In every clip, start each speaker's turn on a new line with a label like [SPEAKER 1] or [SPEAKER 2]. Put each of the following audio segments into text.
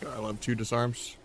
[SPEAKER 1] I love 2 disarms.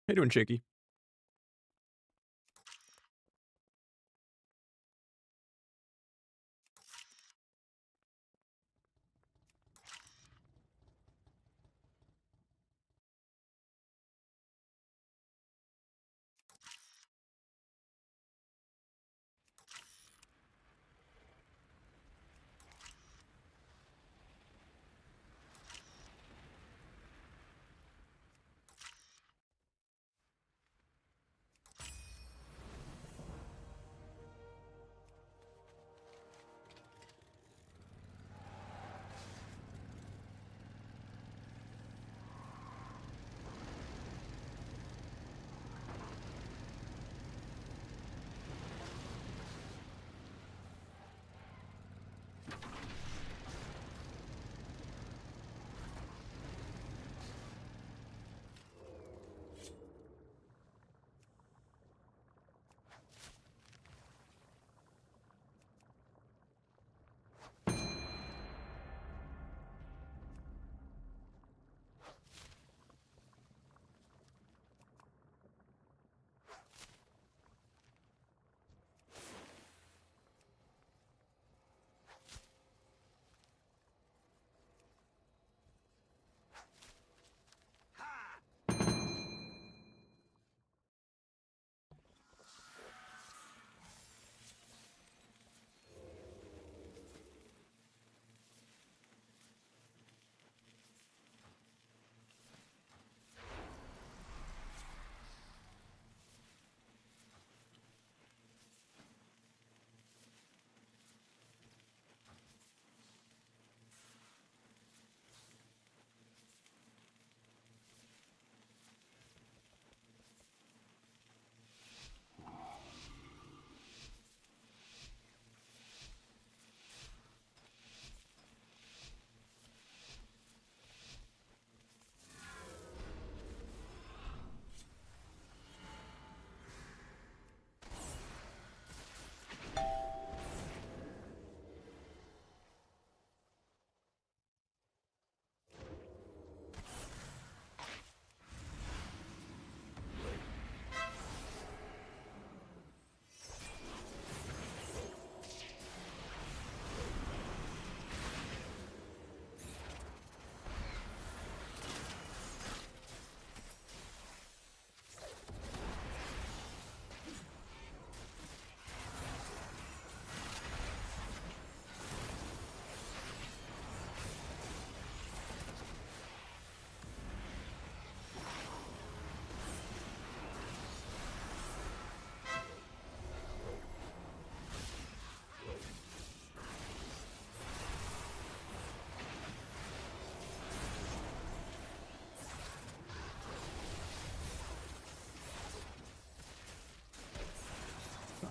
[SPEAKER 1] How you doing, Shaky?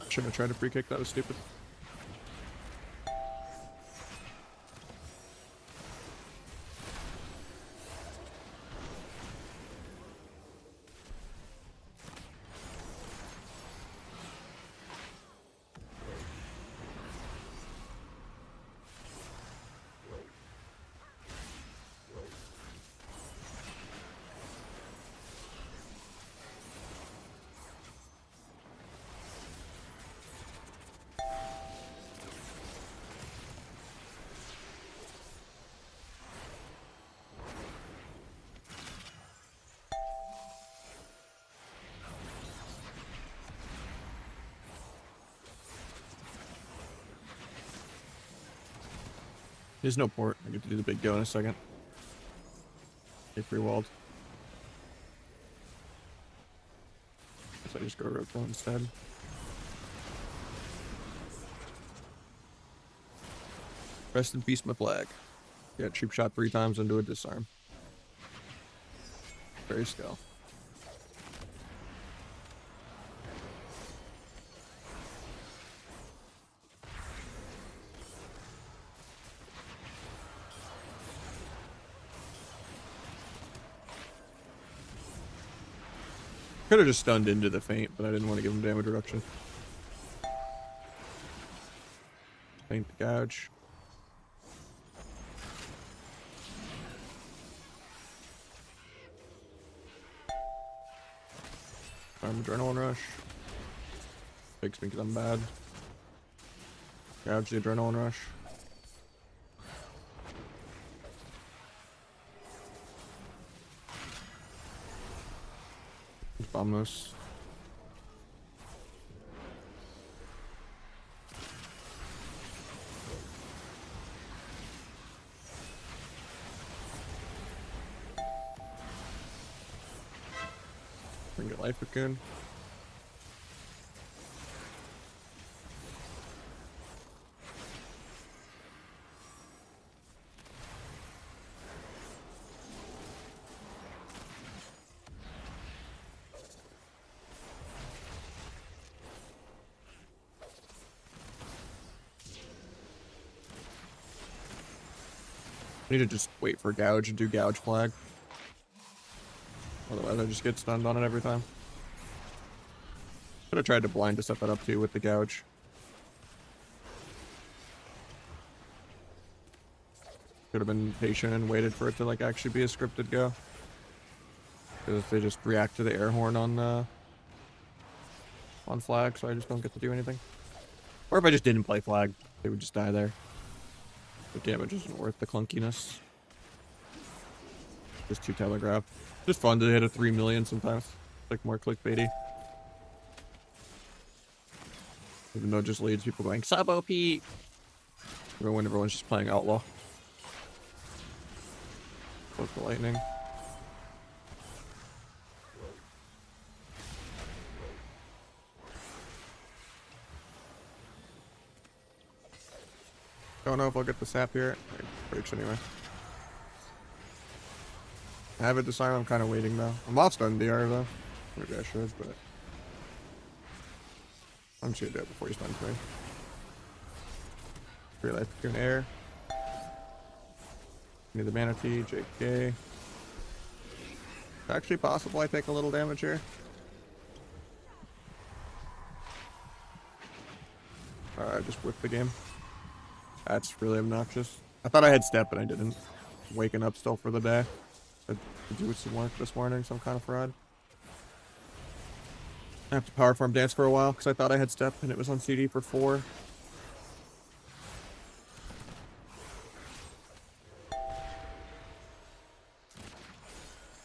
[SPEAKER 1] Shouldn't have tried to free kick, that was stupid. There's no port. I get to do the big go in a second. Get free walled. Guess I just go rope instead. Rest in peace, my flag. Yeah, cheap shot 3 times into a disarm. Very skill. Could have just stunned into the feint, but I didn't want to give him damage reduction. Feint the gouge. Farm adrenaline rush. Fix me because I'm bad. Gouge the adrenaline rush. Just bomb this. Bring your life cocoon. I need to just wait for gouge and do gouge flag. Otherwise I just get stunned on it every time. Could have tried to blind to set that up too with the gouge. Could have been patient and waited for it to like actually be a scripted go. Because they just react to the air horn on flag, so I just don't get to do anything. Or if I just didn't play flag, they would just die there. The damage isn't worth the clunkiness. Just too telegraph. Just fun to hit a 3 million sometimes. Like more clickbaity. Even though it just leads people going sub OP. When everyone's just playing Outlaw. Book the lightning. Don't know if I'll get the sap here. It breaks anyway. I have it disarm. I'm kind of waiting though. I'm off stun DR though. Maybe I should, but I'm just gonna do it before he stuns me. Free life cocoon air. Need the manatee. JK. It's actually possible I take a little damage here. Alright, just whip the game. That's really obnoxious. I thought I had step, but I didn't. Waking up still for the day. I had to do some work this morning, some kind of fraud. I have to power farm dance for a while, because I thought I had step, and it was on CD for 4.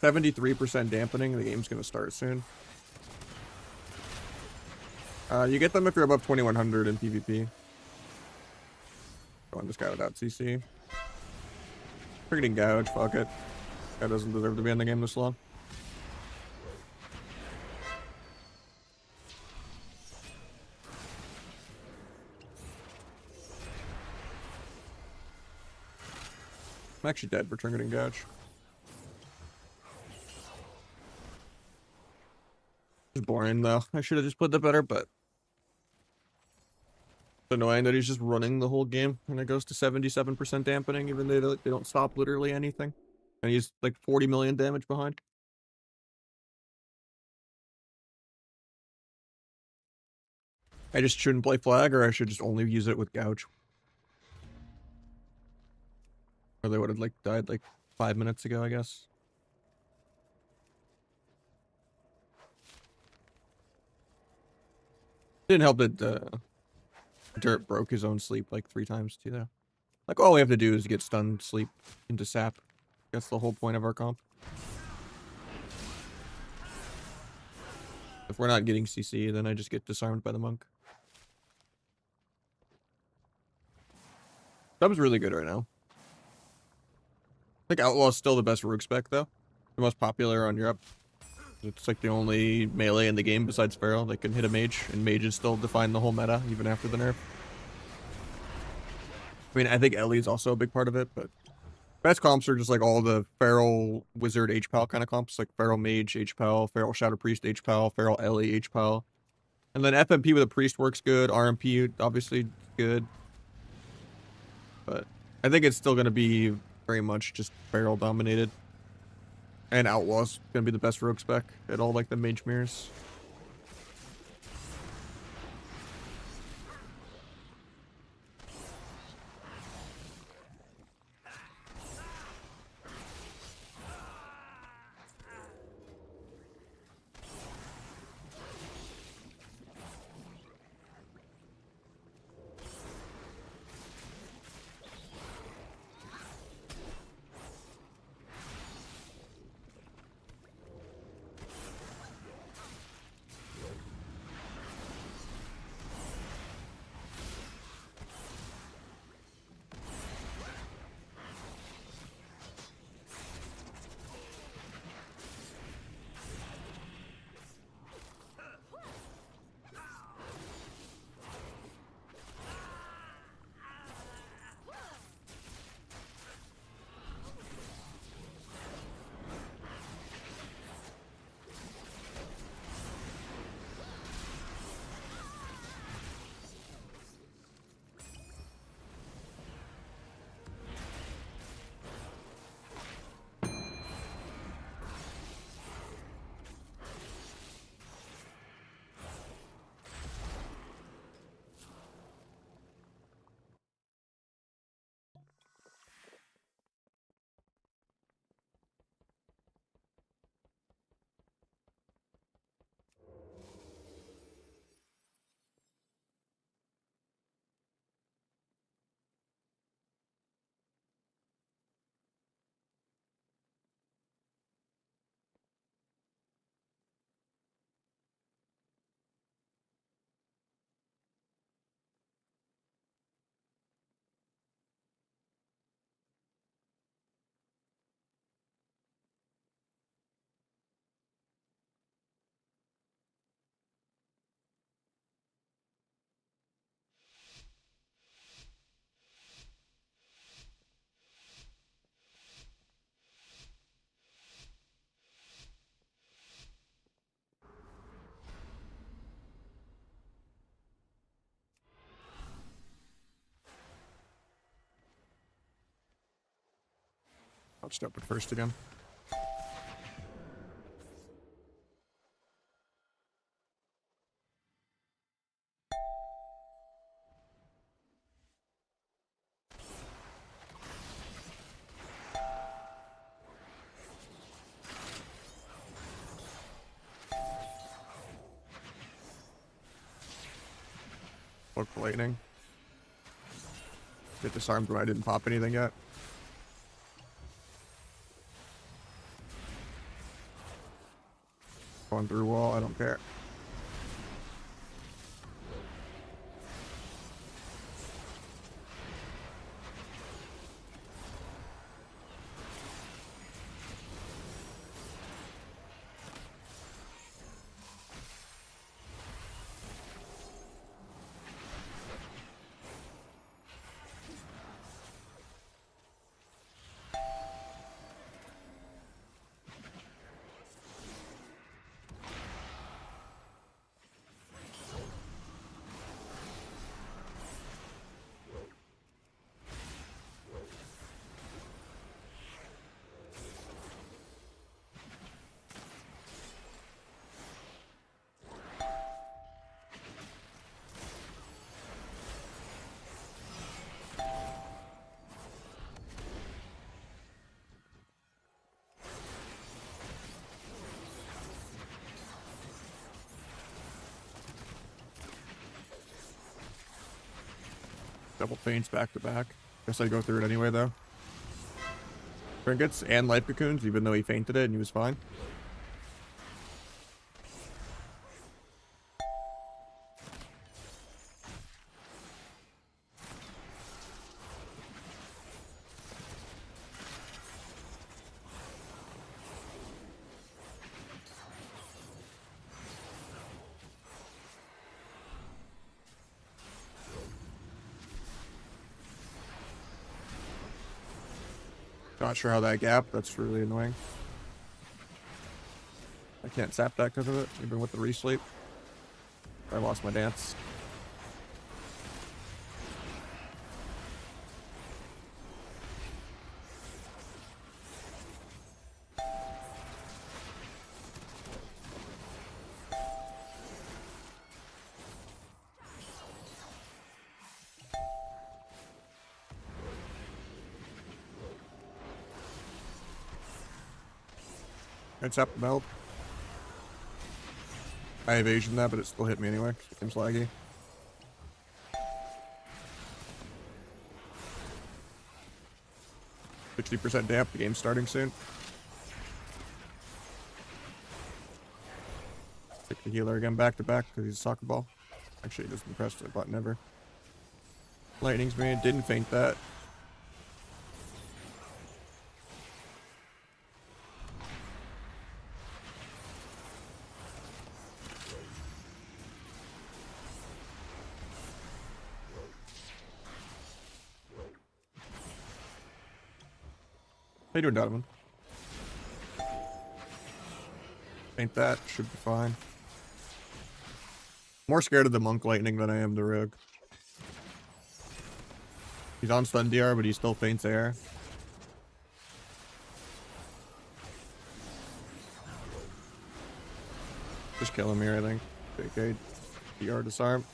[SPEAKER 1] %73 dampening. The game's going to start soon. You get them if you're above 2100 in PvP. Go on this guy without CC. Freaking gouge, fuck it. Guy doesn't deserve to be in the game this long. I'm actually dead for Trinket and Gouge. It's boring though. I should have just put the better, but It's annoying that he's just running the whole game and it goes to 77% dampening, even though they don't stop literally anything. And he's like 40 million damage behind. I just shouldn't play flag, or I should just only use it with gouge. Or they would have like died like 5 minutes ago, I guess. Didn't help that Dirt broke his own sleep like 3 times too, though. Like, all we have to do is get stunned sleep into sap. That's the whole point of our comp. If we're not getting CC, then I just get disarmed by the monk. Sub's really good right now. I think Outlaw is still the best rogue spec, though. The most popular on Europe. It's like the only melee in the game besides Feral that can hit a mage, and mages still define the whole meta, even after the nerf. I mean, I think Ellie's also a big part of it, but best comps are just like all the Feral Wizard HPAL kind of comps, like Feral Mage HPAL, Feral Shadow Priest HPAL, Feral Ellie HPAL. And then FMP with a Priest works good, RMP obviously good. But I think it's still going to be very much just Feral dominated. And Outlaw's going to be the best rogue spec at all like the mage mirrors. I'll just open first again. Look for lightning. Get disarmed when I didn't pop anything yet. Going through wall, I don't care. Double feints back to back. Guess I'd go through it anyway, though. Trinkets and life cocoons, even though he feinted it and he was fine. Not sure how that gap, that's really annoying. I can't sap that because of it, even with the resleep. I lost my dance. It's up the belt. I evasion that, but it still hit me anyway. It seems laggy. %60 damp. The game's starting soon. Take the healer again back to back because he's a soccer ball. Actually, he doesn't press the button ever. Lightning's made. Didn't feint that. How you doing, Donovan? Ain't that. Should be fine. More scared of the monk lightning than I am the rogue. He's on stun DR, but he still feints air. Just kill him here, I think. JK. DR disarm.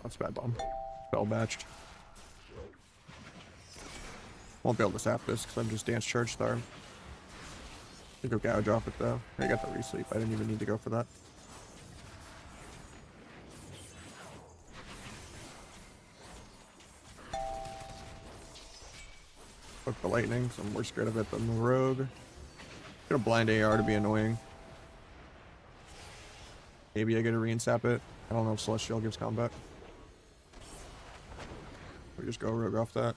[SPEAKER 1] That's bad bomb. Spell batched. Won't be able to sap this because I'm just dance charge star. I think I'll gouge off it though. I got the resleep. I didn't even need to go for that. Fuck the lightning, so I'm more scared of it than the rogue. Get a blind AR to be annoying. Maybe I get a re-sap it. I don't know if Celestial gives combat. We just go rogue off that.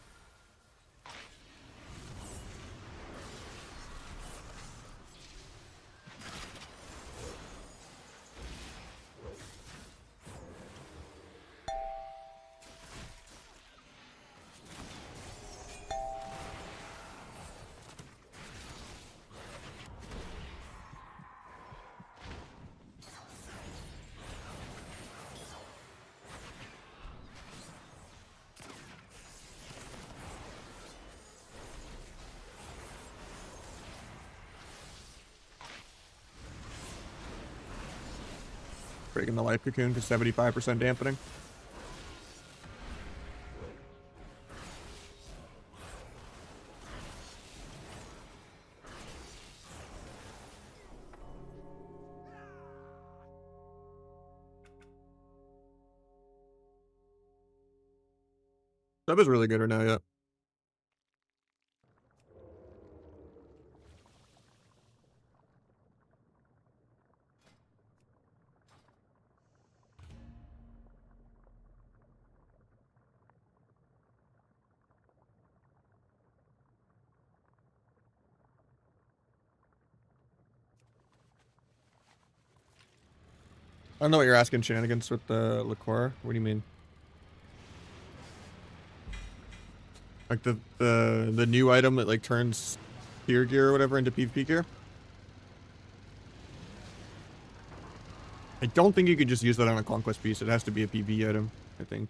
[SPEAKER 1] Breaking the life cocoon to 75% dampening. Sub is really good right now, yeah. I don't know what you're asking, shenanigans with the liqueur. What do you mean? Like the new item that like turns tier gear or whatever into PvP gear? I don't think you could just use that on a conquest piece. It has to be a PvE item, I think.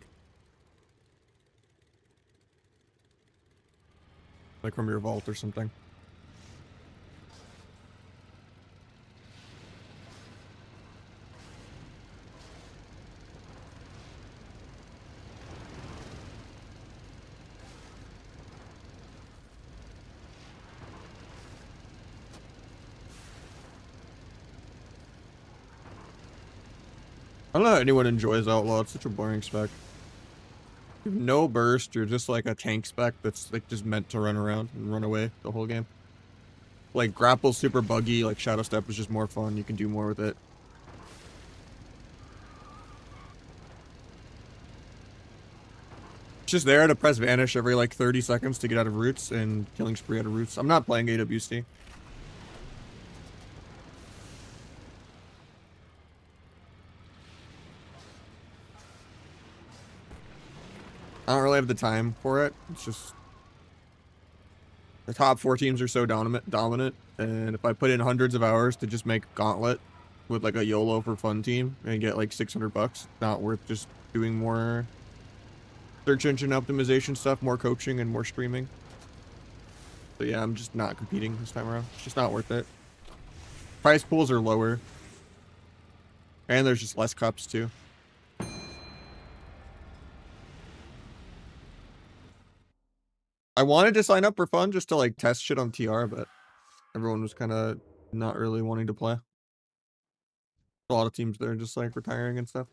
[SPEAKER 1] like from your vault or something. I don't know how anyone enjoys Outlaw. It's such a boring spec. You have no burst. You're just like a tank spec that's like just meant to run around and run away the whole game. Like Grapple's super buggy. Like Shadow Step is just more fun. You can do more with it. It's just there to press Vanish every like 30 seconds to get out of roots and Killing Spree out of roots. I'm not playing AWC. I don't really have the time for it. It's just the top 4 teams are so dominant, and if I put in hundreds of hours to just make Gauntlet with like a YOLO for fun team and get like $600, it's not worth just doing more search engine optimization stuff, more coaching, and more streaming. So yeah, I'm just not competing this time around. It's just not worth it. Price pools are lower, and there's just less cups too. I wanted to sign up for fun just to like test shit on TR, but everyone was kind of not really wanting to play. A lot of teams there just like retiring and stuff.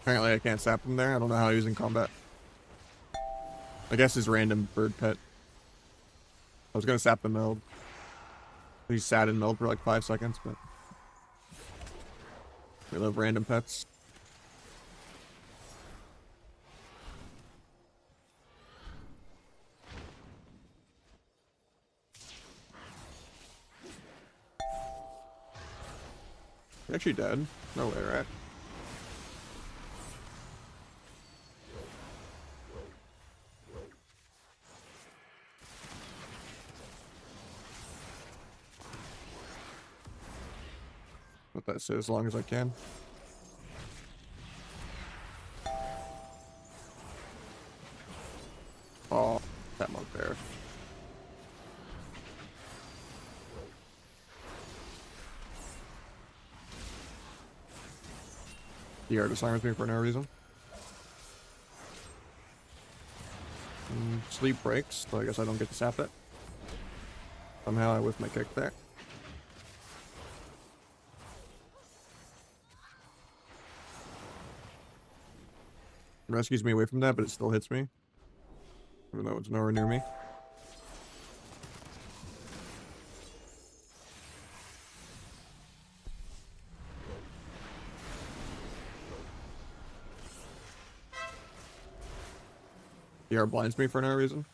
[SPEAKER 1] Apparently I can't sap him there. I don't know how he's in combat. I guess his random bird pet. I was gonna sap the meld. He's sat in meld for like 5 seconds, but we love random pets. You're actually dead. No way, right? Let that sit as long as I can. Oh, that monk there. You already signed with me for no reason. Sleep breaks, so I guess I don't get to sap it. Somehow I whiffed my kick there. Rescues me away from that, but it still hits me. Even though it's nowhere near me. DR blinds me for no reason.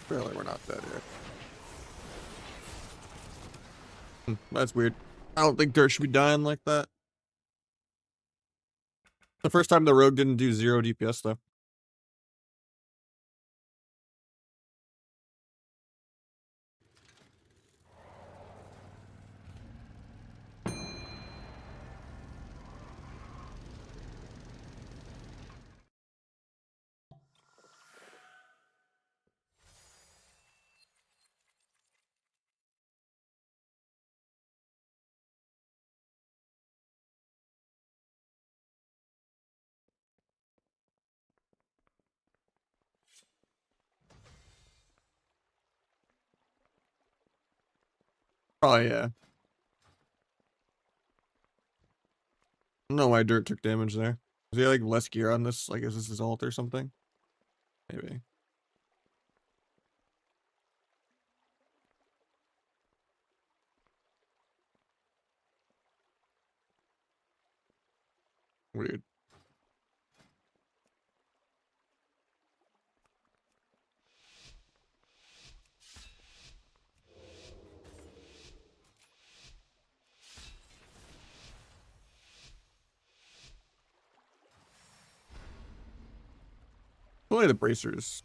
[SPEAKER 1] Really, we're not dead here. That's weird. I don't think dirt should be dying like that. The first time the rogue didn't do 0 DPS though. Oh yeah. I don't know why dirt took damage there. Is he like less gear on this? Like, is this his ult or something? Maybe. Weird. Only the bracers.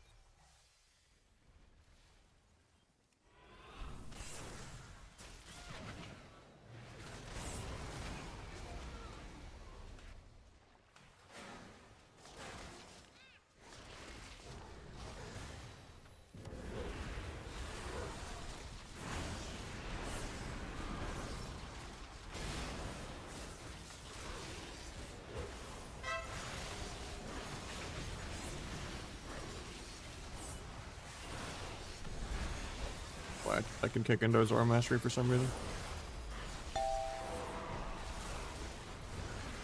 [SPEAKER 1] I can kick into his aura mastery for some reason.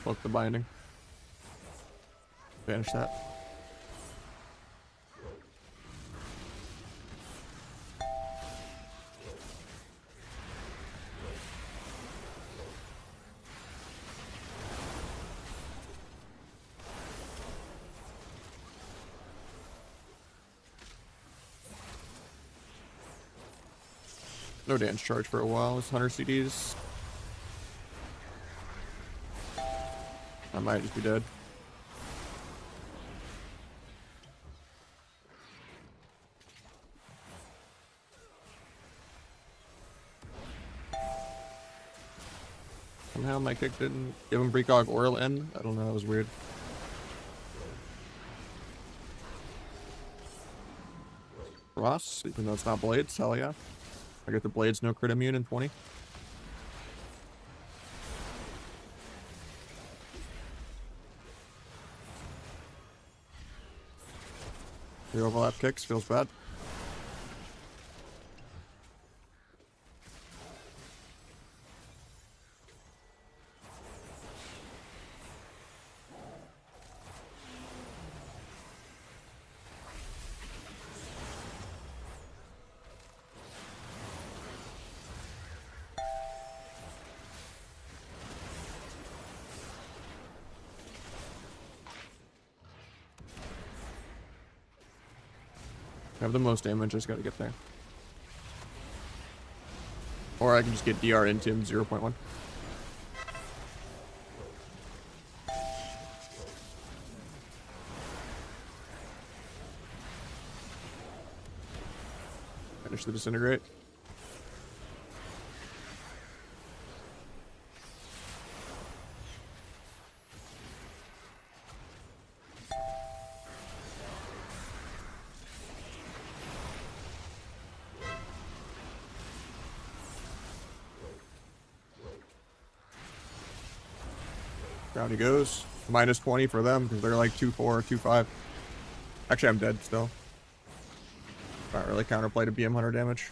[SPEAKER 1] Fuck the binding. Banish that. No dance charge for a while. It's 100 CDs. I might just be dead. Somehow my kick didn't give him precog or end. I don't know, that was weird. Ross, even though it's not blades, hell yeah. I get the blades no crit immune in 20. The overlap kicks, feels bad. I have the most damage, just gotta get there. Or I can just get DR into him 0.1. Finish the disintegrate. Down he goes. Minus 20 for them because they're like 2-4, 2-5. Actually, I'm dead still. Not really counterplay to BM Hunter damage.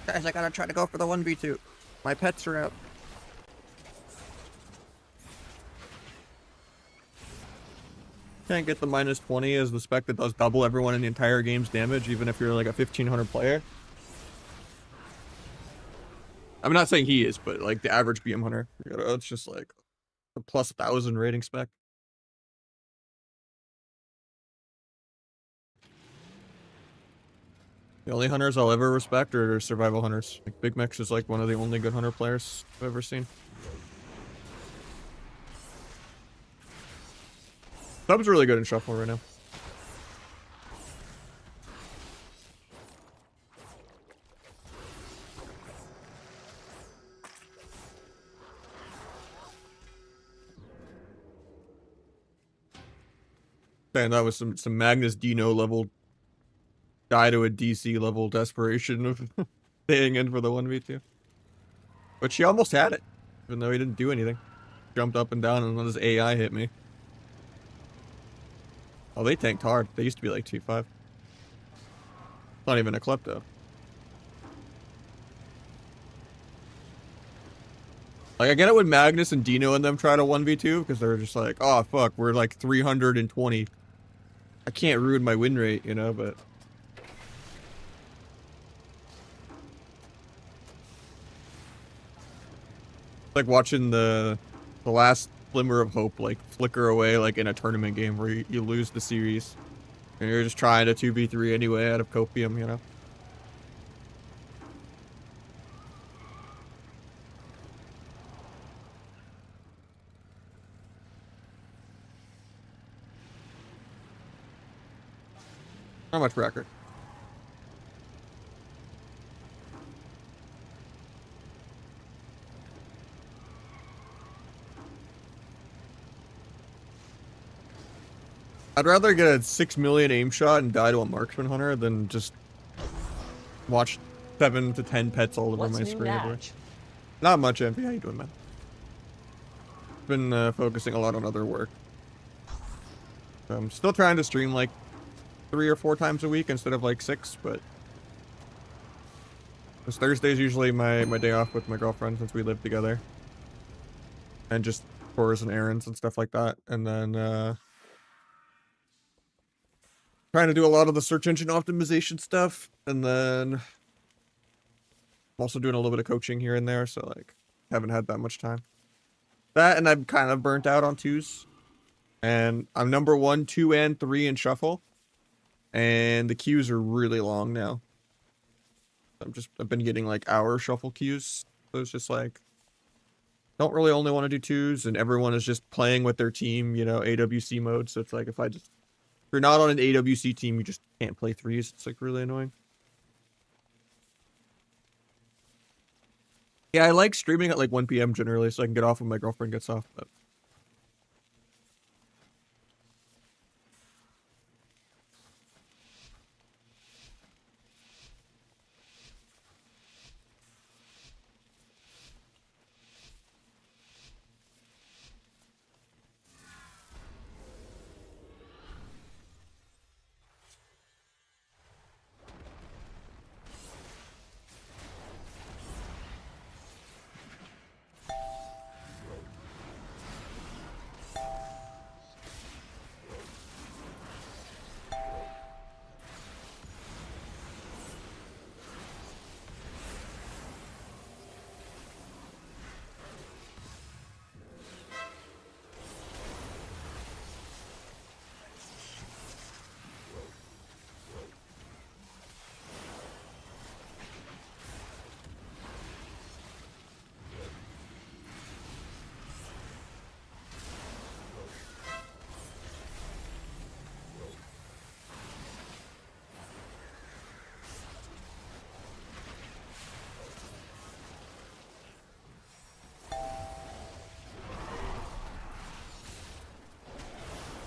[SPEAKER 1] Guys, I gotta try to go for the 1v2. My pets are out. Can't get the minus 20 as the spec that does double everyone in the entire game's damage, even if you're like a 1500 player. I'm not saying he is, but like the average BM Hunter. It's just like A plus 1,000 rating spec. The only hunters I'll ever respect are survival hunters. Like Big Mix is like one of the only good hunter players I've ever seen. Sub's really good in shuffle right now. And that was some Magnus Dino level, die to a DC level desperation of staying in for the 1v2. But she almost had it, even though he didn't do anything. Jumped up and down and let his AI hit me. Oh, they tanked hard. They used to be like 2-5. Not even a klepto. Like, I get it when Magnus and Dino and them try to 1v2, because they're just like, oh, fuck, we're like 320. I can't ruin my win rate, you know, but... like watching the last glimmer of hope, like, flicker away, like, in a tournament game where you lose the series. And you're just trying to 2v3 anyway out of copium, you know? Not much record. I'd rather get a 6 million aim shot and die to a marksman hunter than just watch 7 to 10 pets all over my screen. Not much, MP. How you doing, man? Been focusing a lot on other work. I'm still trying to stream like 3 or 4 times a week instead of like 6, but this Thursday's usually my day off with my girlfriend since we live together. And just chores and errands and stuff like that. And then trying to do a lot of the search engine optimization stuff, and then I'm also doing a little bit of coaching here and there, so like haven't had that much time. That, and I'm kind of burnt out on 2s, and I'm number 1, 2, and 3 in shuffle, and the queues are really long now. I've been getting like hour shuffle queues, so it's just like don't really only want to do 2s, and everyone is just playing with their team, you know, AWC mode. So it's like if you're not on an AWC team, you just can't play 3s. It's like really annoying. Yeah, I like streaming at like 1 PM generally, so I can get off when my girlfriend gets off. But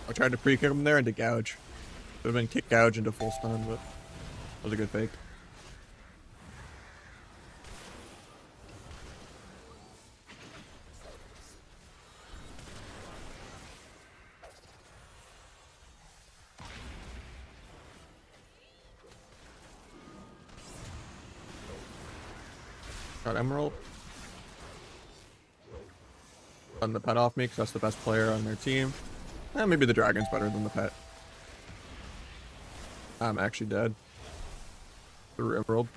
[SPEAKER 1] I tried to pre-kick him there into gouge. Would have been kick gouge into full stun, but that was a good fake. Got Emerald. Run the pet off me because that's the best player on their team. Maybe the dragon's better than the pet. I'm actually dead. Through Emerald.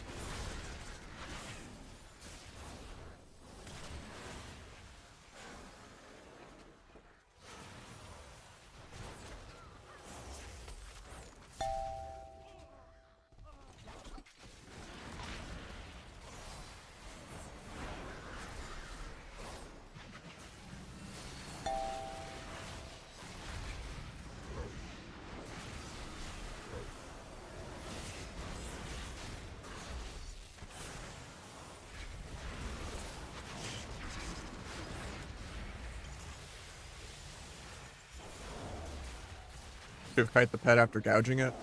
[SPEAKER 1] Should kite the pet after gouging it.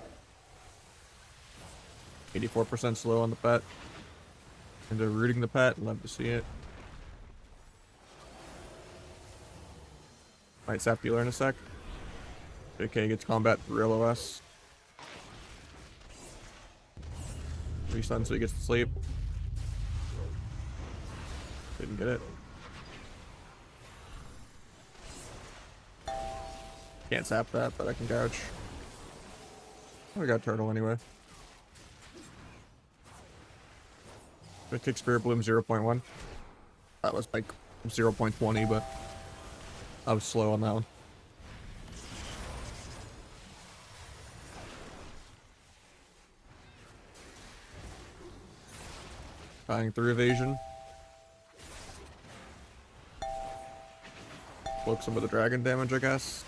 [SPEAKER 1] 84% slow on the pet. Into rooting the pet. Love to see it. Might sap dealer in a sec. JK gets combat real OS. Restun so he gets to sleep. Didn't get it. Can't sap that, but I can gouge. Oh, we got turtle anyway. The kick Spirit Bloom 0.1. That was like 0.20, but I was slow on that one. Dying through evasion. Cloak some of the dragon damage, I guess.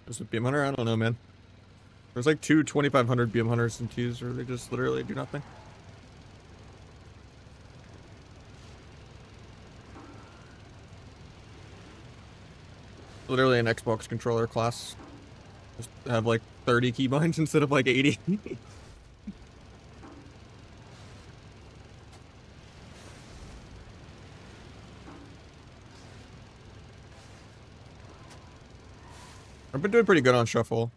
[SPEAKER 1] Is it BM Hunter? I don't know, man. There's like two 2500 BM Hunters and twos where they just literally do nothing. Literally an Xbox controller class. Just have like 30 keybinds instead of like 80. I've been doing pretty good on shuffle.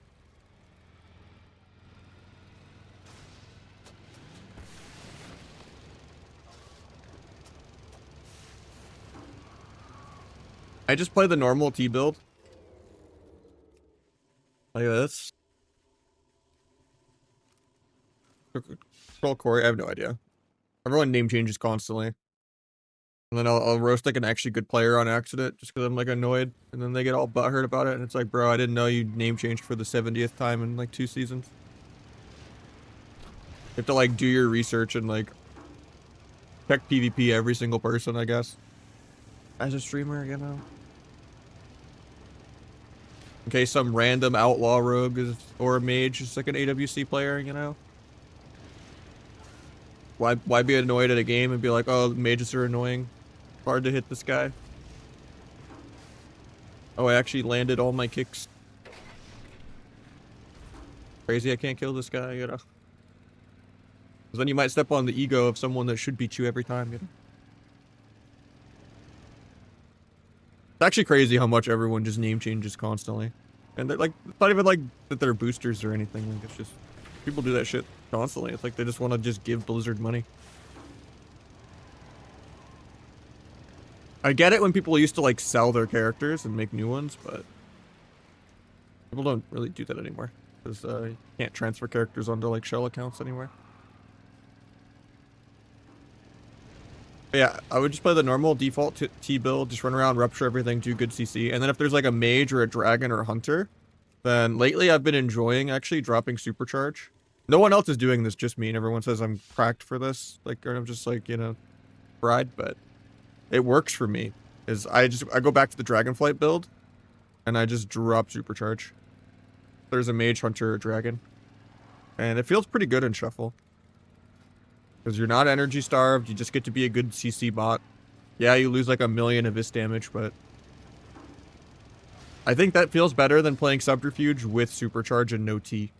[SPEAKER 1] I just play the normal T build. Like this. Control Corey, I have no idea. Everyone name changes constantly. And then I'll roast like an actually good player on accident just because I'm like annoyed. And then they get all butthurt about it. And it's like, bro, I didn't know you name changed for the 70th time in like 2 seasons. You have to like do your research and like check PvP every single person, I guess. As a streamer, you know. In case some random outlaw rogue is, or a mage is like an AWC player, you know. Why be annoyed at a game and be like, oh, mages are annoying. Hard to hit this guy. Oh, I actually landed all my kicks. Crazy I can't kill this guy, you know. Because then you might step on the ego of someone that should beat you every time, you know. It's actually crazy how much everyone just name changes constantly. And they're like, it's not even like that they're boosters or anything. Like, it's just, people do that shit constantly. It's like they just want to just give Blizzard money. I get it when people used to like sell their characters and make new ones, but people don't really do that anymore. Because you can't transfer characters onto like shell accounts anymore. But yeah, I would just play the normal default T build, just run around, rupture everything, do good CC. And then if there's like a mage or a dragon or a hunter, then lately I've been enjoying actually dropping supercharge. No one else is doing this, just me, and everyone says I'm cracked for this. Like, or I'm just like, you know, fried, but it works for me. Is I go back to the Dragonflight build, and I just drop supercharge. There's a mage, hunter, or dragon, and it feels pretty good in shuffle. Because you're not energy starved, you just get to be a good CC bot. Yeah, you lose like 1 million of this damage, but I think that feels better than playing Subterfuge with supercharge and no T.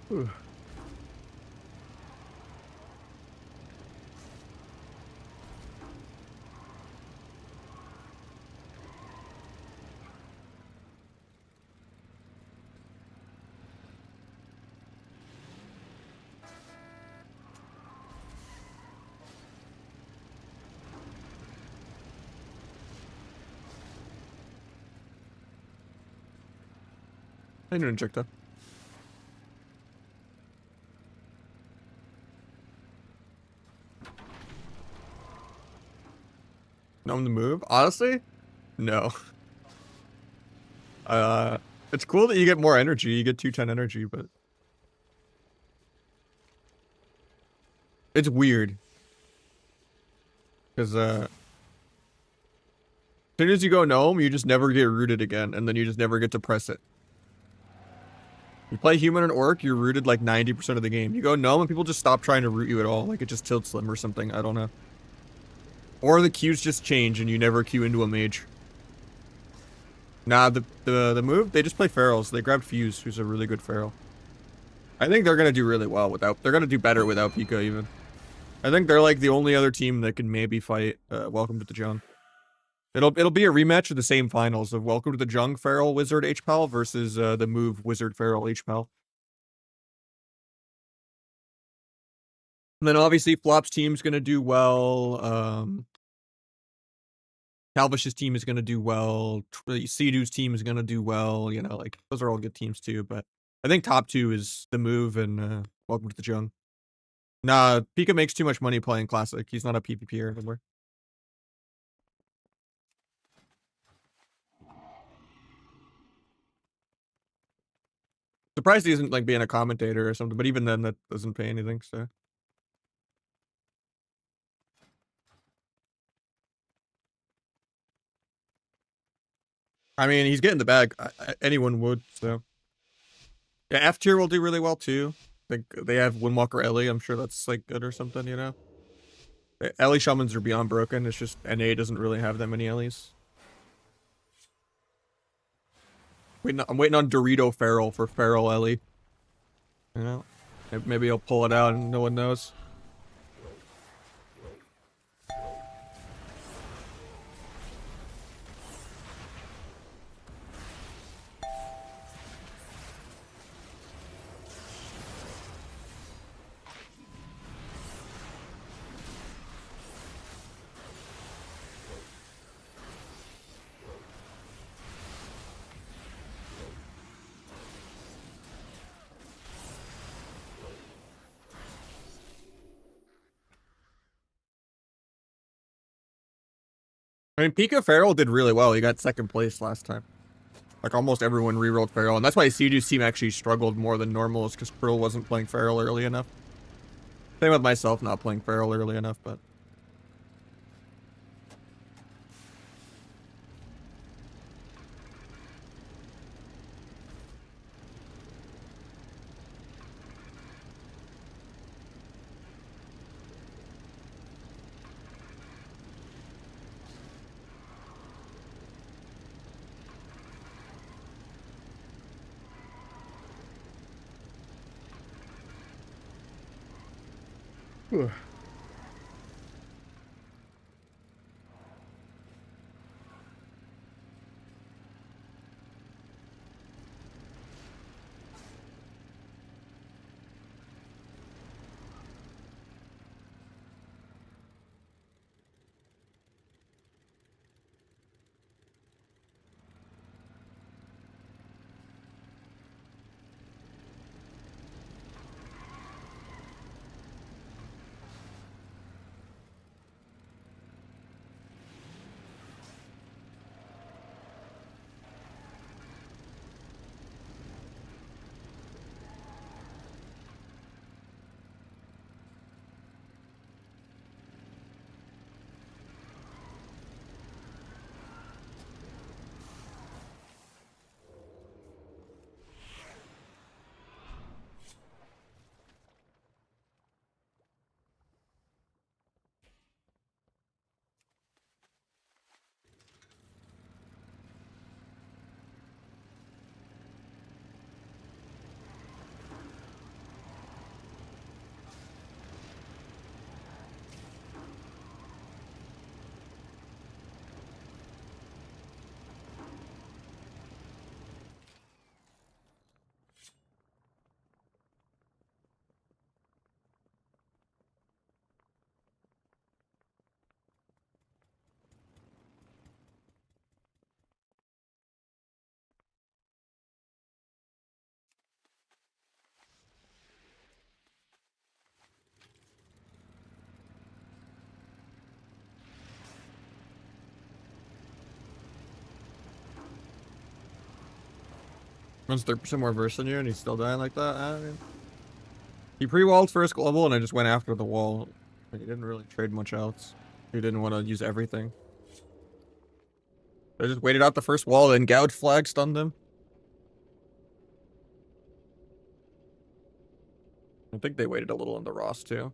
[SPEAKER 1] Whew. I didn't check that. Know the move? Honestly, no. It's cool that you get more energy. You get 210 energy, but it's weird because as soon as you go gnome, you just never get rooted again, and then you just never get to press it. You play human and orc, you're rooted like 90% of the game. You go gnome, and people just stop trying to root you at all. Like it just tilts them or something. I don't know. Or the queues just change, and you never queue into a mage. Nah, the move, they just play ferals. They grabbed Fuse, who's a really good feral. I think they're gonna do really well without. They're gonna do better without Pika even. I think they're like the only other team that can maybe fight Welcome to the Jung. It'll be a rematch of the same finals of Welcome to the Jung Feral Wizard HPAL versus the move Wizard Feral HPAL. And then obviously Flop's team's gonna do well. Calvish's team is gonna do well. Seadu's team is gonna do well. You know, like those are all good teams too. But I think top two is the move and Welcome to the Jung. Nah, Pika makes too much money playing Classic. He's not a PvPer anymore. Surprised he isn't like being a commentator or something, but even then that doesn't pay anything, so. I mean, he's getting the bag. Anyone would, so. Yeah, F tier will do really well too. I think they have Windwalker Ellie. I'm sure that's like good or something, you know? Ellie shamans are beyond broken. It's just NA doesn't really have that many Ellies. I'm waiting on Dorito Feral for Feral Ellie. You know? Maybe he'll pull it out and no one knows. I mean, Pika Feral did really well. He got second place last time. Like, almost everyone rerolled Feral, and that's why Seadu's team actually struggled more than normal, is because Krill wasn't playing Feral early enough. Same with myself not playing Feral early enough, but... Runs 30% more verse than you, and he's still dying like that. I mean, he pre-walled first global, and I just went after the wall. Like, he didn't really trade much else. He didn't want to use everything. I just waited out the first wall, then Gouge flag stunned him. I think they waited a little in the Ross too.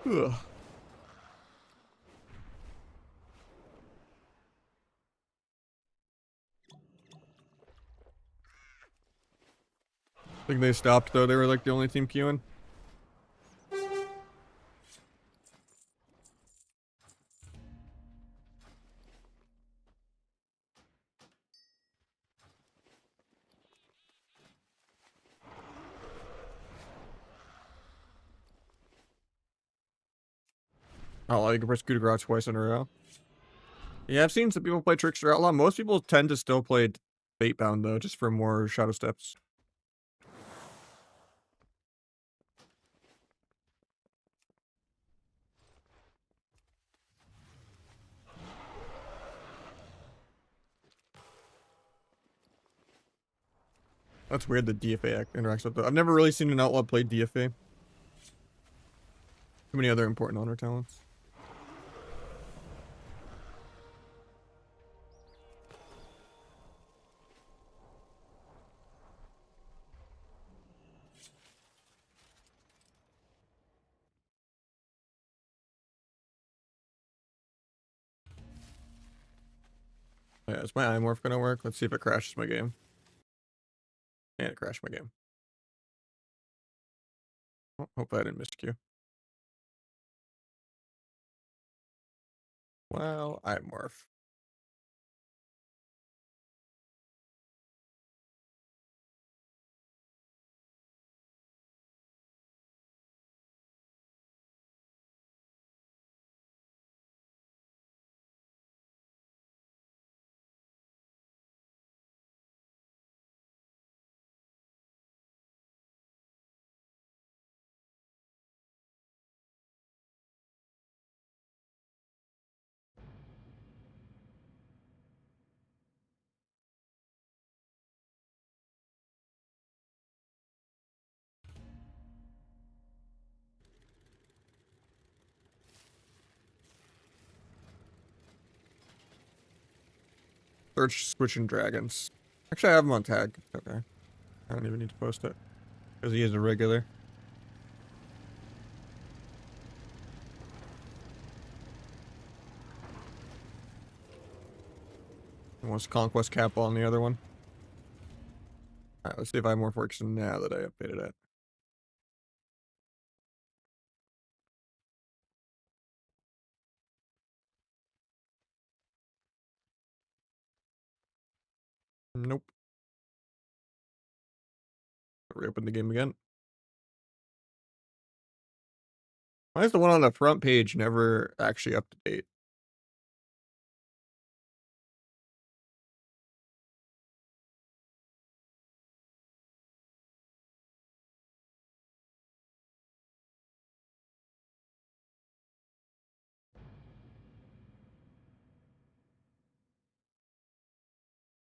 [SPEAKER 1] Ugh. I think they stopped though. They were like the only team queuing. Oh, you can press coup de grace twice in a row. Yeah, I've seen some people play Trickster Outlaw. Most people tend to still play Fatebound though, just for more Shadow Steps. That's weird that DFA interacts with that. I've never really seen an Outlaw play DFA. Too many other important honor talents. Yeah, is my Imorph gonna work? Let's see if it crashes my game. And it crashed my game. Oh, hope I didn't miscue. Well, Imorph. Search switching dragons. Actually, I have him on tag. Okay. I don't even need to post it. Because he is a regular. He wants Conquest Cap on the other one. Alright, let's see if Imorph works now that I updated it. Nope. Reopen the game again. Why is the one on the front page never actually up to date?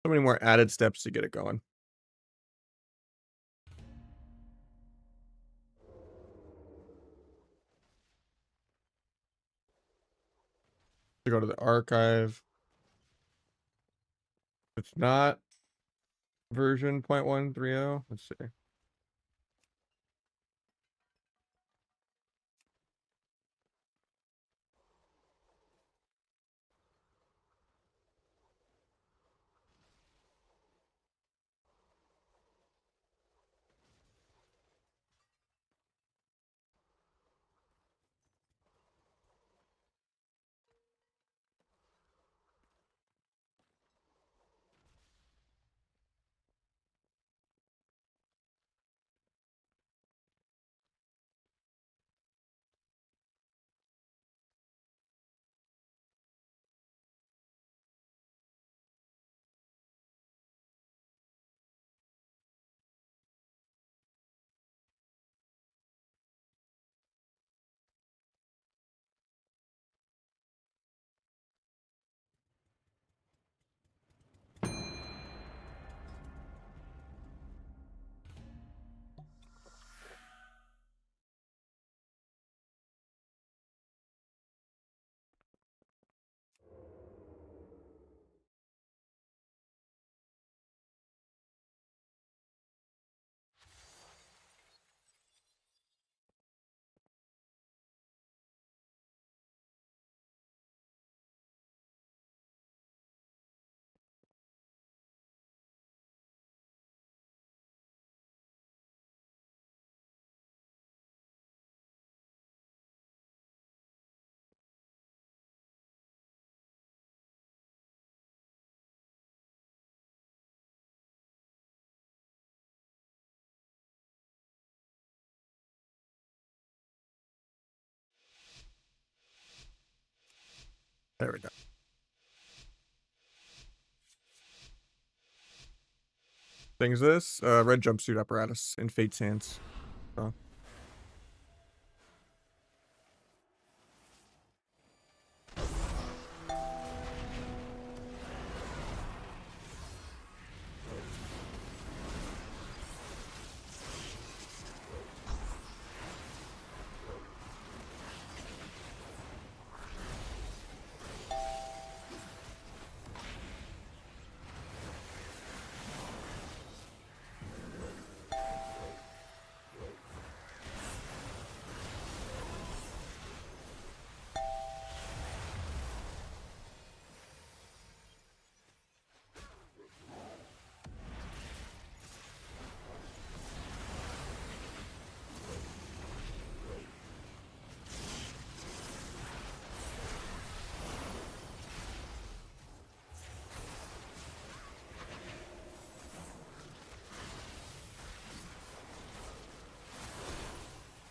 [SPEAKER 1] So many more added steps to get it going. To go to the archive. It's not version 0.130. Let's see. There we go. Thing's this red jumpsuit apparatus in Fate's hands. So.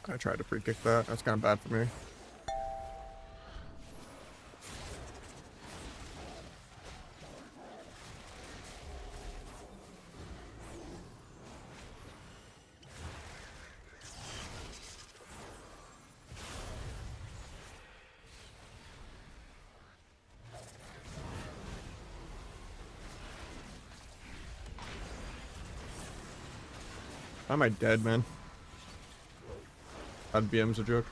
[SPEAKER 1] I tried to pre-kick that. That's kind of bad for me. How am I dead, man? That BM's a joke.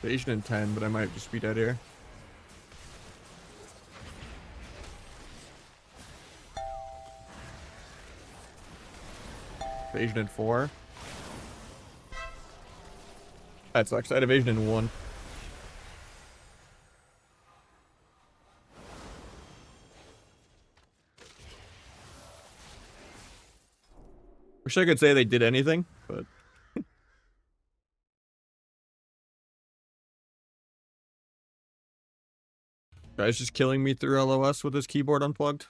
[SPEAKER 1] Evasion in 10, but I might just be dead here. Evasion in 4. That sucks. I had evasion in 1. Wish I could say they did anything, but... Guy's just killing me through LOS with his keyboard unplugged.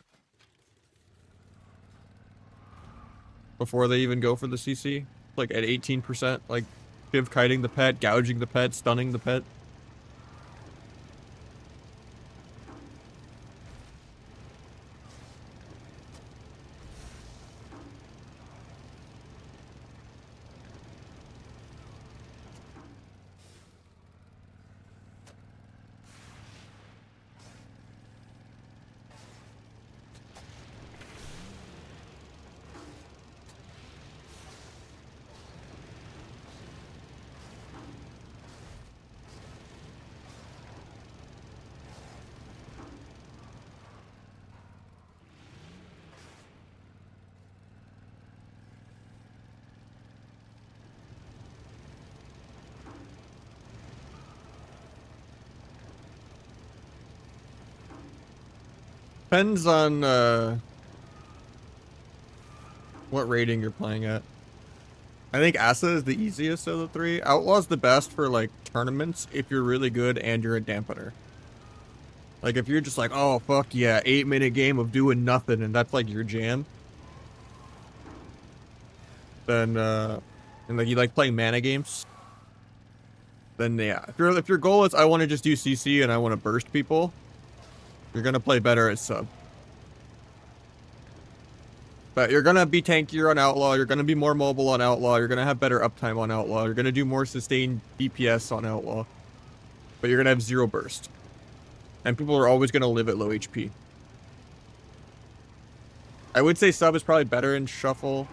[SPEAKER 1] Before they even go for the CC. Like at 18%, like Shiv kiting the pet, gouging the pet, stunning the pet. Depends on what rating you're playing at. I think Asa is the easiest of the 3. Outlaw's the best for like tournaments if you're really good and you're a dampener. Like if you're just like, oh fuck yeah, 8-minute game of doing nothing and that's like your jam. Then and like you like playing mana games. Then yeah, if your goal is I want to just do CC and I want to burst people, you're gonna play better at sub. But you're gonna be tankier on Outlaw, you're gonna be more mobile on Outlaw, you're gonna have better uptime on Outlaw, you're gonna do more sustained DPS on Outlaw. But you're gonna have 0 burst. And people are always gonna live at low HP. I would say sub is probably better in Shuffle.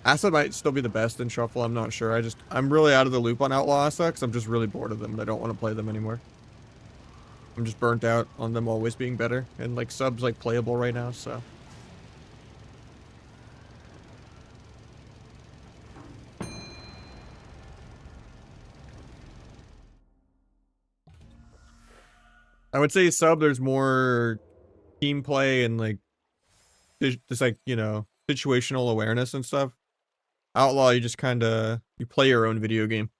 [SPEAKER 1] Asa might still be the best in Shuffle, I'm not sure. I'm really out of the loop on Outlaw Asa because I'm just really bored of them and I don't want to play them anymore. I'm just burnt out on them always being better. And like sub's like playable right now, so. I would say sub there's more team play and like just like, you know, situational awareness and stuff. Outlaw, you just kind of you play your own video game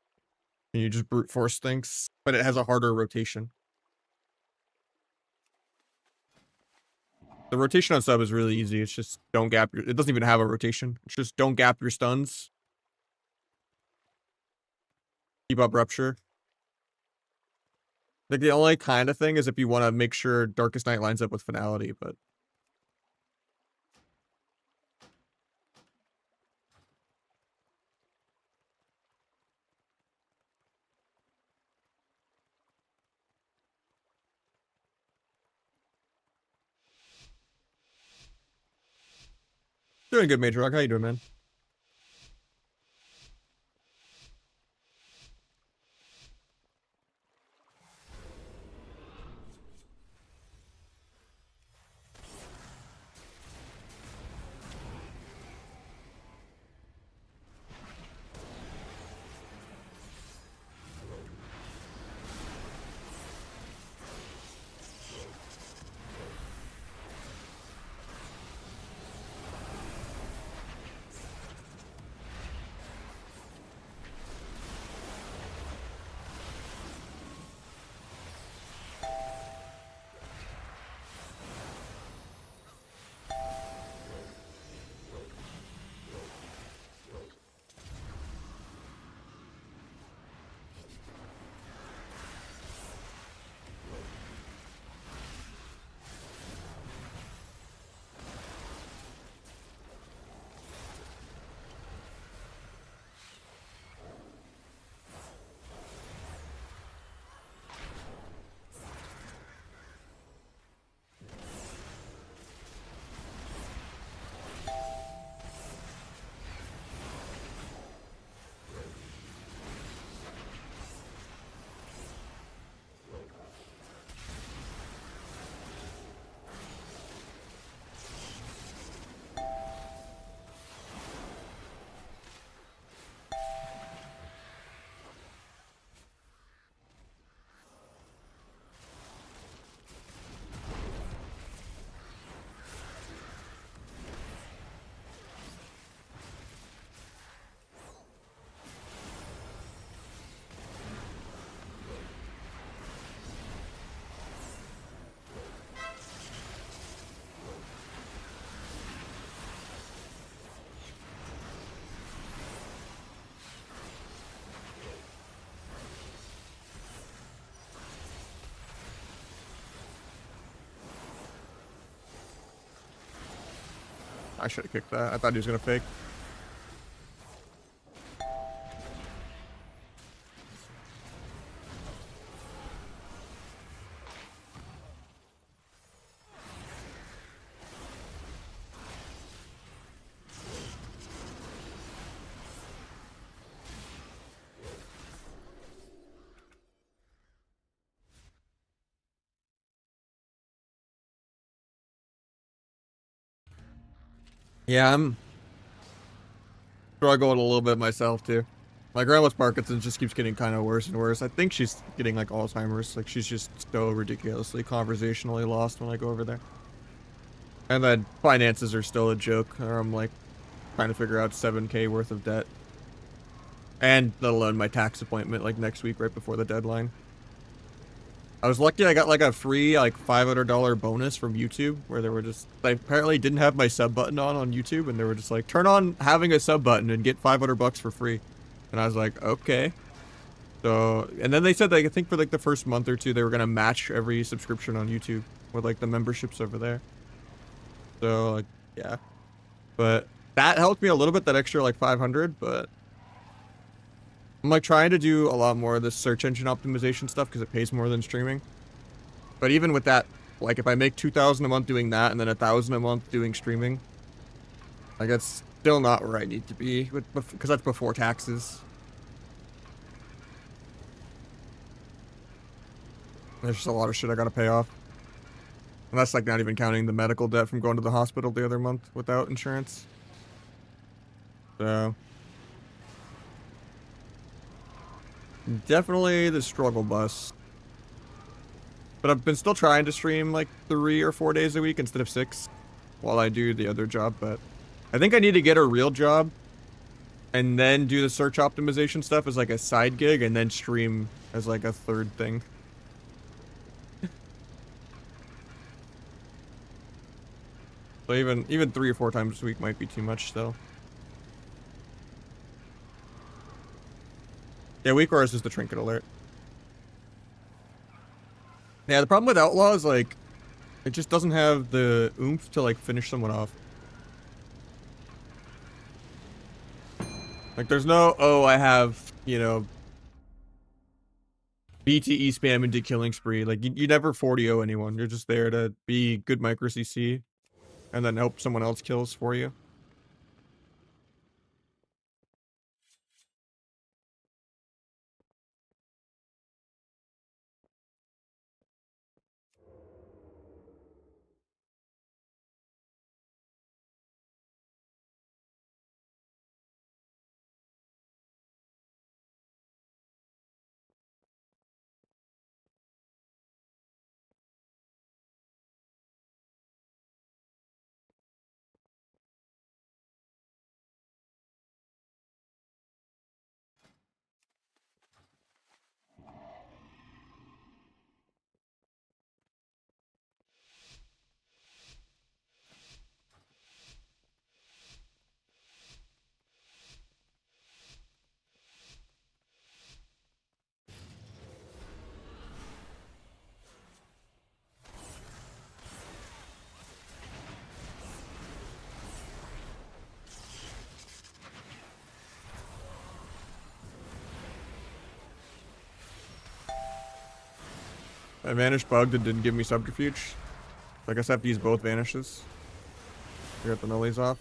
[SPEAKER 1] and you just brute force things, but it has a harder rotation. The rotation on sub is really easy. It's just don't gap your, it doesn't even have a rotation. It's just don't gap your stuns. Keep up rupture. Like the only kind of thing is if you want to make sure Darkest Night lines up with Finality, but doing good, Major Rock. How you doing, man? I should have kicked that. I thought he was gonna fake. Yeah, I'm struggling a little bit myself too. My grandma's Parkinson's just keeps getting kind of worse and worse. I think she's getting like Alzheimer's. Like she's just so ridiculously conversationally lost when I go over there. And then finances are still a joke. Or I'm like trying to figure out 7K worth of debt. And let alone my tax appointment like next week right before the deadline. I was lucky I got like a free like $500 bonus from YouTube where they were just, I apparently didn't have my sub button on YouTube and they were just like, turn on having a sub button and get 500 bucks for free. And I was like, okay. So, and then they said like, I think for like the first month or two, they were going to match every subscription on YouTube with like the memberships over there. So like, yeah, but that helped me a little bit, that extra like 500, but I'm like trying to do a lot more of this search engine optimization stuff because it pays more than streaming. But even with that, like if I make 2,000 a month doing that and then 1,000 a month doing streaming, like that's still not where I need to be, because that's before taxes. There's just a lot of shit I gotta pay off. And that's like not even counting the medical debt from going to the hospital the other month without insurance. So definitely the struggle bus. But I've been still trying to stream like 3 or 4 days a week instead of 6 while I do the other job, but I think I need to get a real job and then do the search optimization stuff as like a side gig and then stream as like a third thing. So even 3 or 4 times a week might be too much still. Yeah, weak is just the trinket alert. Yeah, the problem with Outlaw is like it just doesn't have the oomph to like finish someone off. Like there's no, oh, I have, you know, BTE spam into killing spree. Like you never 40-0 anyone. You're just there to be good micro CC and then help someone else kills for you. I vanished bugged and didn't give me subterfuge. So I guess I have to use both vanishes. I got the millies off.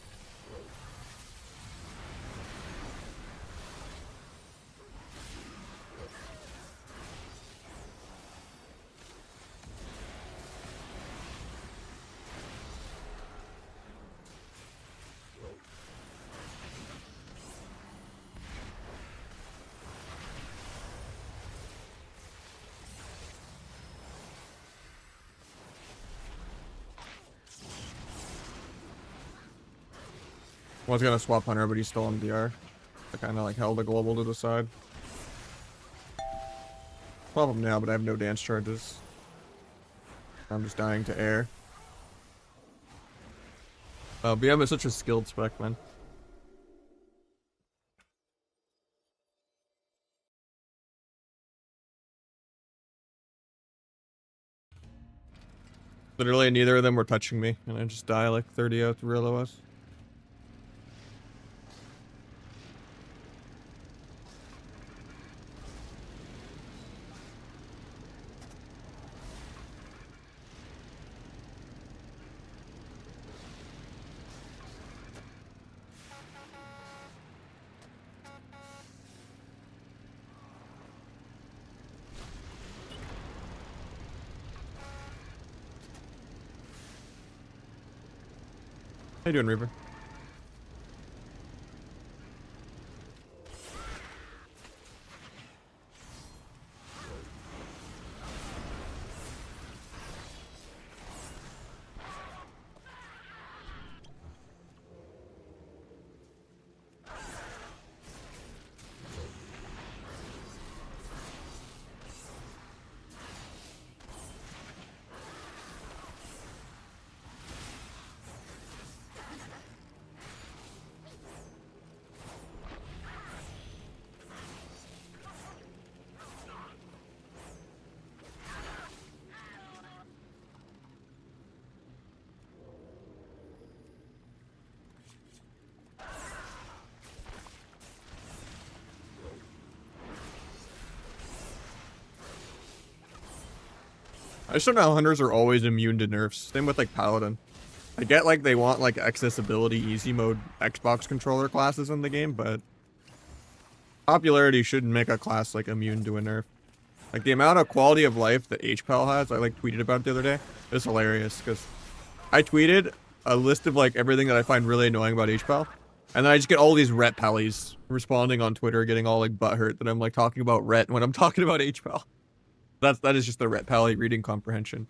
[SPEAKER 1] One's gonna swap Hunter, but he's still on DR. I kind of like held the global to the side. Swap him now, but I have no dance charges. I'm just dying to air. BM is such a skilled spec, man. Literally neither of them were touching me, and I just die like 30 out to real OS. How you doing, Reaper? I just don't know how hunters are always immune to nerfs. Same with like Paladin. I get like they want like accessibility easy mode Xbox controller classes in the game, but popularity shouldn't make a class like immune to a nerf. Like the amount of quality of life that HPAL has, I like tweeted about it the other day. It's hilarious because I tweeted a list of like everything that I find really annoying about HPAL, and then I just get all these Ret pallies responding on Twitter, getting all like butthurt that I'm like talking about Ret when I'm talking about HPAL. That is just the pally reading comprehension,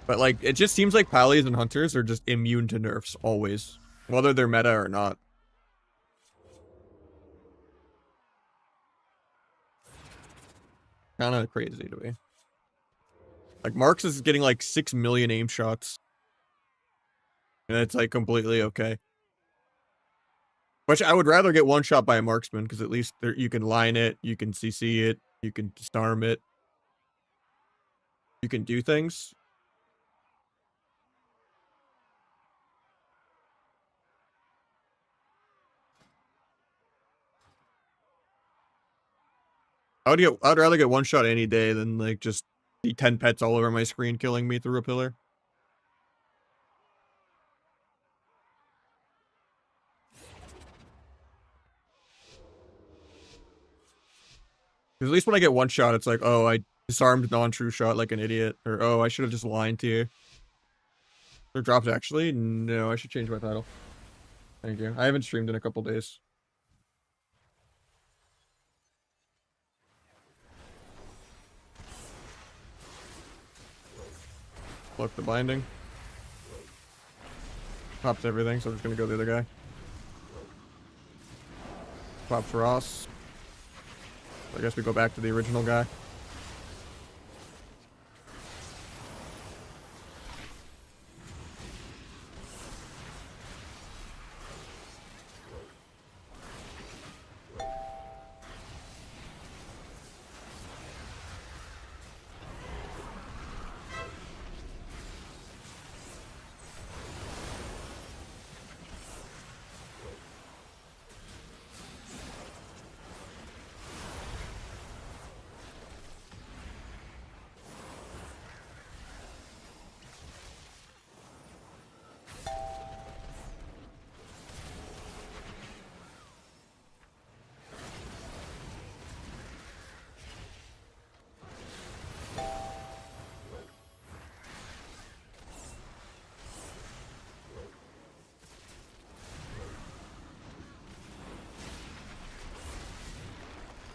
[SPEAKER 1] but like it just seems like pallies and hunters are just immune to nerfs always, whether they're meta or not. Kind of crazy to me. Like Marks is getting like 6 million aim shots, and it's like completely okay. Which I would rather get one shot by a marksman because at least there, you can line it, you can CC it, you can disarm it, you can do things. I'd rather get one shot any day than like just see 10 pets all over my screen killing me through a pillar. Because at least when I get one shot, it's like, oh, I disarmed non-true shot like an idiot, or oh, I should have just lined to you. Or dropped actually? No, I should change my title. Thank you. I haven't streamed in a couple days. Look, the binding. Pops everything, so I'm just gonna go the other guy. Pops Ross. I guess we go back to the original guy.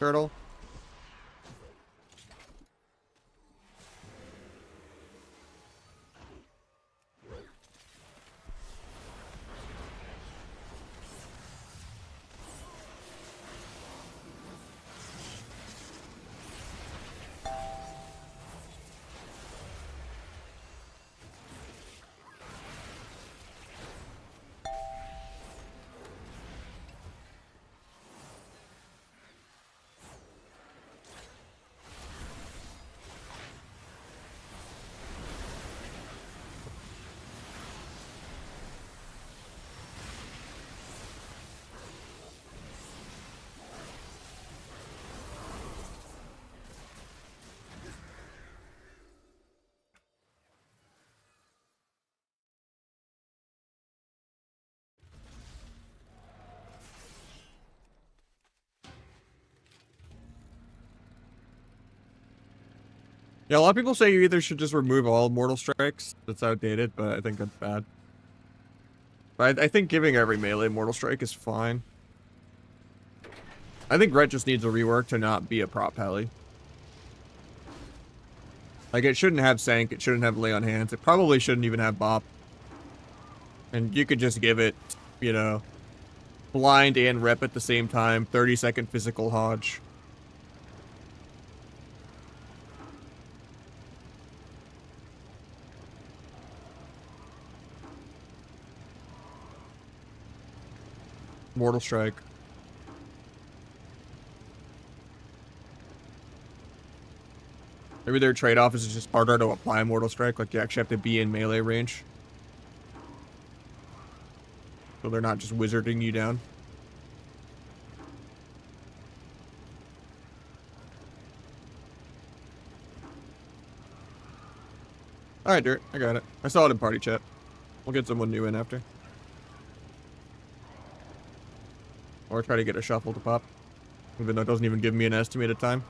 [SPEAKER 1] Turtle. Yeah, a lot of people say you either should just remove all mortal strikes. That's outdated, but I think that's bad. But I think giving every melee mortal strike is fine. I think Ret just needs a rework to not be a prop pally. Like, it shouldn't have Sank, it shouldn't have Lay on Hands, it probably shouldn't even have Bop. And you could just give it, you know, blind and rep at the same time, 30-second physical Hodge. Mortal Strike. Maybe their trade-off is just harder to apply Mortal Strike, like you actually have to be in melee range. So they're not just wizarding you down. Alright, Dirt, I got it. I saw it in party chat. We'll get someone new in after. Or try to get a shuffle to pop. Even though it doesn't even give me an estimated time.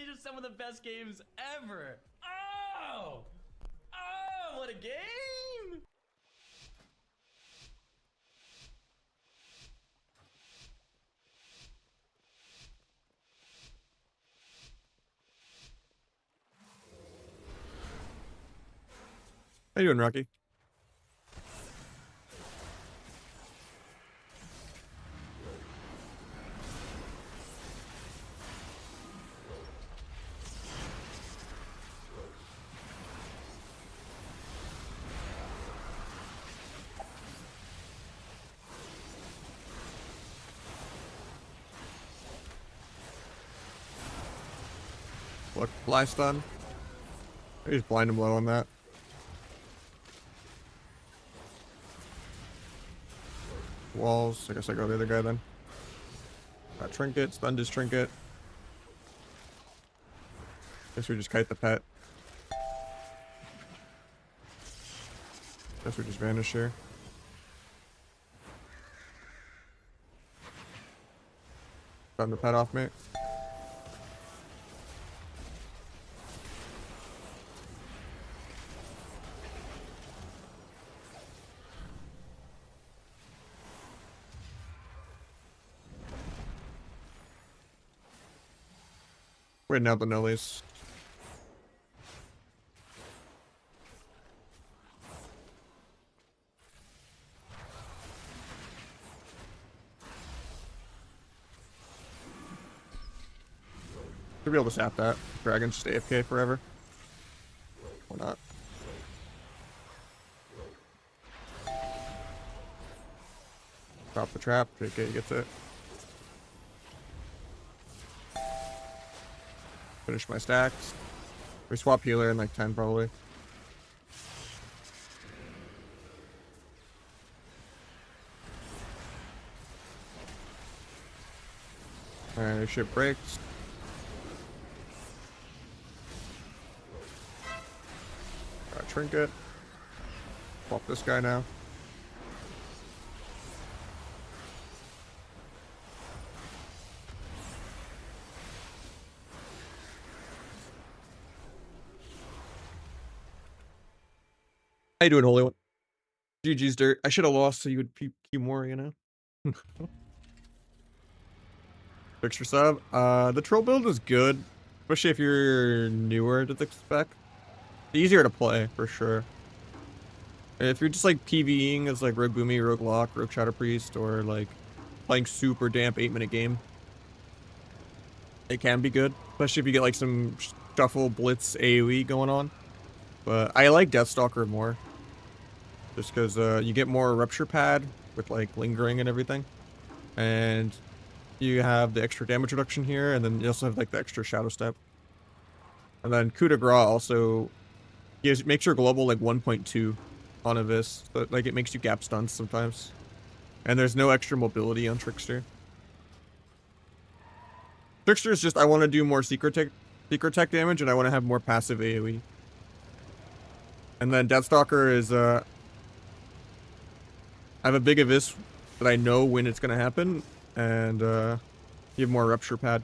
[SPEAKER 2] just some of the best games ever. Oh! Oh, what a game!
[SPEAKER 1] How you doing, Rocky? Look, fly stun. I just blind him low on that. Walls. I guess I go the other guy then. Got trinket, stunned his trinket. Guess we just kite the pet. Guess we just vanish here. Stun the pet off me. Waiting out the nullies. Should be able to sap that. Dragon's just AFK forever. Or not. Drop the trap. JK gets it. Finish my stacks. We swap healer in like 10 probably. Alright, ship breaks. Got a trinket. Swap this guy now. How you doing, Holy One? GG's dirt. I should have lost so you would peep more, you know? Fixture sub. The troll build is good, especially if you're newer to the spec. Easier to play, for sure. If you're just like PvEing as like Rogue Boomy, Rogue Lock, Rogue Shadow Priest, or like playing super damp 8-minute game, it can be good, especially if you get like some shuffle blitz AoE going on. But I like Deathstalker more, just because you get more rupture pad with like lingering and everything, and you have the extra damage reduction here, and then you also have like the extra shadow step. And then coup de grace also makes your global like 1.2 on a vis, so like it makes you gap stuns sometimes. And there's no extra mobility on Trickster. Trickster is just I want to do more secret tech damage, and I want to have more passive AoE. And then Deathstalker is I have a big abyss that I know when it's gonna happen, and you have more rupture pad.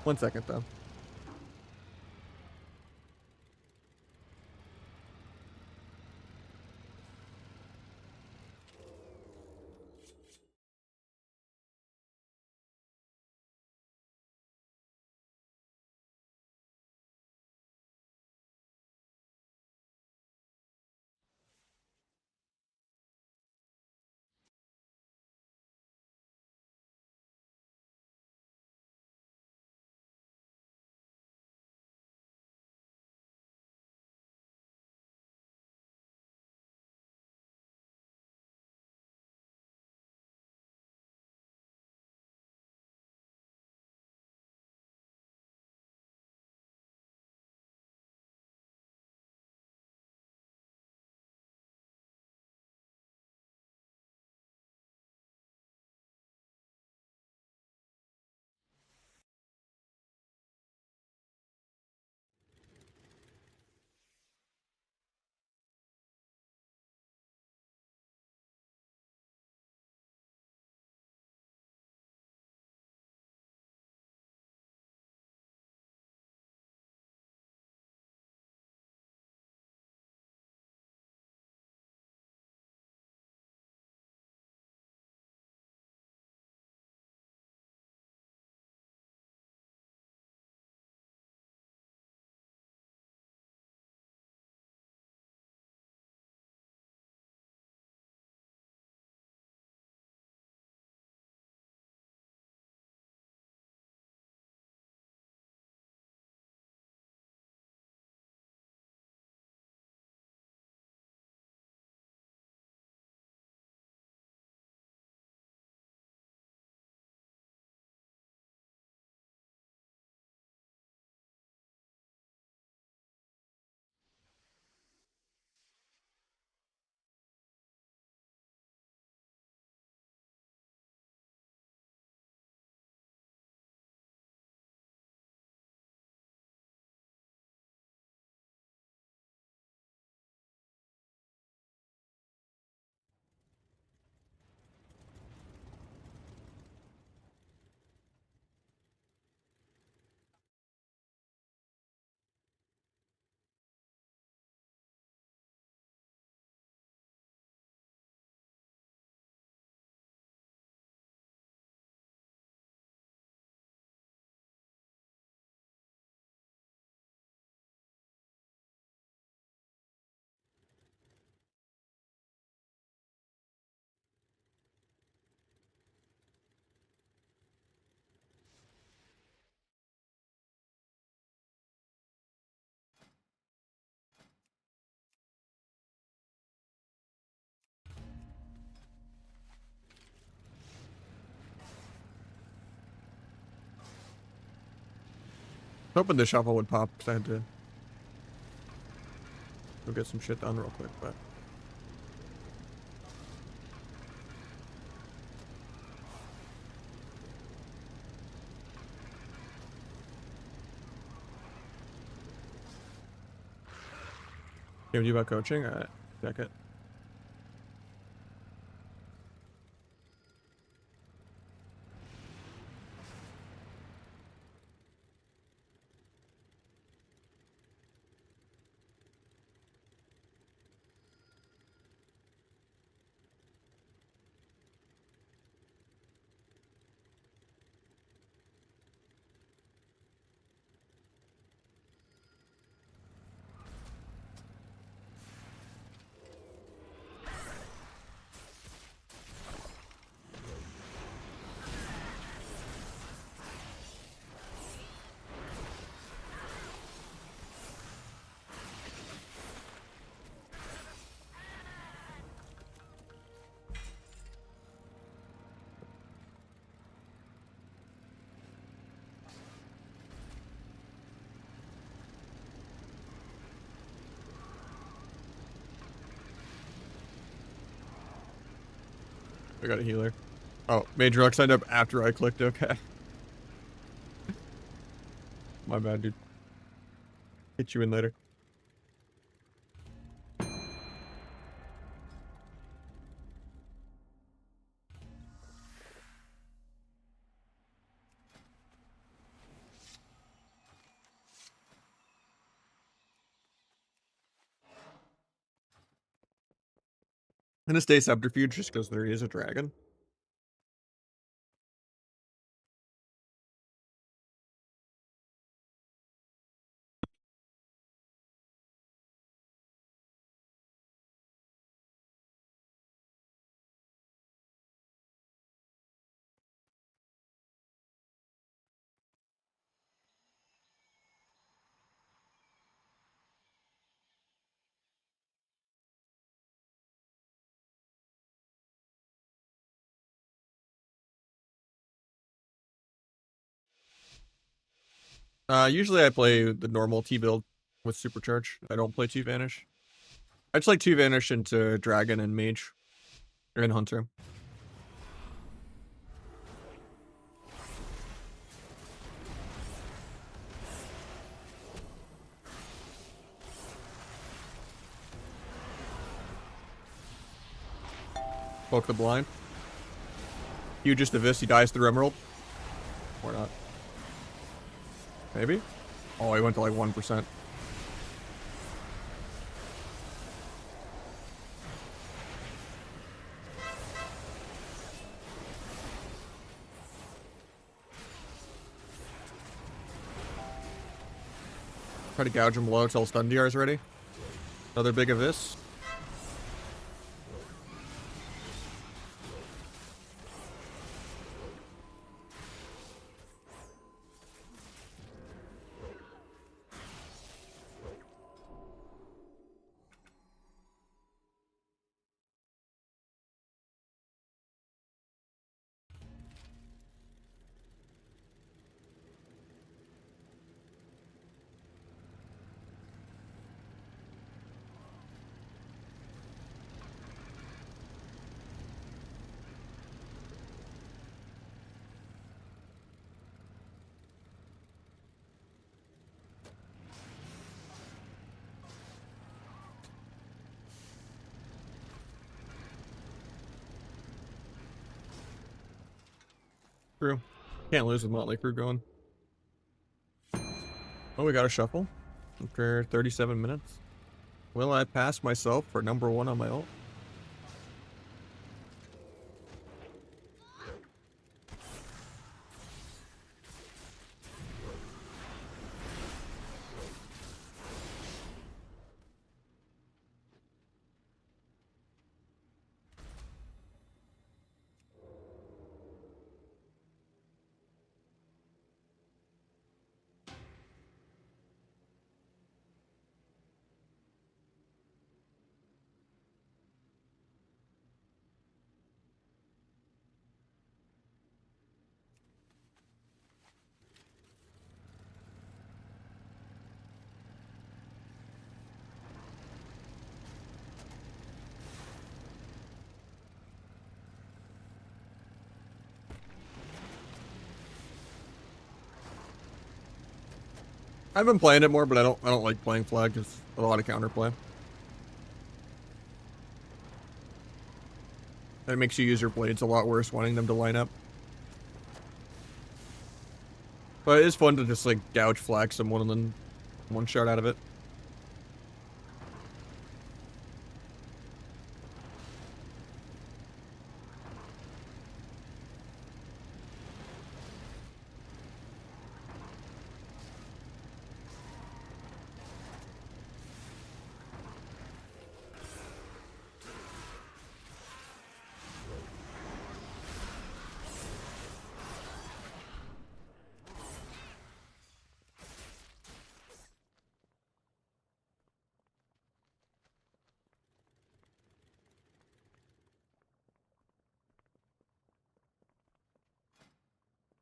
[SPEAKER 1] 1 second though. Hoping the shuffle would pop because I had to go get some shit done real quick, but. Give you about coaching? Alright, check it. I got a healer. Oh, Major Luck signed up after I clicked okay. My bad, dude. Hit you in later. And this day subterfuge just because there is a dragon. Usually I play the normal T build with supercharge. I don't play T Vanish. I just like T Vanish into Dragon and Mage. Or in Hunter. Poke the blind. You just Abyss, he dies through Emerald. Or not. Maybe? Oh, he went to like 1%. Try to gouge him low till stun DR is ready. Another big Abyss. True. Can't lose with Motley Crue going. Oh, we got a shuffle after 37 minutes. Will I pass myself for #1 on my ult? I've been playing it more, but I don't like playing flag. It's a lot of counterplay. It makes you use your blades a lot worse, wanting them to line up. But it is fun to just like gouge flag someone and then one shot out of it.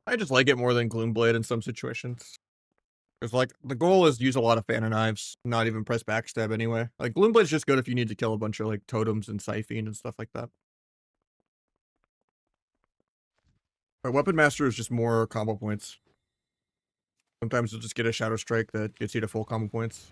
[SPEAKER 1] I just like it more than Gloomblade in some situations. Because, like, the goal is use a lot of fan and knives, not even press backstab anyway. Like, Gloomblade's just good if you need to kill a bunch of, like, totems and Siphene and stuff like that. But Weapon Master is just more combo points. Sometimes you'll just get a Shadow Strike that gets you to full combo points.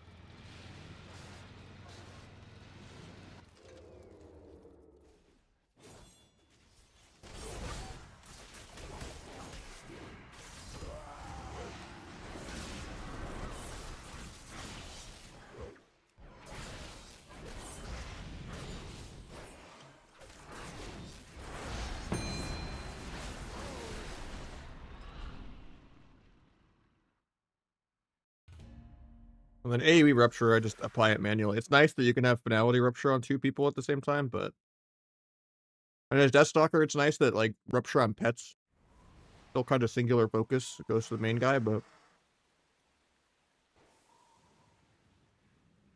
[SPEAKER 1] And then AoE Rupture, I just apply it manually. It's nice that you can have Finality Rupture on 2 people at the same time, but... And as Deathstalker, it's nice that, like, Rupture on pets still kind of singular focus. It goes to the main guy, but...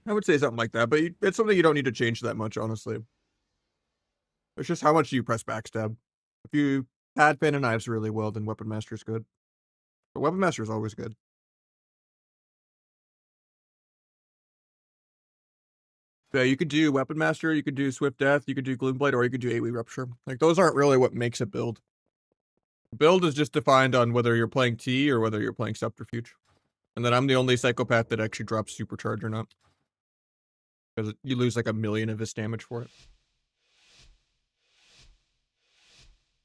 [SPEAKER 1] I would say something like that, but it's something you don't need to change that much, honestly. It's just how much do you press backstab. If you pad fan and knives really well, then Weapon Master is good. But Weapon Master is always good. Yeah, you could do Weapon Master, you could do Swift Death, you could do Gloomblade, or you could do AoE Rupture. Like, those aren't really what makes a build. Build is just defined on whether you're playing T or whether you're playing Subterfuge. And then I'm the only Psychopath that actually drops Supercharge or not. Because you lose like 1,000,000 of his damage for it.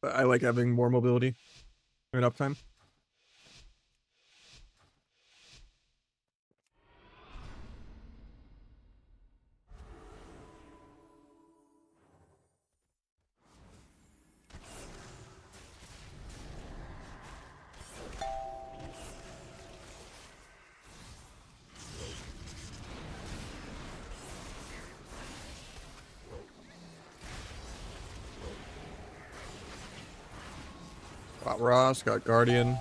[SPEAKER 1] But I like having more mobility and uptime. Got Ross, got Guardian.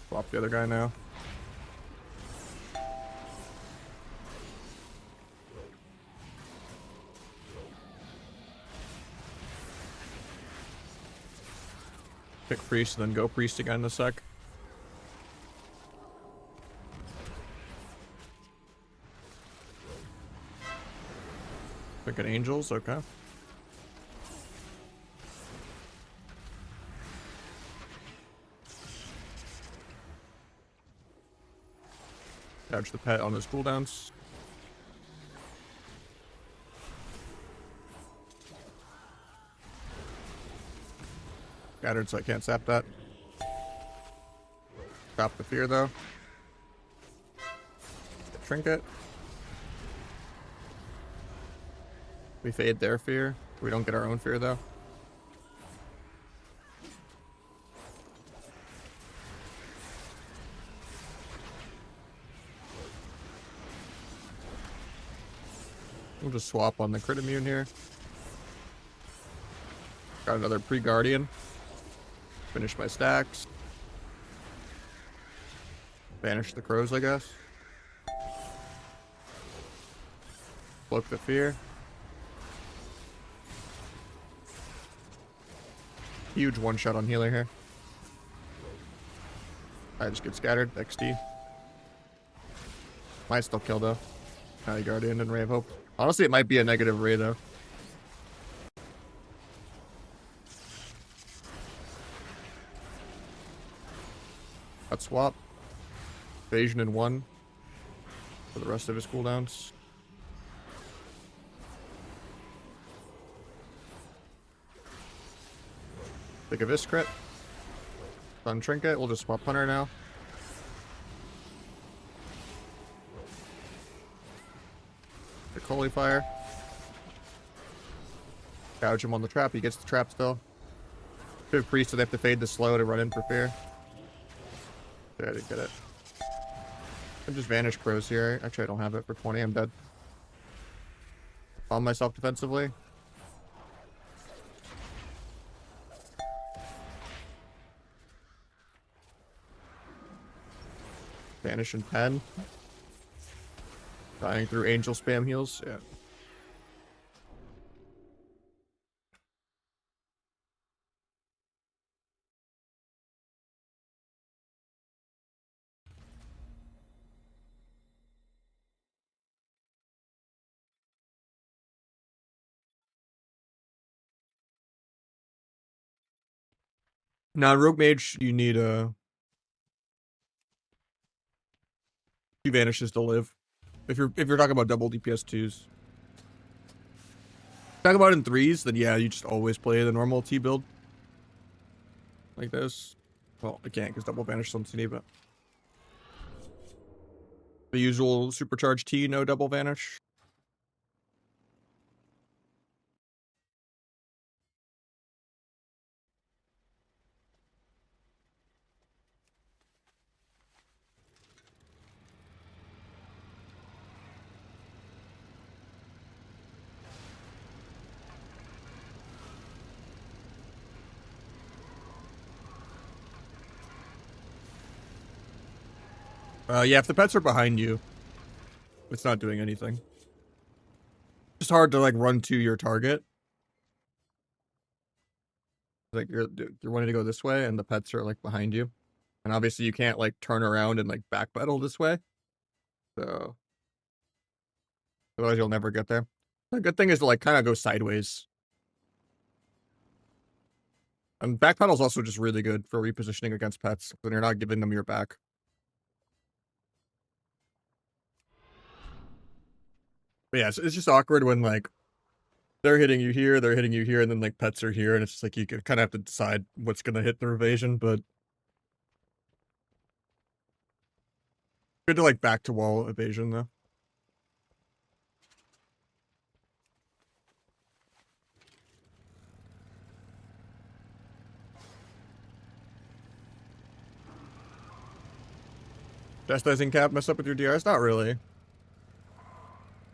[SPEAKER 1] Swap the other guy now. Pick Priest and then go Priest again in a sec. Picking Angels, okay. Dodge the pet on his cooldowns. Scattered, so I can't sap that. Stop the fear, though. Trinket. We fade their fear. We don't get our own fear, though. We'll just swap on the crit immune here. Got another pre-guardian. Finish my stacks. Banish the crows, I guess. Cloak the fear. Huge one-shot on healer here. I just get scattered. XD. Might still kill, though. High Guardian and Ray of Hope. Honestly, it might be a negative Ray, though. Got swap. Evasion in 1 for the rest of his cooldowns. Take a Vis crit. Stun Trinket. We'll just swap Hunter now. The Holy Fire. Gouge him on the trap. He gets the trap still. Good Priest, so they have to fade the slow to run in for fear. Yeah, I didn't get it. I just Vanish Crows here. Actually, I don't have it for 20. I'm dead. Bomb myself defensively. Vanish in 10. Dying through Angel spam heals. Yeah. Now, Rogue Mage, you need 2 Vanishes to live. If you're talking about double DPS 2s. Talk about in 3s, then yeah, you just always play the normal T build. Like this. Well, I can't because double Vanish is on CD, but the usual supercharged T, no double Vanish. Yeah, if the pets are behind you, it's not doing anything. It's hard to like run to your target. Like you're wanting to go this way, and the pets are like behind you, and obviously you can't like turn around and like backpedal this way. So otherwise you'll never get there. The good thing is to like kind of go sideways. And backpedal is also just really good for repositioning against pets when you're not giving them your back. But yeah, it's just awkward when like they're hitting you here, and then like pets are here, and it's just like you kind of have to decide what's gonna hit their evasion. But good to like back to wall evasion though. Chastising cap mess up with your DRs? Not really.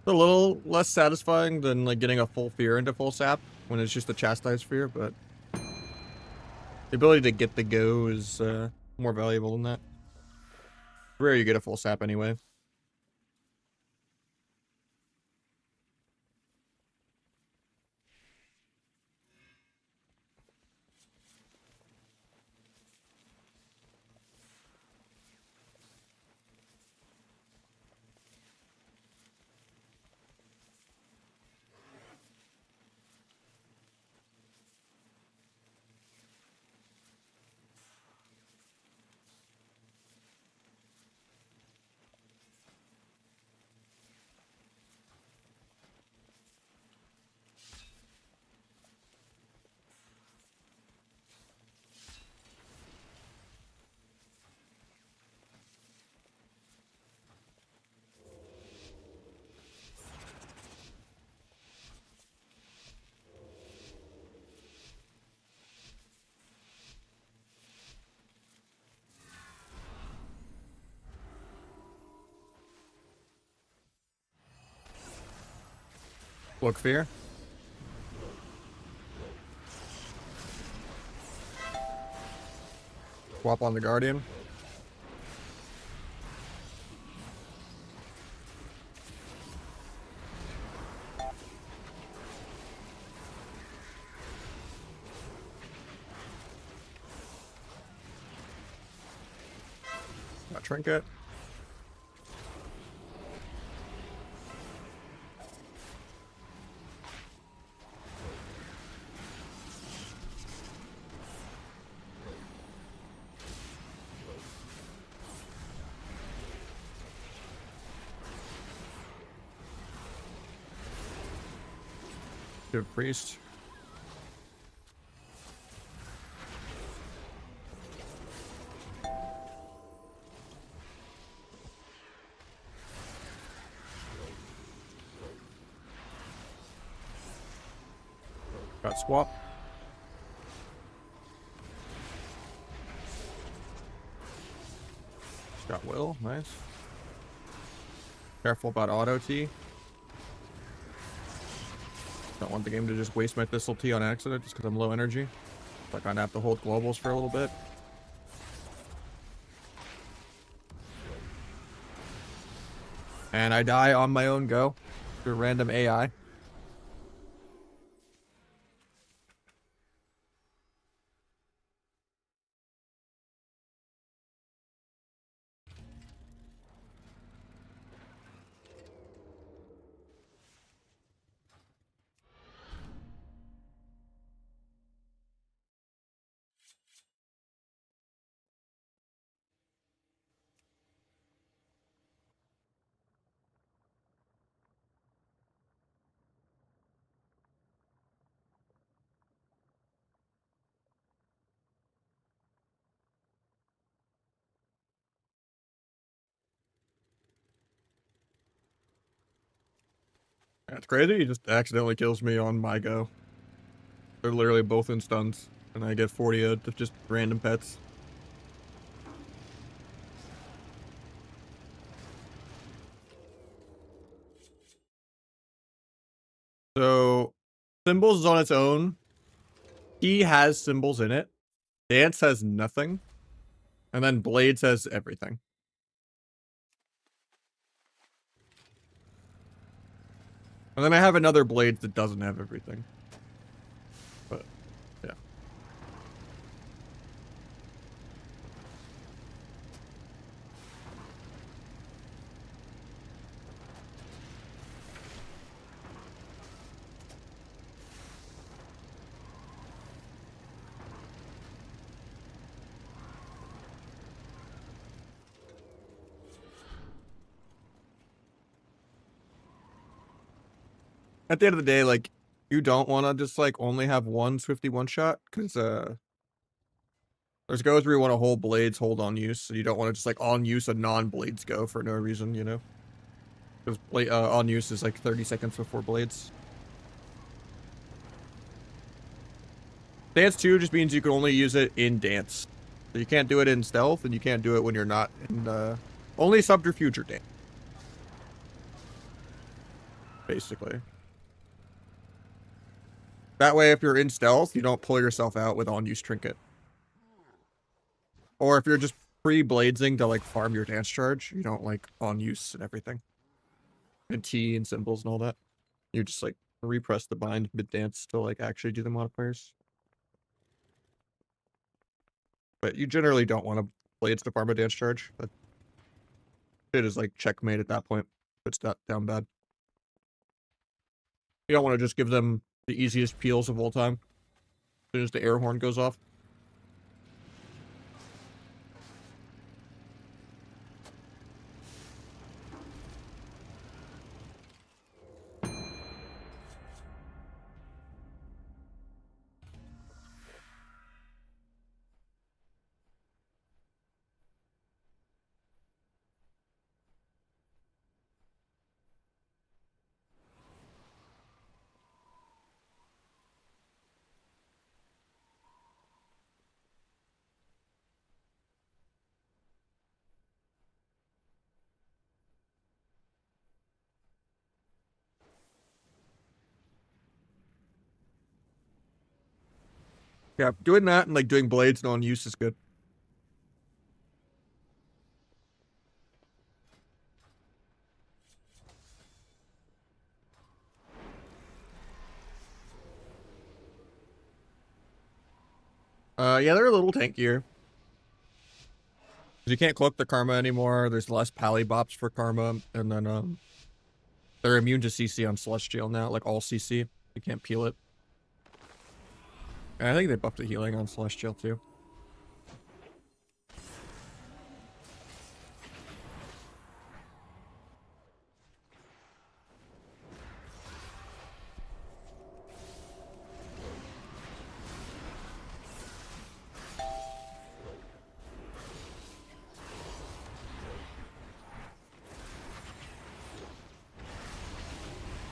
[SPEAKER 1] It's a little less satisfying than like getting a full fear into full sap when it's just a chastised fear, but the ability to get the go is more valuable than that. Rare you get a full sap anyway. Look fear. Swap on the Guardian. Got Trinket. Good priest. Got swap. Just got will. Nice. Careful about auto T. Don't want the game to just waste my thistle T on accident just because I'm low energy. Like I'd have to hold globals for a little bit. And I die on my own go through random AI. That's crazy. He just accidentally kills me on my go. They're literally both in stuns. And I get 40 of just random pets. So, symbols is on its own. He has symbols in it. Dance has nothing. And then Blades has everything. And then I have another Blades that doesn't have everything. But, yeah. At the end of the day, like, you don't want to just, like, only have one Swifty one-shot, because, there's goes where you want to hold Blades, hold on use, so you don't want to just, like, on use a non-Blades go for no reason, you know? Because on use is, like, 30 seconds before Blades. Dance 2 just means you can only use it in Dance. So you can't do it in Stealth, and you can't do it when you're not in, only Subterfuge or Dance. Basically. That way, if you're in Stealth, you don't pull yourself out with on-use Trinket. Or if you're just pre-bladesing to, like, farm your Dance charge, you don't, like, on-use and everything. And T and symbols and all that. You just, like, repress the bind mid-dance to, like, actually do the modifiers. But you generally don't want to Blades to farm a Dance charge. That shit is, like, checkmate at that point. It's that down bad. You don't want to just give them the easiest peels of all time. As soon as the air horn goes off. Yeah, doing that and, like, doing Blades and on use is good. Yeah, they're a little tankier. You can't cloak the Karma anymore. There's less pally bops for Karma. And then, they're immune to CC on Celestial now, like all CC. You can't peel it. And I think they buffed the healing on Celestial too.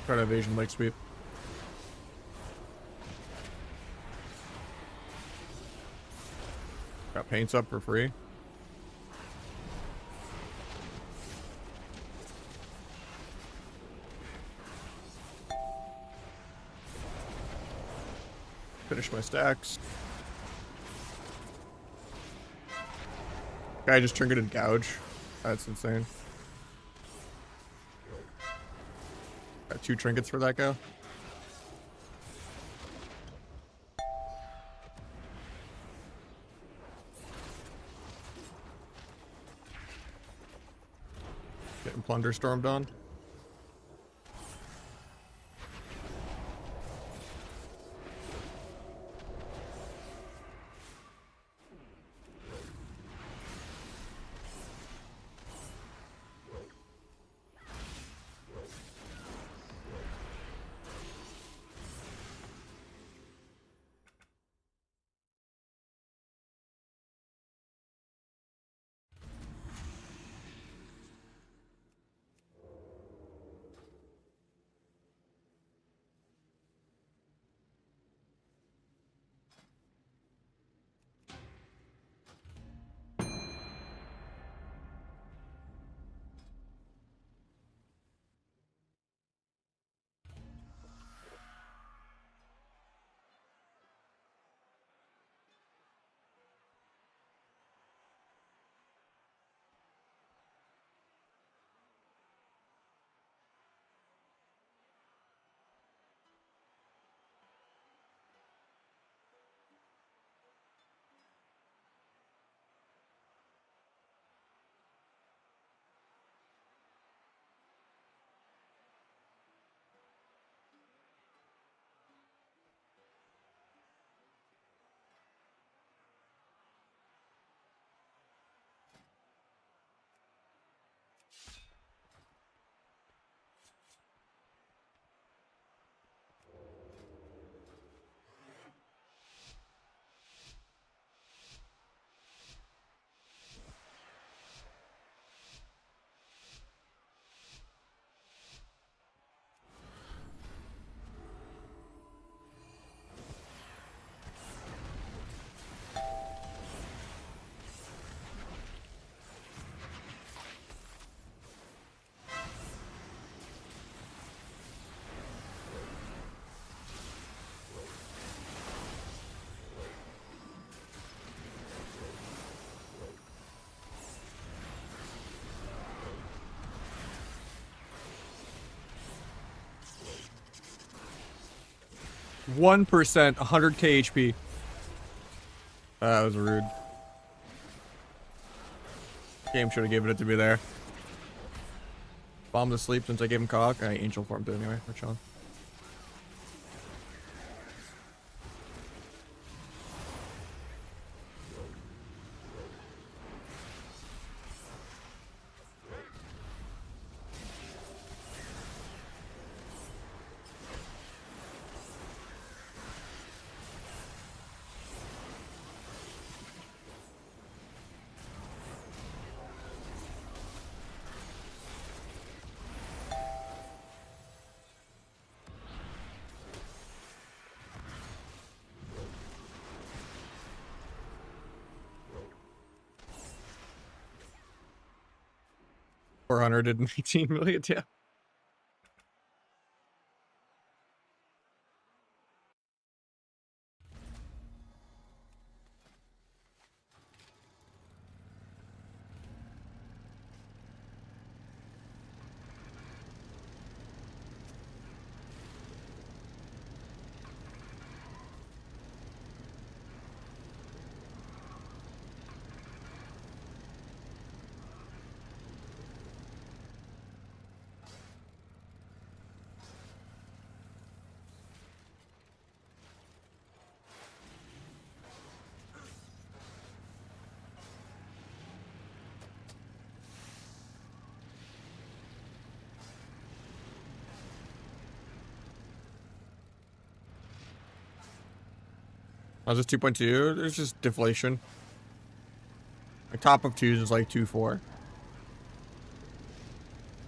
[SPEAKER 1] Try to evasion leg sweep. Got paints up for free. Finish my stacks. Guy just trinketed gouge. That's insane. Got 2 trinkets for that guy. Getting plunder stormed on. %, 100k HP. That was rude. Game should have given it to me there. Bomb to sleep since I gave him cock. I angel farmed it anyway. We're chilling. $418 million, yeah. I was just 2.2. There's just deflation. Like top of 2s is like 2.4.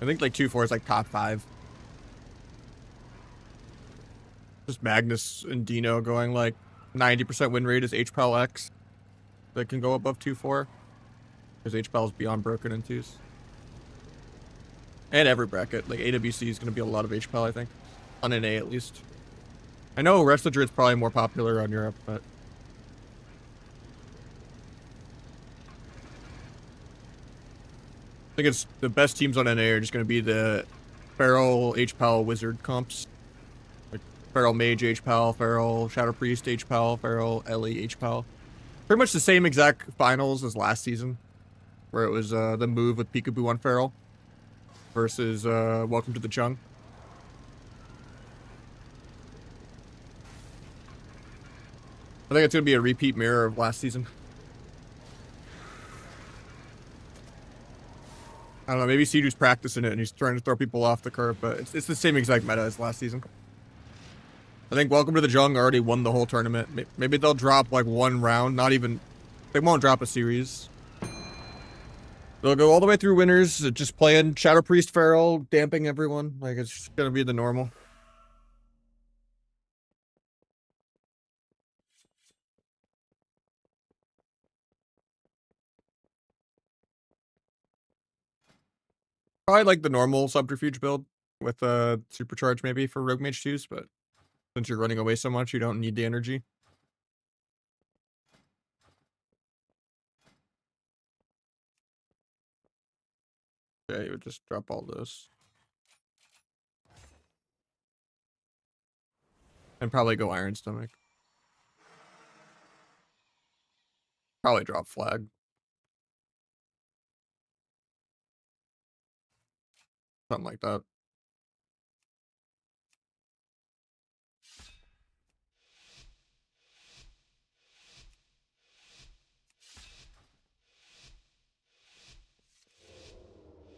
[SPEAKER 1] I think like 2.4 is like top 5. Just Magnus and Dino going like 90% win rate is HPAL X. That can go above 2-4. Because HPAL is beyond broken in 2s. And every bracket. Like AWC is going to be a lot of HPAL, I think. On NA at least. I know Wrestler is probably more popular on Europe, but... I think it's the best teams on NA are just going to be the Feral HPAL Wizard comps. Like Feral Mage HPAL, Feral Shadow Priest HPAL, Feral LE HPAL. Pretty much the same exact finals as last season. Where it was the move with Peekaboo on Feral. Versus Welcome to the Chung. I think it's going to be a repeat mirror of last season. I don't know, maybe Sidu's practicing it and he's trying to throw people off the curve, but it's the same exact meta as last season. I think Welcome to the Jung already won the whole tournament. Maybe they'll drop like one round, not even... They won't drop a series. They'll go all the way through winners, just playing Shadow Priest Feral, damping everyone. Like, it's going to be the normal. Probably like the normal Subterfuge build with Supercharge maybe for Rogue Mage 2s, but since you're running away so much, you don't need the energy. Yeah, you would just drop all this. And probably go Iron Stomach. Probably drop Flag. Something like that.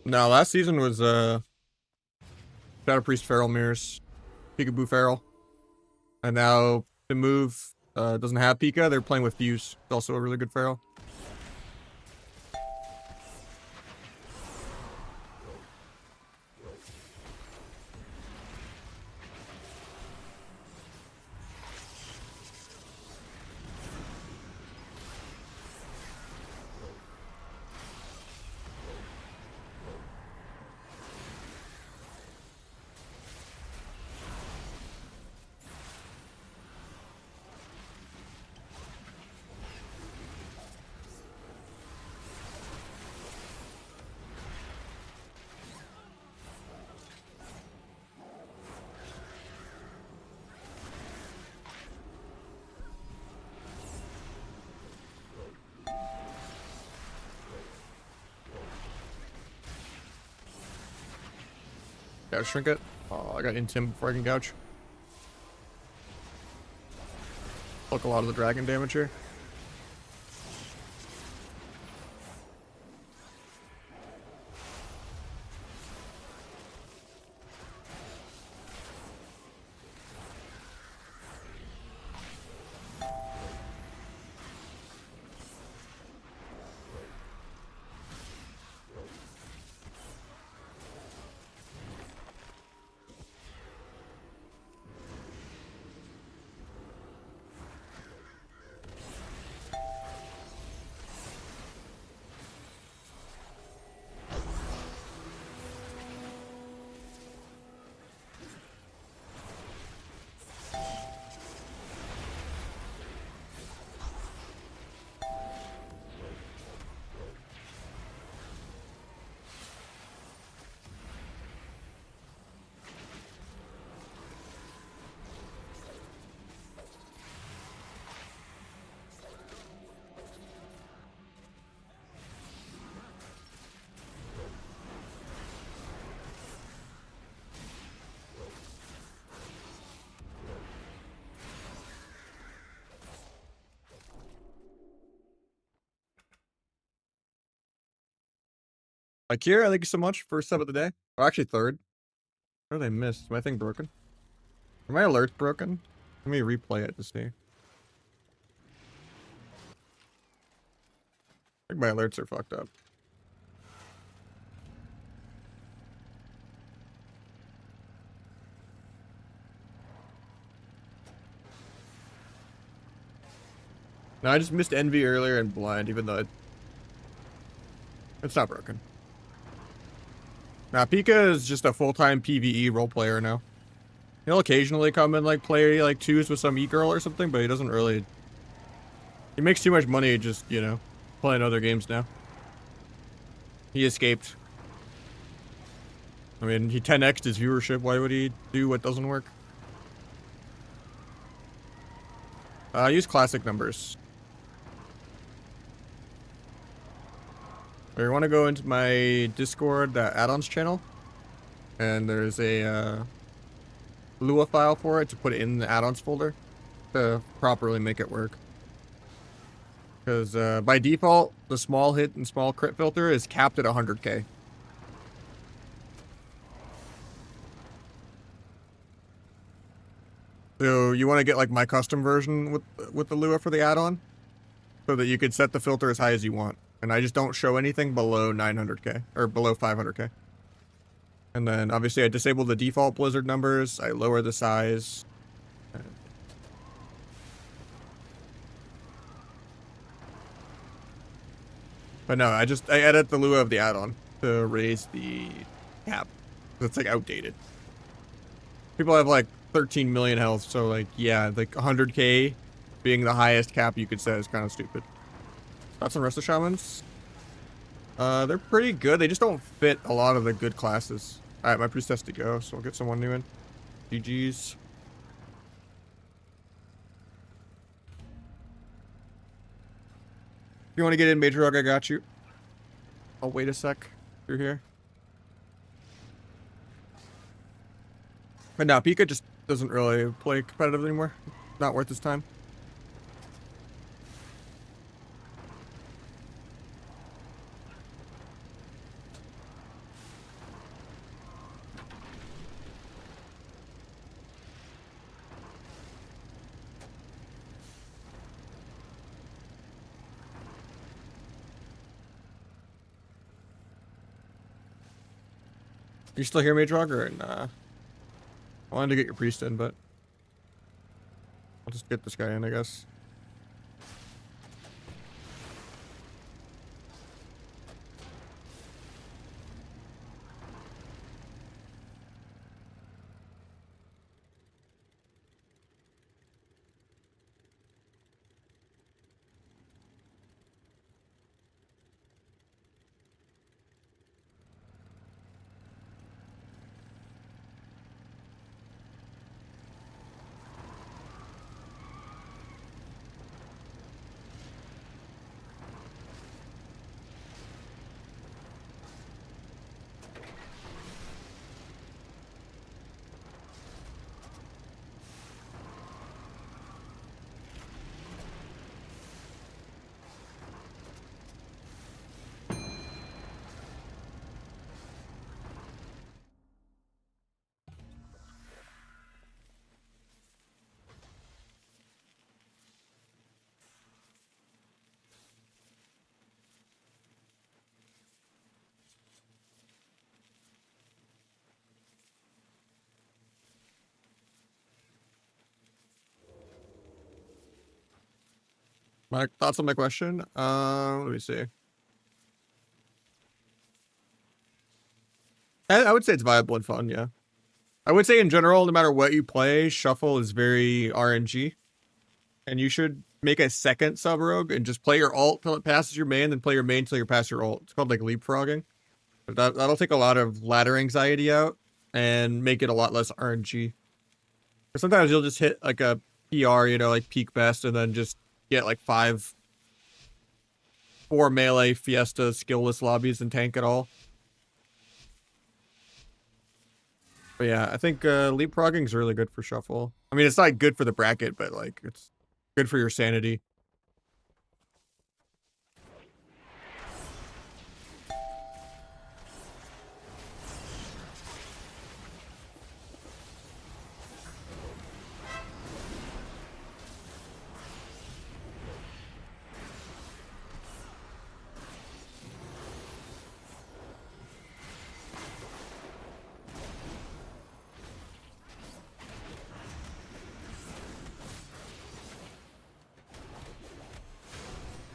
[SPEAKER 1] No, last season was Shadow Priest Feral Mirrors. Peekaboo Feral. And now the move doesn't have Pika, they're playing with Fuse. It's also a really good Feral. Gotta shrink it. Oh, I got Intim before I can gouge. Look, a lot of the dragon damage here. Akira, thank you so much. First sub of the day. Or actually third. What did I miss? Is my thing broken? Are my alerts broken? Let me replay it to see. I think my alerts are fucked up. No, I just missed Envy earlier and Blind, even though it's not broken. Now, Pika is just a full-time PvE role player now. He'll occasionally come and like play like twos with some e-girl or something, but he doesn't really. He makes too much money just, you know, playing other games now. He escaped. I mean, he 10x'd his viewership. Why would he do what doesn't work? Use classic numbers. Or you want to go into my Discord add-ons channel, and there's a Lua file for it to put it in the add-ons folder to properly make it work. Because by default, the small hit and small crit filter is capped at 100k. So you want to get like my custom version with the Lua for the add-on, so that you can set the filter as high as you want. And I just don't show anything below 900k or below 500k. And then obviously I disable the default Blizzard numbers. I lower the size. But no, I edit the Lua of the add-on to raise the cap. It's like outdated. People have like 13 million health, so like, yeah, like 100k being the highest cap you could set is kind of stupid. Thoughts on rest of shamans? They're pretty good. They just don't fit a lot of the good classes. Alright, my priest has to go, so we'll get someone new in. GG's. If you want to get in Major Rug, I got you. I'll wait a sec. You're here. But now Pika just doesn't really play competitive anymore. Not worth his time. You still here, Major Rug, or nah? I wanted to get your priest in, but I'll just get this guy in, I guess. My thoughts on my question? Let me see. I would say it's viable and fun, yeah. I would say in general, no matter what you play, Shuffle is very RNG. And you should make a second sub-rogue and just play your ult till it passes your main, then play your main till you're past your ult. It's called like leapfrogging. But that'll take a lot of ladder anxiety out and make it a lot less RNG. Sometimes you'll just hit like a PR, you know, like peak best, and then just get like 4 melee Fiesta skillless lobbies and tank it all. But yeah, I think leapfrogging is really good for Shuffle. I mean, it's not good for the bracket, but like it's good for your sanity.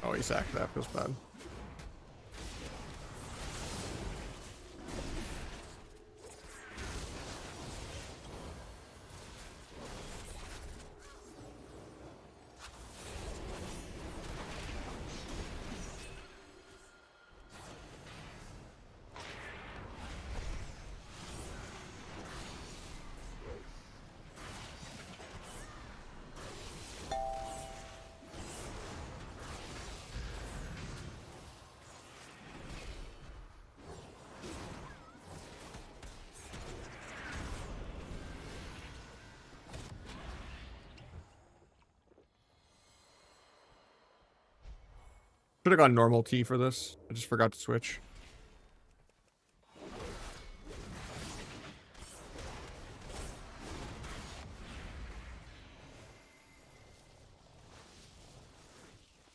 [SPEAKER 1] Oh, he sacked that. Feels bad. Should have gone normal T for this. I just forgot to switch.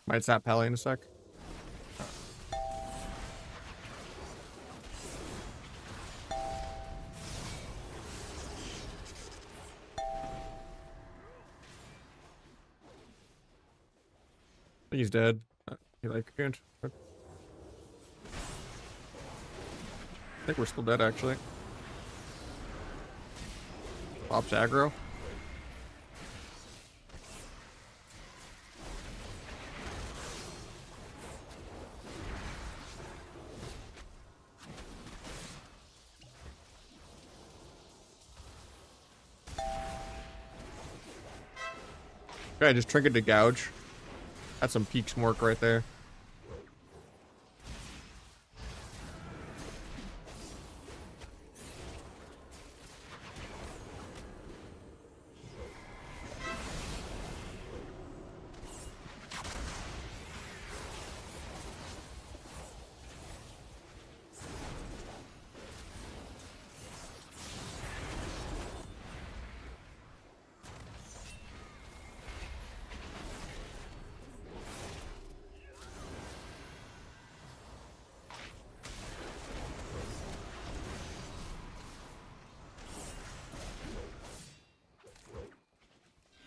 [SPEAKER 1] Might snap Pally in a sec. I think he's dead. He like can't. I think we're still dead actually. Pops aggro. Okay, just trinket to gouge. That's some peak smork right there.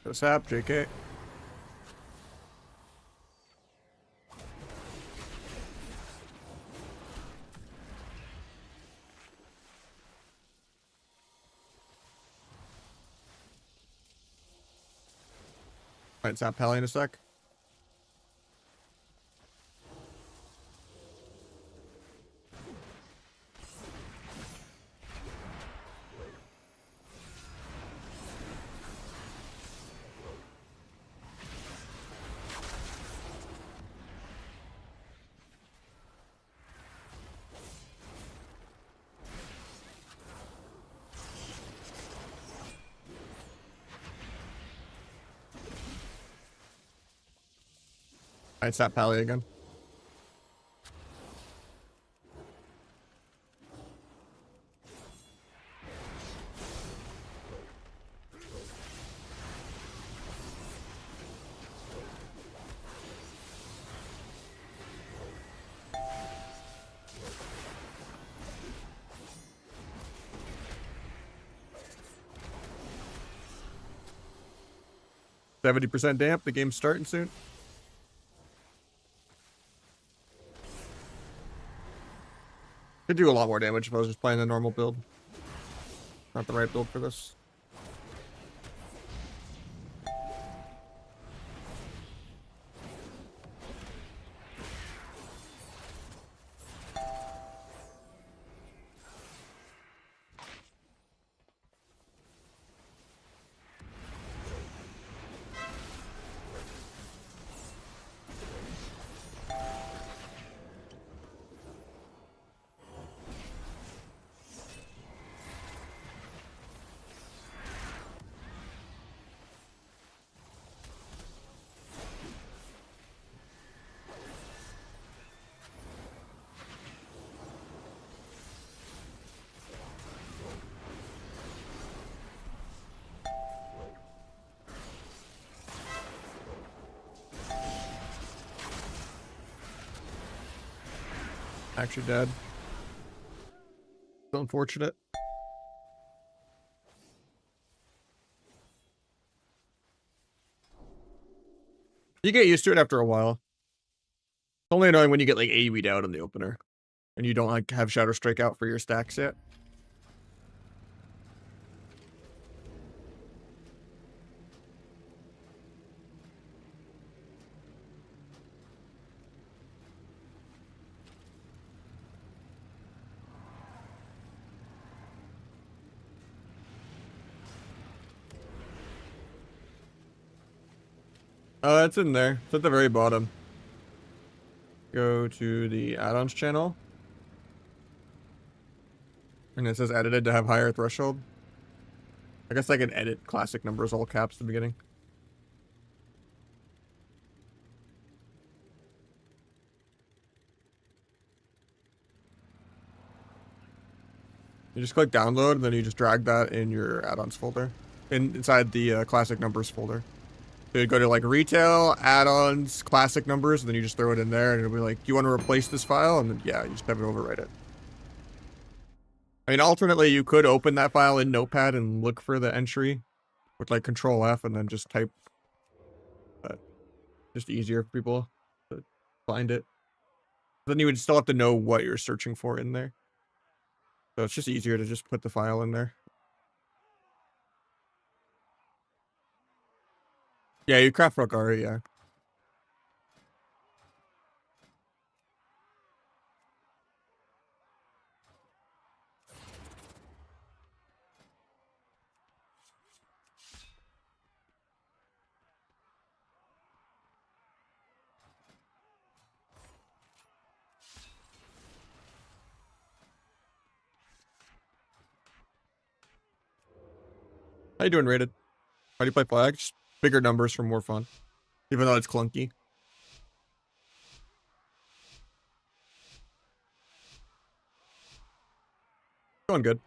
[SPEAKER 1] What's up, JK? Might snap Pally in a sec. Might snap Pally again. %70 damp. The game's starting soon. Could do a lot more damage if I was just playing the normal build. Not the right build for this. Actually dead. So unfortunate. You get used to it after a while. only annoying when you get like AoE'd out in the opener. And you don't like have Shadow Strike out for your stacks yet. Oh, it's in there. It's at the very bottom. Go to the add-ons channel. And it says edited to have higher threshold. I guess I can edit classic numbers all caps at the beginning. You just click download, and then you just drag that in your add-ons folder. Inside the classic numbers folder. So you go to like retail, add-ons, classic numbers, and then you just throw it in there, and it'll be like, do you want to replace this file? And then, yeah, you just have it overwrite it. I mean, alternately, you could open that file in Notepad and look for the entry with like Control F and then just type. But just easier for people to find it. Then you would still have to know what you're searching for in there. So it's just easier to just put the file in there. Yeah, you craft rock already, yeah. How you doing, Rated? How do you play Flag? Just bigger numbers for more fun. Even though it's clunky. Going good.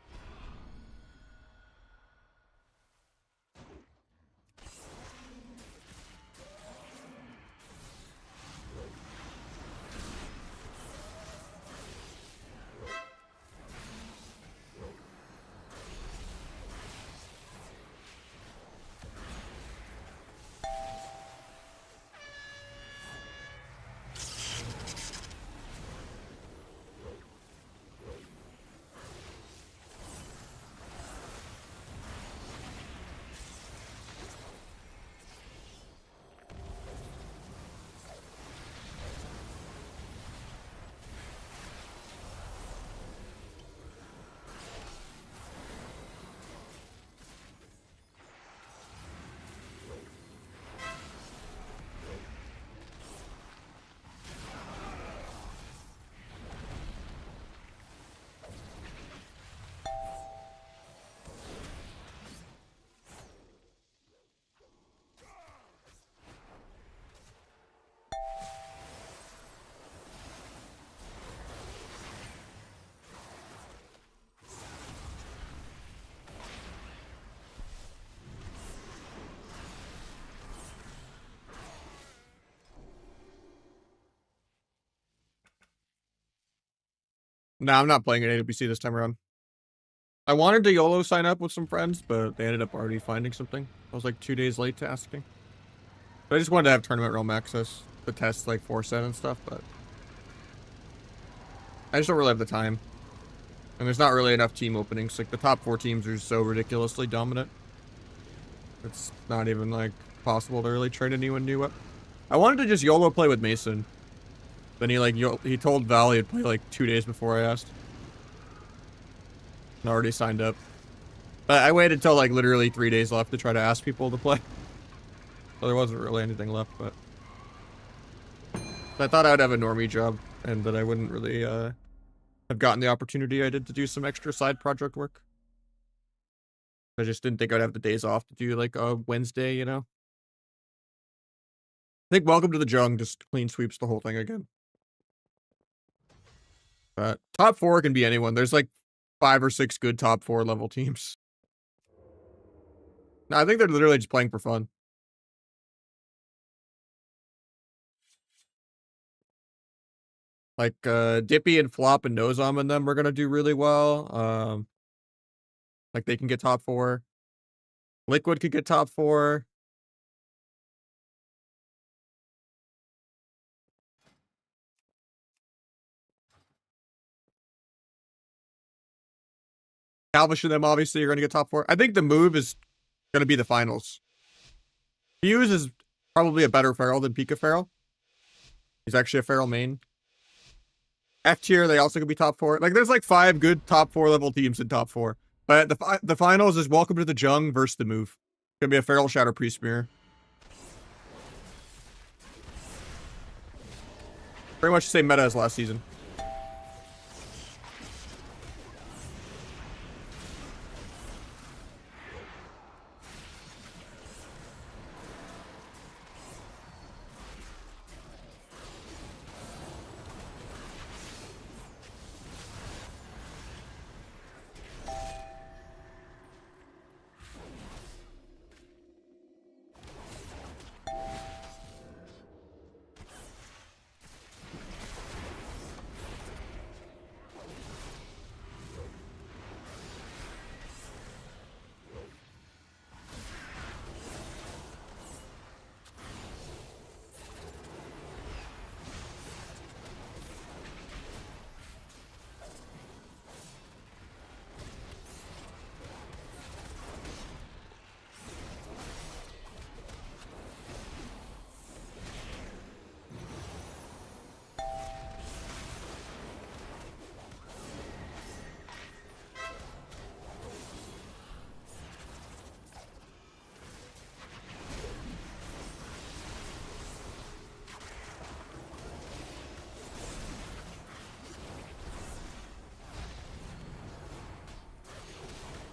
[SPEAKER 1] Nah, I'm not playing at AWC this time around. I wanted to YOLO sign up with some friends, but they ended up already finding something. I was like 2 days late to asking. But I just wanted to have tournament realm access to test like 4-set and stuff, but I just don't really have the time. And there's not really enough team openings. Like the top 4 teams are so ridiculously dominant. It's not even like possible to really trade anyone new up. I wanted to just YOLO play with Mason. Then he told Val he'd play like 2 days before I asked. And already signed up. But I waited till like literally 3 days left to try to ask people to play. So there wasn't really anything left, but I thought I'd have a normie job and that I wouldn't really have gotten the opportunity I did to do some extra side project work. I just didn't think I'd have the days off to do like a Wednesday, you know? I think Welcome to the Jung just clean sweeps the whole thing again. But top 4 can be anyone. There's like 5 or 6 good top 4 level teams. No, I think they're literally just playing for fun. Like Dippy and Flop and Nozom and them are gonna do really well. Like they can get top 4. Liquid could get top 4. Calvish and them obviously are going to get top 4. I think the move is going to be the finals. Fuse is probably a better Feral than Pika Feral. He's actually a Feral main. F tier, they also could be top 4. Like, there's like 5 good top 4 level teams in top 4. But the finals is Welcome to the Jung versus the move. It's going to be a Feral Shadow Priest mirror. Pretty much the same meta as last season.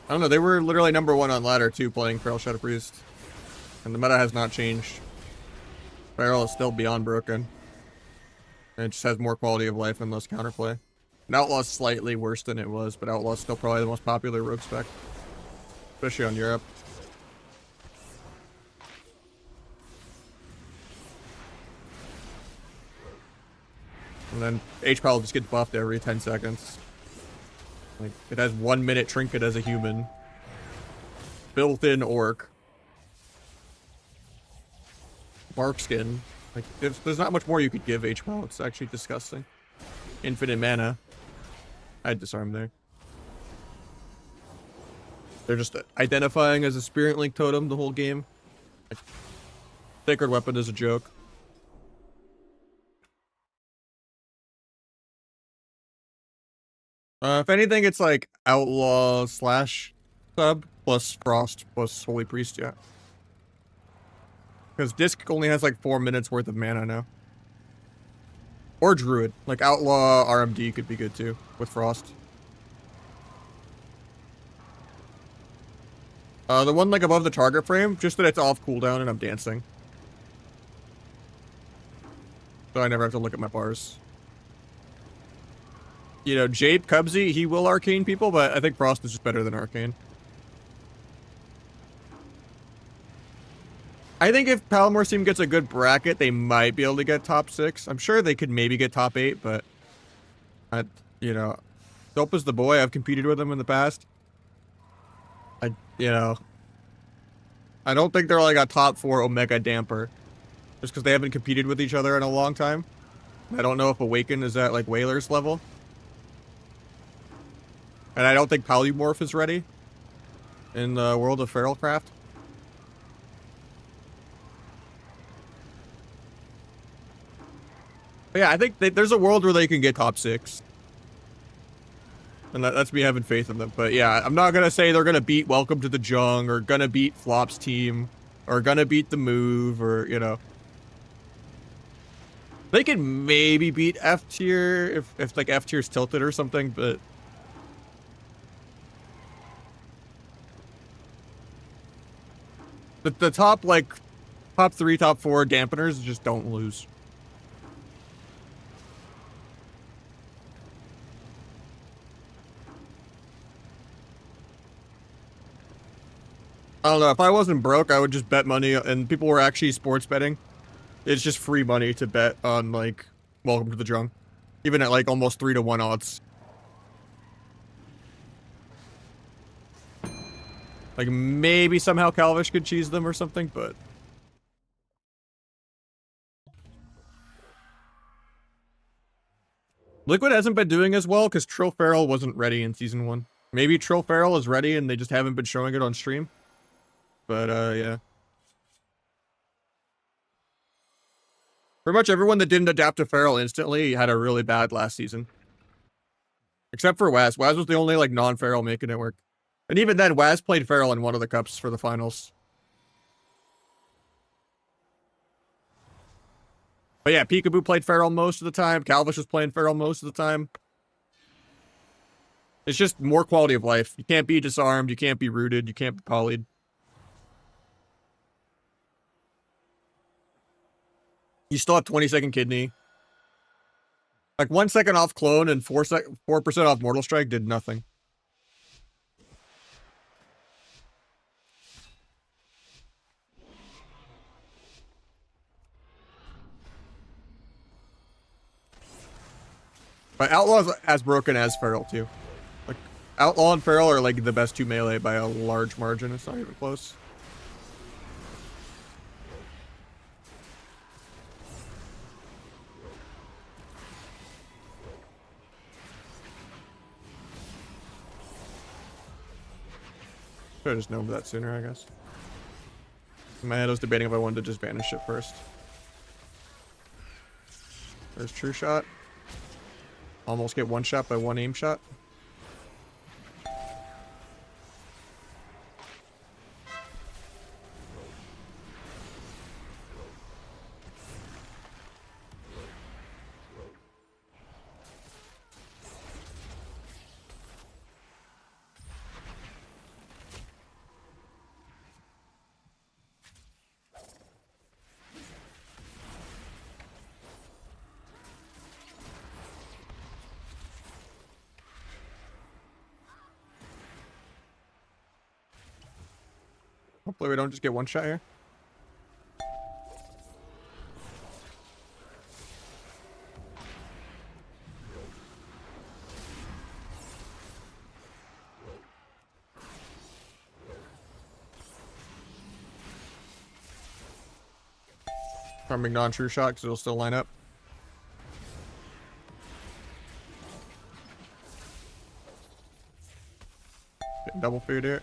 [SPEAKER 1] I don't know, they were literally #1 on ladder too, playing Feral Shadow Priest. And the meta has not changed. Feral is still beyond broken. And it just has more quality of life and less counterplay. And Outlaw's slightly worse than it was, but Outlaw's still probably the most popular rogue spec. Especially on Europe. And then HPAL just gets buffed every 10 seconds. Like, it has 1 minute trinket as a human. Built-in orc. Bark skin. Like, there's not much more you could give HPAL. It's actually disgusting. Infinite mana. I'd disarm there. They're just identifying as a Spirit Link totem the whole game. Like, Sacred Weapon is a joke. If anything, it's like Outlaw / sub plus Frost plus Holy Priest, yeah. Because Disc only has like 4 minutes worth of mana now. Or Druid. Like Outlaw RMD could be good too, with Frost. The one like above the target frame, just that it's off cooldown and I'm dancing. So I never have to look at my bars. You know, Jape, Cubsy, he will arcane people, but I think Frost is just better than arcane. I think if Palomar's team gets a good bracket, they might be able to get top 6. I'm sure they could maybe get top 8, but you know, Dope is the boy. I've competed with him in the past. You know, I don't think they're like a top 4 Omega Damper, just because they haven't competed with each other in a long time. I don't know if Awaken is at like Whaler's level. And I don't think Polymorph is ready in the world of Feralcraft. But yeah, I think there's a world where they can get top 6. And that's me having faith in them. But yeah, I'm not going to say they're going to beat Welcome to the Jung or going to beat Flop's team or going to beat the move or, you know. They can maybe beat F tier if like F tier's tilted or something, but the top, like, top 3, top 4 dampeners just don't lose. I don't know, if I wasn't broke, I would just bet money, and people were actually sports betting. It's just free money to bet on, like, Welcome to the Jung. Even at, like, almost 3-to-1 odds. Like, maybe somehow Calvish could cheese them or something, but Liquid hasn't been doing as well because Trill Feral wasn't ready in Season 1. Maybe Trill Feral is ready and they just haven't been showing it on stream. But, yeah. Pretty much everyone that didn't adapt to Feral instantly had a really bad last season. Except for Waz. Waz was the only, like, non-Feral making it work. And even then, Waz played Feral in one of the cups for the finals. But yeah, Peekaboo played Feral most of the time. Calvish was playing Feral most of the time. It's just more quality of life. You can't be disarmed. You can't be rooted. You can't be polyed. You still have 20-second kidney. Like 1 second off clone and 4% off Mortal Strike did nothing. But Outlaw is as broken as Feral too. Like Outlaw and Feral are like the best 2 melee by a large margin. It's not even close. Should have just known that sooner, I guess. In my head, I was debating if I wanted to just banish it first. There's True Shot. Almost get one shot by one aim shot. Hopefully we don't just get one shot here. Farming non-true shot because it'll still line up. Getting double food here.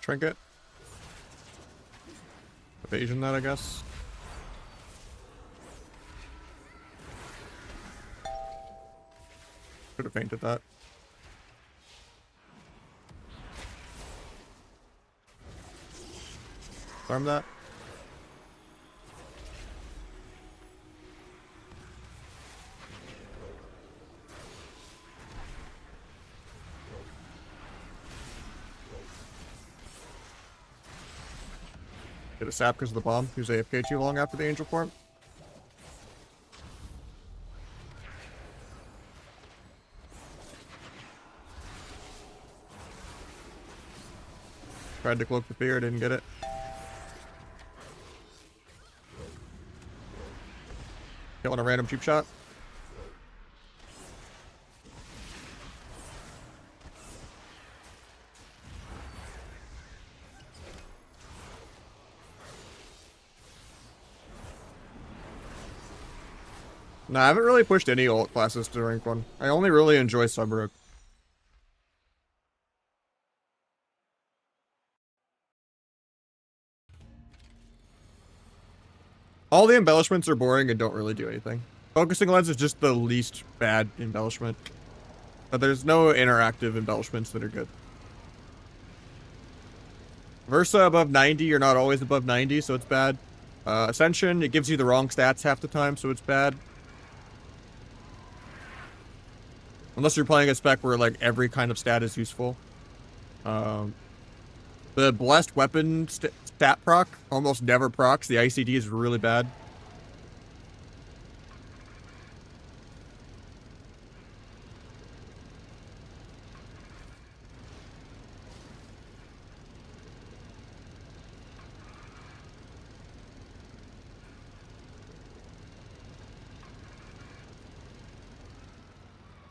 [SPEAKER 1] Trinket. Evasion that, I guess. Should have fainted that. Farm that. Get a sap because of the bomb. He was AFK too long after the angel form. Tried to cloak the fear, didn't get it. Killing a random cheap shot. Nah, I haven't really pushed any ult classes to rank 1. I only really enjoy Subrook. All the embellishments are boring and don't really do anything. Focusing lens is just the least bad embellishment. But there's no interactive embellishments that are good. Versa above 90, you're not always above 90, so it's bad. Ascension, it gives you the wrong stats half the time, so it's bad. Unless you're playing a spec where like every kind of stat is useful. The blessed weapon stat proc almost never procs. The ICD is really bad.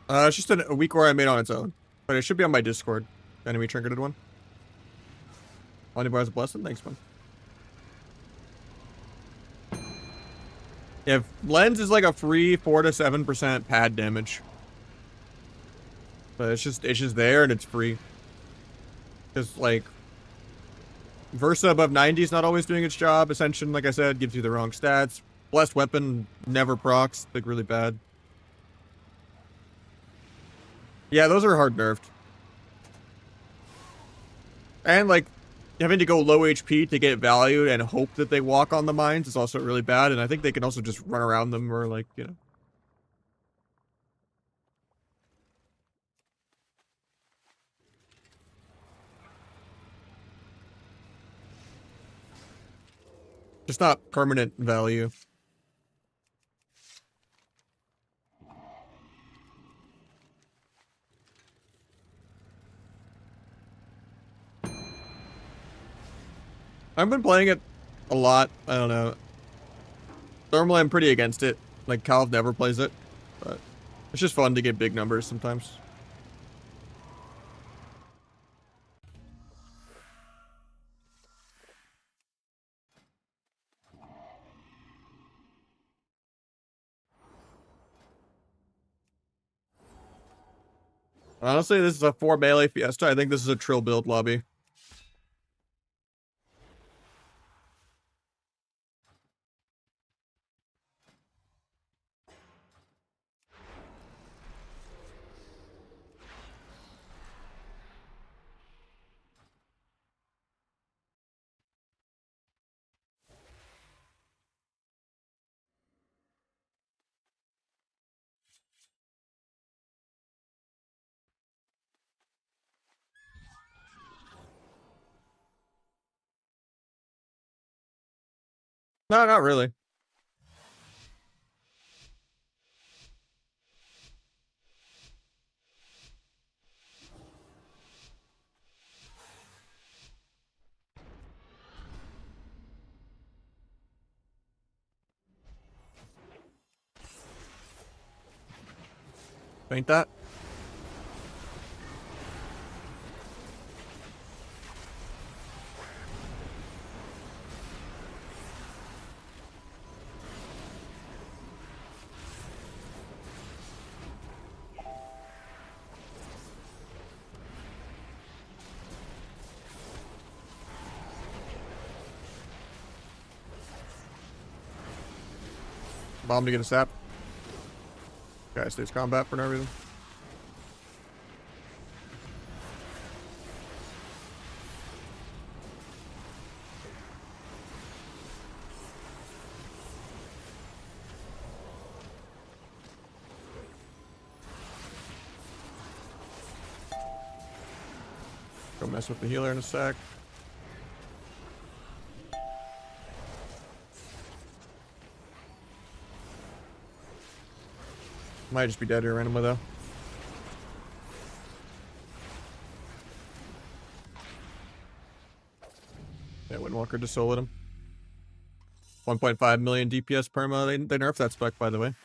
[SPEAKER 1] It's just a weak core I made on its own. But it should be on my Discord. Enemy trinketed one. Only has a blessing? Thanks, man. Yeah, lens is like a free 4 to 7% pad damage. But it's just there and it's free. Because like Versa above 90 is not always doing its job. Ascension, like I said, gives you the wrong stats. Blessed weapon never procs, like really bad. Yeah, those are hard nerfed. And like having to go low HP to get valued and hope that they walk on the mines is also really bad. And I think they can also just run around them or like, you know. Just not permanent value. I've been playing it a lot. I don't know. Normally I'm pretty against it. Like Calv never plays it. But it's just fun to get big numbers sometimes. Honestly, this is a 4 melee fiesta. I think this is a trill build lobby. No, not really. Ain't that? Bomb to get a sap. Guy stays combat for no reason. Go mess with the healer in a sec. Might just be dead here randomly though. Yeah, Windwalker just soloed him. 1.5 million DPS perma. They nerfed that spec, by the way.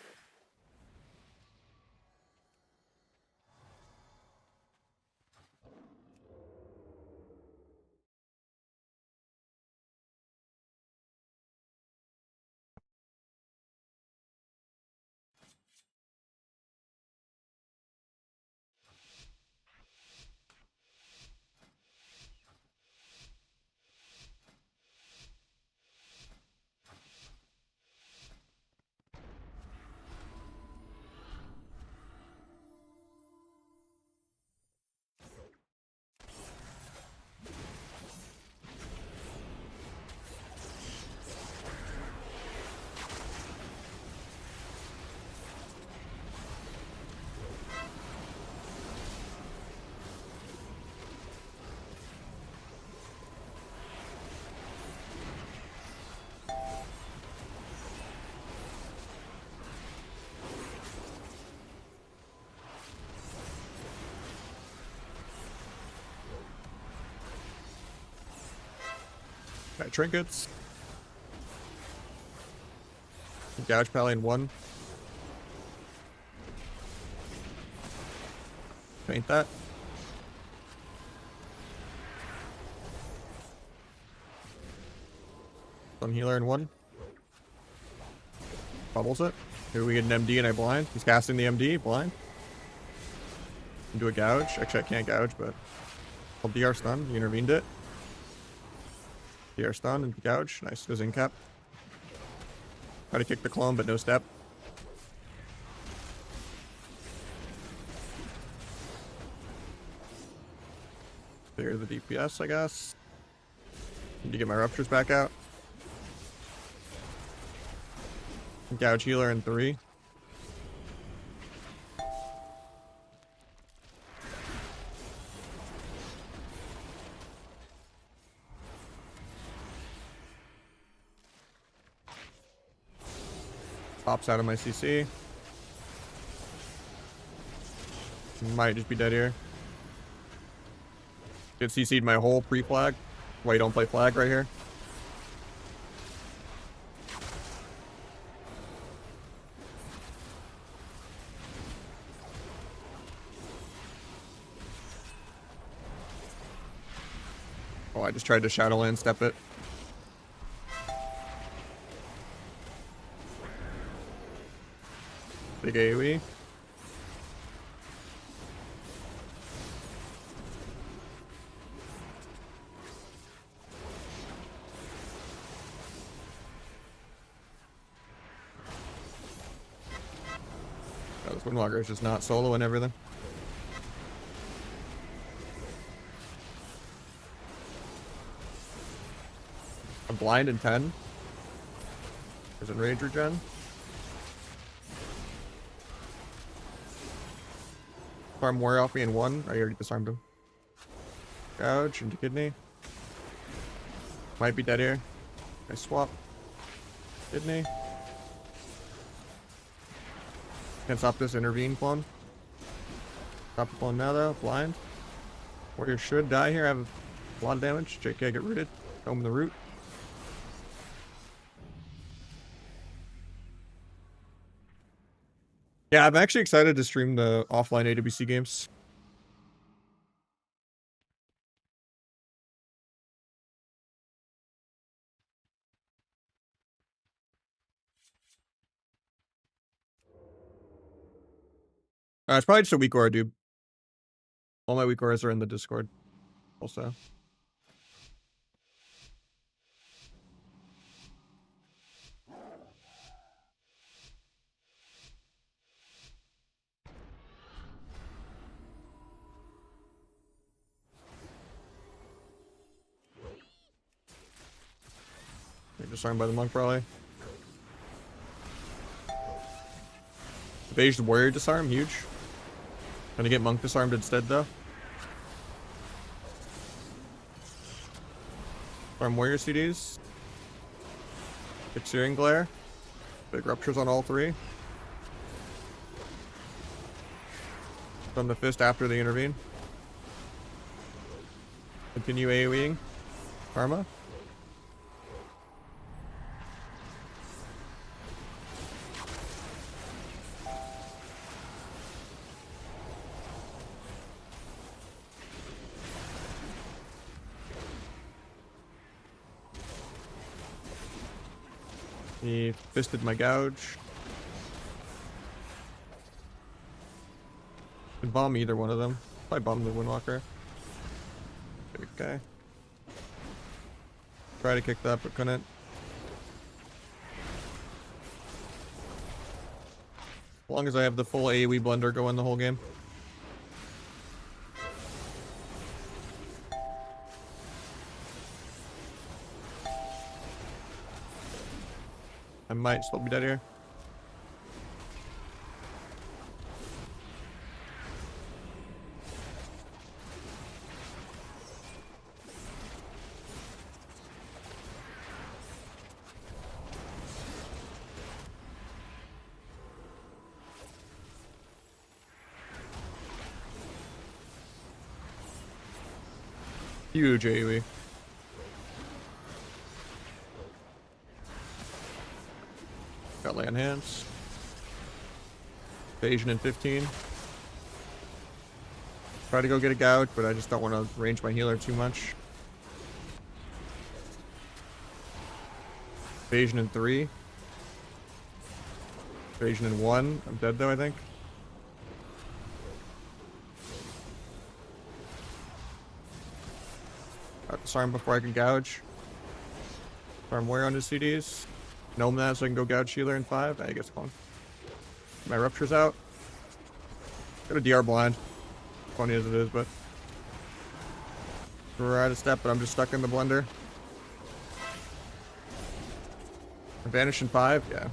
[SPEAKER 1] Got trinkets. Gouge pally in 1. Paint that. Sun healer in 1. Bubbles it. Here we get an MD and I blind. He's casting the MD, blind. Into a gouge. Actually, I can't gouge, but I'll DR stun. He intervened it. DR stun and gouge. Nice. Goes in cap. Try to kick the clone, but no step. Clear the DPS, I guess. Need to get my ruptures back out. Gouge healer in 3. Pops out of my CC. Might just be dead here. Get CC'd my whole pre-flag. Why you don't play flag right here? Oh, I just tried to Shadowland step it. Big AoE. Oh, this Windwalker is just not solo and everything. I'm blind in 10. There's a rage regen. Farm warrior off me in 1. I already disarmed him. Gouge into kidney. Might be dead here. I swap. Kidney. Can't stop this intervene clone. Stop the clone now though. Blind. Warrior should die here. I have a lot of damage. JK get rooted. Home the root. Yeah, I'm actually excited to stream the offline AWC games. It's probably just a weak aura, dude. All my weak auras are in the Discord. Also. You're disarmed by the monk, probably. Evaged warrior disarm, huge. Gonna get monk disarmed instead, though. Farm warrior CDs. Get searing glare. Big ruptures on all 3. From the fist after they intervene. Continue AoEing. Karma. He fisted my gouge. Could bomb either one of them. Probably bomb the Windwalker. Okay. Try to kick that, but couldn't. As long as I have the full AoE blender going the whole game. I might still be dead here. Huge AoE. Got land hands. Evasion in 15. Try to go get a gouge, but I just don't want to range my healer too much. Evasion in 3. Evasion in 1. I'm dead though, I think. Got to disarm before I can gouge. Disarm warrior on his CDs. Gnome that so I can go gouge healer in 5. I guess fine. My rupture's out. Got a DR blind. Funny as it is, but we're out of step, but I'm just stuck in the blender. Vanish in 5, yeah.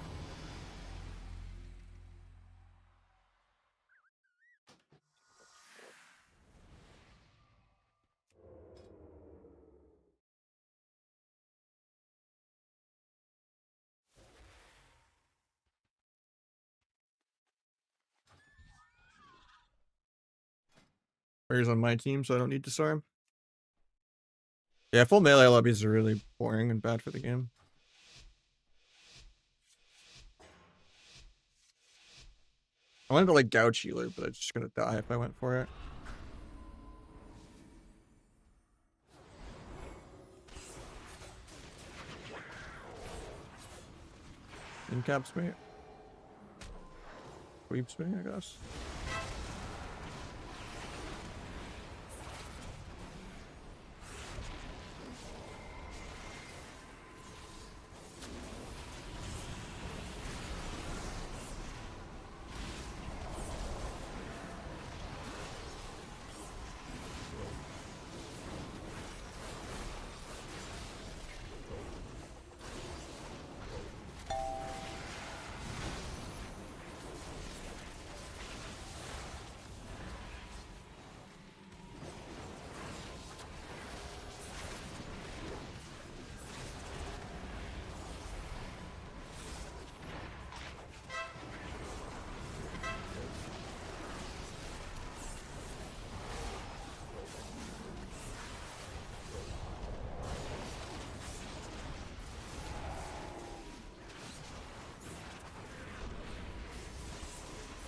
[SPEAKER 1] Warrior's on my team, so I don't need disarm. Yeah, full melee lobbies are really boring and bad for the game. I wanted to like gouge healer, but I'm just gonna die if I went for it. Incaps me. Sweeps me, I guess.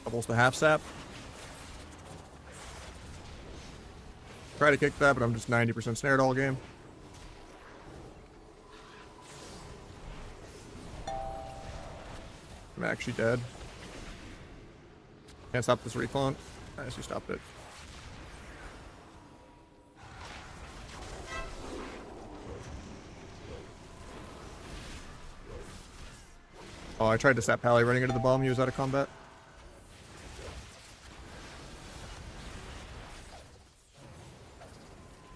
[SPEAKER 1] Doubles the half sap. Try to kick that, but I'm just 90% snared all game. I'm actually dead. Can't stop this reclone. Nice, you stopped it. Oh, I tried to sap Pally running into the bomb. He was out of combat.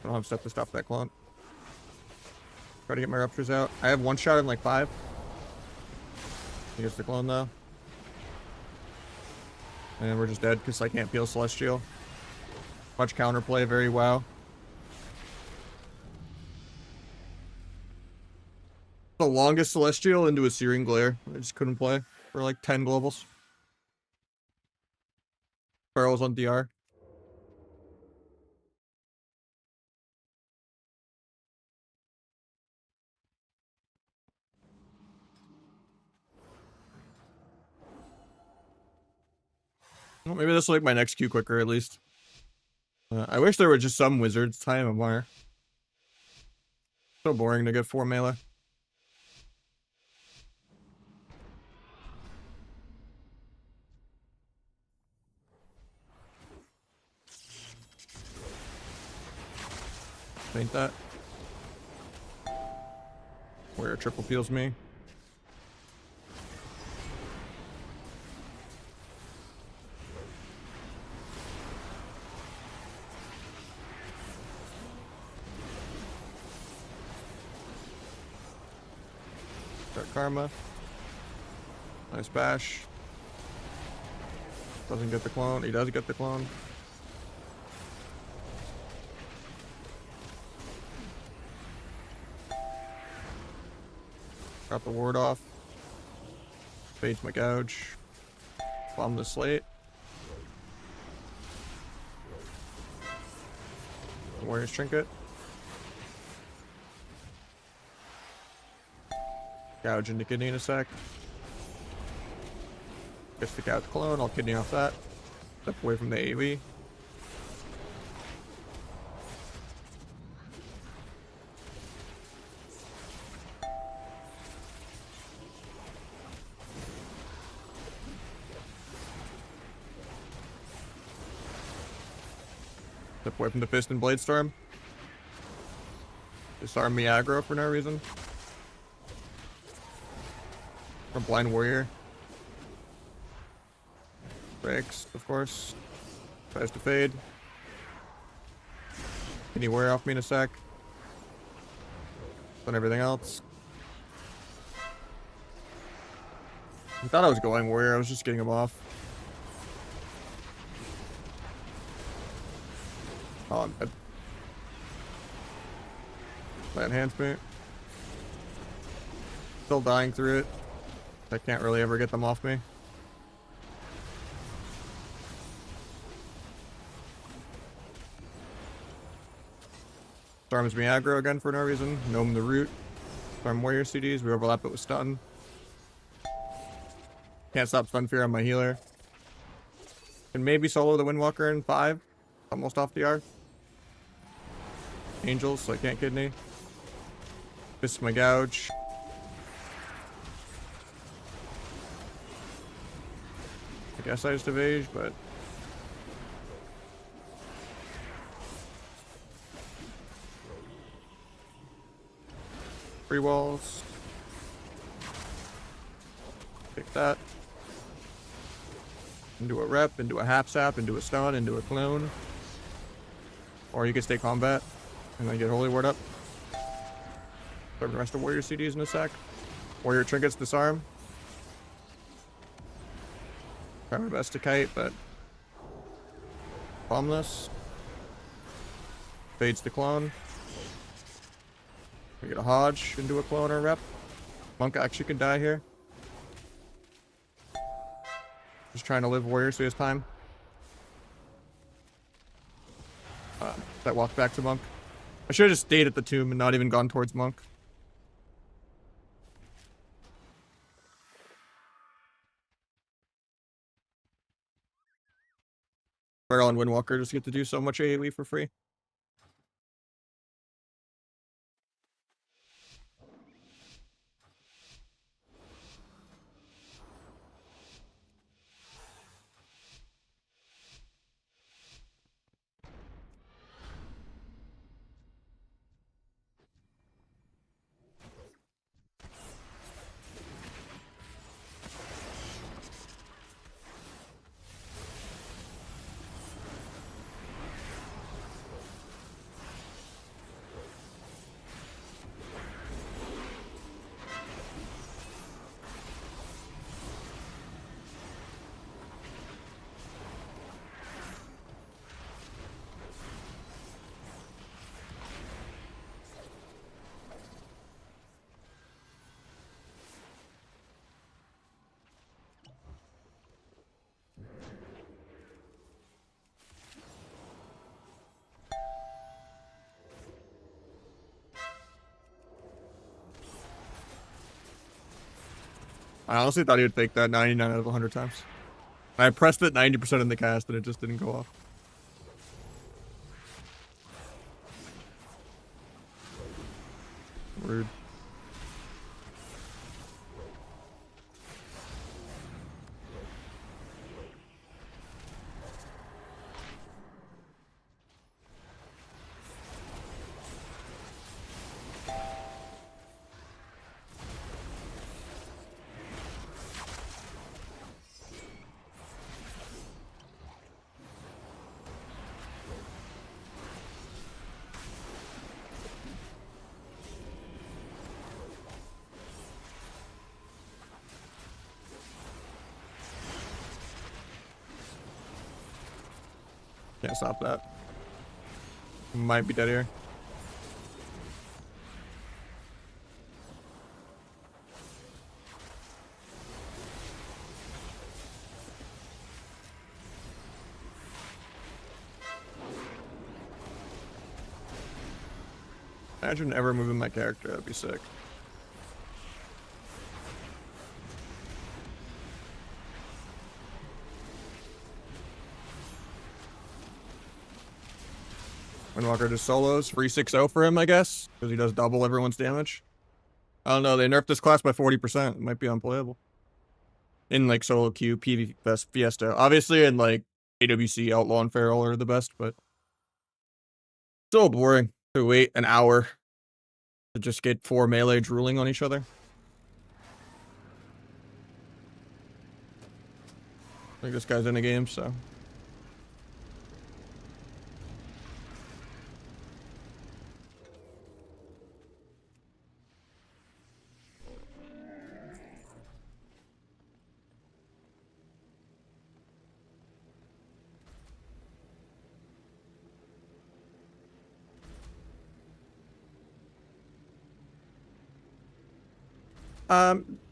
[SPEAKER 1] I don't have stuff to stop that clone. Try to get my ruptures out. I have one shot in like 5. He gets the clone though. And we're just dead because I can't peel Celestial. Much counterplay, very WoW. The longest Celestial into a Searing Glare. I just couldn't play for like 10 globals. Pharaoh's on DR. Well, maybe this will make my next queue quicker at least. I wish there were just some wizards time of Mar. So boring to get 4 melee. Ain't that? Where triple peels me. Start Karma. Nice bash. Doesn't get the clone. He does get the clone. Got the ward off. Fades my gouge. Bomb the slate. Warrior's trinket. Gouge into kidney in a sec. Just stick out the clone, I'll kidney off that. Step away from the AoE. Step away from the Fist and Blade Storm. Disarm me aggro for no reason. From Blind Warrior. Breaks, of course. Tries to fade. Can you wear off me in a sec? Done everything else. I thought I was going Warrior, I was just getting him off. Oh, I'm dead. That enhanced me. Still dying through it. I can't really ever get them off me. Storms me aggro again for no reason. Gnome the root. Storm warrior CDs. We overlap it with stun. Can't stop stun fear on my healer. Can maybe solo the Windwalker in 5. Almost off DR. Angels, so I can't kidney. Fist my gouge. I guess I just evade, but free walls. Pick that. Into a rep, into a half sap, into a stun, into a clone. Or you can stay combat and then get Holy Word up. Grab the rest of Warrior CDs in a sec. Warrior trinkets disarm. Try my best to kite, but bombless. Fades the clone. We get a Hodge into a clone or rep. Monk actually can die here. Just trying to live Warrior so he has time. That walk back to Monk. I should have just stayed at the tomb and not even gone towards Monk. Feral and Windwalker just get to do so much AoE for free. I honestly thought he would fake that 99 out of 100 times. I pressed it 90% in the cast and it just didn't go off. Rude. Can't stop that. Might be dead here. Imagine ever moving my character, that'd be sick. Windwalker just solos. Free 6-0 for him, I guess, because he does double everyone's damage. I don't know. They nerfed this class by 40%. It might be unplayable. In like solo queue, PvP Fiesta. Obviously, in like AWC, Outlaw and Feral are the best, but so boring to wait an hour to just get 4 melee drooling on each other. I think this guy's in a game, so.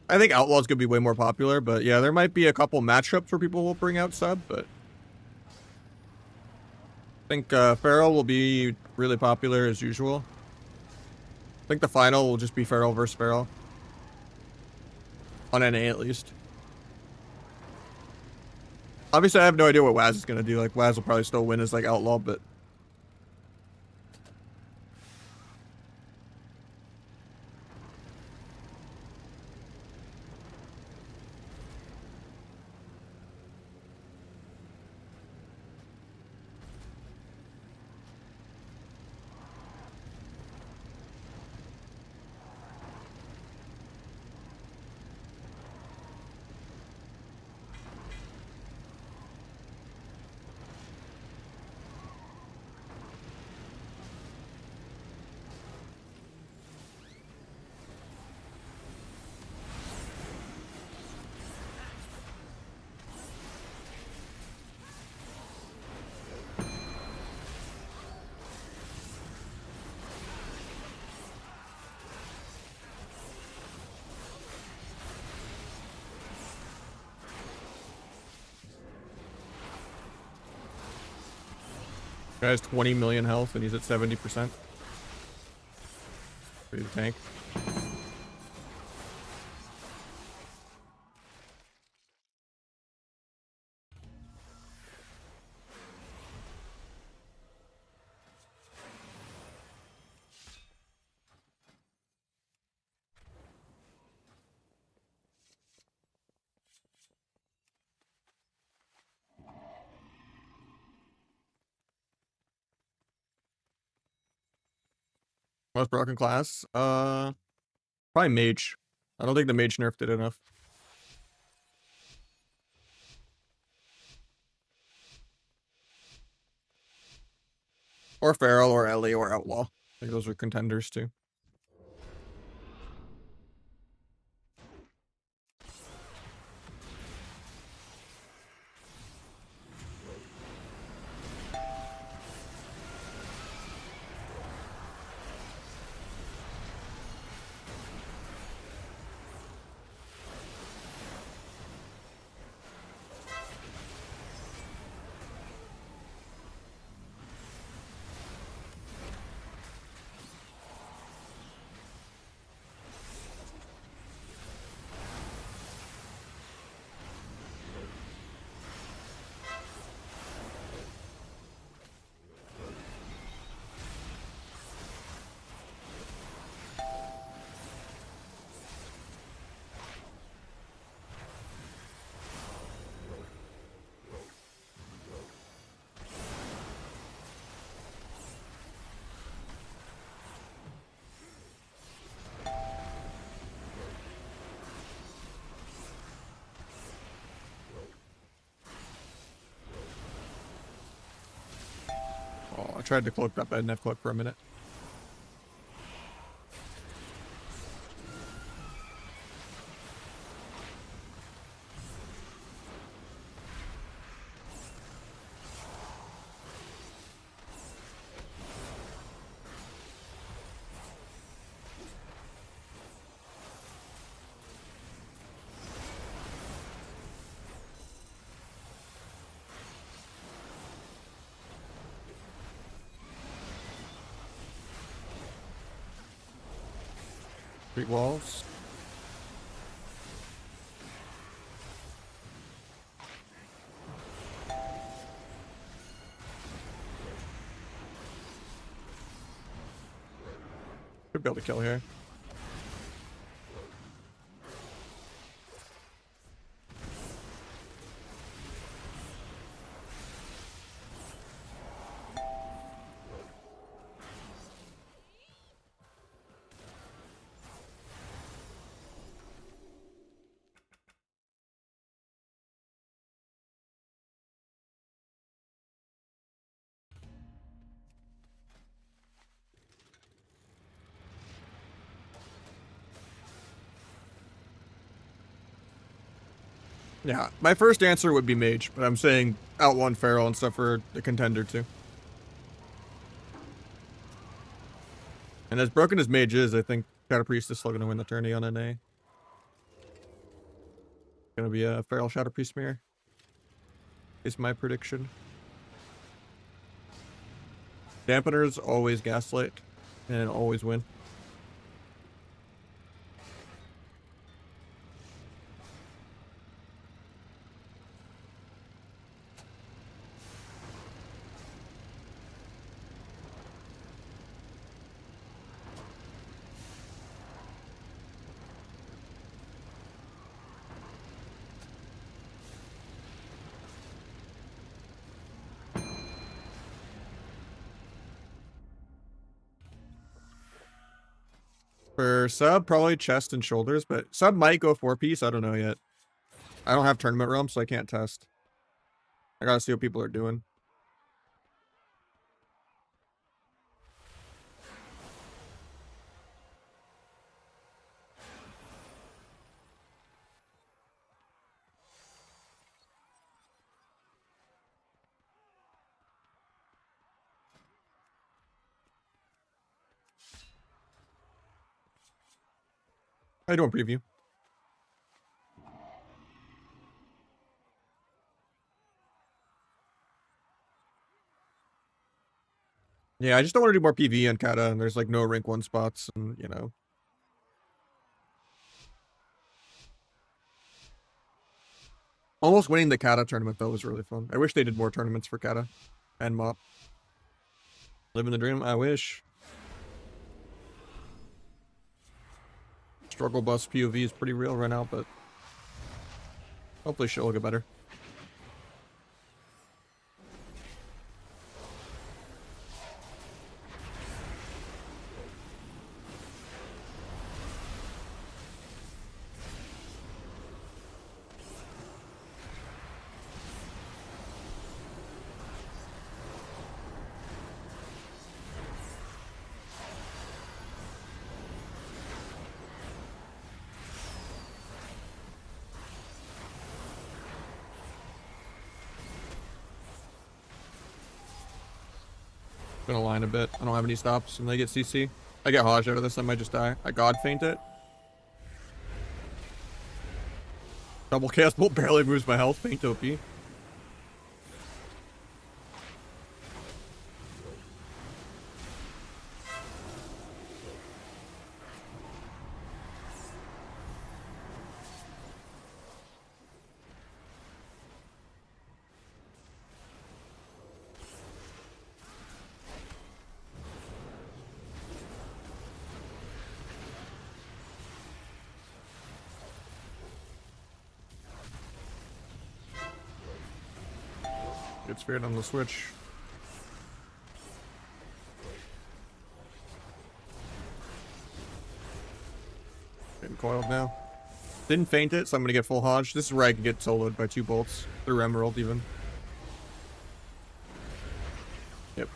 [SPEAKER 1] I think Outlaw's gonna be way more popular, but yeah, there might be a couple matchups where people will bring out sub, but I think Feral will be really popular as usual. I think the final will just be Feral versus Feral. On NA at least. Obviously, I have no idea what Waz is gonna do. Like, Waz will probably still win as like Outlaw, but guy has 20 million health and he's at 70%. Pretty tank. Most broken class? Probably Mage. I don't think the Mage nerfed it enough. Or Feral, or Ellie, or Outlaw. I think those are contenders too. Oh, I tried to cloak that bad Nev cloak for a minute. Street walls. Should be able to kill here. Yeah, my first answer would be mage, but I'm saying Outlaw and Feral and stuff for the contender too. And as broken as mage is, I think Shadow Priest is still going to win the tourney on NA. Gonna be a Feral Shadow Priest mirror. Is my prediction. Dampeners always gaslight and always win. For sub, probably chest and shoulders, but sub might go 4-piece. I don't know yet. I don't have tournament realm, so I can't test. I gotta see what people are doing. I do a preview. Yeah, I just don't want to do more PV on Kata, and there's like no rank 1 spots, and you know. Almost winning the Kata tournament though was really fun. I wish they did more tournaments for Kata and Mop. Living the dream, I wish. Struggle bus POV is pretty real right now, but hopefully shit will get better. Gonna line a bit. I don't have any stops and they get CC. I get Nahj out of this, I might just die. I god feint it. Double cast bolt barely moves my health, feint OP. Get spirit on the switch. Getting coiled now. Didn't feint it, so I'm gonna get full Nahj. This is where I can get soloed by 2 bolts. Through Emerald even. Yep.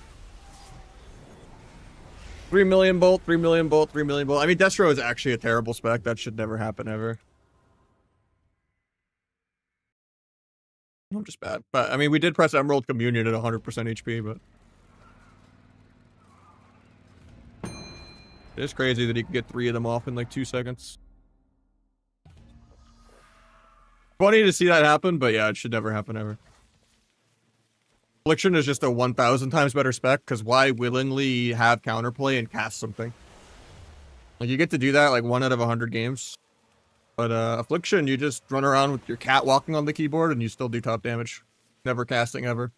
[SPEAKER 1] 3 million bolt, 3 million bolt, 3 million bolt. I mean, Destro is actually a terrible spec. That should never happen ever. I'm just bad. But, I mean, we did press Emerald Communion at 100% HP, but... It's crazy that he can get 3 of them off in like 2 seconds. Funny to see that happen, but yeah, it should never happen ever. Affliction is just a 1,000 times better spec, because why willingly have counterplay and cast something? Like, you get to do that like 1 out of 100 games. But Affliction, you just run around with your cat walking on the keyboard and you still do top damage. Never casting ever.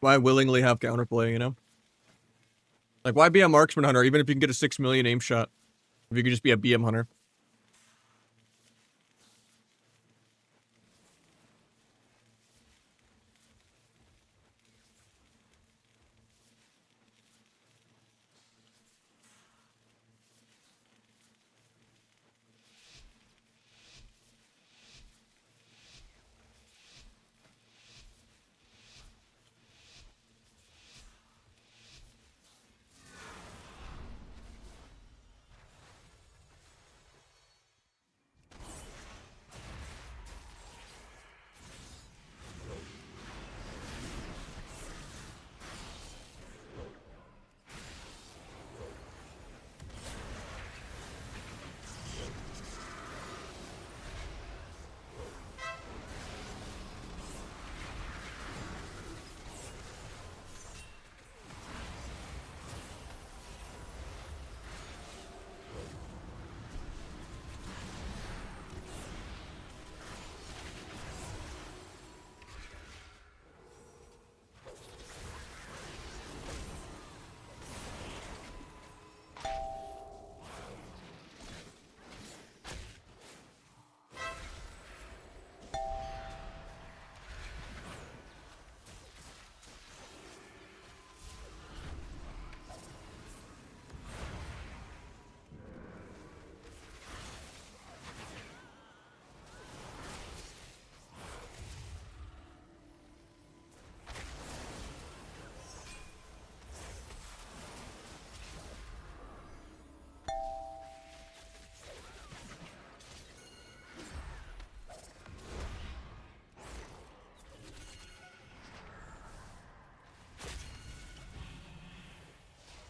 [SPEAKER 1] Why willingly have counterplay, you know? Like, why be a marksman hunter, even if you can get a 6 million aim shot? If you could just be a BM hunter.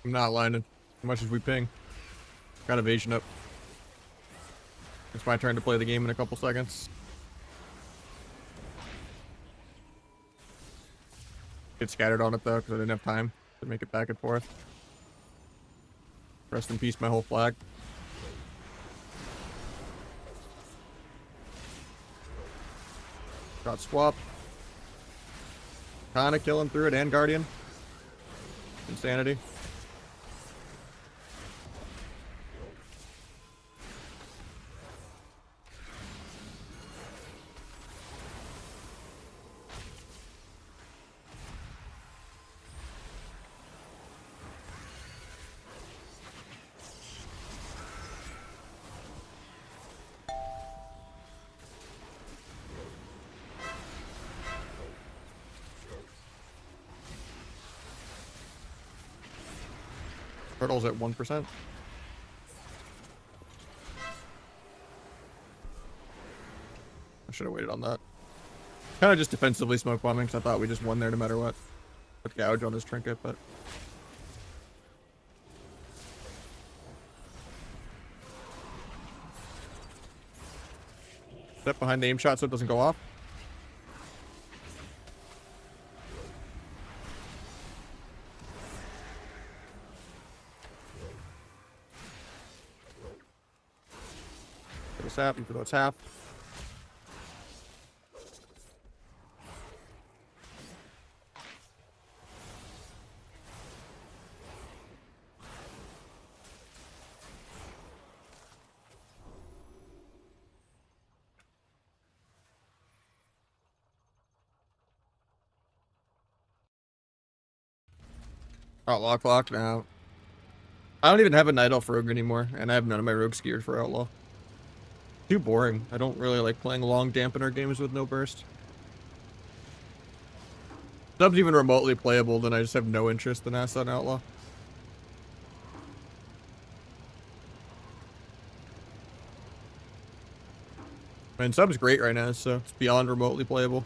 [SPEAKER 1] I'm not lining. As much as we ping. Got evasion up. It's my turn to play the game in a couple seconds. Get scattered on it though, because I didn't have time to make it back and forth. Rest in peace, my whole flag. Got swap. Kinda killing through it and Guardian. Insanity. Turtle's at 1%. I should have waited on that. Kind of just defensively smoke bombing, because I thought we just won there no matter what. With gouge on his trinket, but... Step behind the aim shot so it doesn't go off. Half, even though it's half. Outlaw clock now. I don't even have a Night Elf rogue anymore, and I have none of my rogues geared for Outlaw. Too boring. I don't really like playing long dampener games with no burst. Sub's even remotely playable, then I just have no interest in Asset and Outlaw. I mean, Sub's great right now, so it's beyond remotely playable.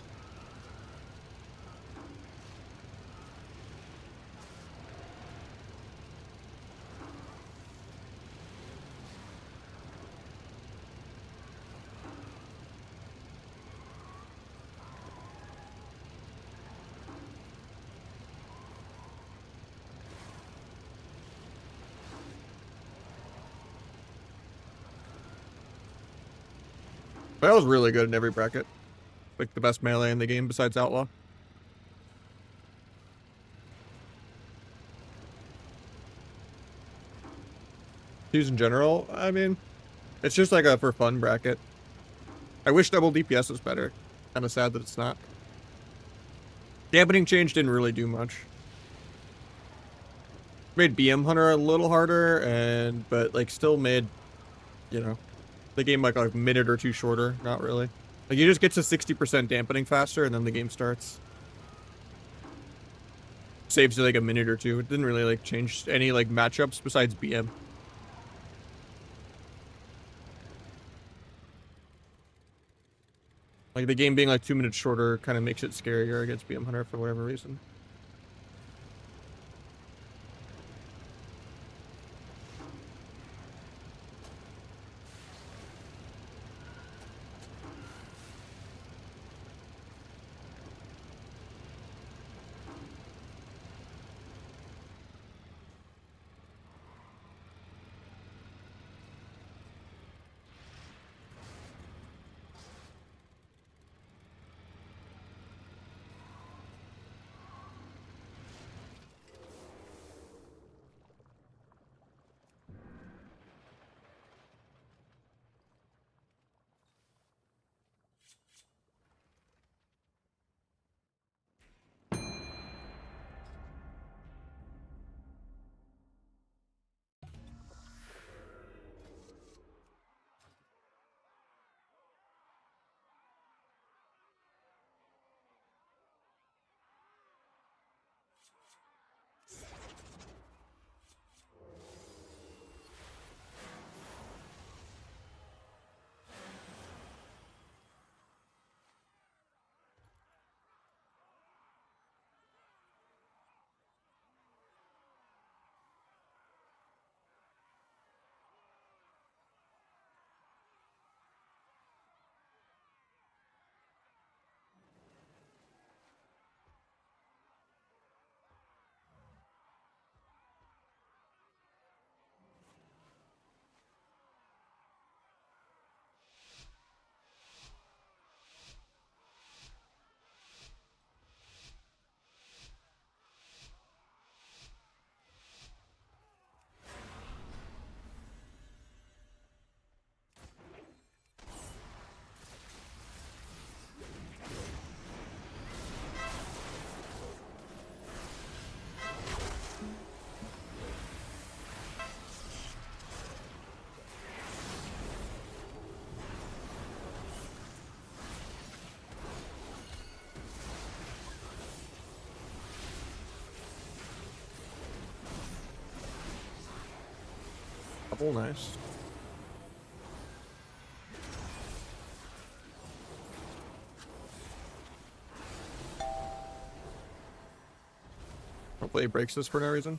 [SPEAKER 1] That was really good in every bracket. Like the best melee in the game besides Outlaw. Use in general, I mean, it's just like a for fun bracket. I wish double DPS was better. Kind of sad that it's not. Dampening change didn't really do much. Made BM Hunter a little harder, but like still made, you know, the game like a minute or two shorter. Not really. Like you just get to 60% dampening faster, and then the game starts. Saves you like a minute or two. It didn't really like change any like matchups besides BM. Like the game being like 2 minutes shorter kind of makes it scarier against BM Hunter for whatever reason. Couple nice. Hopefully he breaks this for no reason.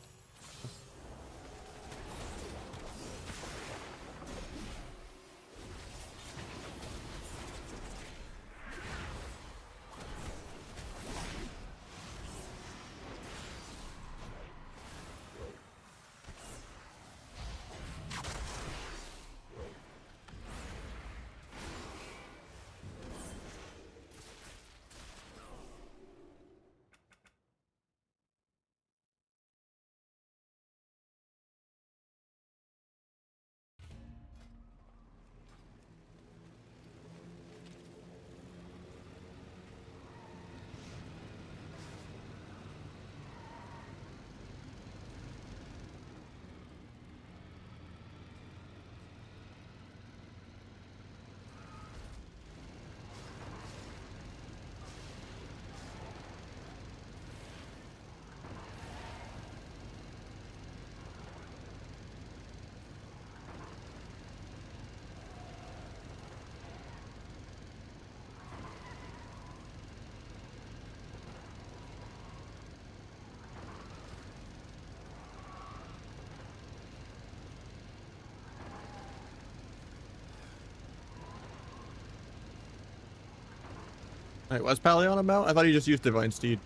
[SPEAKER 1] Wait, what's Palion about? I thought he just used Divine Steed.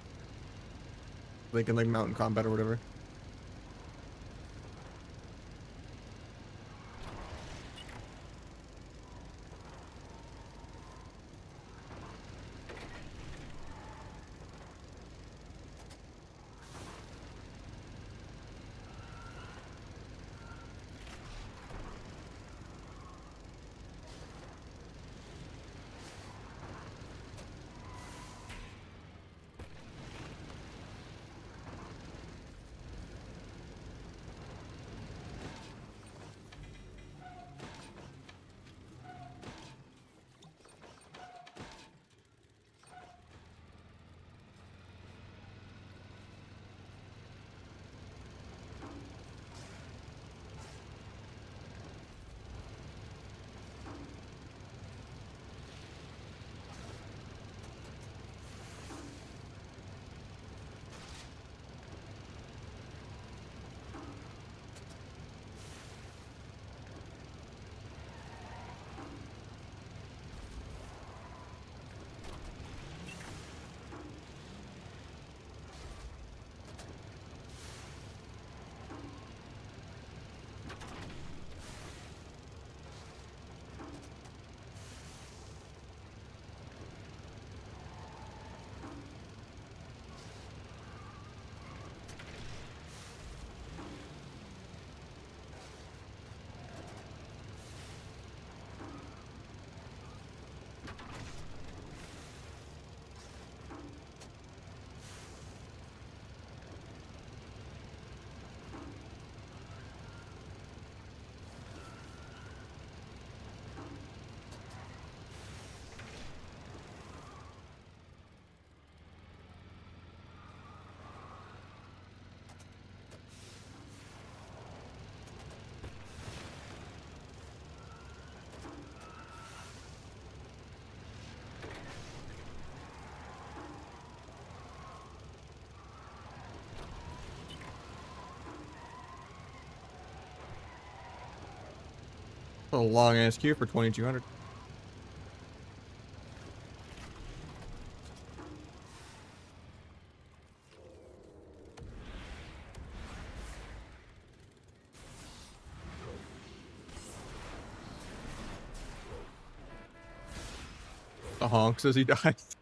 [SPEAKER 1] They can like mount in combat or whatever. a long ass queue for 2200. The honks as he dies.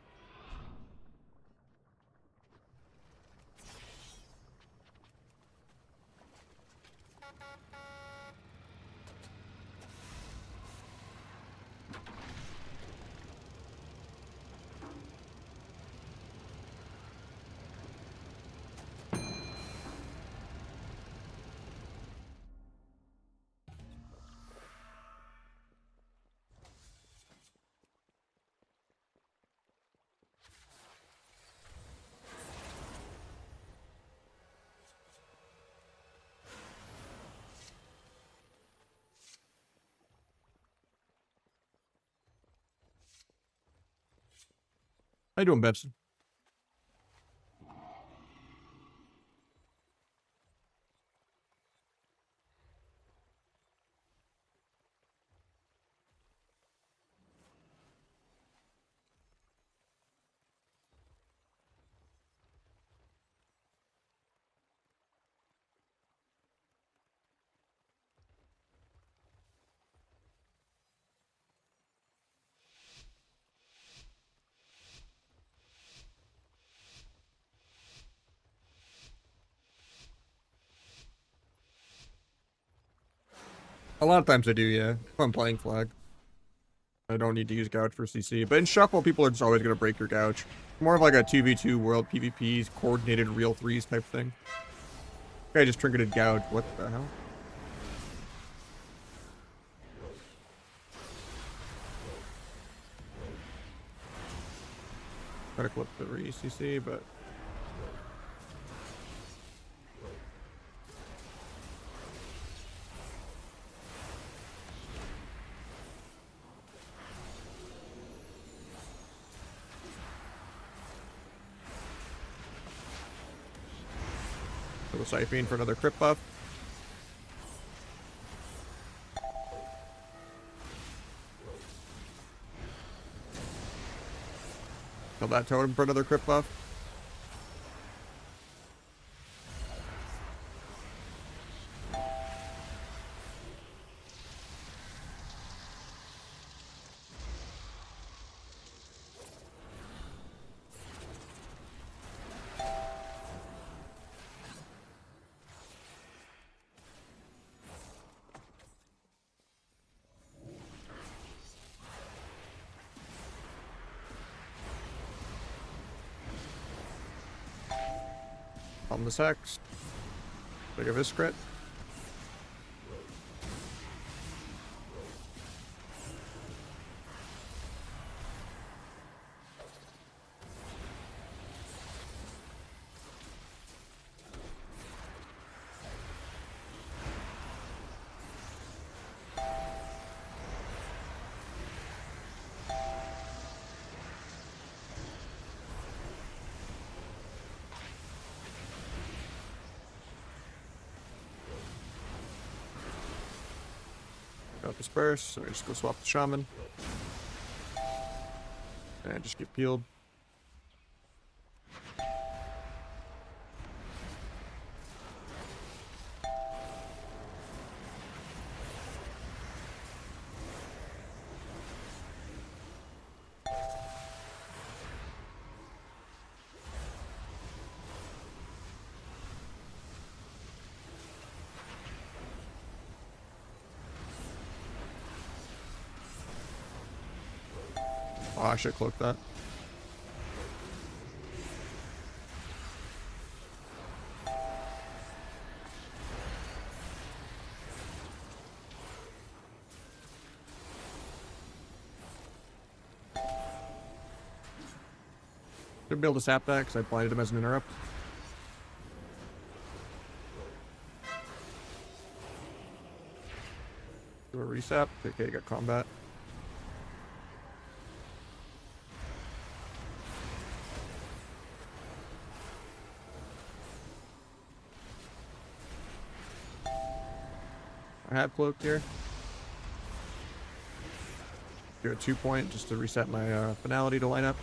[SPEAKER 1] How you doing, Bebson? A lot of times I do, yeah. If I'm playing flag, I don't need to use gouge for CC. But in shuffle, people are just always gonna break your gouge. More of like a 2v2 world PvPs, coordinated real threes type thing. Guy just trinketed gouge. What the hell? Try to clip the re-CC, but little Siphene for another crit buff. Kill that totem for another crit buff. On the sex. Big of his crit. Got disperse, so I just go swap the shaman. And just get peeled. Oh, I should cloak that. Should be able to sap that because I blinded him as an interrupt. Do a resap. Okay, got combat. I have cloaked here. Do a 2-point just to reset my finality to line up.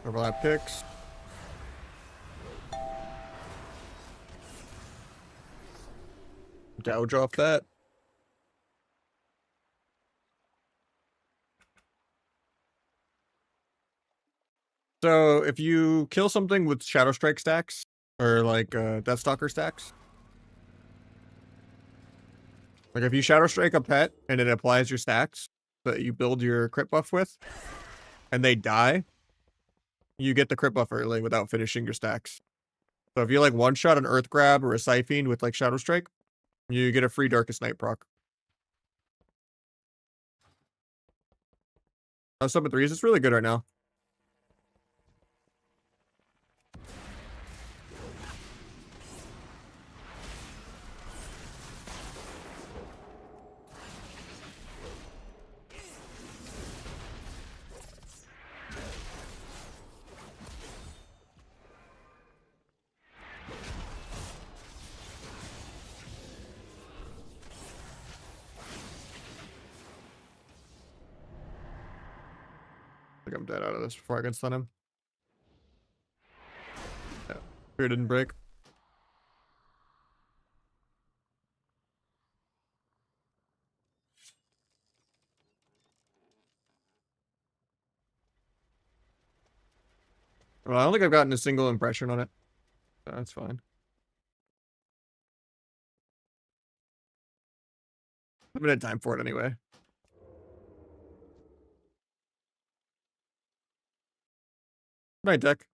[SPEAKER 1] Overlap kicks. Gouge off that. So if you kill something with Shadow Strike stacks, or like Deathstalker stacks, like if you Shadow Strike a pet and it applies your stacks that you build your crit buff with, and they die, you get the crit buff early without finishing your stacks. So if you like one-shot an Earth Grab or a Siphene with like Shadow Strike, you get a free Darkest Night proc. Summon 3s, it's really good right now. I think I'm dead out of this before I can stun him. Yeah, fear didn't break. Well, I don't think I've gotten a single impression on it. That's fine. I haven't had time for it anyway. Night deck.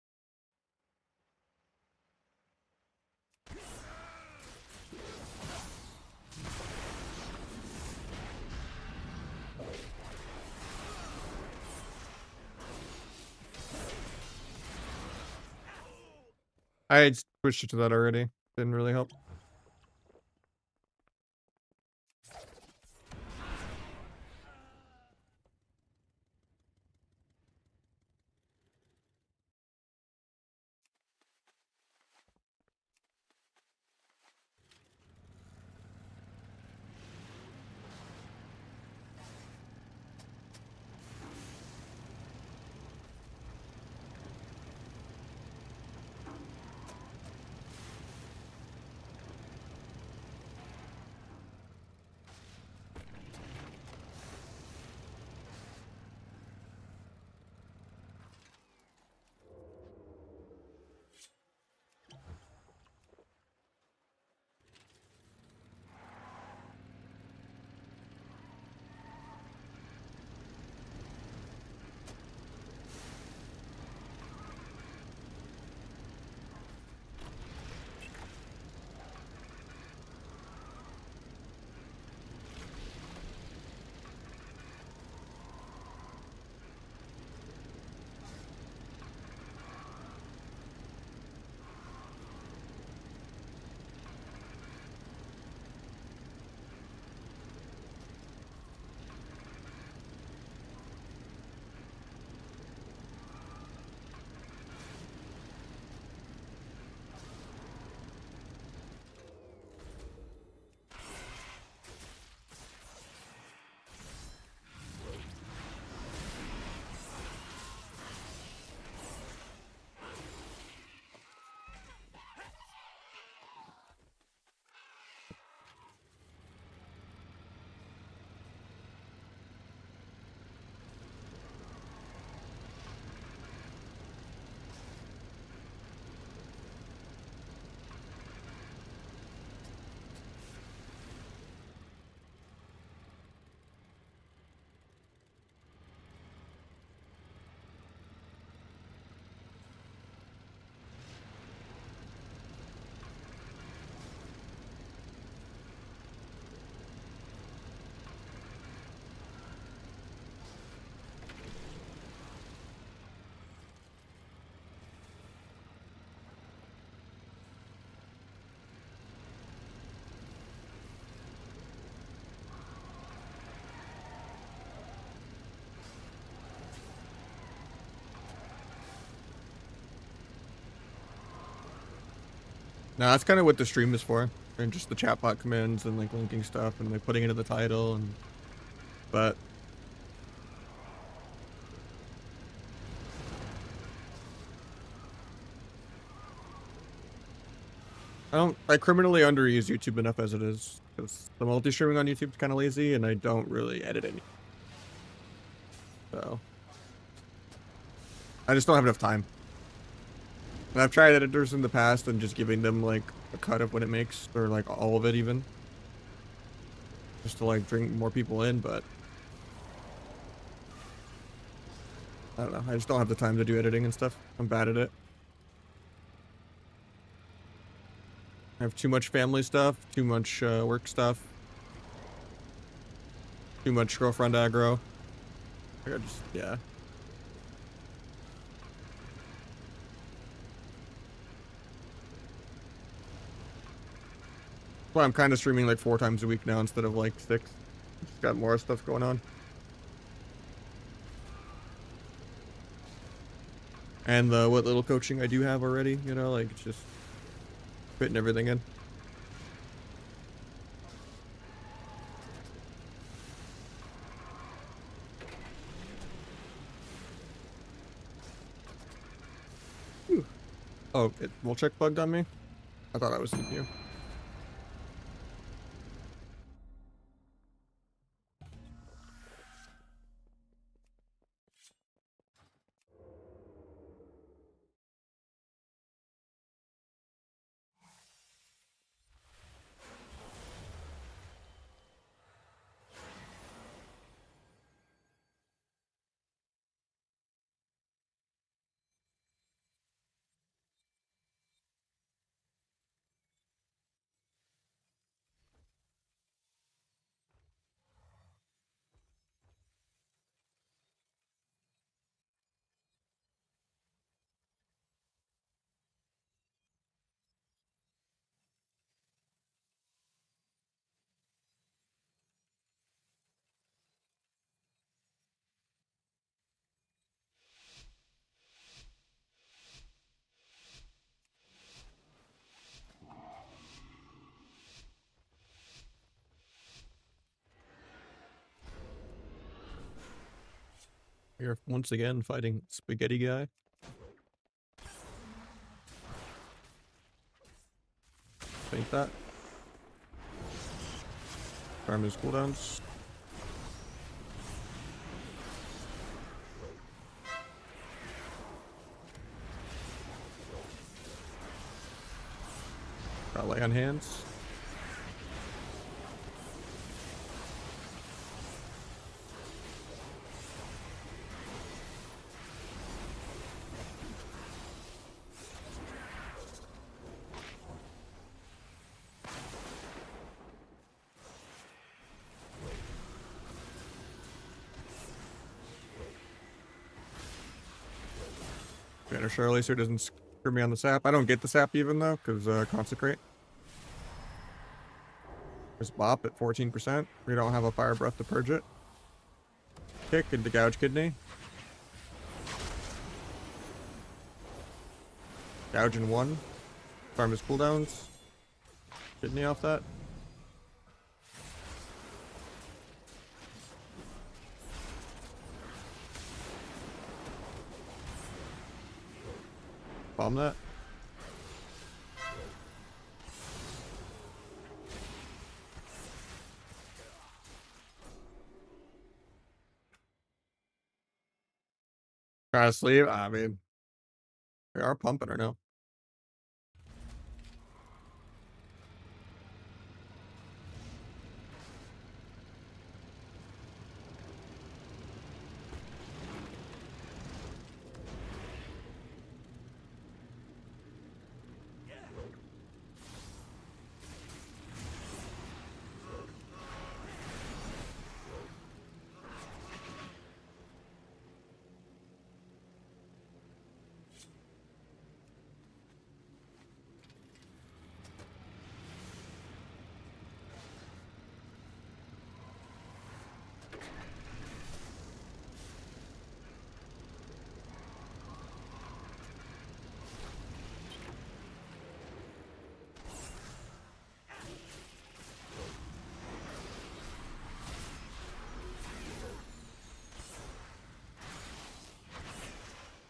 [SPEAKER 1] I had switched it to that already. Didn't really help. Nah, that's kind of what the stream is for. And just the chatbot commands and like linking stuff and like putting it in the title and but I criminally underuse YouTube enough as it is because the multi-streaming on YouTube is kind of lazy and I don't really edit any. So I just don't have enough time. And I've tried editors in the past and just giving them like a cut of what it makes or like all of it even. Just to like bring more people in, but I don't know. I just don't have the time to do editing and stuff. I'm bad at it. I have too much family stuff, too much work stuff, too much girlfriend aggro. I just, yeah. Well, I'm kind of streaming like 4 times a week now instead of like 6. Just got more stuff going on. And what little coaching I do have already, you know, like it's just fitting everything in. Whew. Oh, it will check bugged on me? I thought I was CPU. Here once again fighting spaghetti guy. Paint that. Farm his cooldowns. Got lay on hands. Banish early so it doesn't screw me on the sap. I don't get the sap even though, because consecrate. There's bop at 14%. We don't have a fire breath to purge it. Kick into gouge kidney. Gouge in 1. Farm his cooldowns. Kidney off that. Bomb that. Try to sleep. I mean, we are pumping her now.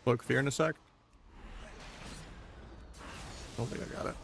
[SPEAKER 1] Look, fear in a sec. Don't think I got it.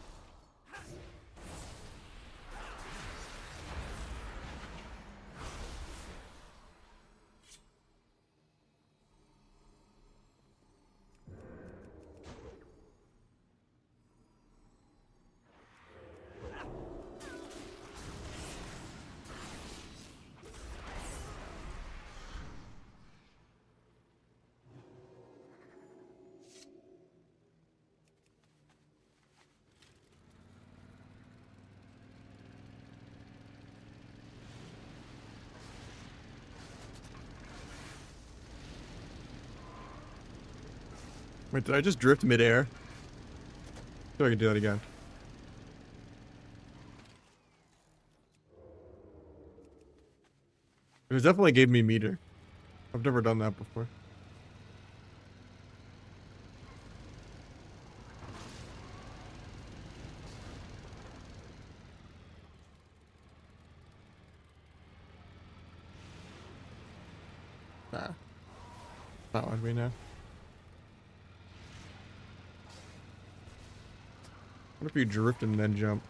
[SPEAKER 1] Wait, did I just drift midair? So I can do that again. It was definitely gave me meter. I've never done that before. Nah. Not like me now. What if you drift and then jump?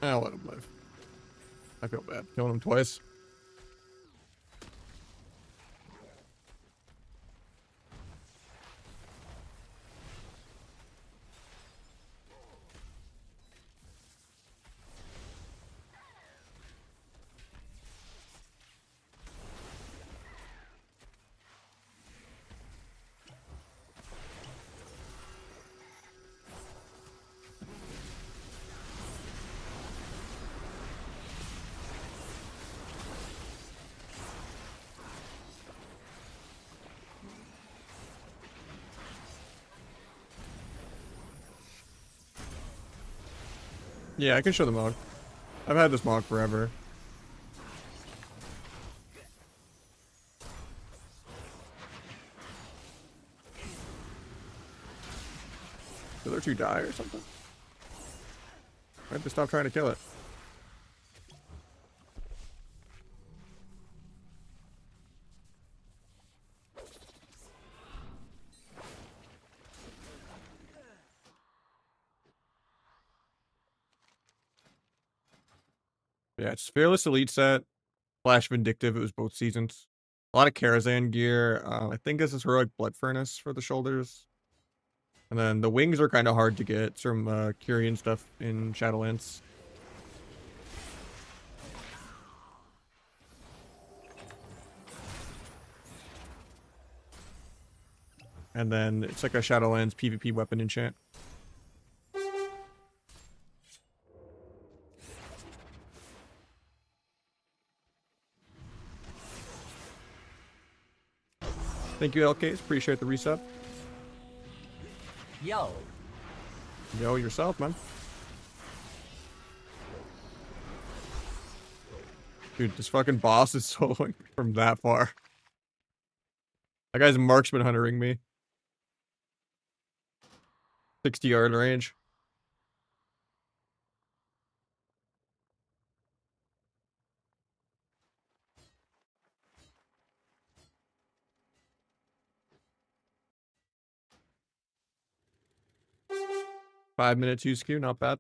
[SPEAKER 1] I'll let him live. I feel bad killing him twice. Yeah, I can show the mod. I've had this mod forever. Did those two die or something? I have to stop trying to kill it. Yeah, it's Fearless Elite set. Flash Vindictive, it was both seasons. A lot of Karazhan gear. I think this is Heroic Blood Furnace for the shoulders. And then the wings are kind of hard to get. Some Curian stuff in Shadowlands. And then it's like a Shadowlands PvP weapon enchant. Thank you, LKs. Appreciate the resub.
[SPEAKER 2] Yo.
[SPEAKER 1] Yo, yourself, man. Dude, this fucking boss is soloing from that far. That guy's marksman huntering me. 60-yard range. 5-minute 2 skew, not bad.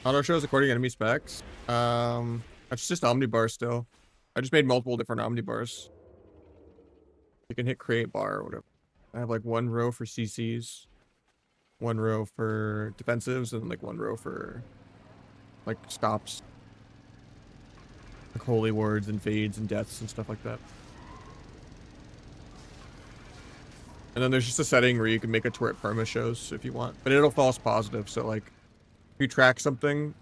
[SPEAKER 1] Auto shows according to enemy specs. That's just omnibar still. I just made multiple different omnibars. You can hit create bar or whatever. I have like 1 row for CCs, 1 row for defensives, and like 1 row for like stops, like holy words and fades and deaths and stuff like that. And then there's just a setting where you can make it to where it perma shows if you want, but it'll false positive. So like, if you track something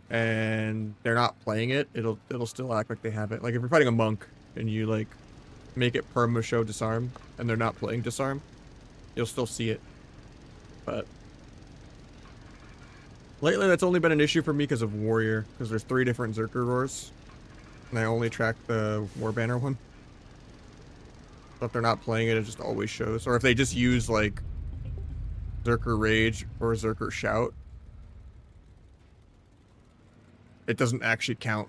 [SPEAKER 1] and they're not playing it, it'll still act like they have it. Like if you're fighting a monk and you like make it perma show disarm and they're not playing disarm, you'll still see it. But lately that's only been an issue for me because of warrior, because there's 3 different Zerker roars and I only track the war banner one. So if they're not playing it, it just always shows. Or if they just use like Zerker rage or Zerker shout, it doesn't actually count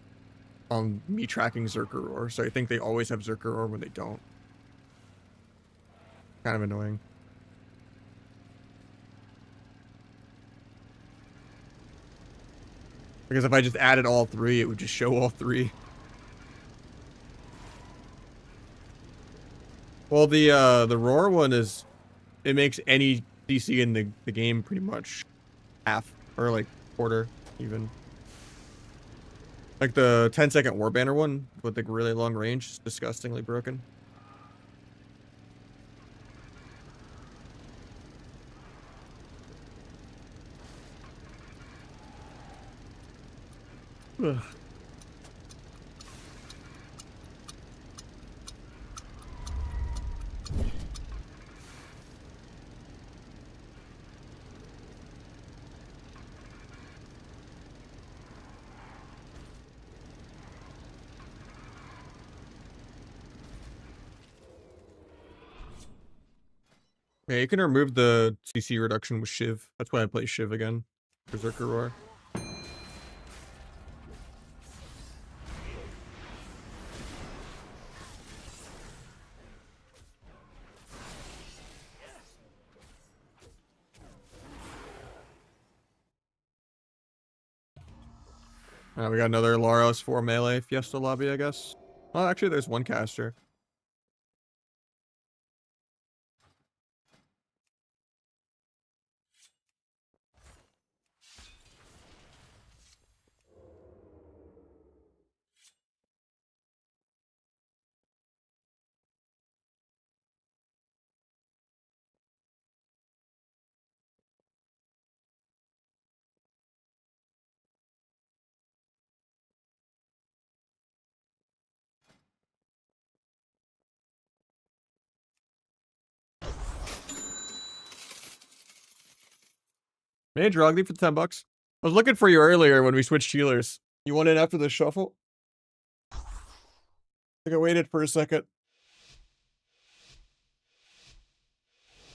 [SPEAKER 1] on me tracking Zerker roar. So I think they always have Zerker roar when they don't. Kind of annoying. Because if I just added all 3, it would just show all 3. Well, the roar one is, it makes any DC in the game pretty much half, or like quarter even. Like the 10-second war banner one with the really long range is disgustingly broken. Ugh. Yeah, you can remove the CC reduction with Shiv. That's why I play Shiv again. Berserker Roar. We got another Laros 4 melee Fiesta lobby, I guess. Oh, actually, there's one caster. Hey, Drogly for 10 bucks. I was looking for you earlier when we switched healers. You want in after the shuffle? I think I waited for a second.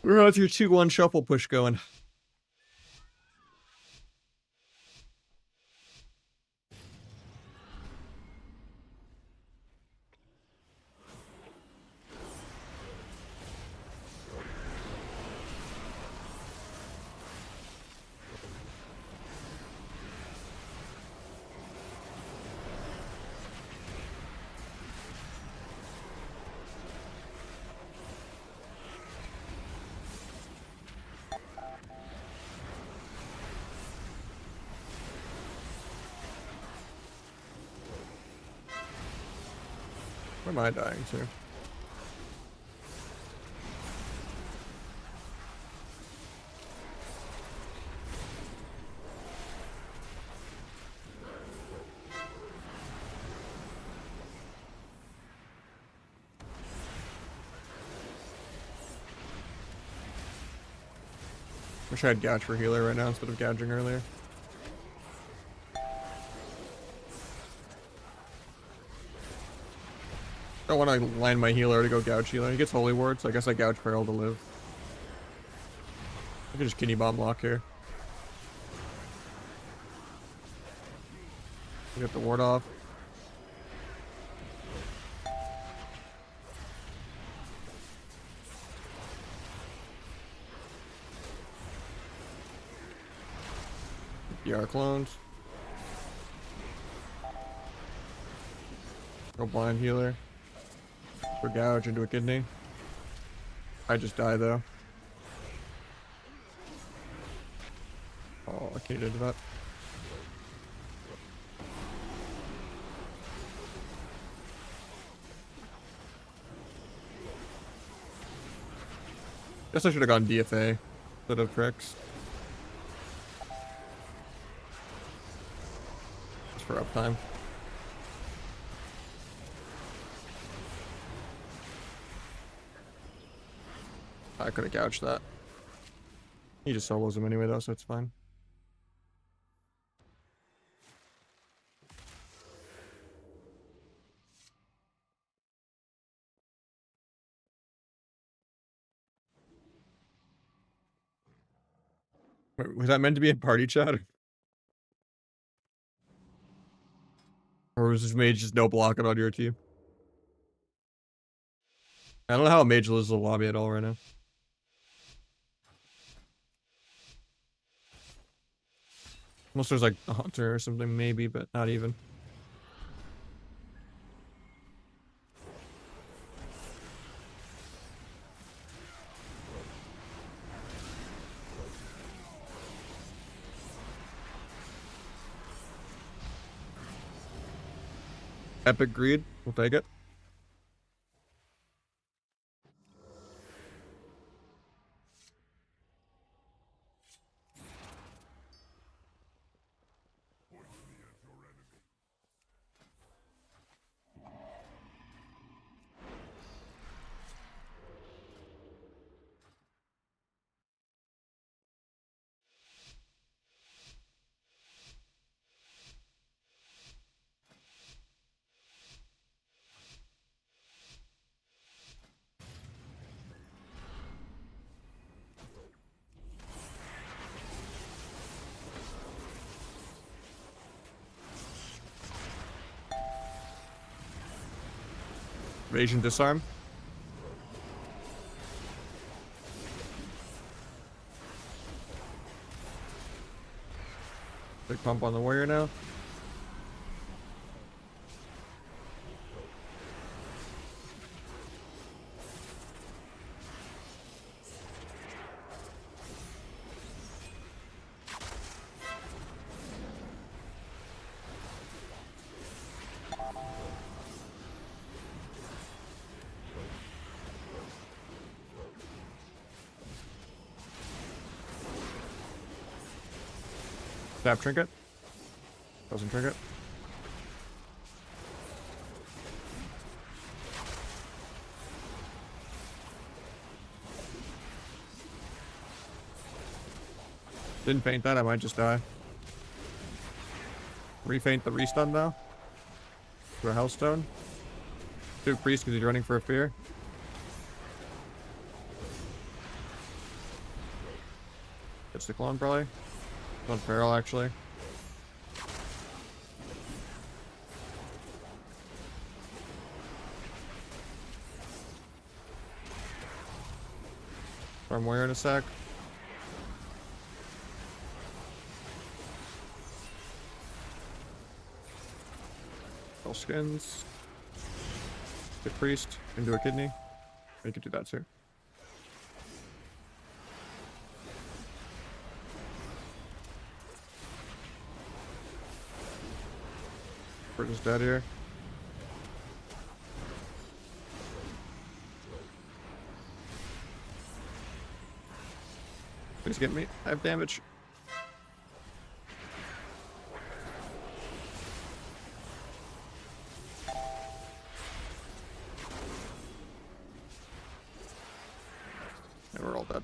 [SPEAKER 1] How's your 2-1 shuffle push going? Where am I dying to? Wish I had gouge for healer right now instead of gouging earlier. I don't want to line my healer to go gouge healer. He gets holy ward, so I guess I gouge Feral to live. I could just kidney bomb lock here. Get the ward off. DR clones. Go blind healer. Go gouge into a kidney. I just die though. Oh, I can't do that. Guess I should have gone DFA instead of tricks. Just for uptime. I could have gouged that. He just solos him anyway though, so it's fine. Wait, was that meant to be in party chat? Or was this mage just no blocking on your team? I don't know how a mage loses the lobby at all right now. Unless there's like a hunter or something maybe, but not even. Epic greed, we'll take it. Rage and disarm. Big pump on the warrior now. Tap trinket. Doesn't trinket. Didn't feint that, I might just die. Refeint the restun though. To a Hellstone. To a priest because he's running for a fear. Gets the clone probably. It's on feral actually. Storm Warrior in a sec. All skins. Get priest into a kidney. You could do that too. We're just dead here. Please get me. I have damage. And we're all dead.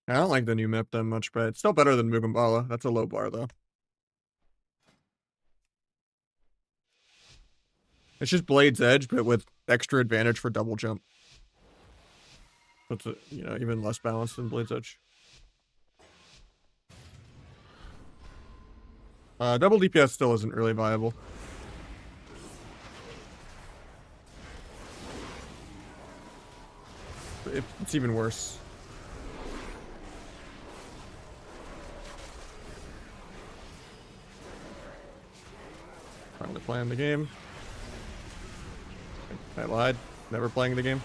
[SPEAKER 1] I don't like the new map that much, but it's still better than Mugambala. That's a low bar, though. It's just Blade's Edge, but with extra advantage for double jump. So it's, you know, even less balanced than Blade's Edge. Double DPS still isn't really viable. It's even worse. Finally playing the game. I lied. Never playing the game.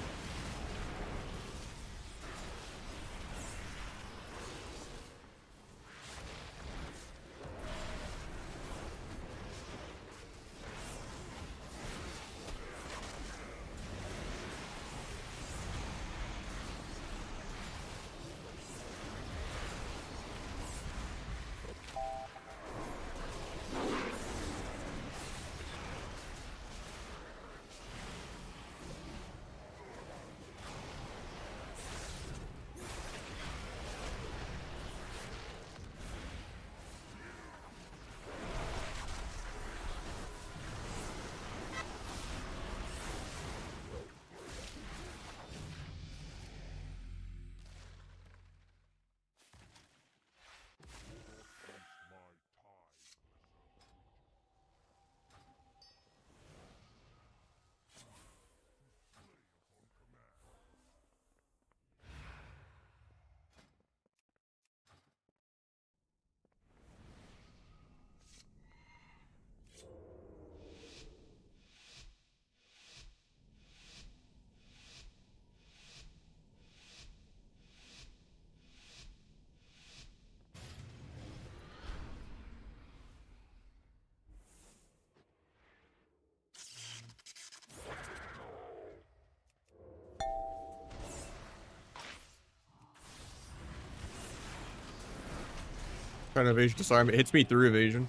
[SPEAKER 1] Trying to evasion disarm. It hits me through evasion.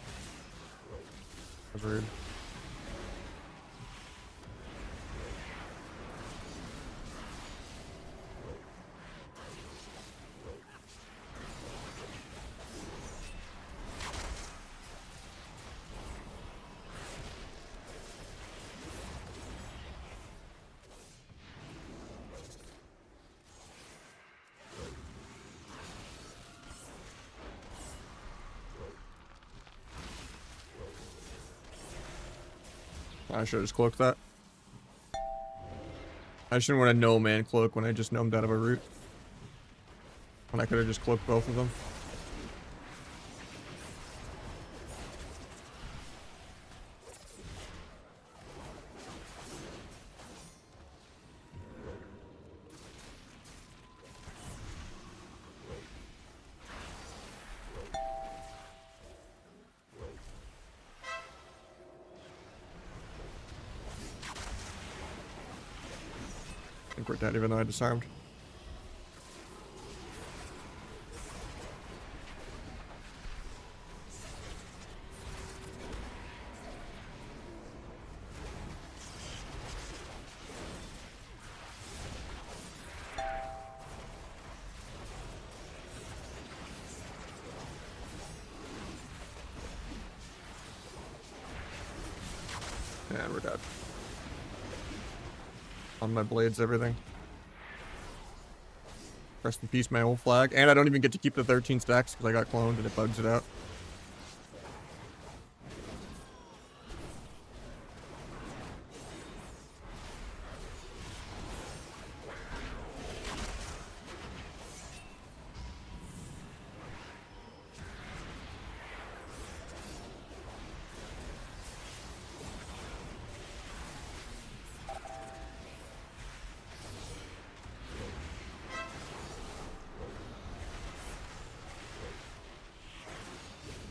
[SPEAKER 1] That's weird. I should have just cloaked that. I shouldn't want a no-man cloak when I just gnomed out of a root. When I could have just cloaked both of them. think we're dead even though I disarmed. And we're dead. On my blades, everything. Rest in peace, my old flag. And I don't even get to keep the 13 stacks because I got cloned and it bugs it out.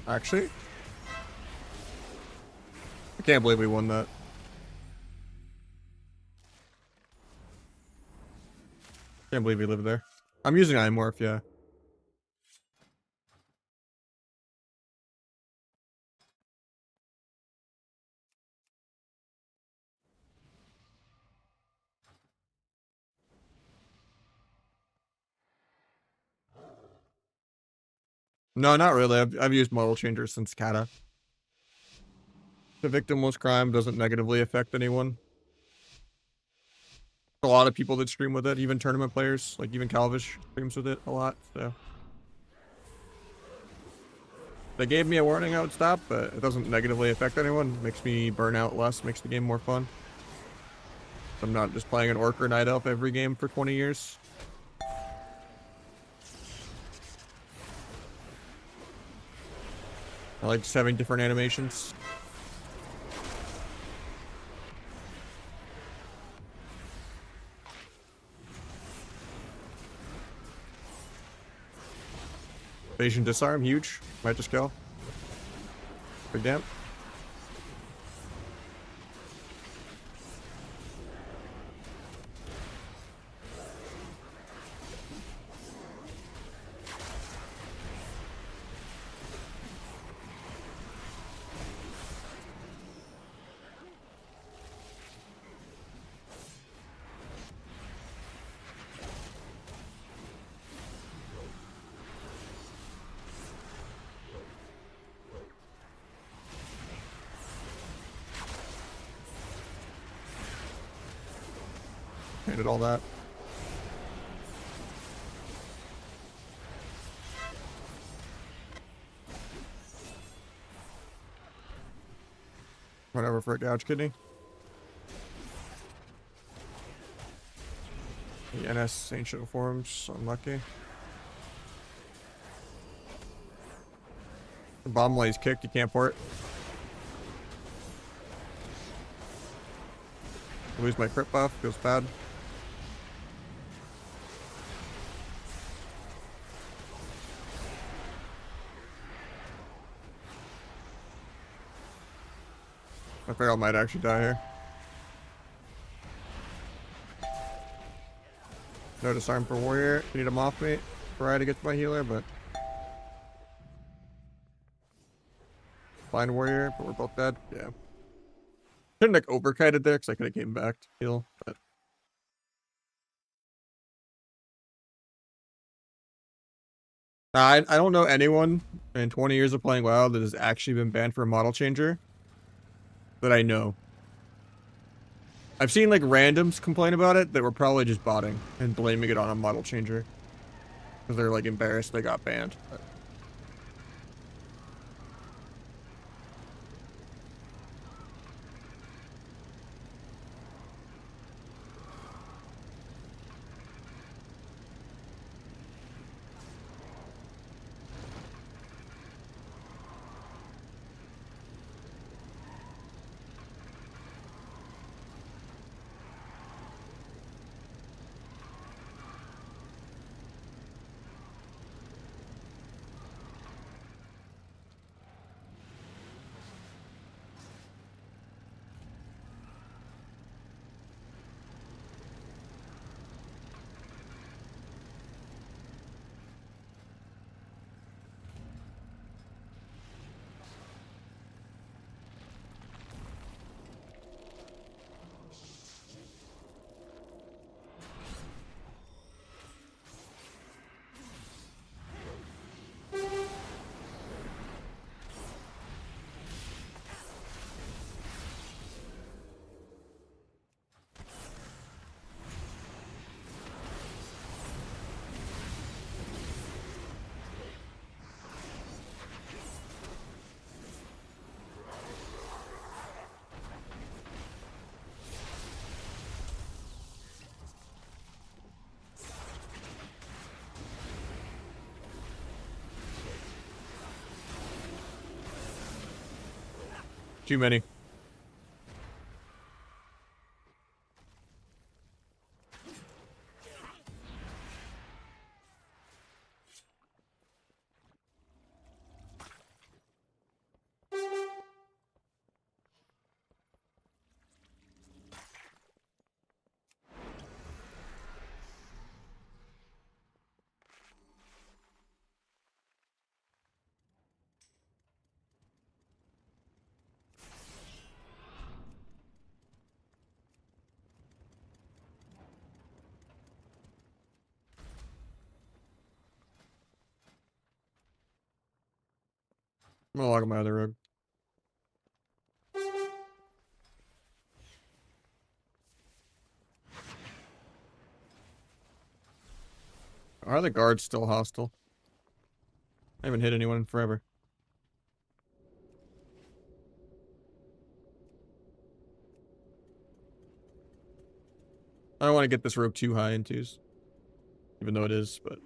[SPEAKER 1] Actually, I can't believe we won that. Can't believe we lived there. I'm using Imorph, yeah. No, not really. I've used model changers since Kata. The victimless crime doesn't negatively affect anyone. A lot of people that stream with it, even tournament players, like even Calvish streams with it a lot, so. They gave me a warning I would stop, but it doesn't negatively affect anyone. It makes me burn out less, makes the game more fun. I'm not just playing an Orc or Night Elf every game for 20 years. I like just having different animations. Evasion disarm, huge. Might just kill. Big damn. Hated all that. Run over for a gouge kidney. The NS ancient forms, unlucky. The bomb lays kicked, you can't port. I lose my crit buff, feels bad. I think I might actually die here. No disarm for warrior. I need him off me. Try to get to my healer, but blind warrior, but we're both dead. Yeah. Couldn't like overkited there because I could have came back to heal, but I don't know anyone in 20 years of playing WoW that has actually been banned for a model changer that I know. I've seen like randoms complain about it that were probably just botting and blaming it on a model changer because they're like embarrassed they got banned. But Too many. I'm gonna log on my other rogue. Are the guards still hostile? I haven't hit anyone in forever. I don't want to get this rogue too high in twos. Even though it is, but...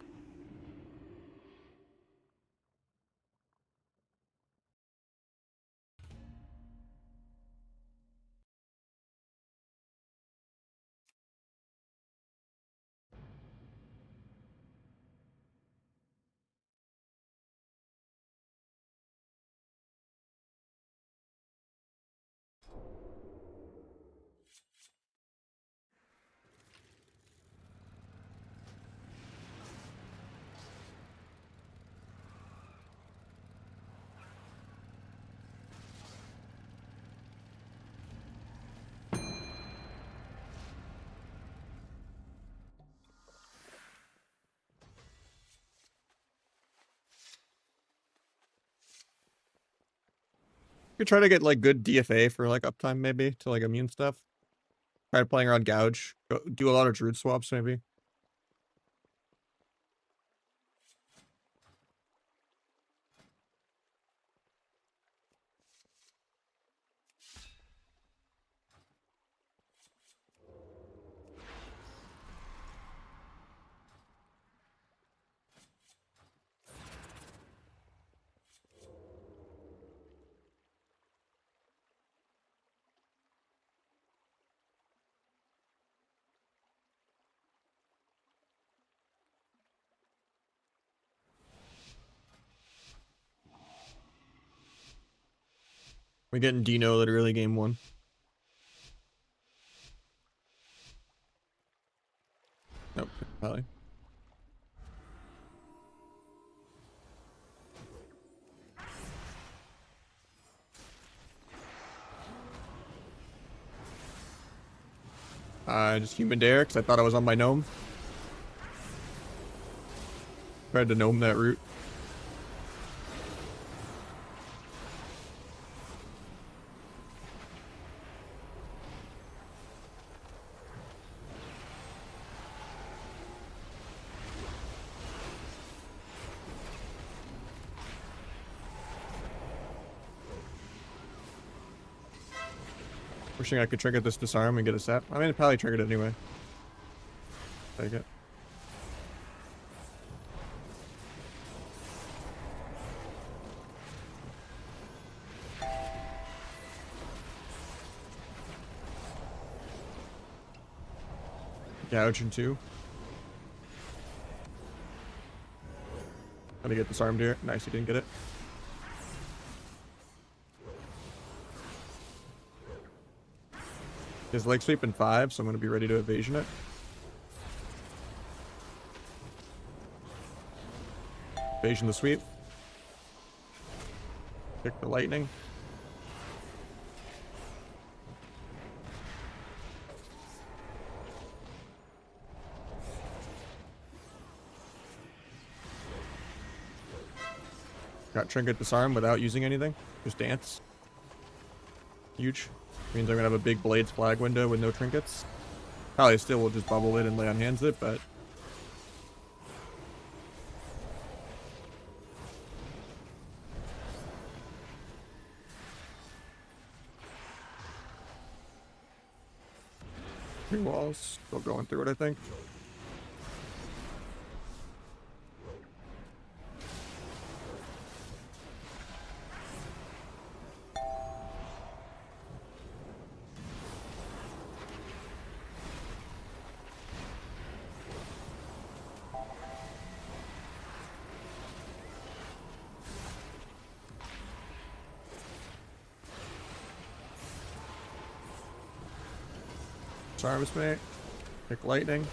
[SPEAKER 1] You could try to get like good DFA for like uptime maybe to like immune stuff. Try playing around gouge. Do a lot of druid swaps maybe. We're getting Dino literally game one. Nope, probably. I just human dare because I thought I was on my gnome. Tried to gnome that route. Wishing I could trigger this disarm and get a set. I mean, I'd probably triggered it anyway. Take it. Gouge in two. Gotta get disarmed here. Nice, he didn't get it. His leg sweep in 5, so I'm gonna be ready to evasion it. Evasion the sweep. Pick the lightning. Got trinket disarm without using anything. Just dance. Huge. Means I'm gonna have a big blades flag window with no trinkets. Probably still will just bubble it and lay on hands it, but three walls. Still going through it, I think. Arms mate. Pick lightning.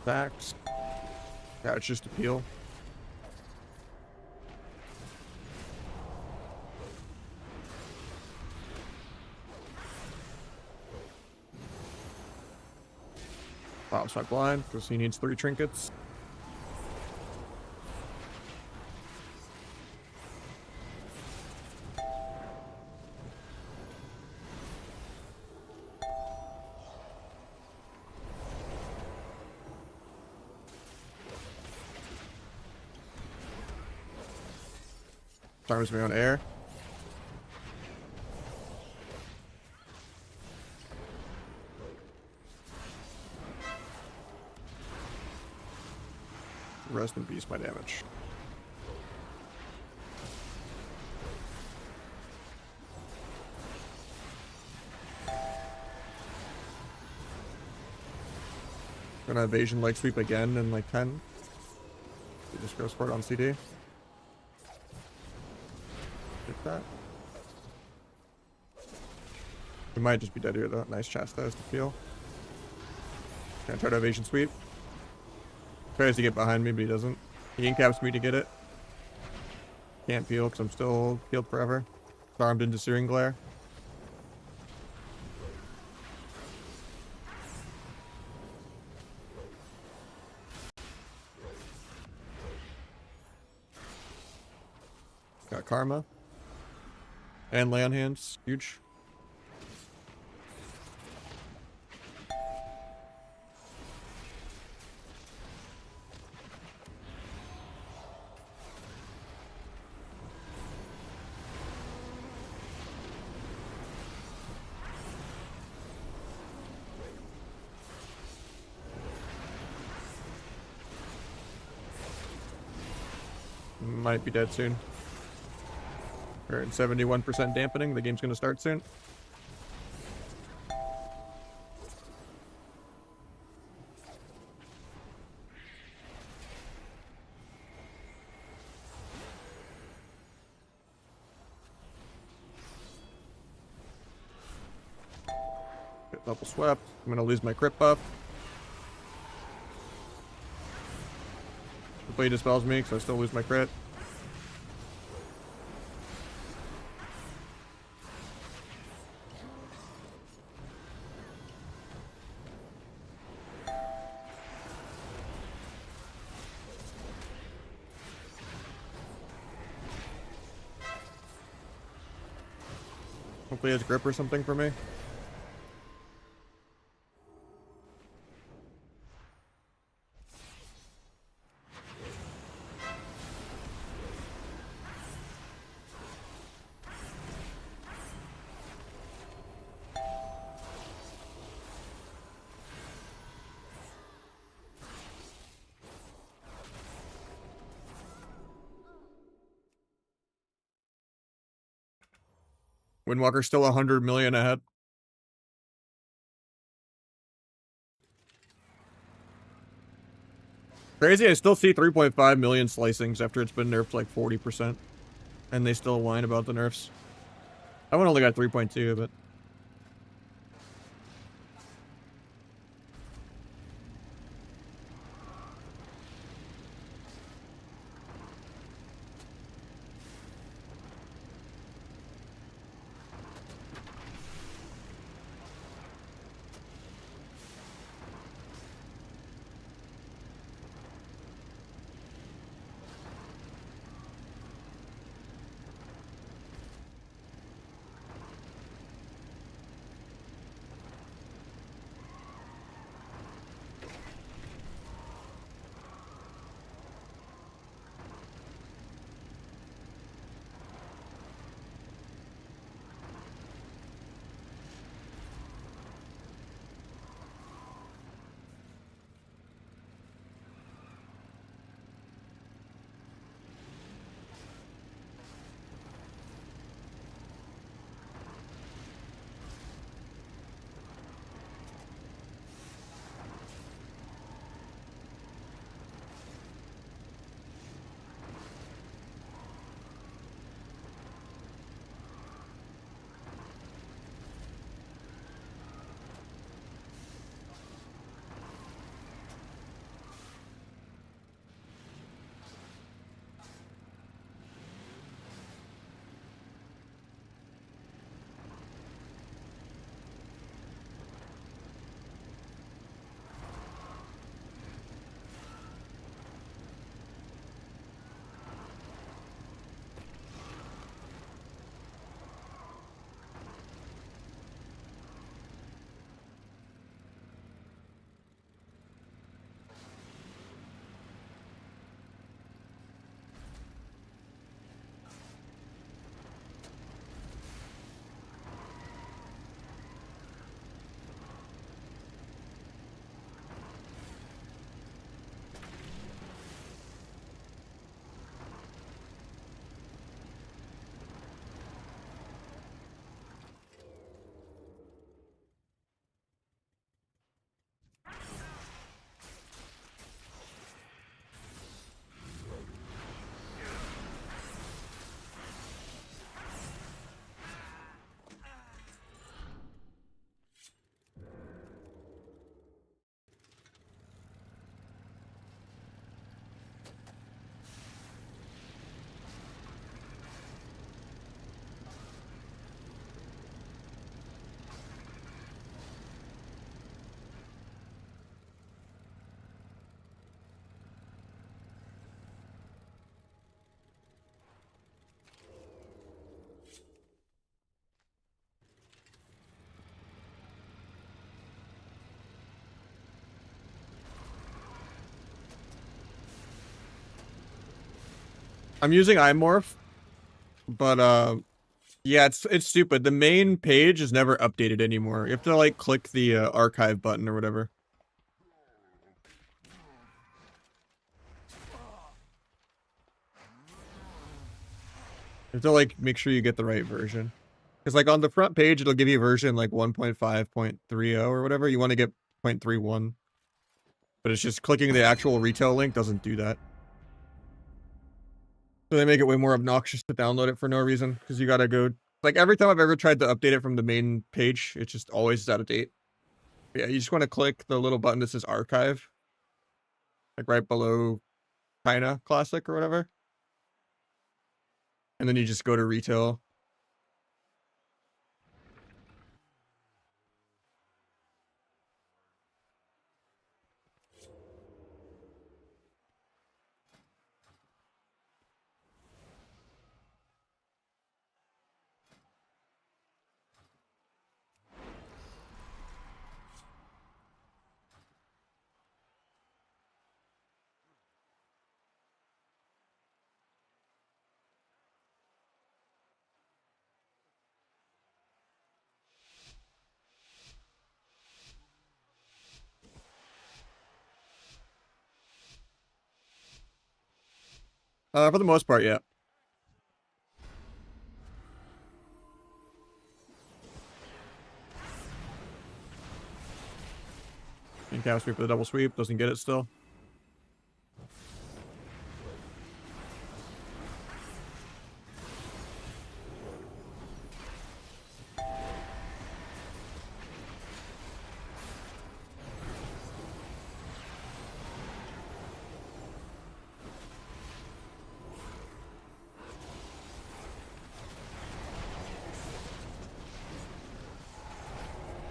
[SPEAKER 1] Backs. Yeah, it's just a peel. Pops my blind because he needs 3 trinkets. Arms me on air. Rest in peace, my damage. Gonna evasion leg sweep again in like 10. He just goes for it on CD. Get that. We might just be dead here though. Nice chastise to feel. Gonna try to evasion sweep. Tries to get behind me, but he doesn't. He incaps me to get it. Can't peel because I'm still peeled forever. Armed into Searing Glare. Got Karma. And lay on hands. Huge. Might be dead soon. We're at 71% dampening. The game's gonna start soon. Get double swept. I'm gonna lose my crit buff. Hopefully he dispels me because I still lose my crit. Hopefully he has grip or something for me. Windwalker's still 100 million ahead. Crazy, I still see 3.5 million slicings after it's been nerfed like 40%. And they still whine about the nerfs. That one only got 3.2, but... I'm using iMorph, but yeah, it's stupid. The main page is never updated anymore. You have to like click the archive button or whatever. You have to like make sure you get the right version. Because like on the front page, it'll give you version like 1.5.30 or whatever. You want to get 0.31. But it's just clicking the actual retail link doesn't do that. So they make it way more obnoxious to download it for no reason. Because you gotta go... Like every time I've ever tried to update it from the main page, it's just always out of date. Yeah, you just want to click the little button that says archive. Like right below kinda classic or whatever. And then you just go to retail. For the most part, yeah. And caps me for the double sweep, doesn't get it still.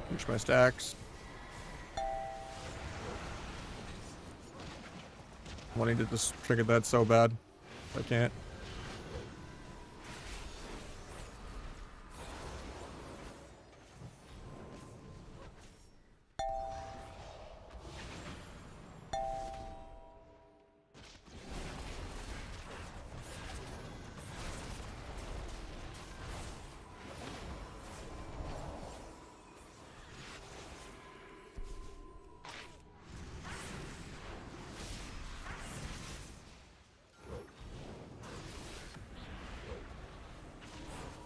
[SPEAKER 1] Finish my stacks. Wanting to just trigger that so bad. I can't.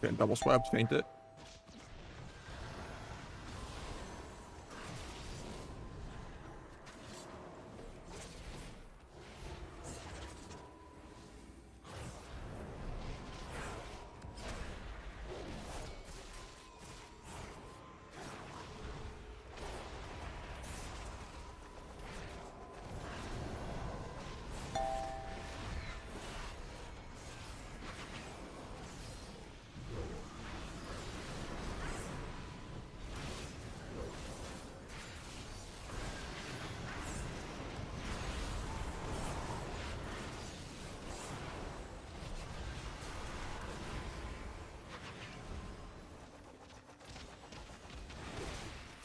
[SPEAKER 1] Getting double swept, faint it.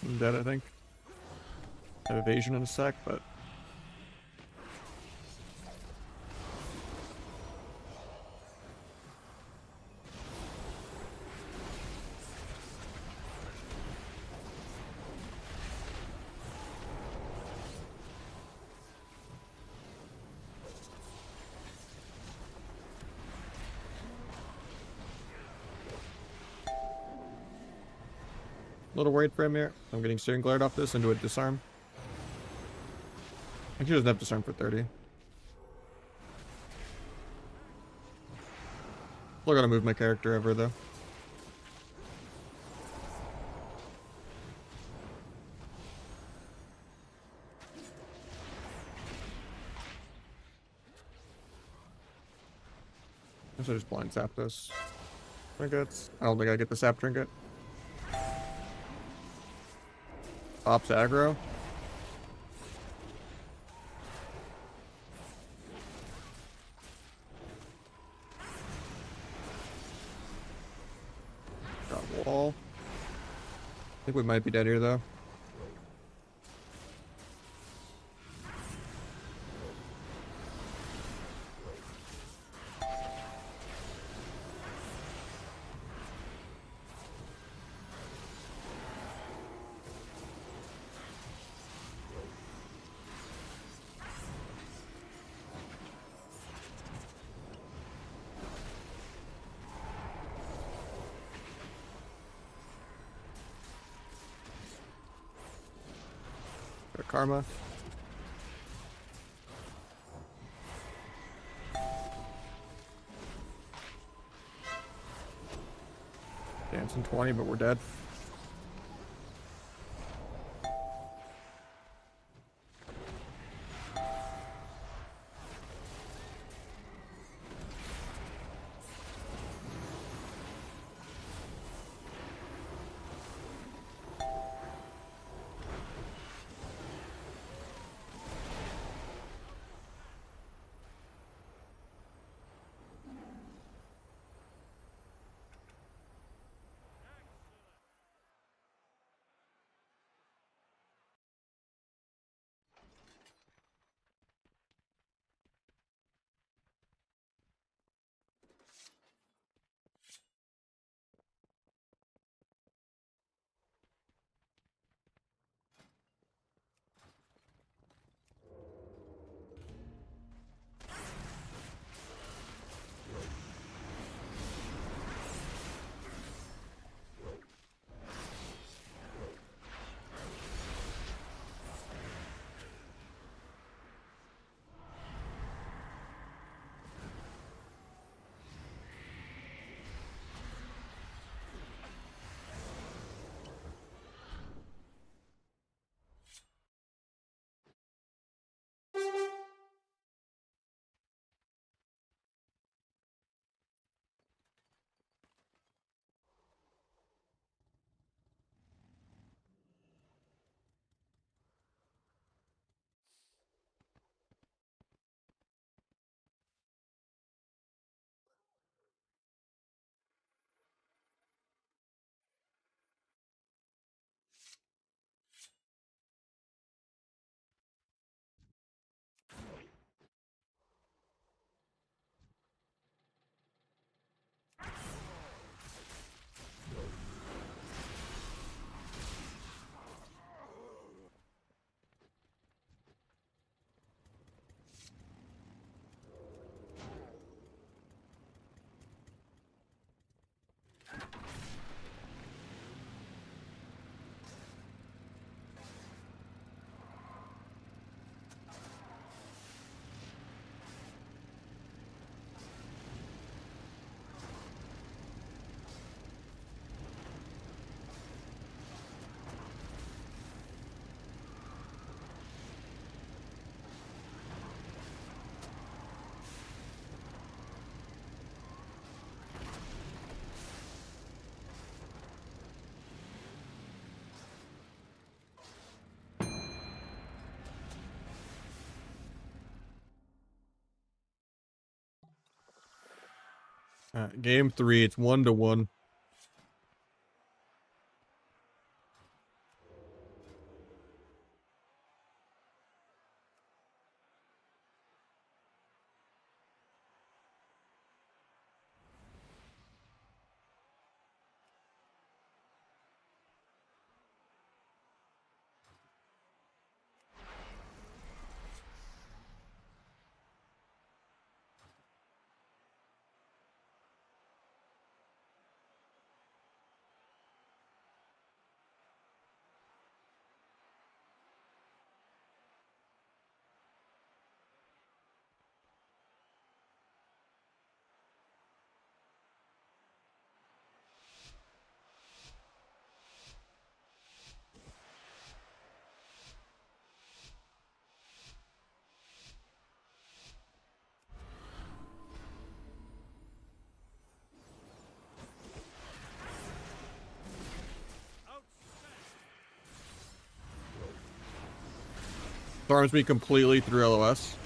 [SPEAKER 1] I'm dead, I think. I have evasion in a sec, but... A little worried for him here. I'm getting steering glared off this into a disarm. I think he doesn't have disarm for 30. Still gotta move my character ever though. I should just blind sap this. Trinkets. I don't think I get the sap trinket. Ops aggro. Got wall. I think we might be dead here though. Got Karma. Dancing 20, but we're dead. Game 3, it's 1-1. Storms me completely through LOS.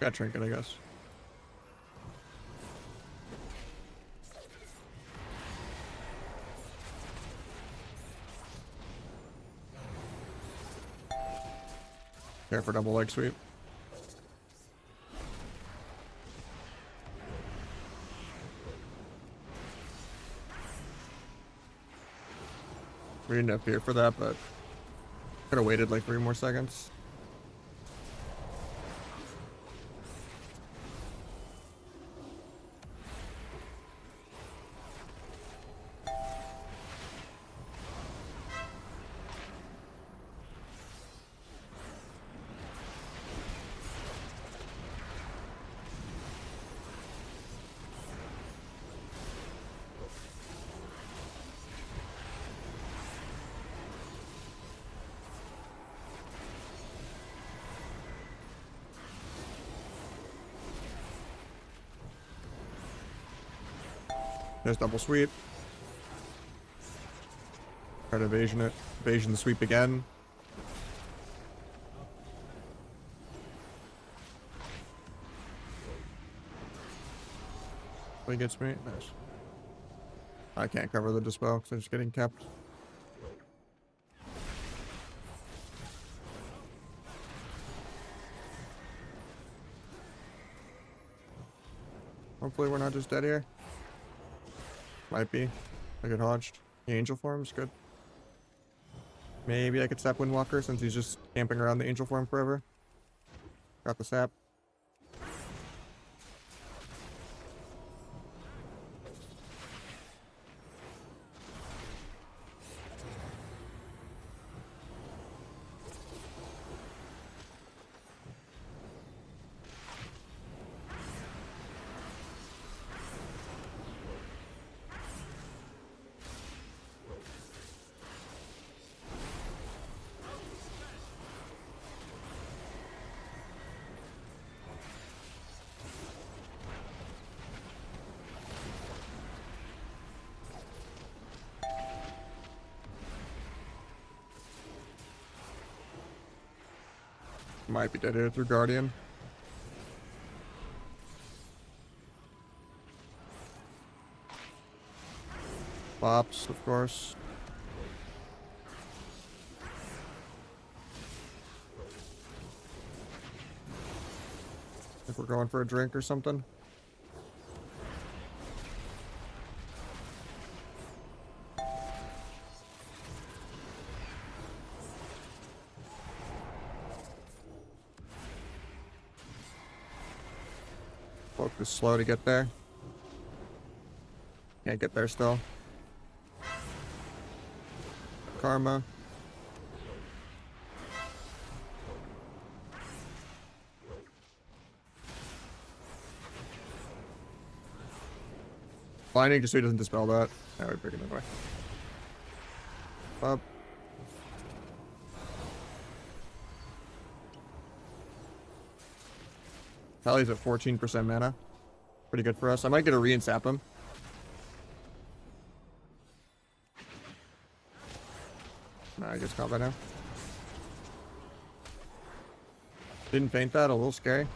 [SPEAKER 1] Got trinket, I guess. Care for double leg sweep. We didn't have fear for that, but could have waited like 3 more seconds. There's double sweep. Try to evasion it. Evasion the sweep again. He gets me. Nice. I can't cover the dispel because I'm just getting kept. Hopefully we're not just dead here. Might be. I get hodged. The angel form's good. Maybe I could sap Windwalker since he's just camping around the angel form forever. Got the sap. Might be dead here through Guardian. Pops, of course. If we're going for a drink or something. Focus slow to get there. Can't get there still. Karma. Blinding just so he doesn't dispel that. Now we're picking it away. Up. Tally's at 14% mana. Pretty good for us. I might get a re-and-sap him. Nah, I just combat now. Didn't paint that, a little scary.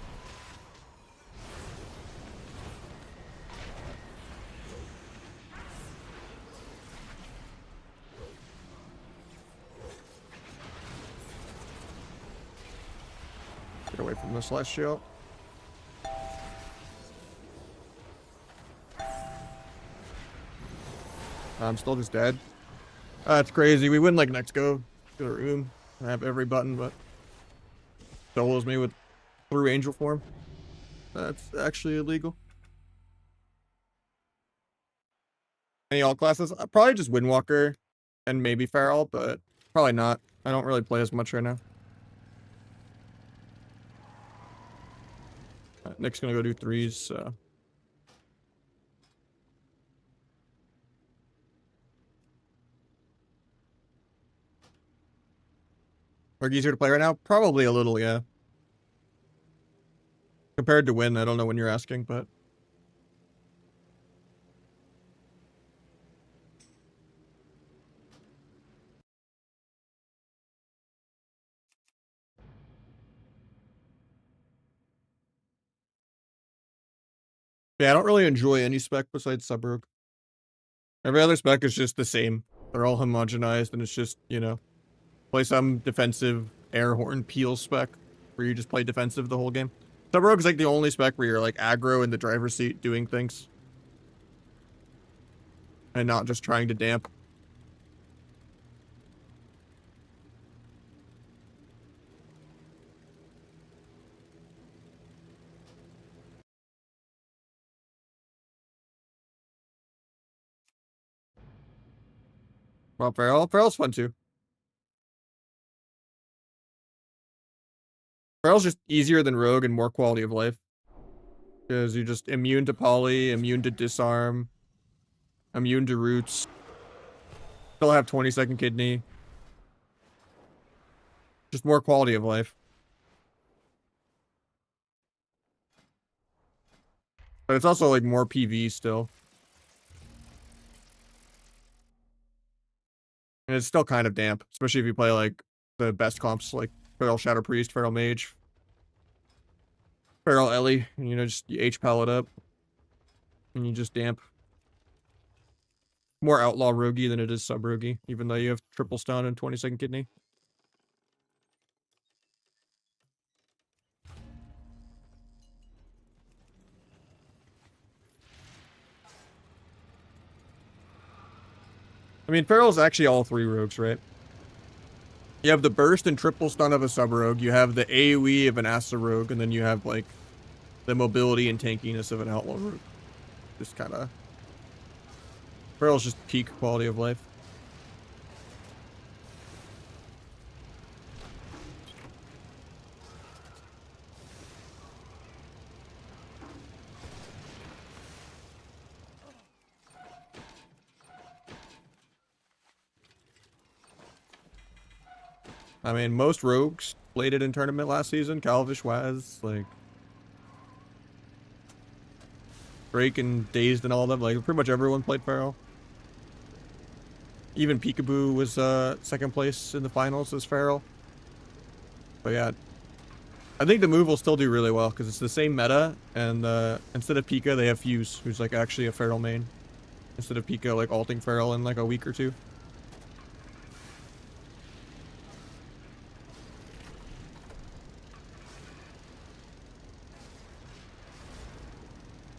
[SPEAKER 1] Get away from the Celestial. I'm still just dead. That's crazy. We win like next go to the room. I have every button, but solos me with through angel form. That's actually illegal. Any all classes? Probably just Windwalker and maybe Feral, but probably not. I don't really play as much right now. Nick's gonna go do 3s, so. Are easier to play right now? Probably a little, yeah. Compared to win, I don't know when you're asking, but. Yeah, I don't really enjoy any spec besides Sub-Rogue. Every other spec is just the same. They're all homogenized, and it's just, you know, play some defensive air horn peel spec where you just play defensive the whole game. Sub-Rogue is like the only spec where you're like aggro in the driver's seat doing things and not just trying to damp. Well, Feral's fun too. Feral's just easier than Rogue and more quality of life. Because you're just immune to poly, immune to disarm, immune to roots. Still have 20-second kidney. Just more quality of life. But it's also like more PV still. And it's still kind of damp, especially if you play like the best comps like Feral Shadow Priest, Feral Mage, Feral Ellie, and, you know, just you H-Pal it up. And you just damp. More Outlaw Roguey than it is Sub-Roguey, even though you have triple stun and 20-second kidney. I mean, Feral's actually all three rogues, right? You have the burst and triple stun of a Sub-Rogue, you have the AoE of an Asta Rogue, and then you have, like, the mobility and tankiness of an Outlaw Rogue. Just kind of... Feral's just peak quality of life. I mean, most rogues played it in tournament last season. Calvish, Waz, like... Drake and Dazed and all of them. Like, pretty much everyone played Feral. Even Peekaboo was second place in the finals as Feral. But yeah, I think the move will still do really well because it's the same meta, and instead of Pika, they have Fuse, who's like actually a Feral main. Instead of Pika like alting Feral in like a week or two.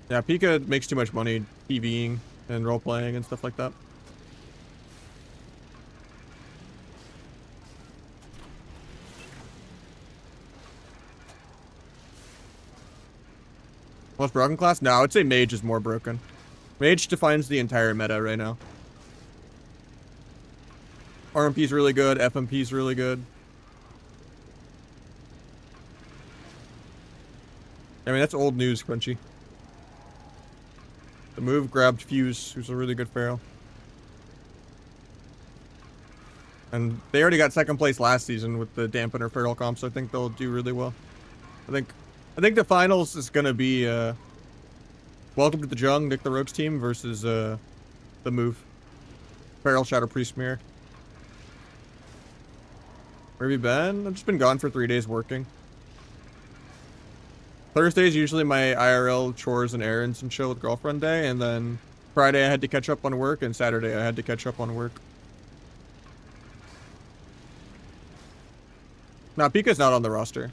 [SPEAKER 1] Yeah, Pika makes too much money PvEing and role-playing and stuff like that. Most broken class? No, I would say Mage is more broken. Mage defines the entire meta right now. RMP's really good, FMP's really good. I mean, that's old news, Crunchy. The move grabbed Fuse, who's a really good Feral. And they already got second place last season with the Dampener Feral comp, so I think they'll do really well. I think the finals is gonna be Welcome to the Jung, Nick the Rogues team versus the move. Feral Shadow Priest Mirror. Where have you been? I've just been gone for 3 days working. Thursday is usually my IRL chores and errands and chill with girlfriend day, and then Friday I had to catch up on work, and Saturday I had to catch up on work. Nah, Pika's not on the roster.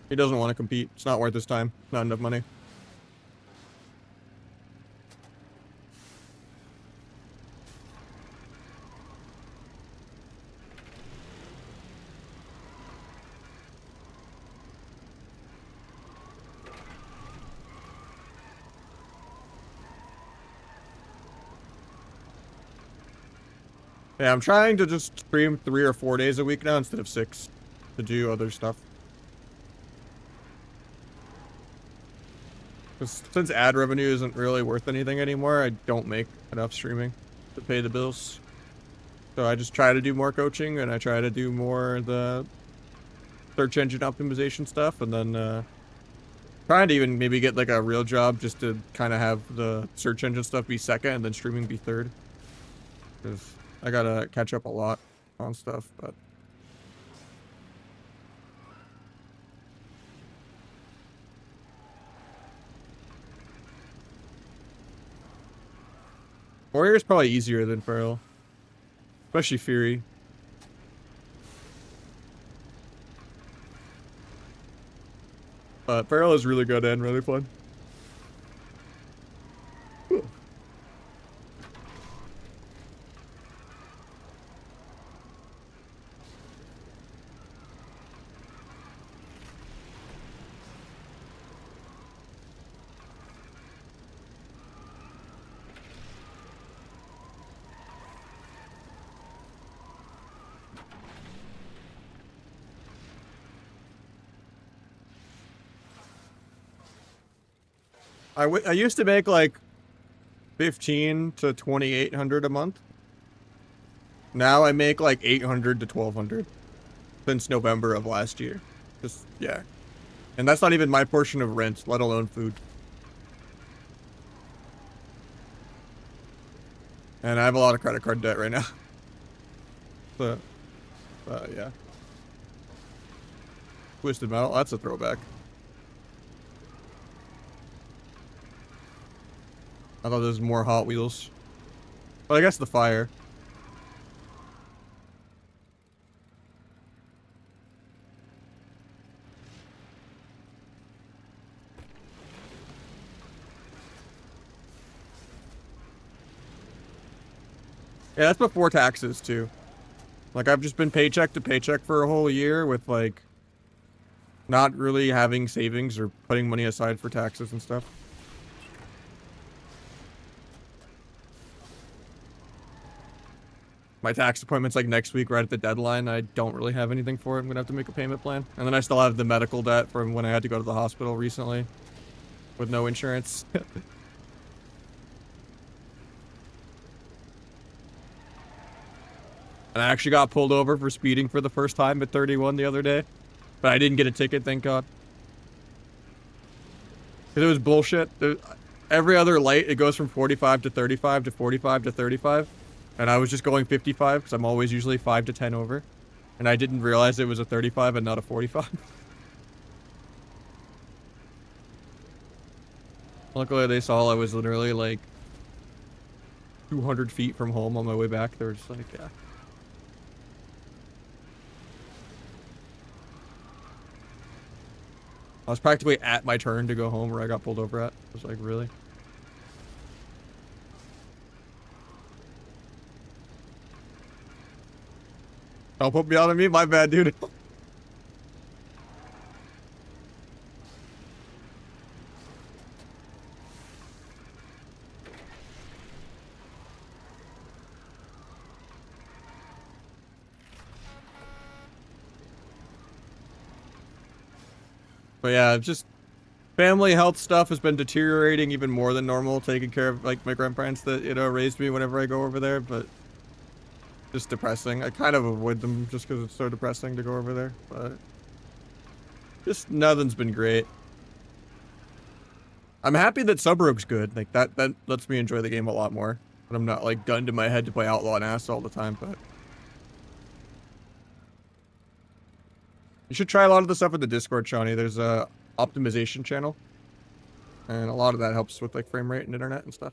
[SPEAKER 1] He doesn't want to compete. It's not worth his time. Not enough money. Yeah, I'm trying to just stream 3 or 4 days a week now instead of 6 to do other stuff. Since ad revenue isn't really worth anything anymore, I don't make enough streaming to pay the bills. So I just try to do more coaching, and I try to do more of the search engine optimization stuff, and then trying to even maybe get like a real job just to kind of have the search engine stuff be second and then streaming be third. Because I gotta catch up a lot on stuff, but Warrior's probably easier than Feral. Especially Fury. Feral is really good and really fun. I used to make like 15 to 2,800 a month. Now I make like 800 to 1,200 since November of last year. Just, yeah. And that's not even my portion of rent, let alone food. And I have a lot of credit card debt right now. So, yeah. Twisted Metal, that's a throwback. I thought there was more Hot Wheels. But I guess the fire. Yeah, that's before taxes, too. Like, I've just been paycheck to paycheck for a whole year with, like, not really having savings or putting money aside for taxes and stuff. My tax appointment's like next week, right at the deadline. I don't really have anything for it. I'm gonna have to make a payment plan. And then I still have the medical debt from when I had to go to the hospital recently with no insurance. And I actually got pulled over for speeding for the first time at 31 the other day. But I didn't get a ticket, thank God. Because it was bullshit. Every other light, it goes from 45 to 35 to 45 to 35. And I was just going 55 because I'm always usually 5 to 10 over. And I didn't realize it was a 35 and not a 45. Luckily, they saw I was literally like 200 feet from home on my way back. They were just like, yeah. I was practically at my turn to go home where I got pulled over at. I was like, really? Don't put me on me, my bad, dude. But yeah, just family health stuff has been deteriorating even more than normal, taking care of like my grandparents that, you know, raised me whenever I go over there, but just depressing. I kind of avoid them just because it's so depressing to go over there, but just nothing's been great. I'm happy that Sub Rogue's good. Like that lets me enjoy the game a lot more. But I'm not like gunned in my head to play Outlaw and Ass all the time, but you should try a lot of the stuff in the Discord, Shawnee. There's a optimization channel. And a lot of that helps with like frame rate and internet and stuff.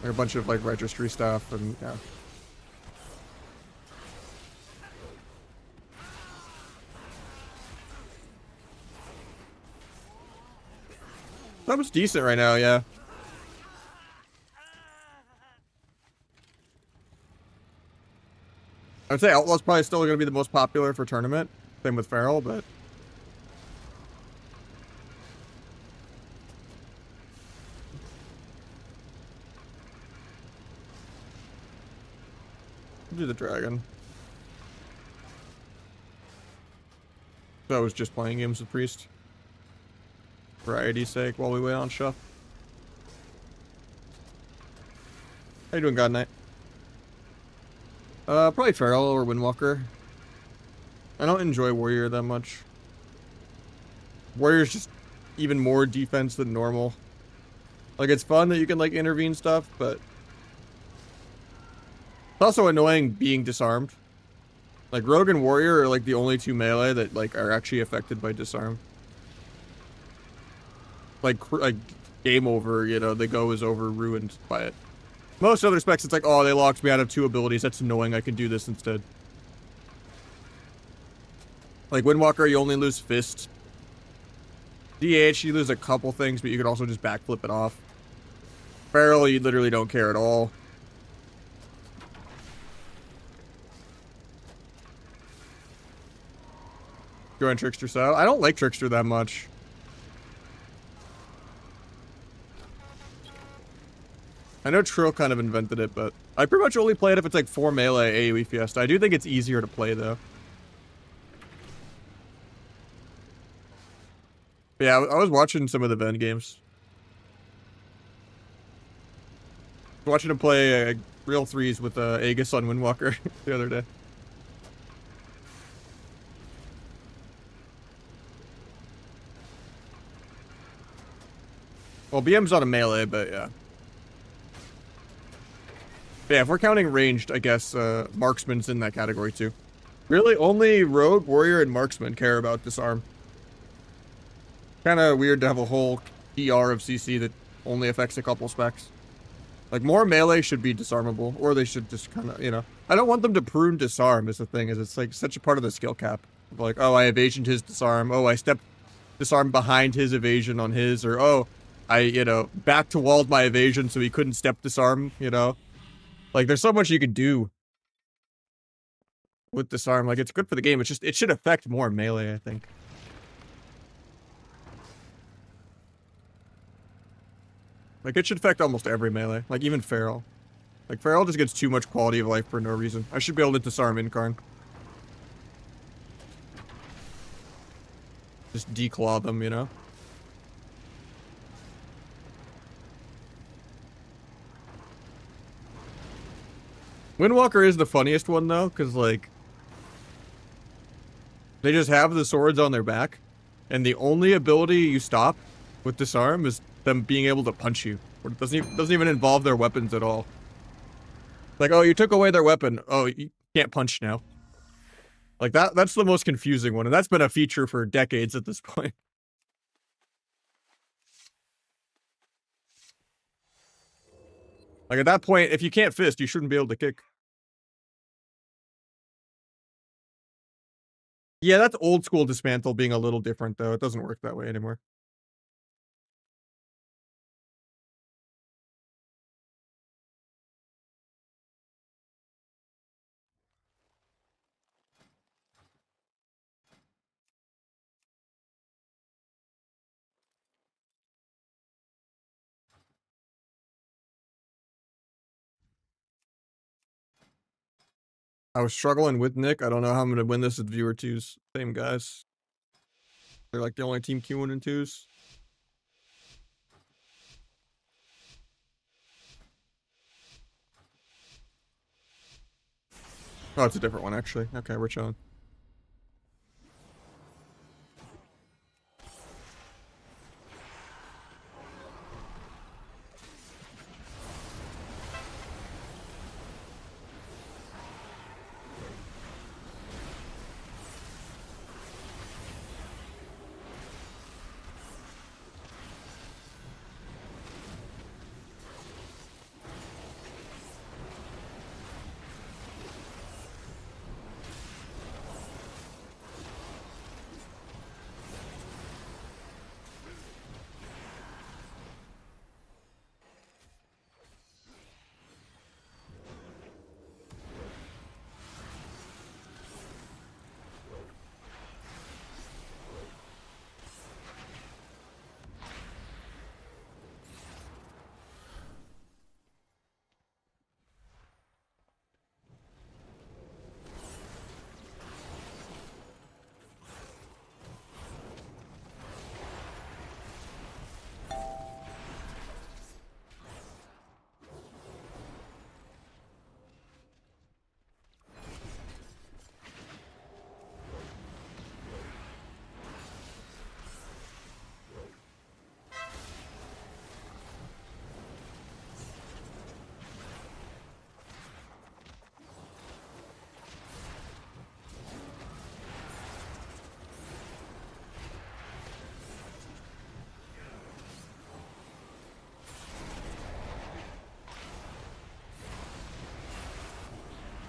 [SPEAKER 1] There are a bunch of like registry stuff and yeah. That was decent right now, yeah. I'd say Outlaw's probably still going to be the most popular for tournament. Same with Feral, but do the dragon. So I was just playing games with Priest. Variety's sake while we wait on Shuff. How you doing, God Knight? Probably Feral or Windwalker. I don't enjoy Warrior that much. Warrior's just even more defense than normal. Like, it's fun that you can, like, intervene stuff, but it's also annoying being disarmed. Like, Rogue and Warrior are, like, the only two melee that, like, are actually affected by disarm. like game over, you know, the go is over, ruined by it. Most other specs, it's like, oh, they locked me out of 2 abilities. That's annoying. I can do this instead. Like Windwalker, you only lose Fist. DH, you lose a couple things, but you can also just backflip it off. Feral, you literally don't care at all. Join Trickster style. I don't like Trickster that much. I know Trill kind of invented it, but I pretty much only play it if it's like 4 melee AoE Fiesta. I do think it's easier to play though. But yeah, I was watching some of the Ven games. Watching him play real threes with Aegis on Windwalker the other day. Well, BM's on a melee, but yeah. But yeah, if we're counting ranged, I guess Marksman's in that category too. Really, only Rogue, Warrior, and Marksman care about disarm. Kind of weird to have a whole PR of CC that only affects a couple specs. Like, more melee should be disarmable, or they should just kind of, you know. I don't want them to prune disarm is the thing, is it's like such a part of the skill cap. Like, oh, I evasioned his disarm. Oh, I stepped disarm behind his evasion on his, or oh, I, you know, back to walled my evasion so he couldn't step disarm, you know. Like, there's so much you could do with disarm. Like, it's good for the game. It's just, it should affect more melee, I think. Like, it should affect almost every melee. Like, even Feral. Like, Feral just gets too much quality of life for no reason. I should be able to disarm Incarn. Just declaw them, you know? Windwalker is the funniest one, though, because, like, they just have the swords on their back, and the only ability you stop with disarm is them being able to punch you. Or it doesn't even involve their weapons at all. Like, oh, you took away their weapon. Oh, you can't punch now. Like, that's the most confusing one, and that's been a feature for decades at this point. Like, at that point, if you can't fist, you shouldn't be able to kick. Yeah, that's old school Dismantle being a little different, though. It doesn't work that way anymore. I was struggling with Nick. I don't know how I'm going to win this with viewer twos. Same guys. They're like the only team Q1 and 2s. Oh, it's a different one, actually. Okay, we're chilling.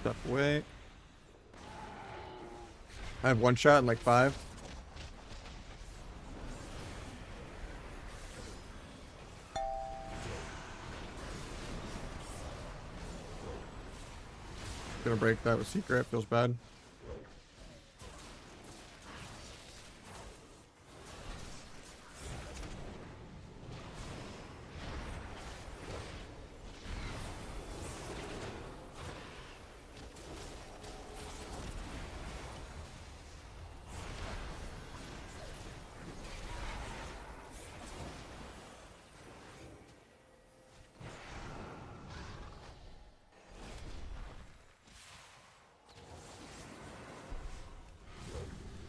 [SPEAKER 1] Step away. I have one shot in like 5. Gonna break that with secret. Feels bad.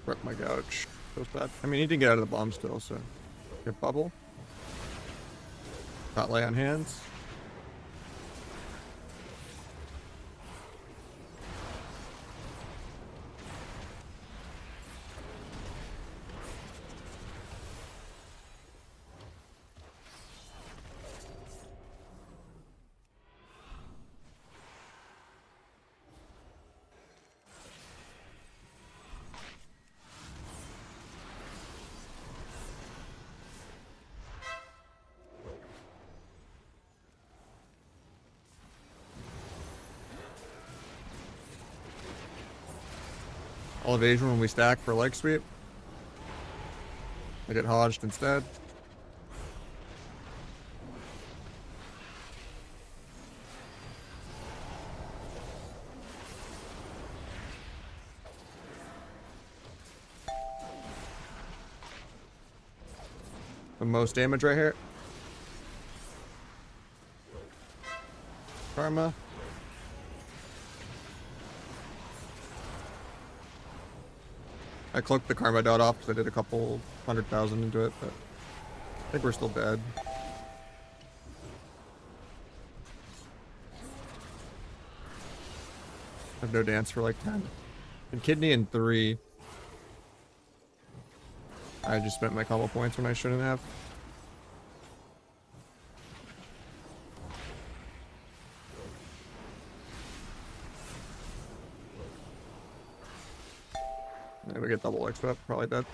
[SPEAKER 1] Rip my gouge. Feels bad. I mean, he did get out of the bomb still, so. Get bubble. Not lay on hands. All evasion when we stack for leg sweep. I get hodged instead. The most damage right here. Karma. I cloaked the karma dot off because I did a couple 100,000 into it, but I think we're still dead. I have no dance for like 10. And kidney in 3. I just spent my combo points when I shouldn't have. Yeah, we get double X up, probably dead.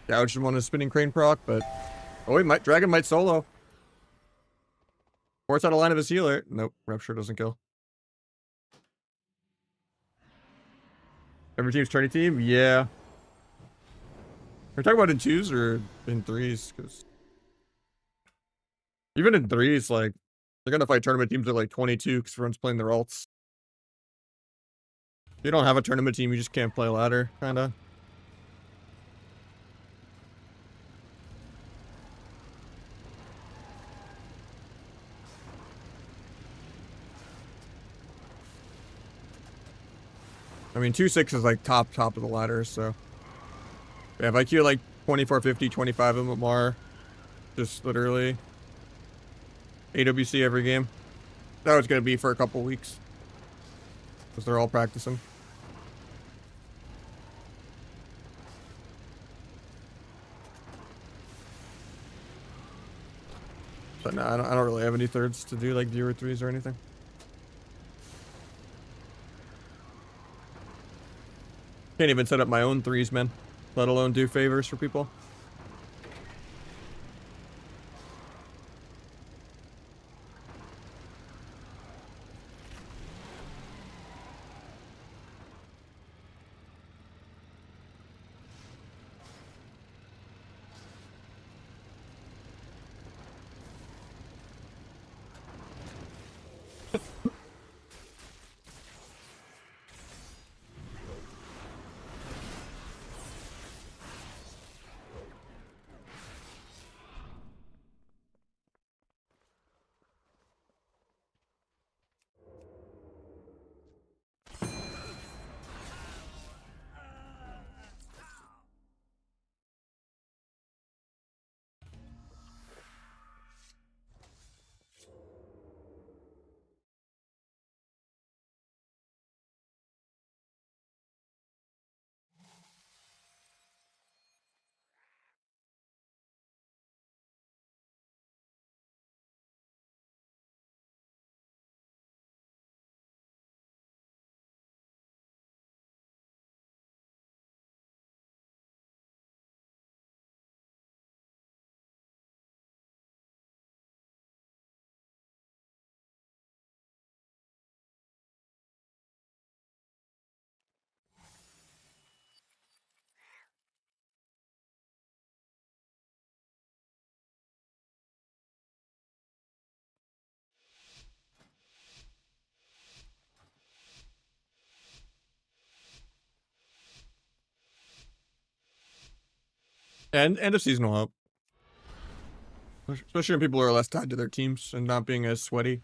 [SPEAKER 1] Gouge one is spinning crane proc, but oh, he might dragon might solo. Force out a line of his healer. Nope, rupture doesn't kill. Every team's turning team? Yeah. We're talking about in 2s or in 3s, because even in 3s, like, they're gonna fight tournament teams at like 22 because everyone's playing their alts. If you don't have a tournament team, you just can't play ladder, kinda. I mean, 2-6 is like top of the ladder, so. Yeah, if I queue like 2450, 25 MMR, just literally AWC every game. That was gonna be for a couple weeks. Because they're all practicing. But no, I don't really have any thirds to do like 0-3s or anything. Can't even set up my own 3s, man. Let alone do favors for people. And end of season will help. Especially when people are less tied to their teams and not being as sweaty.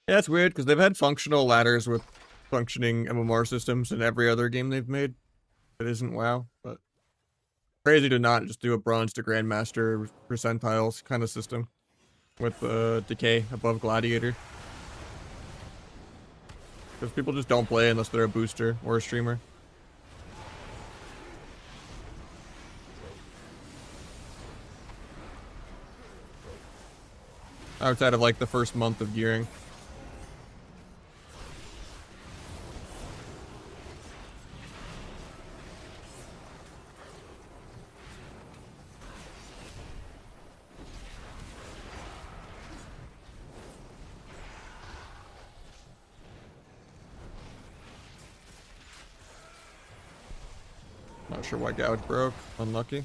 [SPEAKER 1] Yeah, it's weird because they've had functional ladders with functioning MMR systems in every other game they've made. It isn't WoW, but crazy to not just do a bronze to grandmaster percentiles kind of system with decay above gladiator. Because people just don't play unless they're a booster or a streamer. Outside of like the first month of gearing. Not sure why Gouge broke. Unlucky.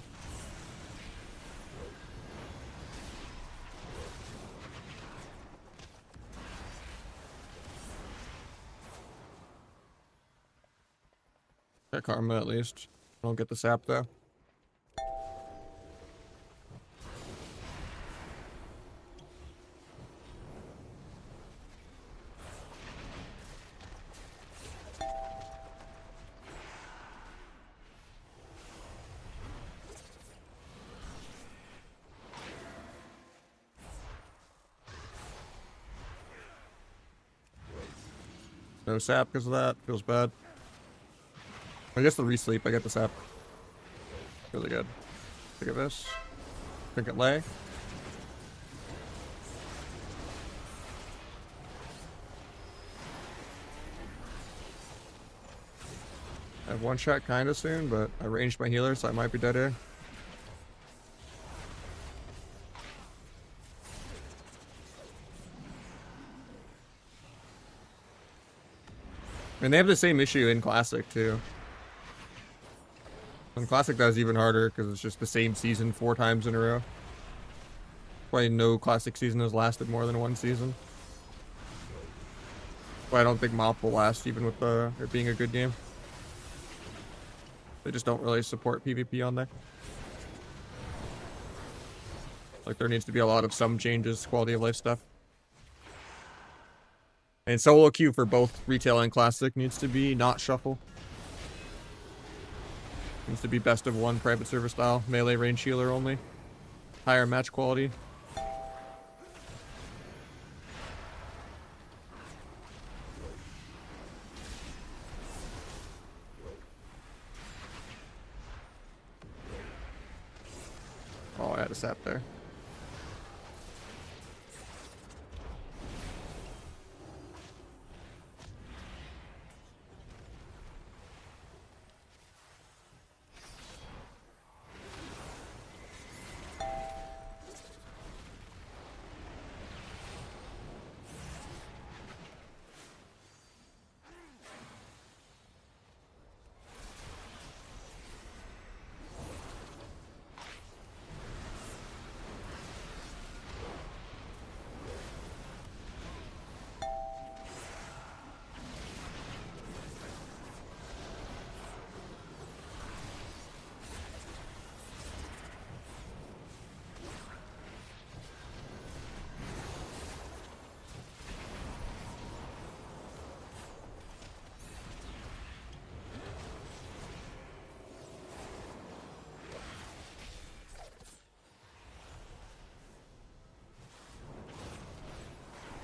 [SPEAKER 1] Got karma at least. Don't get the sap though. No sap because of that. Feels bad. I guess the resleep, I get the sap. Really good. Look at this. Trinket lay. I have one shot kinda soon, but I ranged my healer, so I might be dead here. And they have the same issue in Classic too. In Classic that was even harder because it's just the same season 4 times in a row. Probably no Classic season has lasted more than 1 season. But I don't think MOP will last even with it being a good game. They just don't really support PvP on there. Like there needs to be a lot of some changes, quality of life stuff. And solo queue for both retail and classic needs to be not shuffle. Needs to be best of 1 private server style, melee range healer only. Higher match quality. Oh, I had a sap there.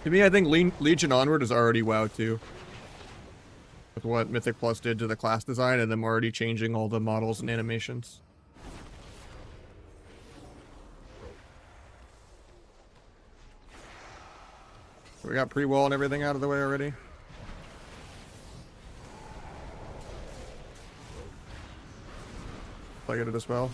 [SPEAKER 1] To me, I think Legion Onward is already WoW 2. With what Mythic Plus did to the class design and them already changing all the models and animations. We got pre-wall and everything out of the way already. Play it as well.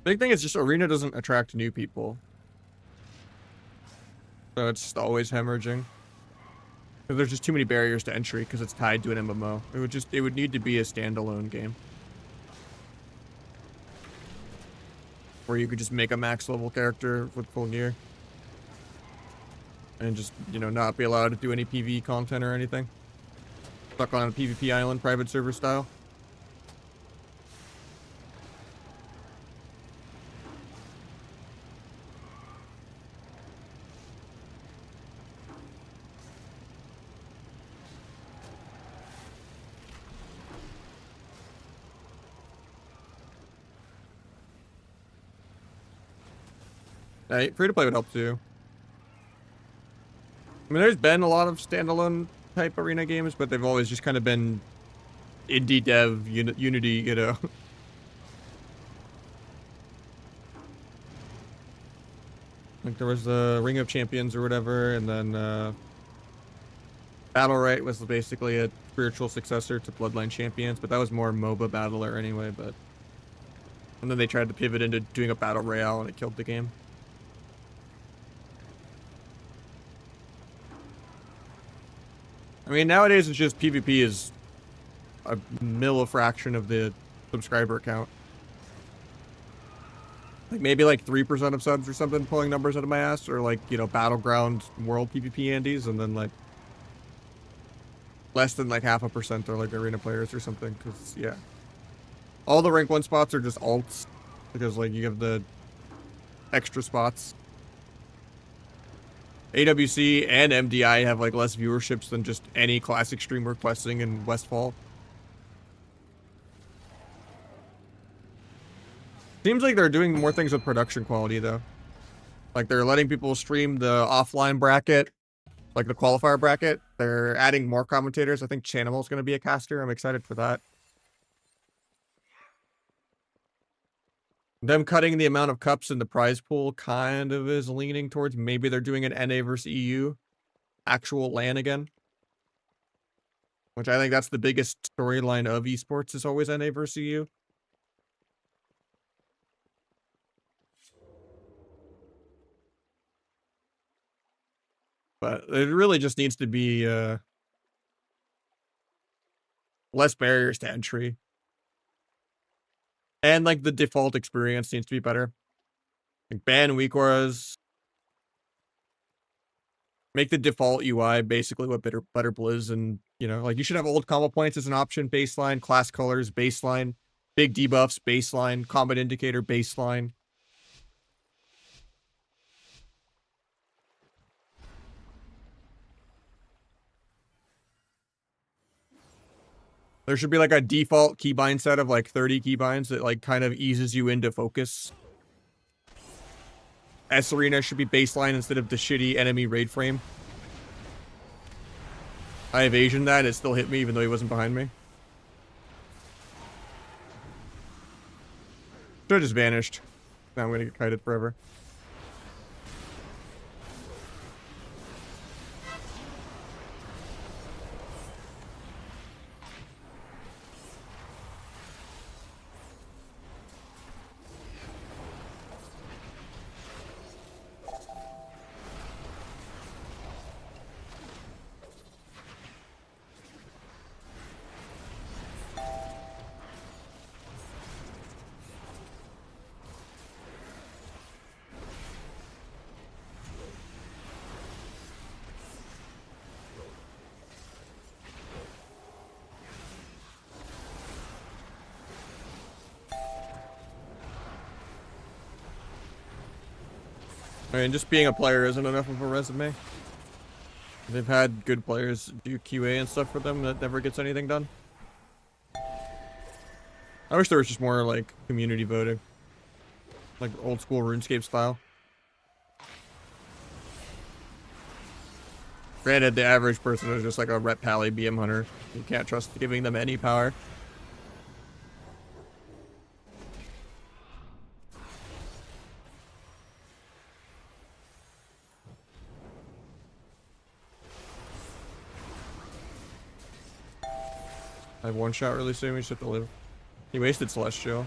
[SPEAKER 1] Big thing is just Arena doesn't attract new people. So it's just always hemorrhaging. There's just too many barriers to entry because it's tied to an MMO. It would need to be a standalone game. Where you could just make a max level character with full gear. And just, you know, not be allowed to do any PvE content or anything. Stuck on a PvP island, private server style. Free to play would help too. I mean, there's been a lot of standalone type arena games, but they've always just kind of been indie dev, Unity, you know. Like there was the Ring of Champions or whatever, and then Battle Right was basically a spiritual successor to Bloodline Champions, but that was more MOBA battler anyway. But and then they tried to pivot into doing a battle royale, and it killed the game. I mean, nowadays it's just PvP is a millifraction of the subscriber count. Like maybe like 3% of subs or something pulling numbers out of my ass, or like, you know, Battleground World PvP Andes, and then like less than like 0.5% are like arena players or something. Because yeah, all the rank 1 spots are just alts because like you have the extra spots. AWC and MDI have like less viewerships than just any classic stream requesting in Westfall. Seems like they're doing more things with production quality though. Like they're letting people stream the offline bracket, like the qualifier bracket. They're adding more commentators. I think Chanimal's going to be a caster. I'm excited for that. Them cutting the amount of cups in the prize pool kind of is leaning towards maybe they're doing an NA versus EU actual LAN again. Which I think that's the biggest storyline of esports is always NA versus EU. But it really just needs to be less barriers to entry. And like the default experience needs to be better. Like ban weak auras. Make the default UI basically what better Blizz, and you know, like you should have old combo points as an option, baseline, class colors, baseline, big debuffs, baseline, combat indicator, baseline. There should be like a default keybind set of like 30 keybinds that like kind of eases you into focus. S Arena should be baseline instead of the shitty enemy raid frame. I evasion that, it still hit me even though he wasn't behind me. Should've just vanished. Now I'm gonna get kited forever. I mean, just being a player isn't enough of a resume. They've had good players do QA and stuff for them that never gets anything done. I wish there was just more, like, community voting. Like, old school RuneScape style. Granted, the average person is just like a Rep Pally BM hunter. You can't trust giving them any power. I have one shot really soon, we just have to live. He wasted Celestial.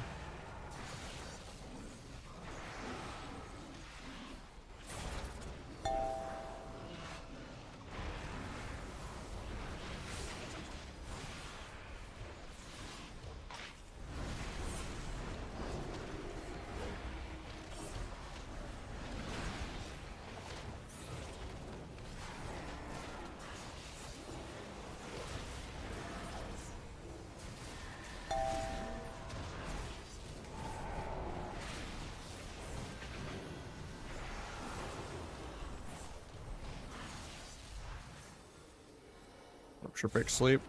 [SPEAKER 1] Sure, pick sleep.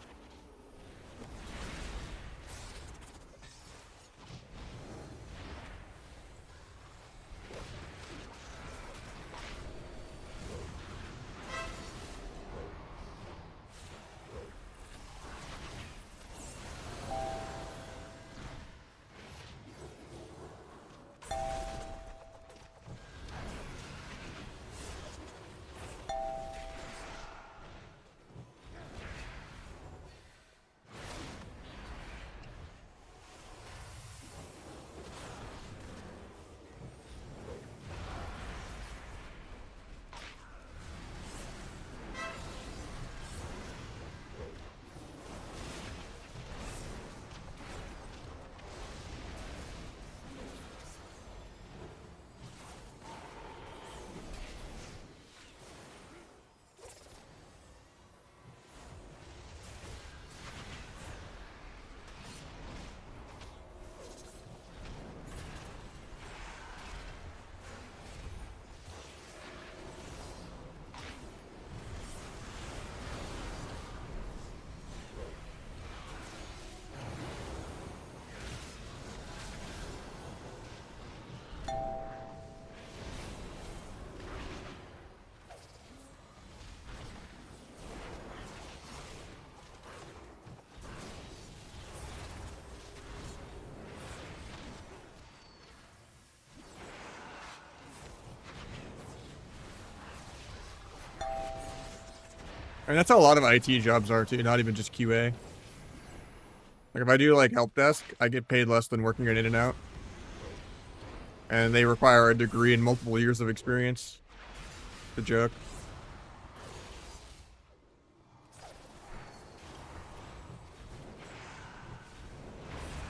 [SPEAKER 1] And that's how a lot of IT jobs are too, not even just QA. Like if I do like help desk, I get paid less than working at In-N-Out. And they require a degree and multiple years of experience. The joke.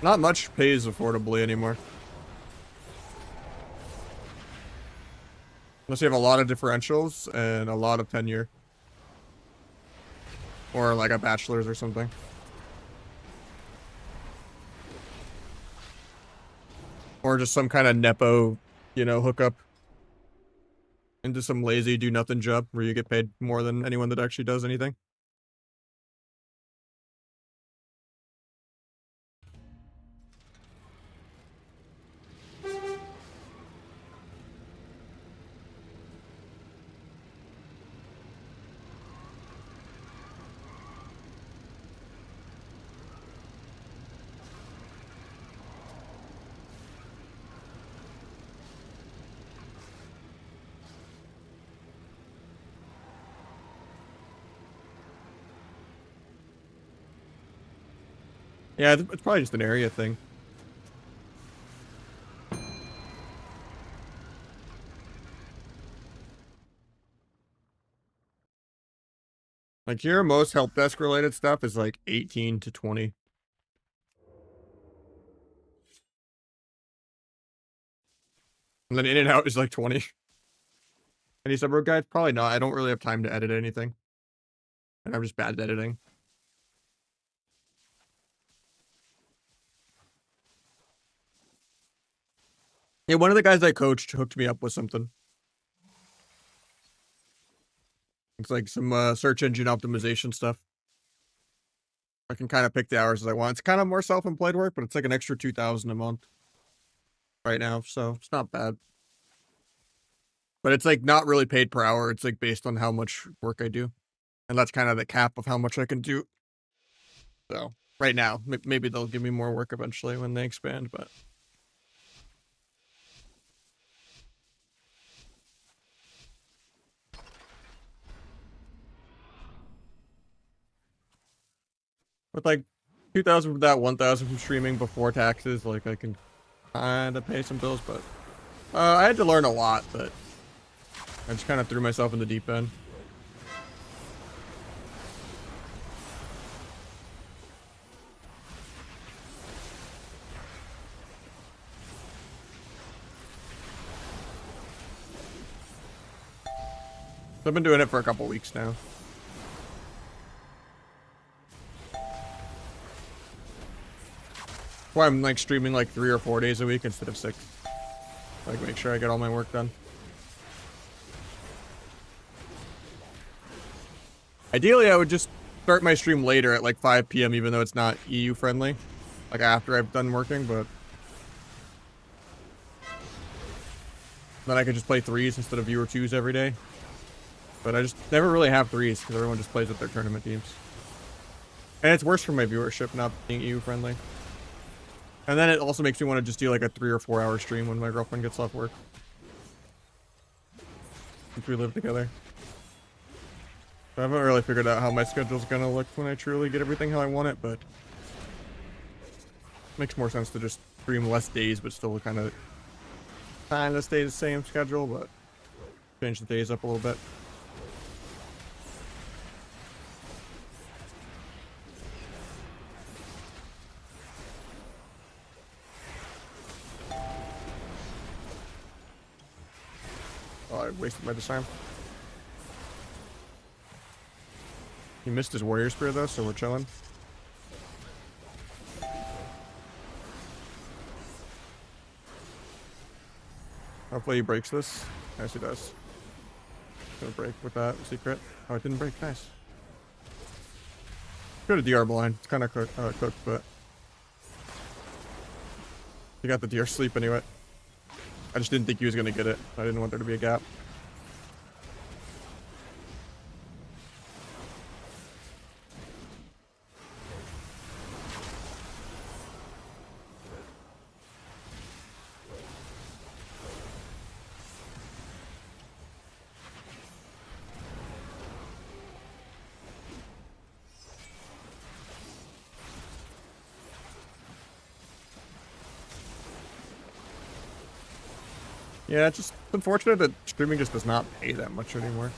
[SPEAKER 1] Not much pays affordably anymore. Unless you have a lot of differentials and a lot of tenure. Or like a bachelor's or something. Or just some kind of nepo, you know, hookup into some lazy do-nothing job where you get paid more than anyone that actually does anything. Yeah, it's probably just an area thing. Like here, most help desk related stuff is like 18 to 20. And then In-N-Out is like 20. Any suburb guide? Probably not. I don't really have time to edit anything. And I'm just bad at editing. Yeah, one of the guys I coached hooked me up with something. It's like some search engine optimization stuff. I can kind of pick the hours as I want. It's kind of more self-employed work, but it's like an extra 2,000 a month right now, so it's not bad. But it's like not really paid per hour. It's like based on how much work I do, and that's kind of the cap of how much I can do. So right now, maybe they'll give me more work eventually when they expand, but. With like 2,000 from that, 1,000 from streaming before taxes, like I can kind of pay some bills, but I had to learn a lot, but I just kind of threw myself in the deep end. So I've been doing it for a couple weeks now. That's why I'm like streaming like 3 or 4 days a week instead of 6. Like make sure I get all my work done. Ideally, I would just start my stream later at like 5 p.m. even though it's not EU friendly. Like after I've done working, but then I could just play 3s instead of viewer 2s every day. But I just never really have 3s because everyone just plays with their tournament teams. And it's worse for my viewership not being EU friendly. And then it also makes me want to just do like a 3 or 4 hour stream when my girlfriend gets off work. Since we live together. I haven't really figured out how my schedule's gonna look when I truly get everything how I want it, but makes more sense to just stream less days but still kind of stay the same schedule, but change the days up a little bit. Oh, I wasted my disarm. He missed his warrior spear though, so we're chilling. Hopefully he breaks this. Yes, he does. Gonna break with that secret. Oh, it didn't break. Nice. Go to DR blind. It's kind of cooked, but he got the DR sleep anyway. I just didn't think he was gonna get it. I didn't want there to be a gap. Yeah, it's just unfortunate that streaming just does not pay that much anymore.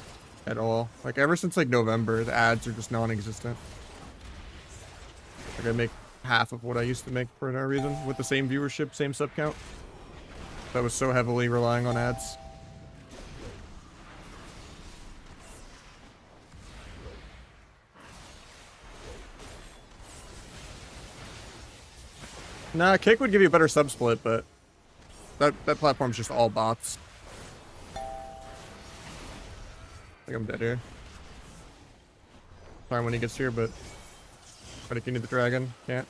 [SPEAKER 1] At all. Like, ever since, like, November, the ads are just non-existent. Like, I make half of what I used to make for no reason, with the same viewership, same sub count. That was so heavily relying on ads. Nah, Kick would give you a better sub split, but that platform's just all bots. I think I'm dead here. Fine when he gets here, but try to continue the dragon. Can't.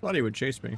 [SPEAKER 1] Thought he would chase me.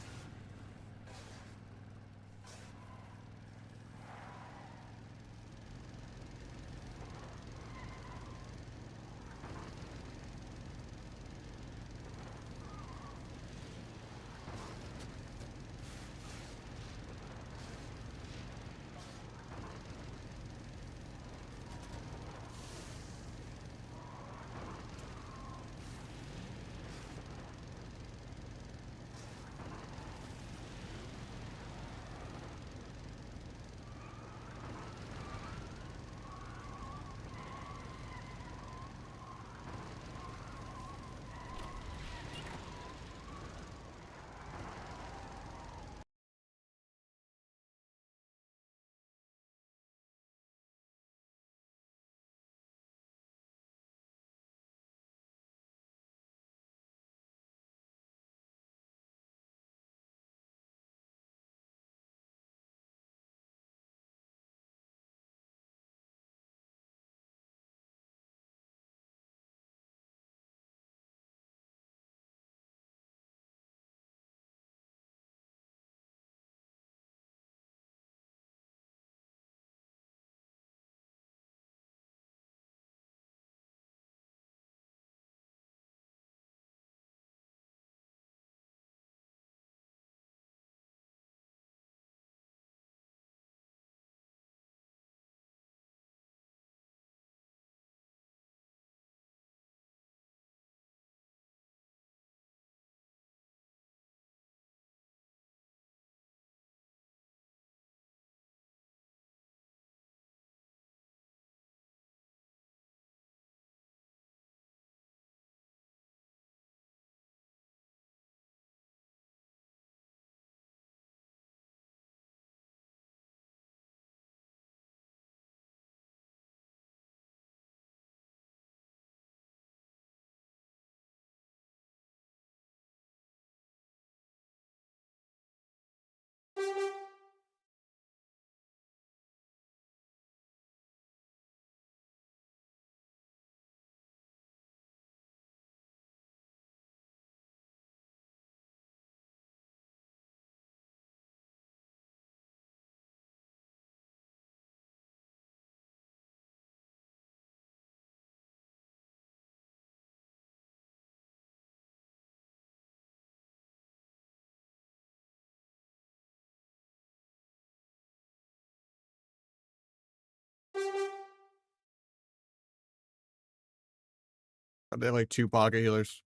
[SPEAKER 1] They have like 2 pocket healers.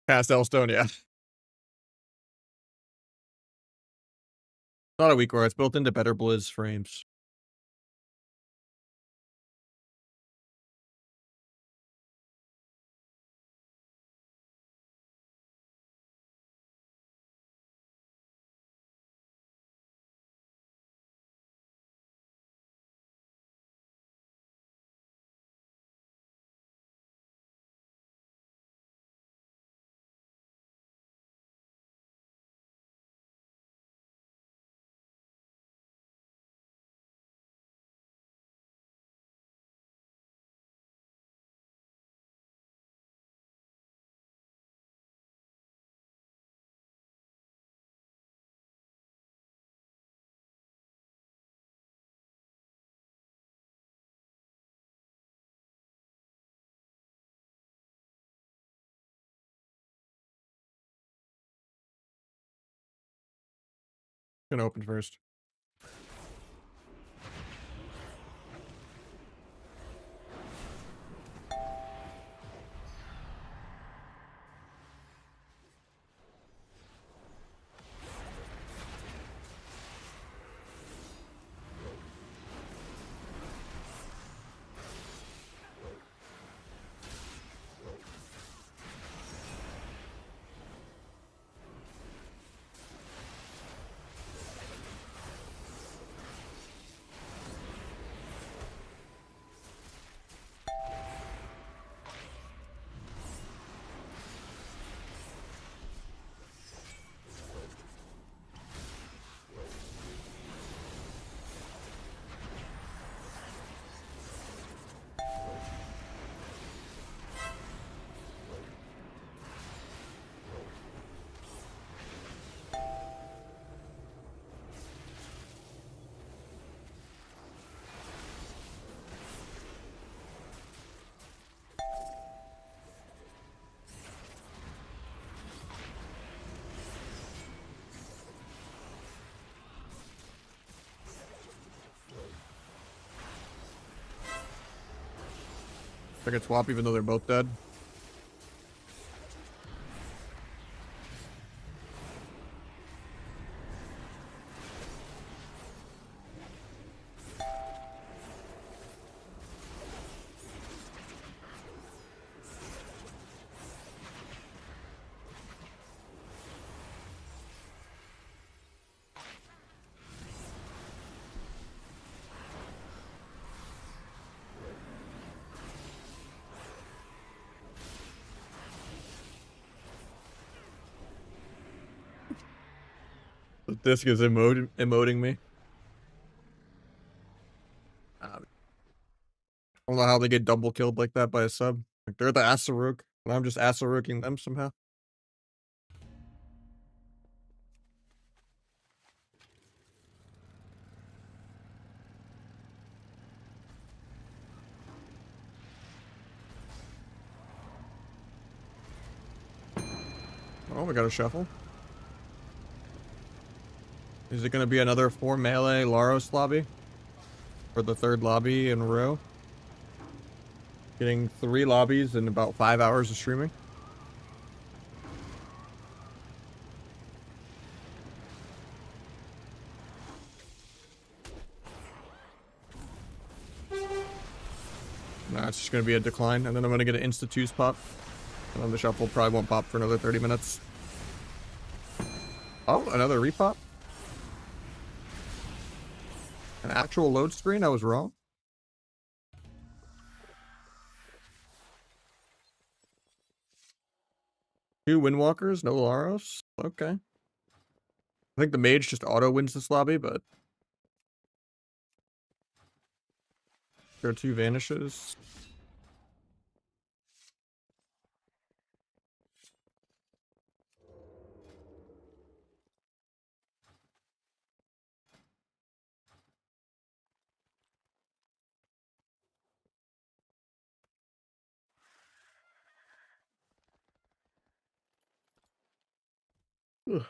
[SPEAKER 1] Past Elstone, yeah. Not a weak core, it's built into better Blizz frames. Gonna open first. I could swap even though they're both dead. The disc is emoting me. I don't know how they get double killed like that by a sub. Like they're the Asaruk, and I'm just Asaruking them somehow. Oh, we got a shuffle. Is it going to be another 4 melee Laros lobby? For the 3rd lobby in a row? Getting 3 lobbies in about 5 hours of streaming? Nah, it's just going to be a decline, and then I'm going to get an insta-twos pop. And then the shuffle probably won't pop for another 30 minutes. Oh, another repop? An actual load screen? I was wrong. Two Windwalkers, no Laros? Okay. I think the mage just auto wins this lobby, but... There are 2 vanishes. Ugh.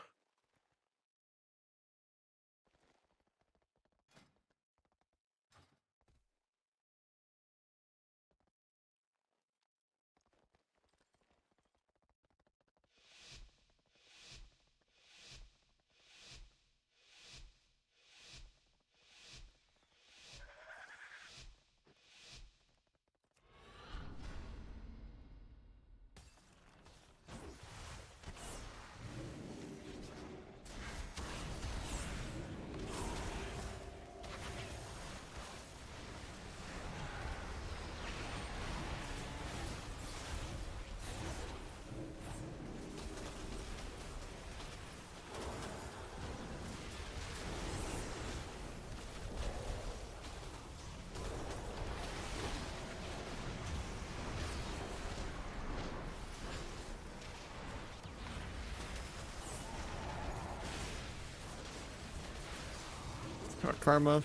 [SPEAKER 1] Karma.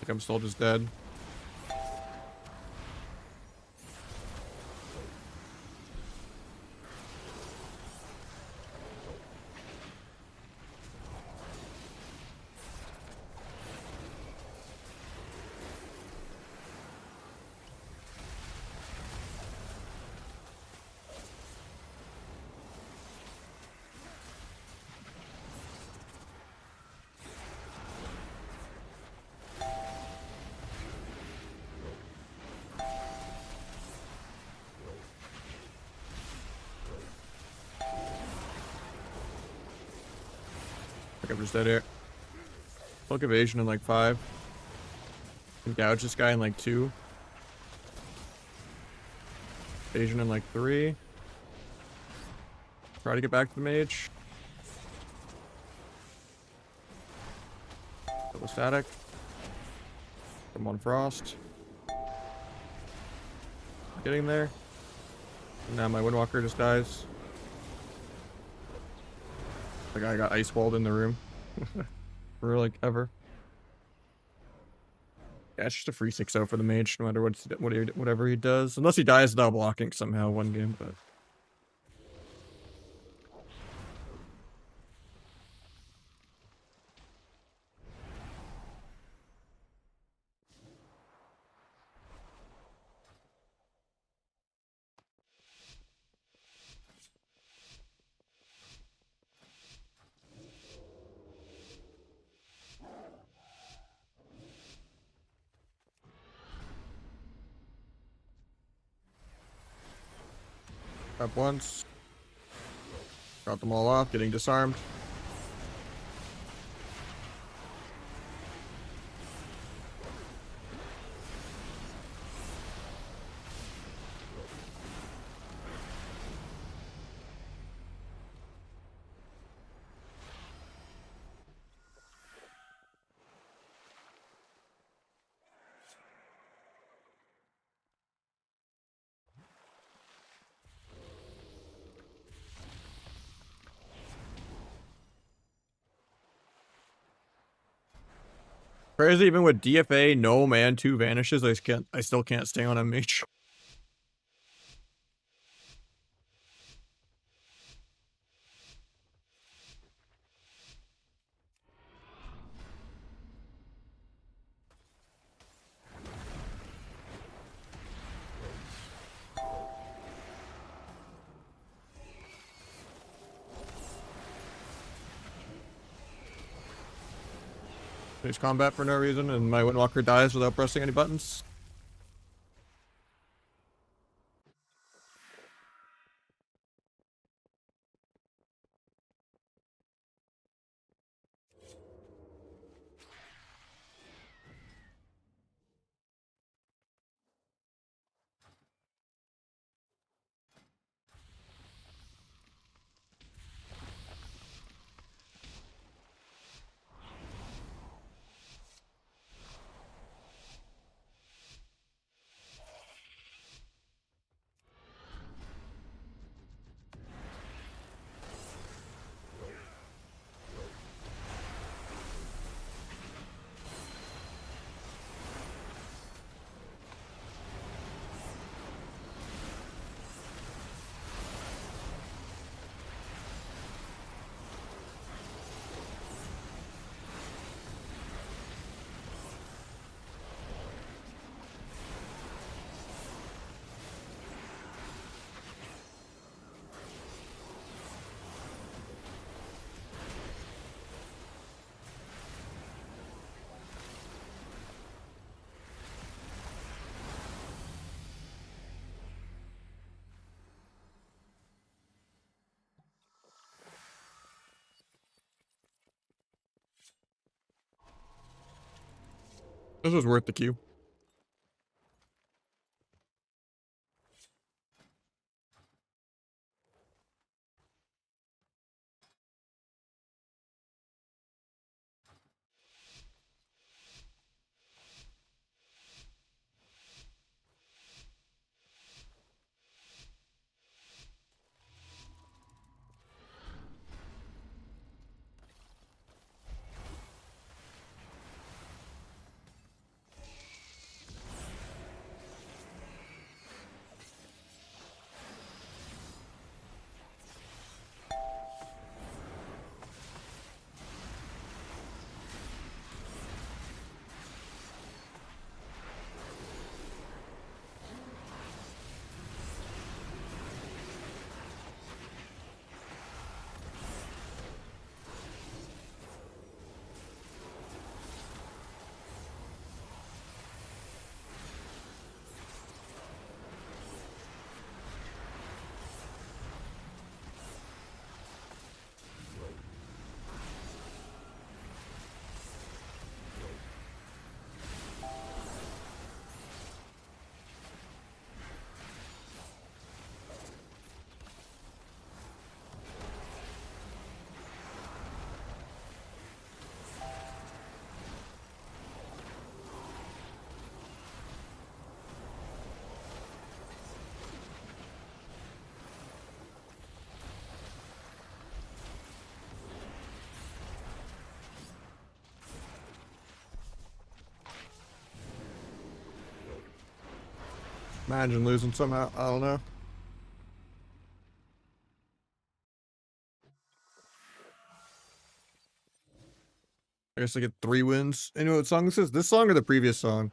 [SPEAKER 1] think I'm still just dead. I think I'm just dead here. Bulk evasion in like 5. Can gouge this guy in like 2. Evasion in like 3. Try to get back to the mage. Double static. I'm on frost. Getting there. Now my Windwalker just dies. The guy got ice walled in the room. For like ever. Yeah, it's just a free 6-0 for the mage, no matter whatever he does. Unless he dies without blocking somehow one game, but... Up once. Got them all off, getting disarmed. Crazy, even with DFA, no man, 2 vanishes, I still can't stay on a mage. Finish combat for no reason, and my Windwalker dies without pressing any buttons. This was worth the queue. Imagine losing somehow. I don't know. I guess I get 3 wins. You know what song this is? This song or the previous song?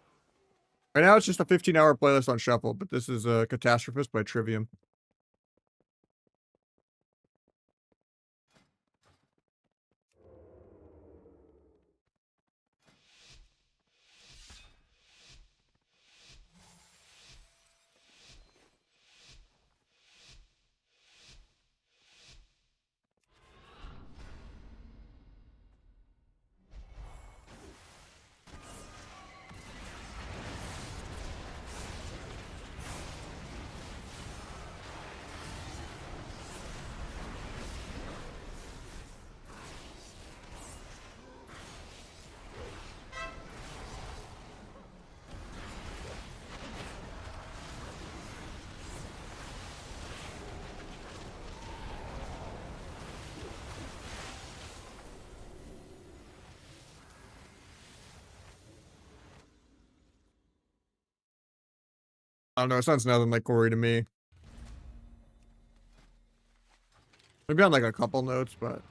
[SPEAKER 1] Right now it's just a 15-hour playlist on shuffle, but this is Catastrophist by Trivium. I don't know, it sounds nothing like Corey to me. Maybe on like a couple notes, but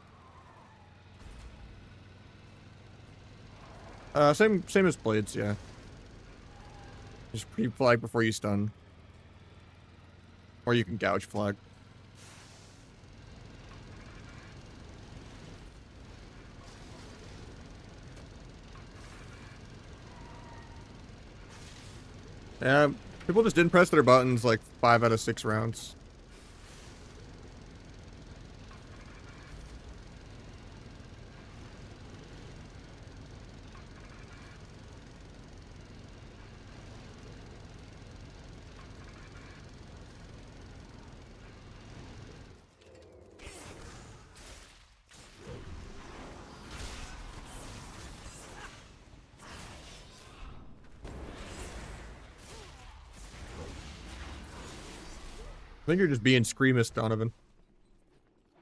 [SPEAKER 1] same as Blades, yeah. Just pre-flag before you stun. Or you can gouge flag. Yeah, people just didn't press their buttons like 5 out of 6 rounds. I think you're just being screamist, Donovan.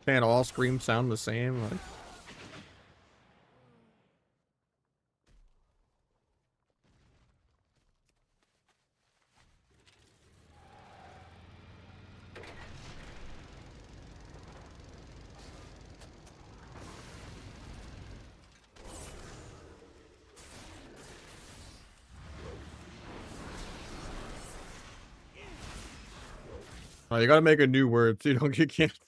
[SPEAKER 1] Can't all screams sound the same? Like, oh, you gotta make a new word so you don't get canceled.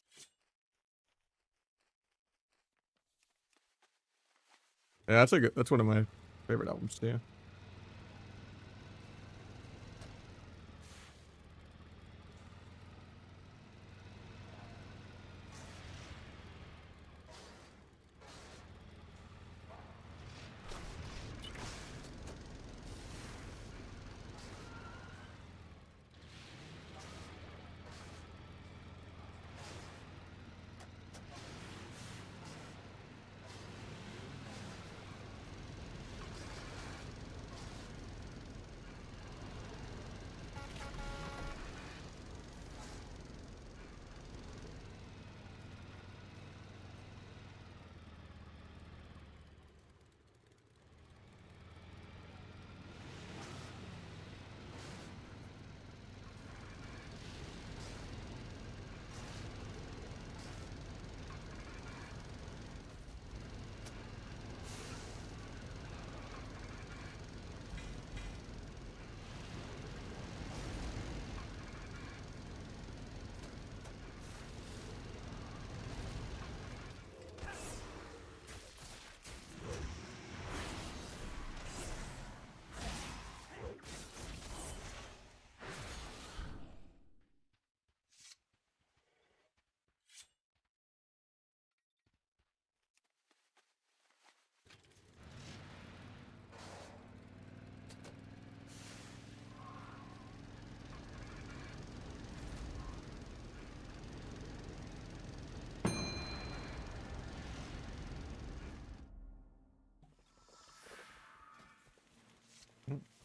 [SPEAKER 1] Yeah, that's one of my favorite albums too.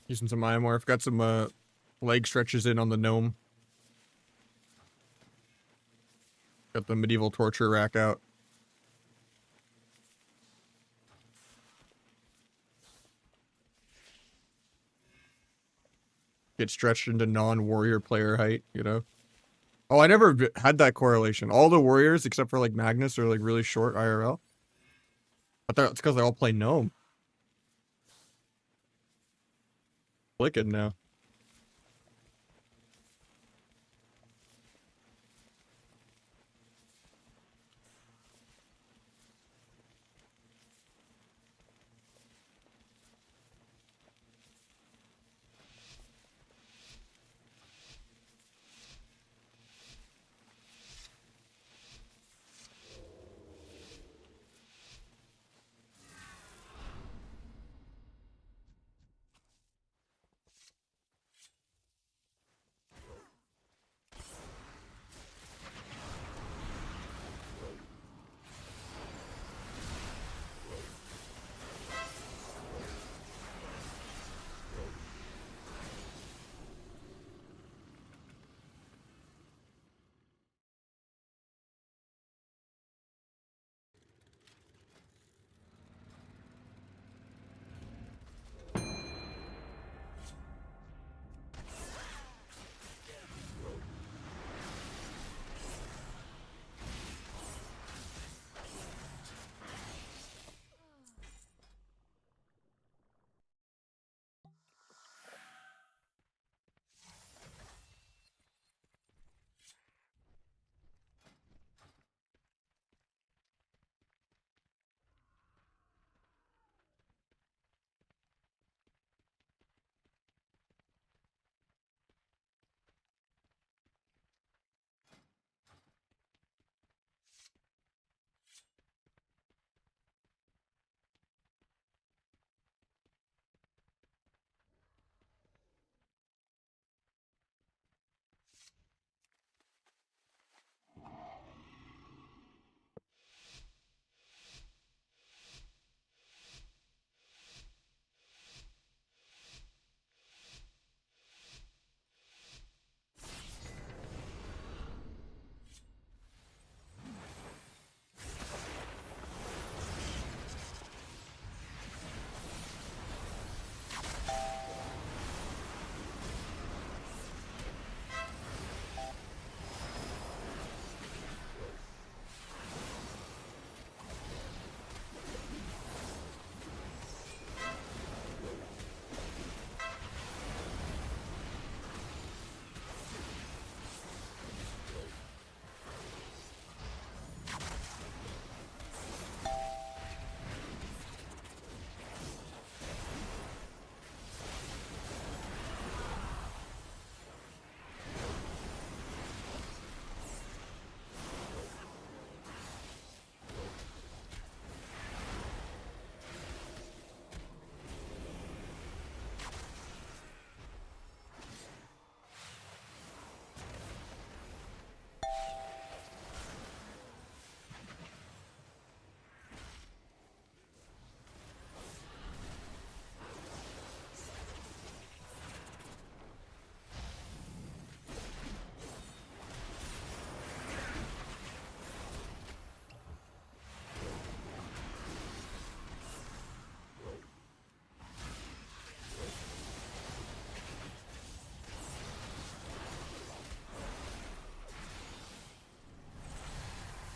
[SPEAKER 1] Using some Iamorph. Got some leg stretches in on the gnome. Got the medieval torture rack out. get stretched into non-warrior player height, you know? Oh, I never had that correlation. All the warriors, except for like Magnus, are like really short IRL. But it's because they all play gnome. Clicking now.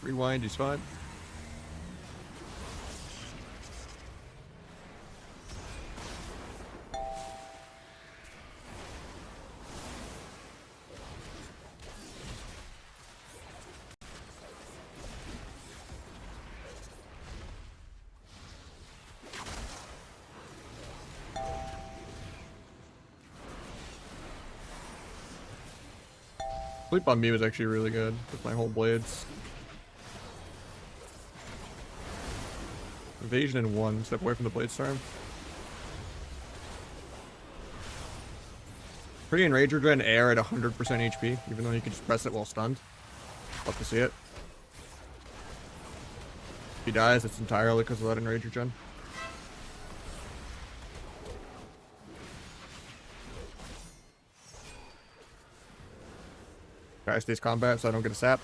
[SPEAKER 1] Rewind is fine. Sleep on me was actually really good with my whole blades. Evasion in 1, step away from the blade storm. Pretty Enrager Gen air at 100% HP, even though you can just press it while stunned. Love to see it. If he dies, it's entirely because of that Enrager Gen. Guy stays combat so I don't get a sap.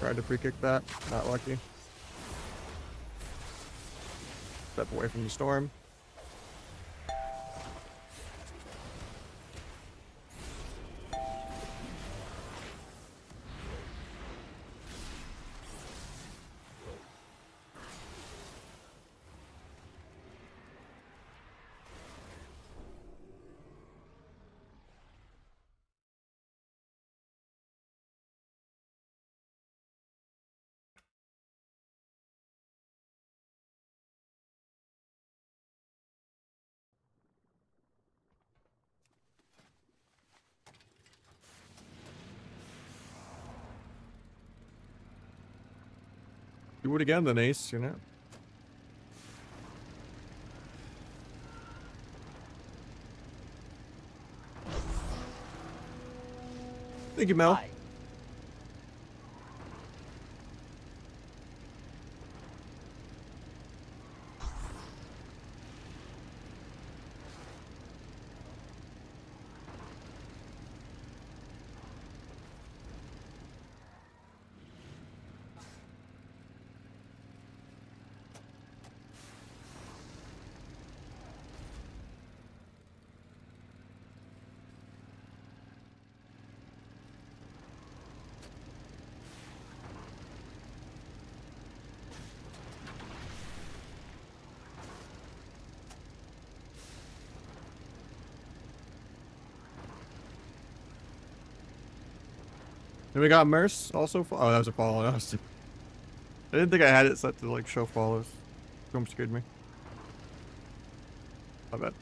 [SPEAKER 1] Tried to pre-kick that, not lucky. Step away from the storm. Do it again, then Ace, you know? Thank you, Mel.
[SPEAKER 3] Hi.
[SPEAKER 1] Then we got Merce also. Oh, that was a follow. I didn't think I had it set to like show follows. Storm scared me. I bet.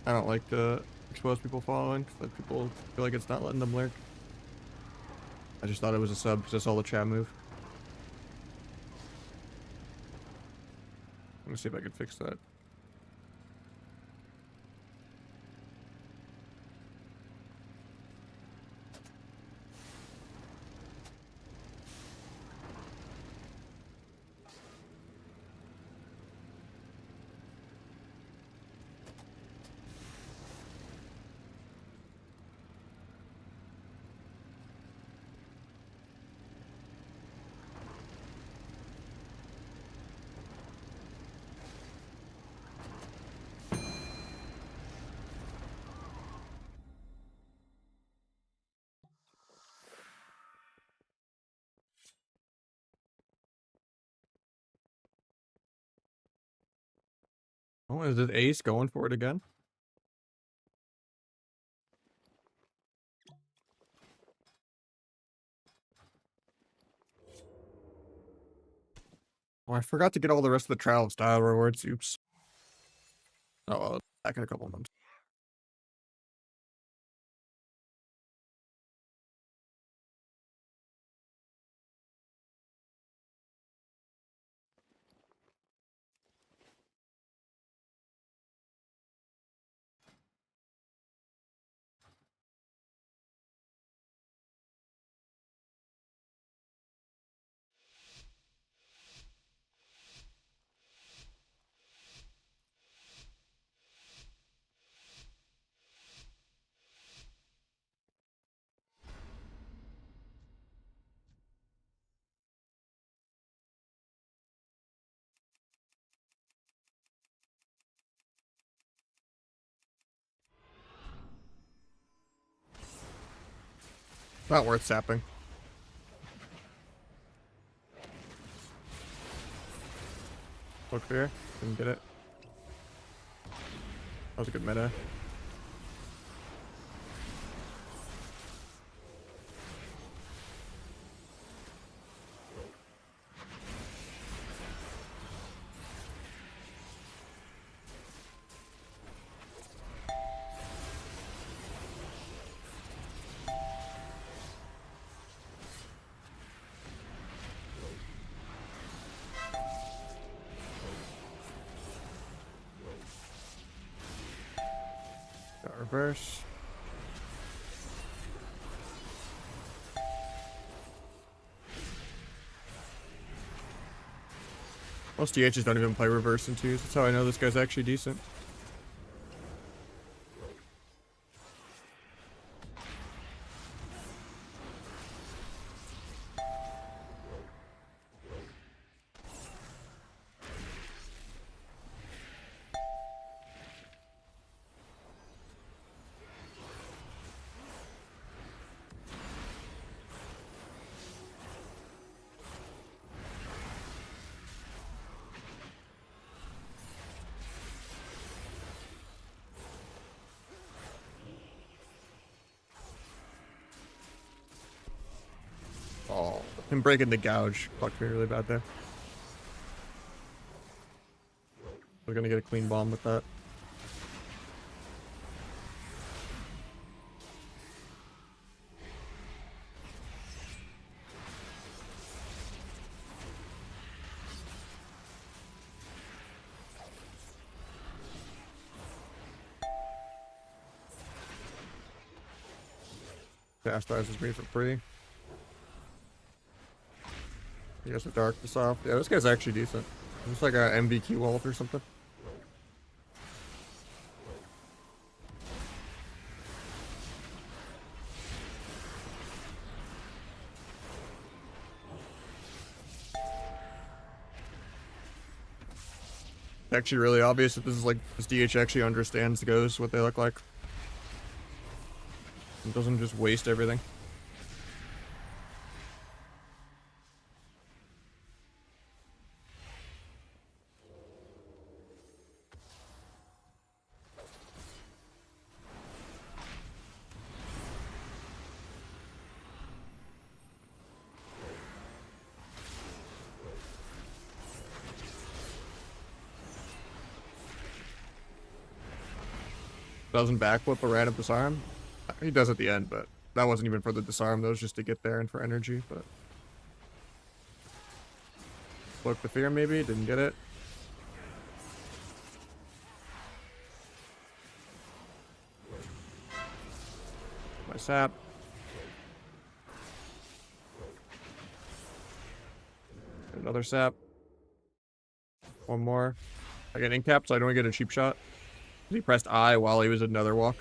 [SPEAKER 1] I don't like to expose people following, because people feel like it's not letting them lurk. I just thought it was a sub because I saw the chat move. Let me see if I can fix that. Oh, is it Ace going for it again? Oh, I forgot to get all the rest of the trial style rewards. Oops. Oh, well, back in a couple months. Not worth sapping. Look here. Didn't get it. That was a good meta. Got reverse. Most DHs don't even play reverse in twos. That's how I know this guy's actually decent. Him breaking the gouge fucked me really bad there. We're gonna get a clean bomb with that. Chastises me for free. He has a darkness off. Yeah, this guy's actually decent. Just like a MVQ ult or something. It's actually really obvious that this is like this DH actually understands the ghosts, what they look like. It doesn't just waste everything. Doesn't backflip a random disarm. He does at the end, but that wasn't even for the disarm. That was just to get there and for energy. But cloak the fear maybe didn't get it. My sap. Another sap. One more. I get incapped, so I don't get a cheap shot. He pressed I while he was in another walk.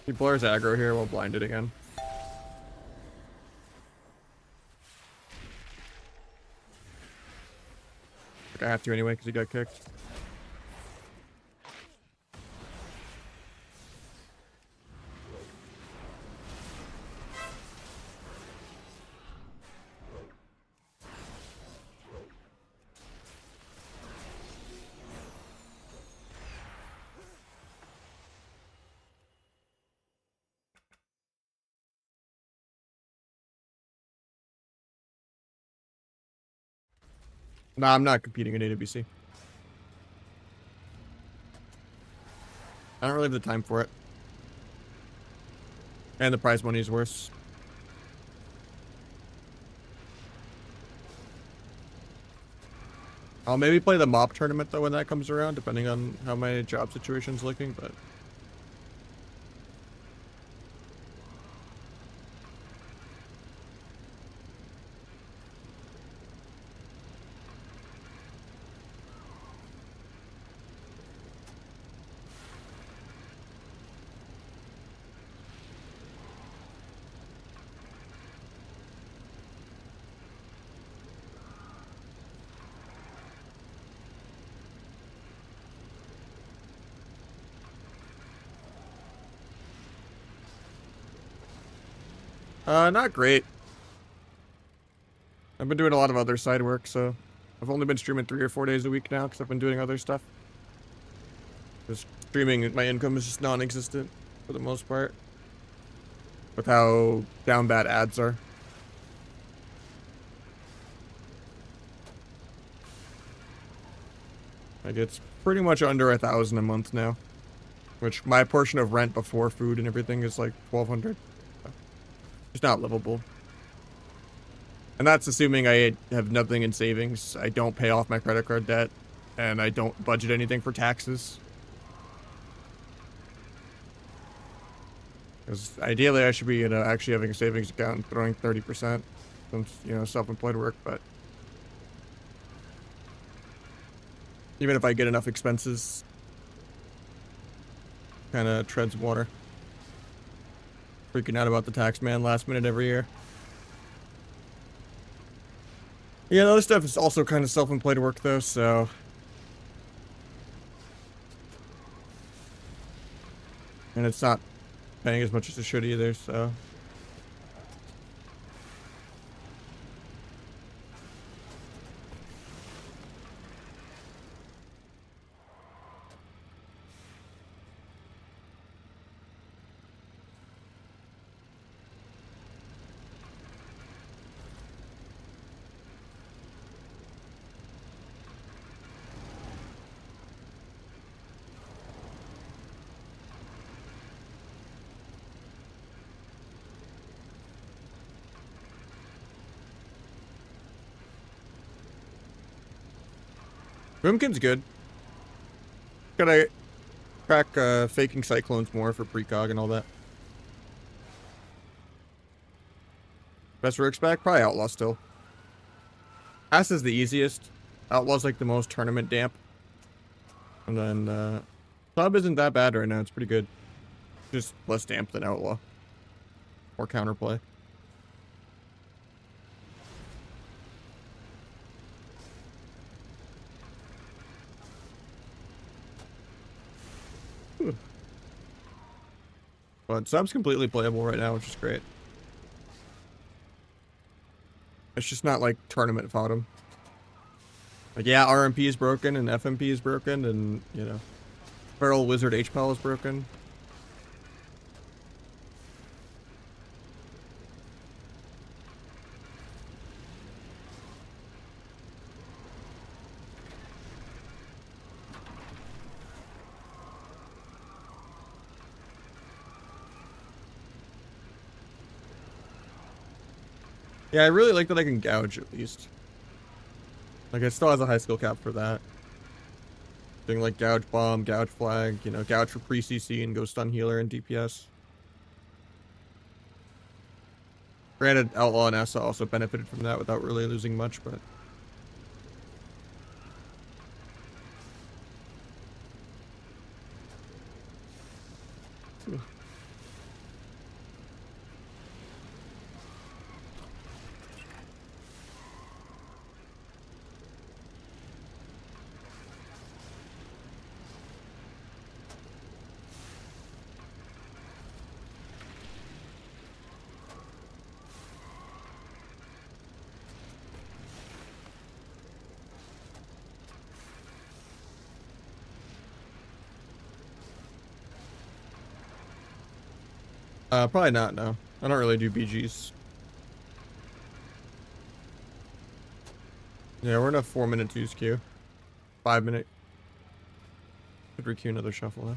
[SPEAKER 1] He blurs aggro here while blinded again. Like I have to anyway because he got kicked. Nah, I'm not competing in AWC. I don't really have the time for it. And the prize money is worse. I'll maybe play the mob tournament though when that comes around, depending on how my job situation's looking, but... not great. I've been doing a lot of other side work, so I've only been streaming 3 or 4 days a week now because I've been doing other stuff. Just streaming, my income is just non-existent for the most part. With how down bad ads are. Like it's pretty much under 1,000 a month now. Which my portion of rent before food and everything is like 1,200. It's not livable. And that's assuming I have nothing in savings. I don't pay off my credit card debt. And I don't budget anything for taxes. Because ideally I should be, actually having a savings account and throwing 30% from, self-employed work, but... Even if I get enough expenses, kind of treads water. Freaking out about the tax man last minute every year. Yeah, the other stuff is also kind of self-employed work though, so... And it's not paying as much as it should either, so... Boomkin's good. Gotta crack faking cyclones more for precog and all that. Best rig spec? Probably Outlaw still. Ass is the easiest. Outlaw's like the most tournament damp. And then Sub isn't that bad right now. It's pretty good. Just less damp than Outlaw. More counterplay. Whew. But Sub's completely playable right now, which is great. It's just not like tournament fodom. Like, yeah, RMP is broken and FMP is broken and, you know, Feral Wizard HPAL is broken. Yeah, I really like that I can gouge at least. Like, it still has a high skill cap for that. Doing like gouge bomb, gouge flag, you know, gouge for pre-CC and go stun healer and DPS. Granted, Outlaw and Essa also benefited from that without really losing much, but... Probably not, no. I don't really do BGs. Yeah, we're in a 4-minute 2's queue. 5-minute. Could requeue another shuffle though.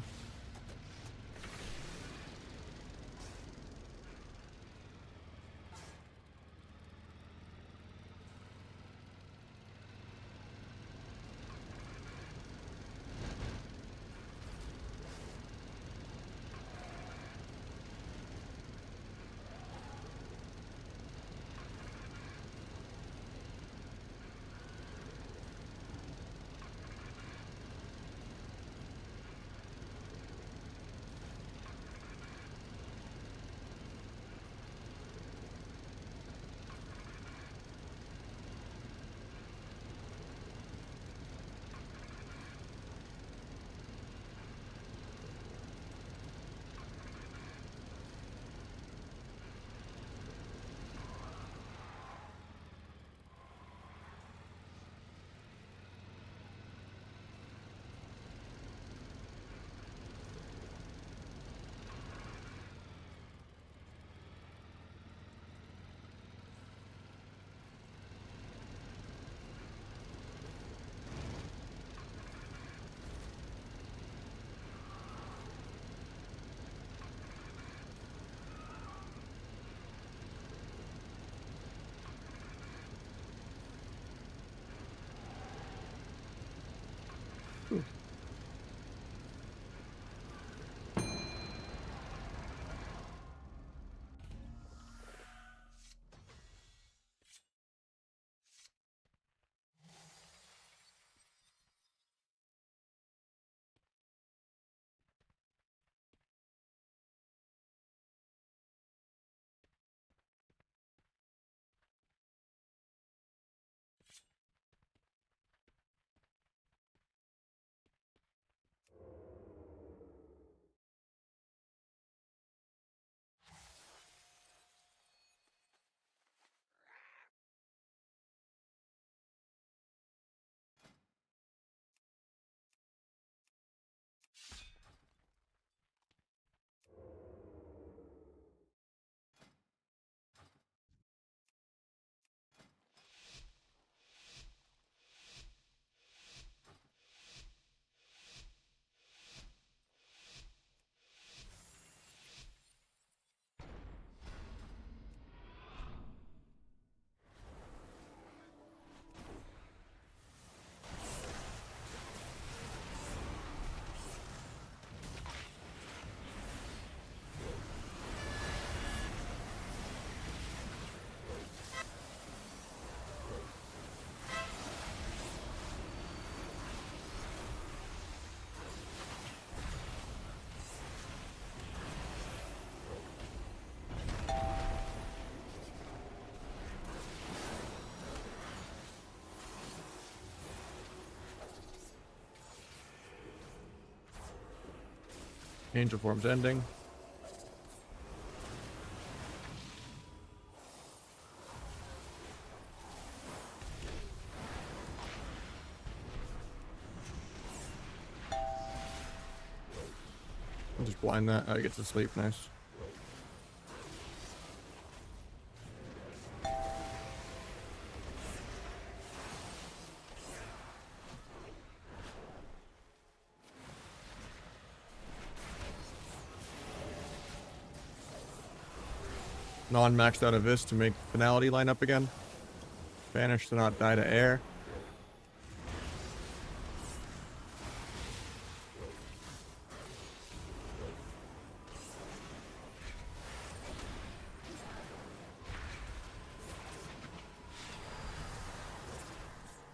[SPEAKER 1] Angel form's ending. I'll just blind that. I get to sleep. Nice. Non-maxed out of this to make finality line up again. Banish to not die to air.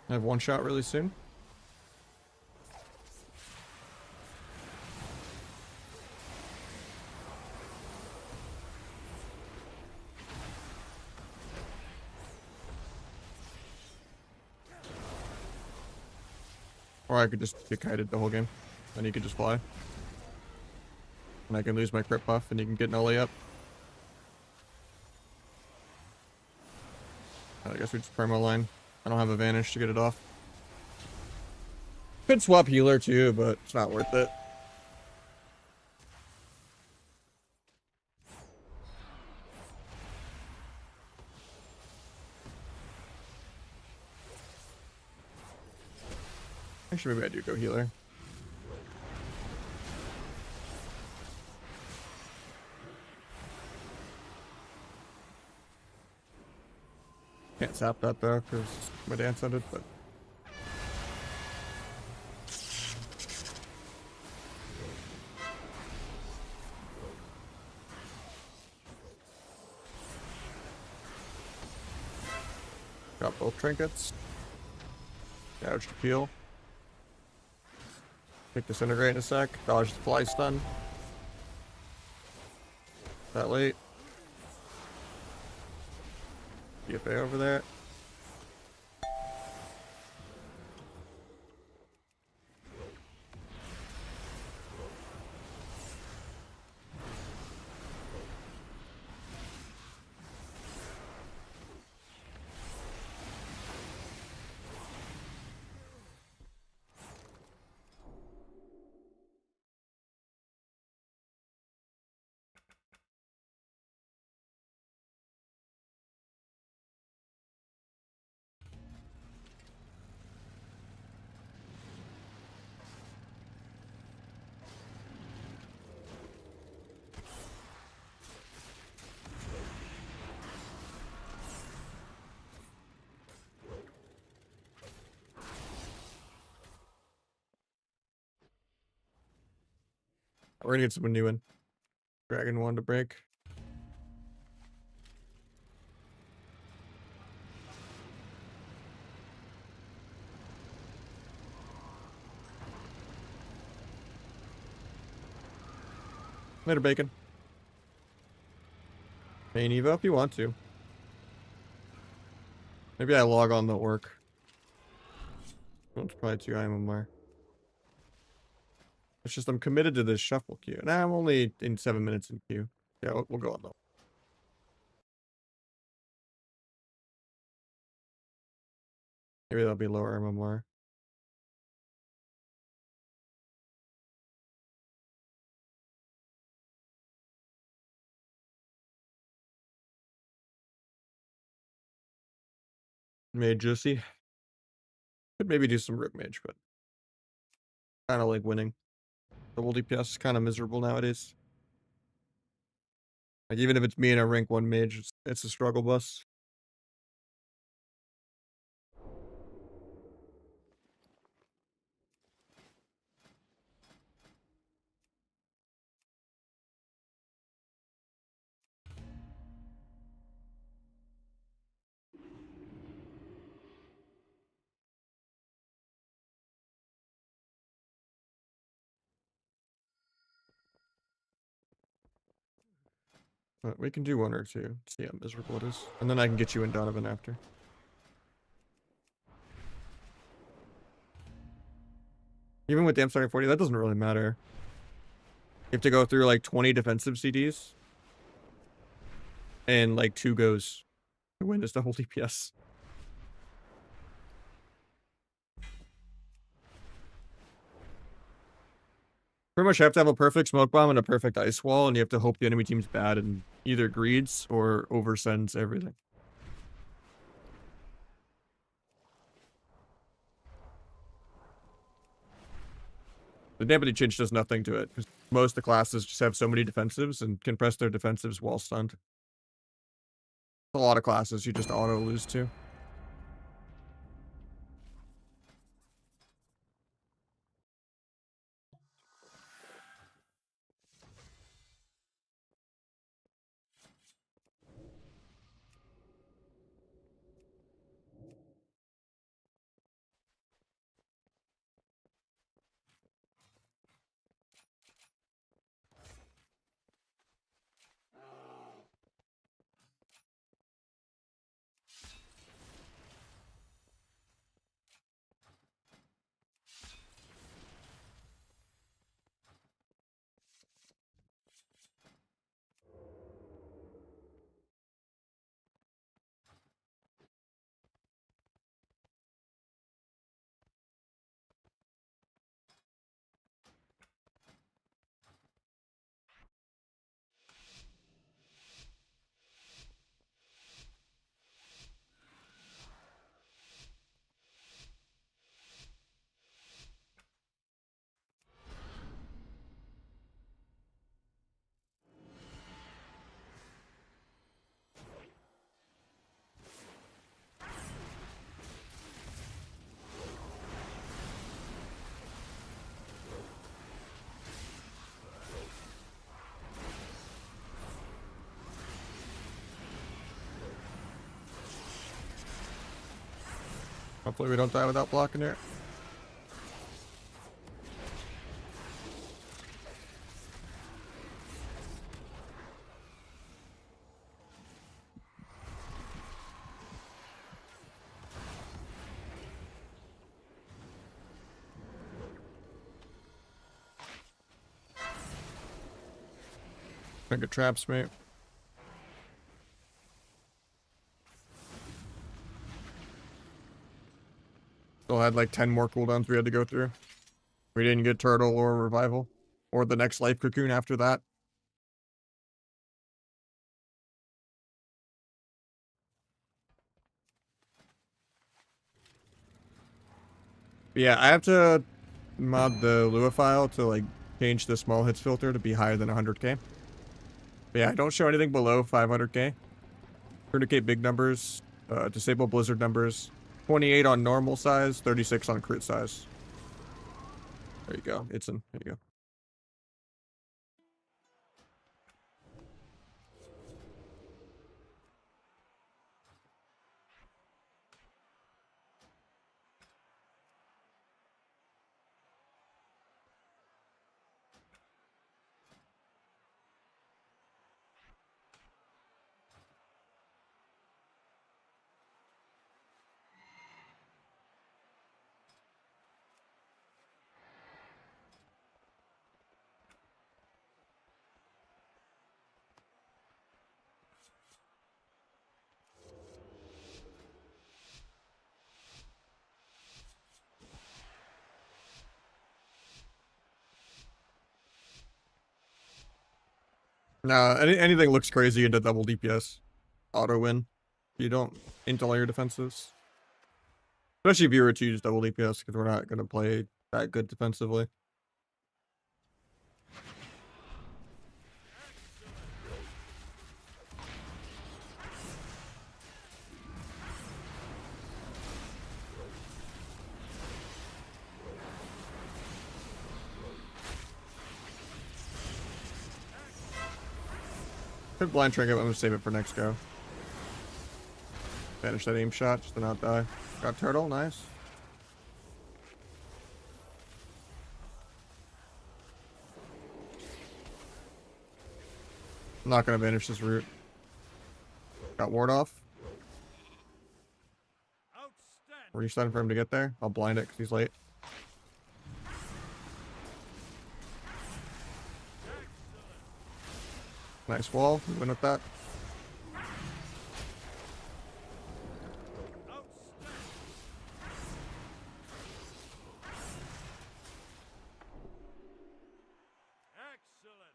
[SPEAKER 1] I have one shot really soon. Or I could just get kited the whole game. Then he could just fly. And I can lose my crit buff and he can get an Ollie up. I guess we just perma line. I don't have a vanish to get it off. Could swap healer too, but it's not worth it. Actually, maybe I do go healer. Can't sap that though, because my dance ended, but... Got both trinkets. Dodge to peel. Take disintegrate in a sec. Dodge the fly stun. That late. DFA over there. We're gonna get someone new in. Dragon one to break. Later, bacon. Main Evo if you want to. Maybe I log on the work. It's probably 2 IMMR. It's just I'm committed to this shuffle queue. Nah, I'm only in 7 minutes in queue. Yeah, we'll go on though. Maybe that'll be lower MMR. Mage juicy. Could maybe do some root mage, but kind of like winning. Double DPS is kind of miserable nowadays. Like even if it's me and a rank 1 mage, it's a struggle bus. But we can do 1 or 2. See how miserable it is. And then I can get you in Donovan after. Even with Damn Starting 40, that doesn't really matter. You have to go through like 20 defensive CDs. And like 2 goes to win this double DPS. Pretty much have to have a perfect smoke bomb and a perfect ice wall, and you have to hope the enemy team's bad and either greeds or oversends everything. The Dampity Chinch does nothing to it, because most of the classes just have so many defensives and can press their defensives while stunned. A lot of classes you just auto lose to. Hopefully we don't die without blocking it. Make a traps, mate. Still had like 10 more cooldowns we had to go through. We didn't get turtle or revival. Or the next life cocoon after that. But yeah, I have to mod the Lua file to like change the small hits filter to be higher than 100k. But yeah, I don't show anything below 500k. 100k big numbers, disable blizzard numbers, 28 on normal size, 36 on crit size. There you go, it's in. There you go. Nah, anything looks crazy into double DPS. Auto win. You don't into all your defenses. Especially if you were to use double DPS, because we're not going to play that good defensively. Could blind trinket, but I'm going to save it for next go. Banish that aim shot just to not die. Got turtle, nice. I'm not going to banish this root. Got ward off. Were you stunned for him to get there? I'll blind it because he's late. Nice wall. We win with that.
[SPEAKER 3] Excellent.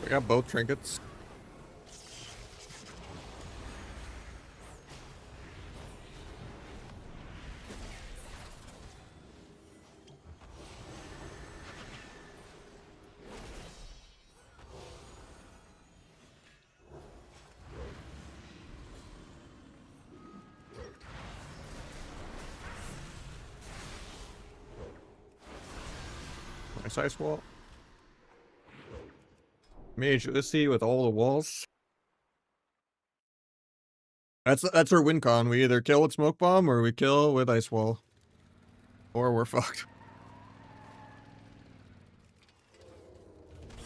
[SPEAKER 1] We got both trinkets. Nice ice wall. Mage Uzi with all the walls. That's our win con. We either kill with smoke bomb or we kill with ice wall. Or we're fucked.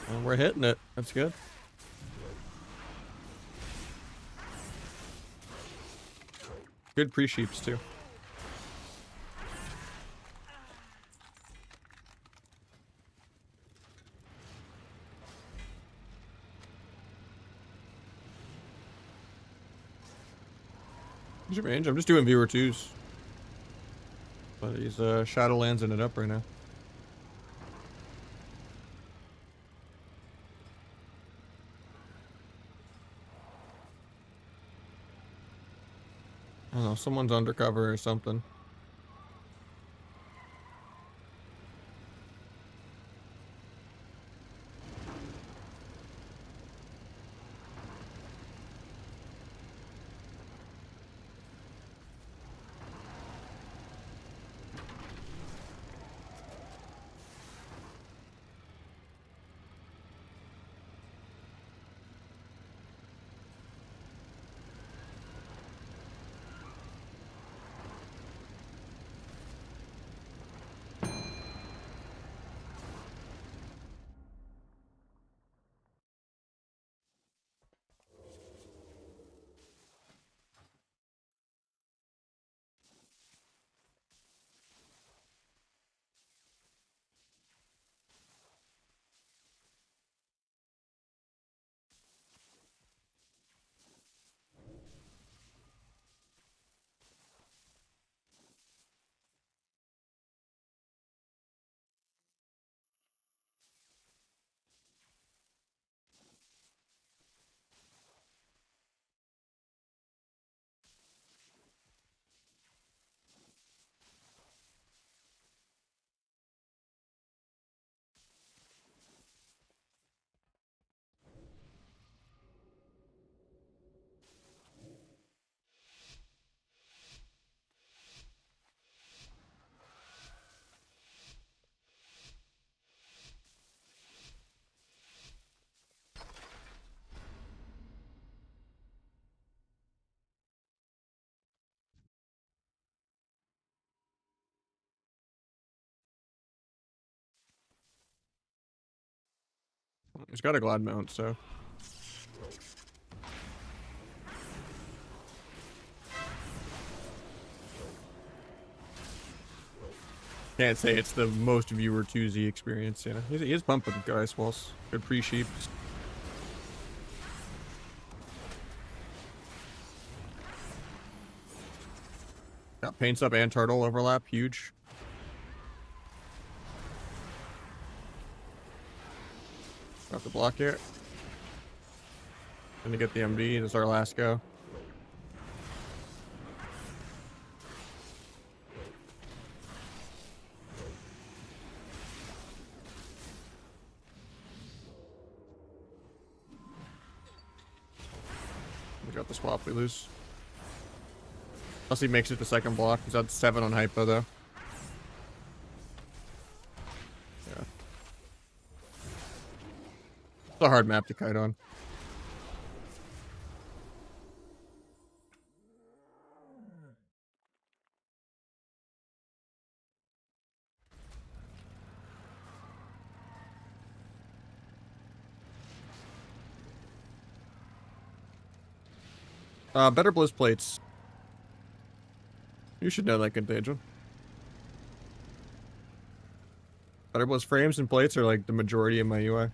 [SPEAKER 1] And we're hitting it. That's good. Good pre-sheeps too. What's your range? I'm just doing viewer 2s. But he's Shadowlands it up right now. I don't know, someone's undercover or something. He's got a glide mount, so. Can't say it's the most viewer 2Z experience, you know. He is pumping good ice walls. Good pre-sheep. Got paints up and turtle overlap, huge. Got the block here. Gonna get the MD, this is our last go. We got the swap, we lose. Unless he makes it the second block. He's at 7 on hypo though. Yeah. It's a hard map to kite on. Better Blizz plates. You should know that, Contagion. Better Blizz frames and plates are like the majority of my UI.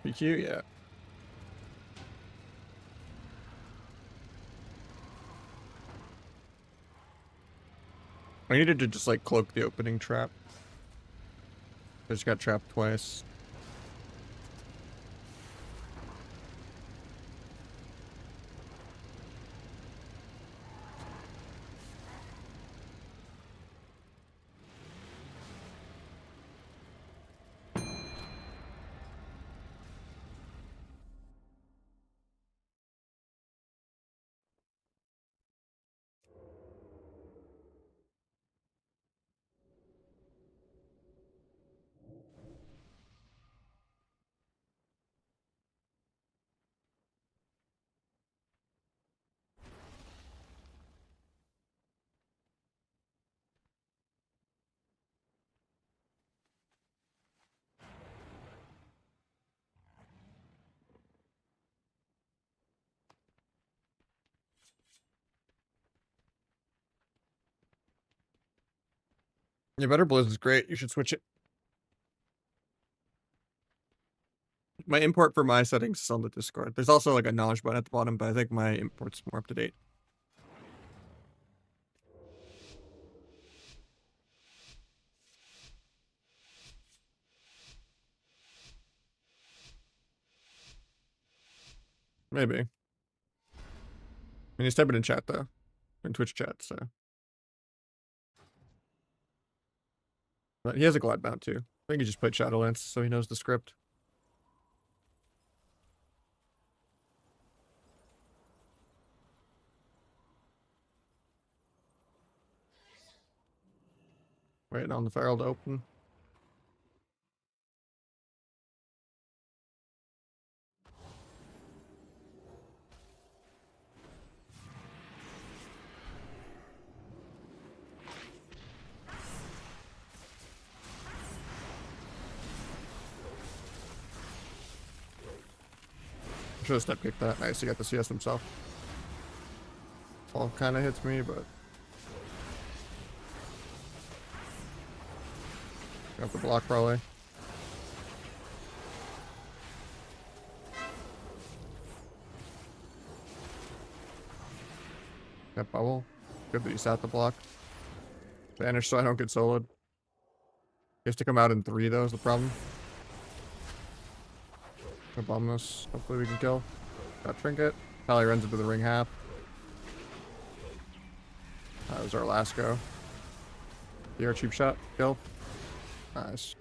[SPEAKER 1] PQ, yeah. I needed to just like cloak the opening trap. I just got trapped twice. Yeah, Better Blizz is great. You should switch it. My import for my settings is on the Discord. There's also like a Nahj button at the bottom, but I think my import's more up to date. Maybe. I mean, he's typing in chat though. In Twitch chat, so. But he has a glide mount too. I think he just played Shadowlands, so he knows the script. Waiting on the Feral to open. Should have step kicked that. Nice, he got the CS himself. All kind of hits me, but. Got the block probably. Got bubble. Good that you sat the block. Vanish so I don't get soloed. He has to come out in 3 though is the problem. Gonna bomb this. Hopefully we can kill. Got trinket. Probably runs into the ring half. That was our last go. Here, cheap shot. Kill. Nice.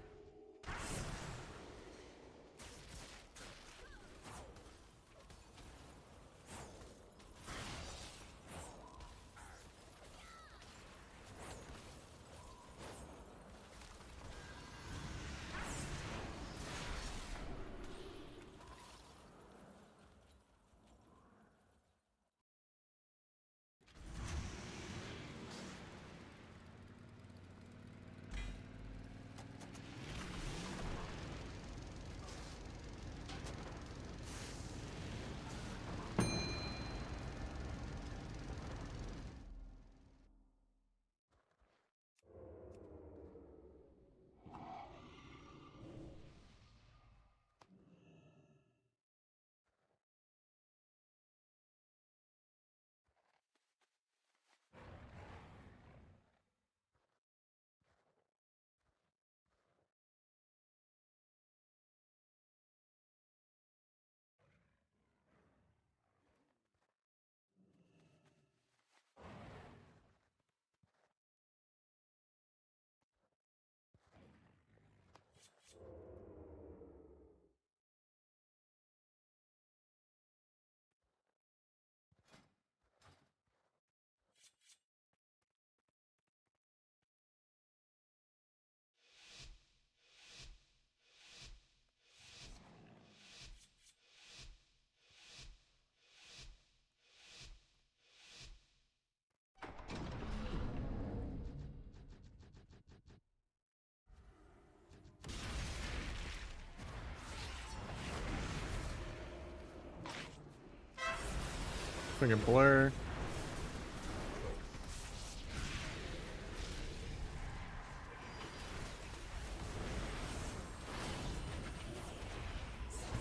[SPEAKER 1] Swing a blur.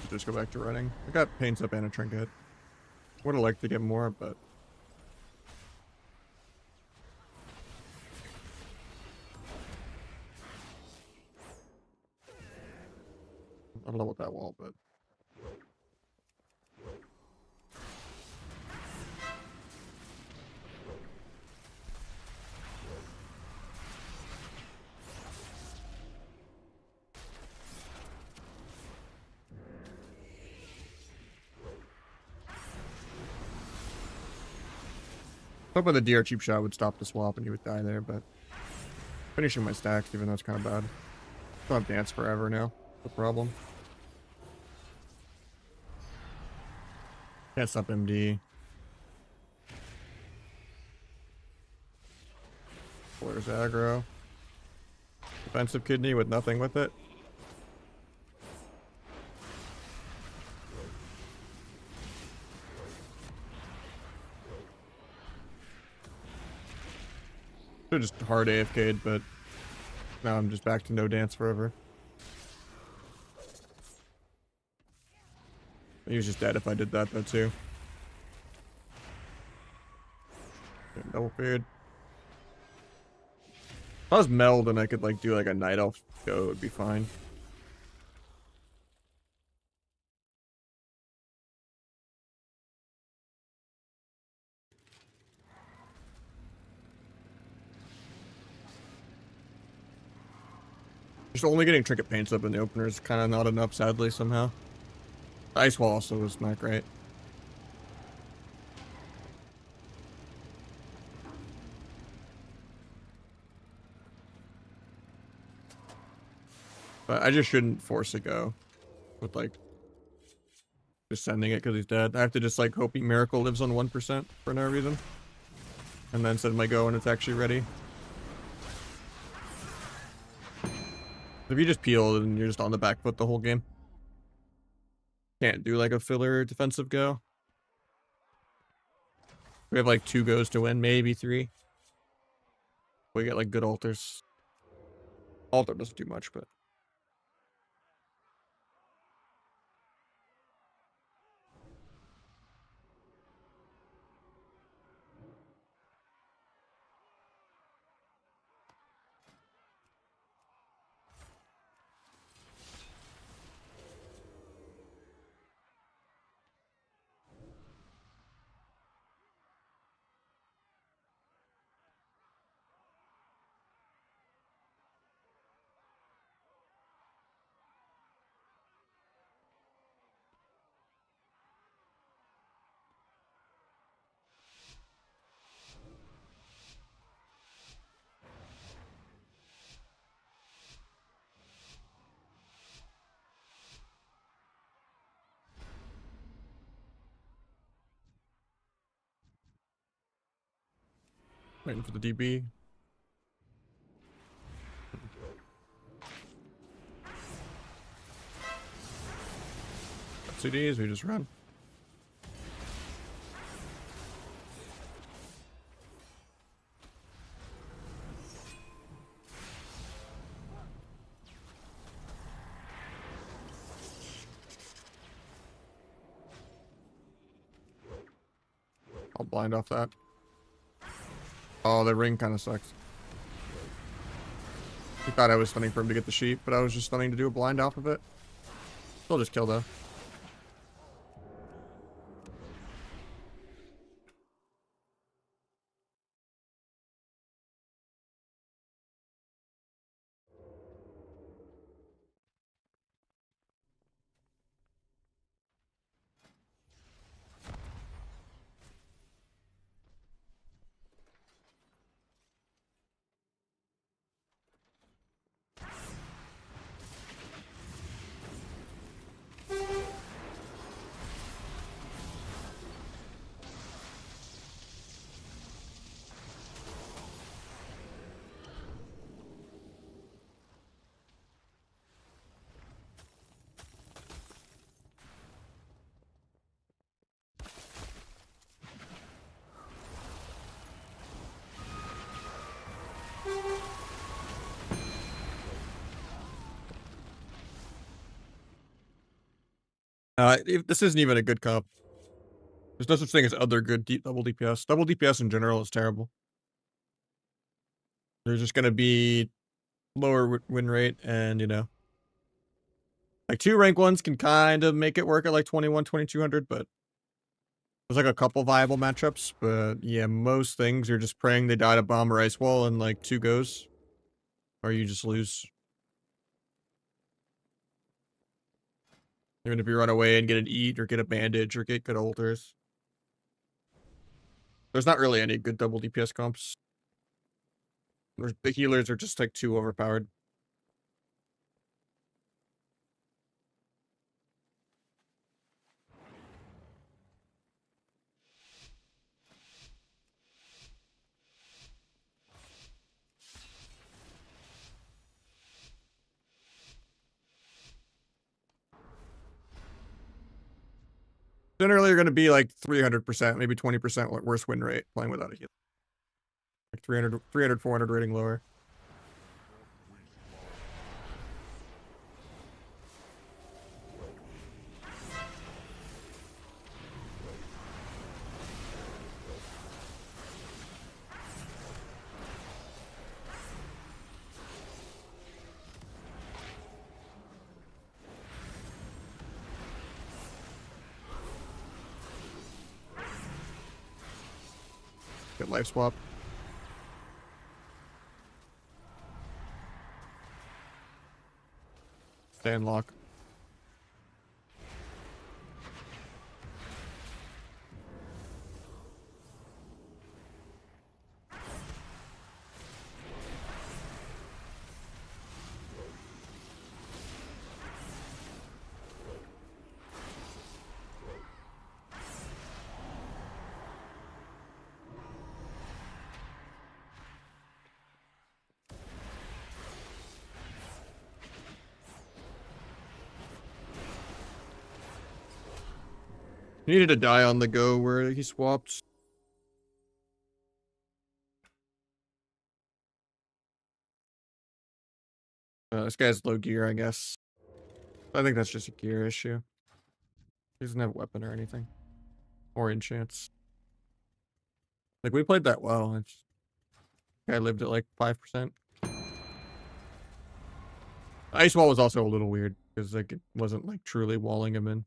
[SPEAKER 1] Just go back to running. I got paints up and a trinket. Would have liked to get more, but I don't know what that wall, but hoping the DR cheap shot would stop the swap and you would die there, but finishing my stacks, even though it's kind of bad. Still have dance forever now. The problem. Can't stop MD. Where's aggro? Defensive kidney with nothing with it. Should've just hard AFK'd, but now I'm just back to no dance forever. He was just dead if I did that though too. Okay, double feared. If I was meld and I could like do like a night elf go, it would be fine. Just only getting trinket paints up in the opener is kind of not enough, sadly, somehow. Ice wall also was not great. But I just shouldn't force a go with like just sending it because he's dead. I have to just like hope he miracle lives on 1% for no reason. And then send my go when it's actually ready. If you just peel and you're just on the back foot the whole game. Can't do like a filler defensive go. We have like 2 goes to win, maybe 3. We get like good altars. Altar doesn't do much, but waiting for the DB. CDs, we just run. I'll blind off that. Oh, the ring kind of sucks. He thought I was stunning for him to get the sheep, but I was just stunning to do a blind off of it. Still just kill though. This isn't even a good comp. There's no such thing as other good double DPS. Double DPS in general is terrible. There's just gonna be lower win rate, and you know, like 2 rank 1s can kind of make it work at like 21, 2200, but there's like a couple viable matchups. But yeah, most things you're just praying they die to bomb or ice wall in like 2 goes, or you just lose. Even if you run away and get an eat or get a bandage or get good altars. There's not really any good double DPS comps. The healers are just like too overpowered. Generally, you're going to be like 300%, maybe 20% worse win rate playing without a heal. Like 300, 400 rating lower. Good life swap. Stand lock. He needed to die on the go where he swapped. This guy's low gear, I guess. I think that's just a gear issue. He doesn't have a weapon or anything. Or enchants. Like, we played that well. Guy lived at like 5%. Ice wall was also a little weird, because like it wasn't like truly walling him in.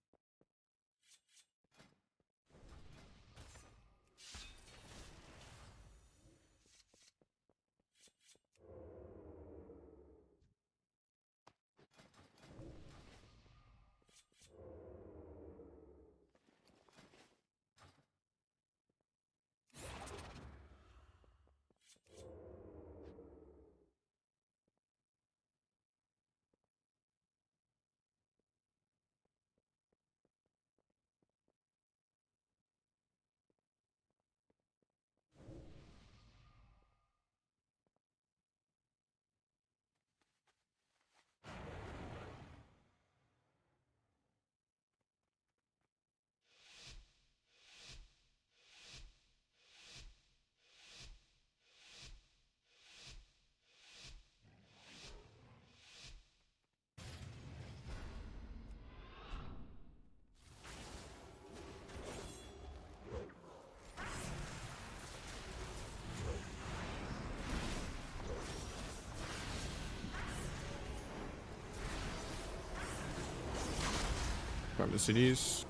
[SPEAKER 1] From the cities.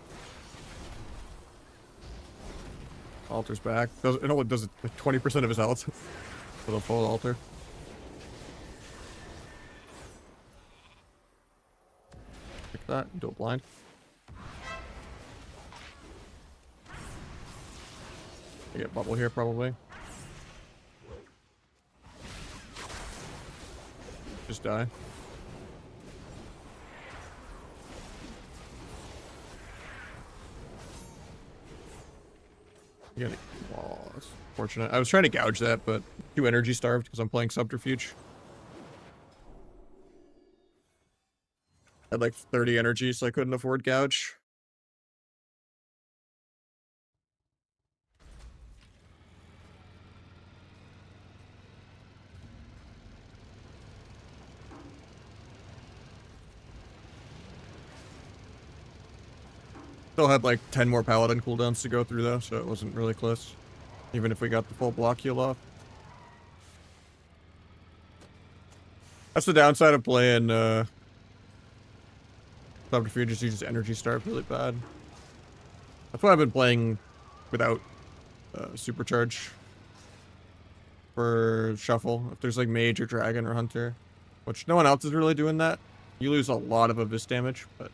[SPEAKER 1] Altar's back. Does it only does like 20% of his health for the full altar. Pick that. Do a blind. I get bubble here probably. Just die. You gotta, oh, that's fortunate. I was trying to gouge that, but too energy starved because I'm playing Subterfuge. I had like 30 energy, so I couldn't afford gouge. Still had like 10 more paladin cooldowns to go through though, so it wasn't really close. Even if we got the full block heal off. That's the downside of playing Subterfuge, is you just energy starve really bad. That's why I've been playing without supercharge for shuffle. If there's like mage or dragon or hunter, which no one else is really doing that, you lose a lot of abyss damage, but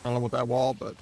[SPEAKER 1] I don't know about that wall, but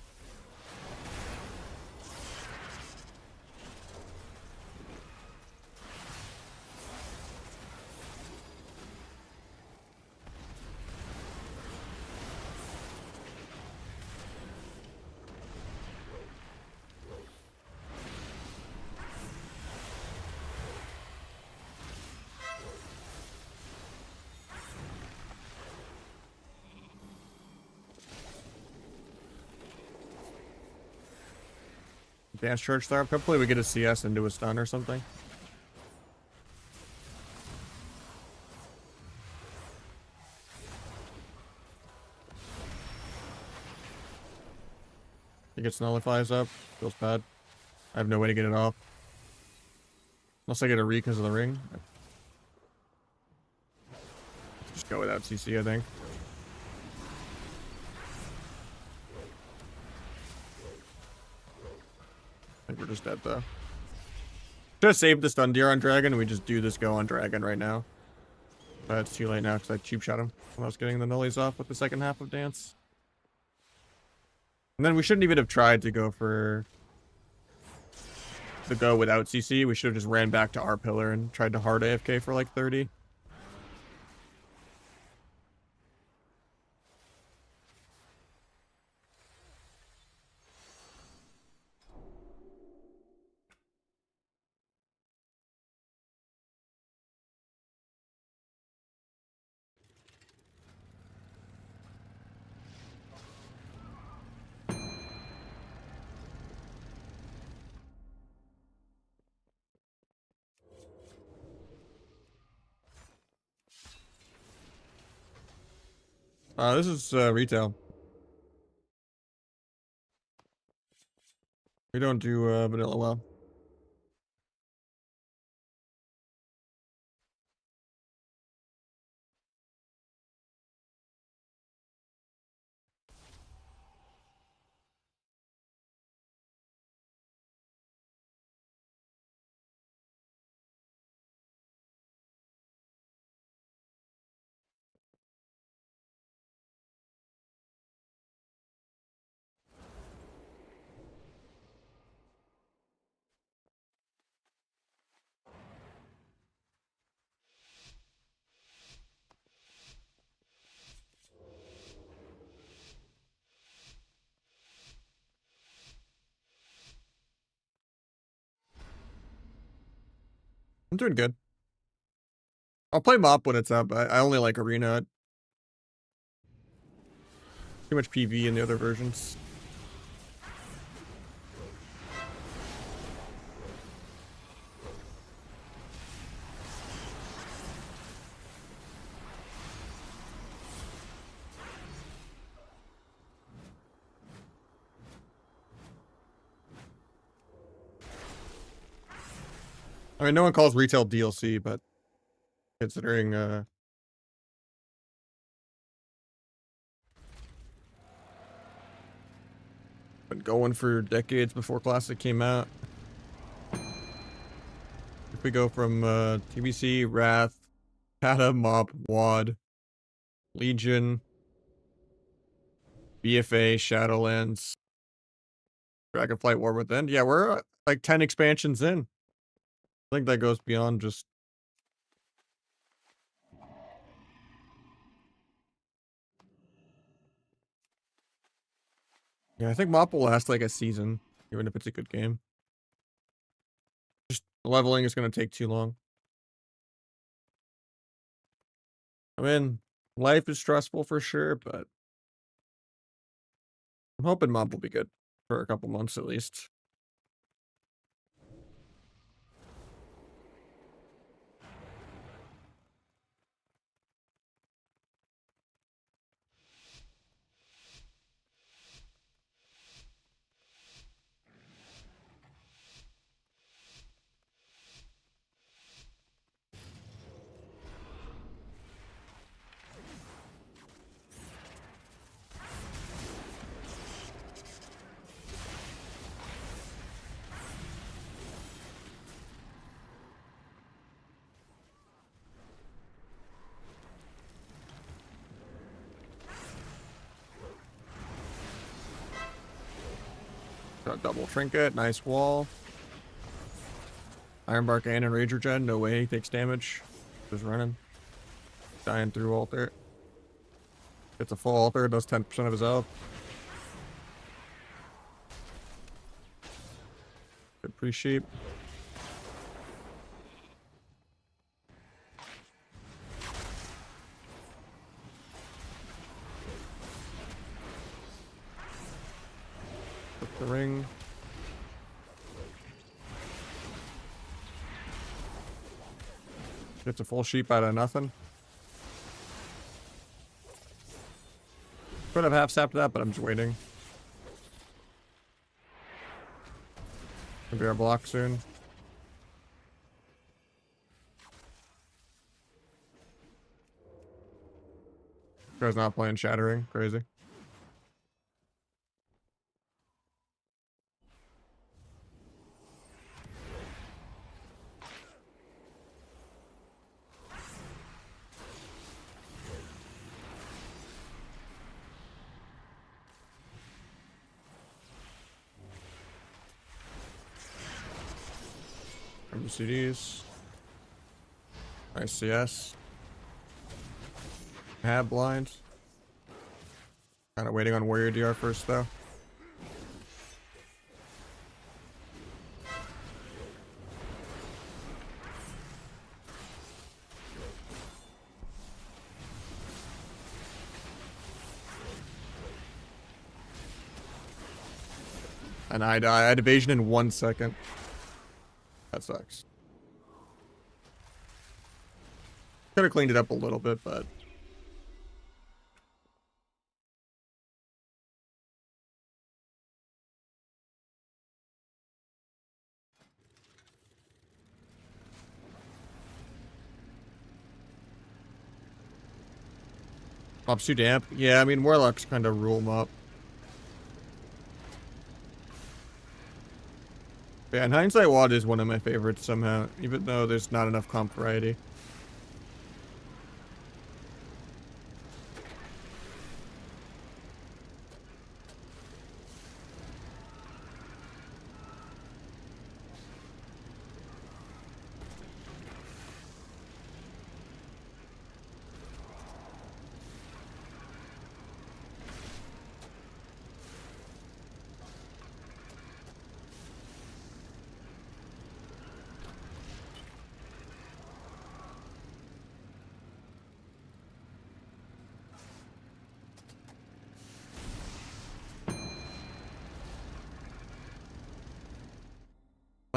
[SPEAKER 1] Dance Church Star. Hopefully we get a CS into a stun or something. It gets nullifies up. Feels bad. I have no way to get it off. Unless I get a re because of the ring. Just go without CC, I think. I think we're just dead though. Just save the stun deer on dragon. We just do this go on dragon right now. But it's too late now because I cheap shot him when I was getting the nullies off with the second half of dance. And then we shouldn't even have tried to go for the go without CC. We should have just ran back to our pillar and tried to hard AFK for like 30. This is retail. We don't do vanilla well. I'm doing good. I'll play Mop when it's up. I only like Arena. Too much PV in the other versions. I mean, no one calls retail DLC, but considering been going for decades before Classic came out. If we go from TBC, Wrath, Kata, Mop, WAD, Legion, BFA, Shadowlands, Dragonflight, War Within. Yeah, we're like 10 expansions in. I think that goes beyond just... Yeah, I think Mop will last like a season, even if it's a good game. Just leveling is going to take too long. I mean, life is stressful for sure, but I'm hoping Mop will be good for a couple months at least. Got double trinket, nice wall. Ironbark and Rager Gen, no way he takes damage. Just running. Dying through altar. Gets a full altar, does 10% of his health. Good pre-sheep. Flip the ring. Gets a full sheep out of nothing. Could have half sapped that, but I'm just waiting. Gonna be our block soon. Guy's not playing Shattering. Crazy. CDs. Nice CS. Have blind. Kind of waiting on Warrior DR first though. And I had evasion in 1 second. That sucks. Could have cleaned it up a little bit, but Mop's too damp. Yeah, I mean Warlocks kind of rule Mop. Yeah, in hindsight, WAD is one of my favorites somehow, even though there's not enough comp variety.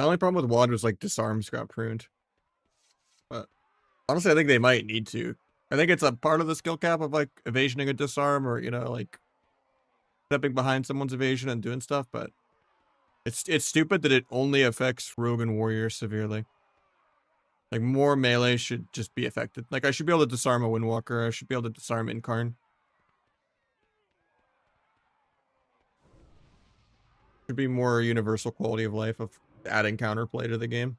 [SPEAKER 1] My only problem with WoD was like disarms got pruned. But honestly, I think they might need to. I think it's a part of the skill cap of like evasioning a disarm or, you know, like stepping behind someone's evasion and doing stuff, but it's stupid that it only affects rogue and warrior severely. Like more melee should just be affected. Like I should be able to disarm a Windwalker. I should be able to disarm Incarn. Should be more universal quality of life of adding counterplay to the game.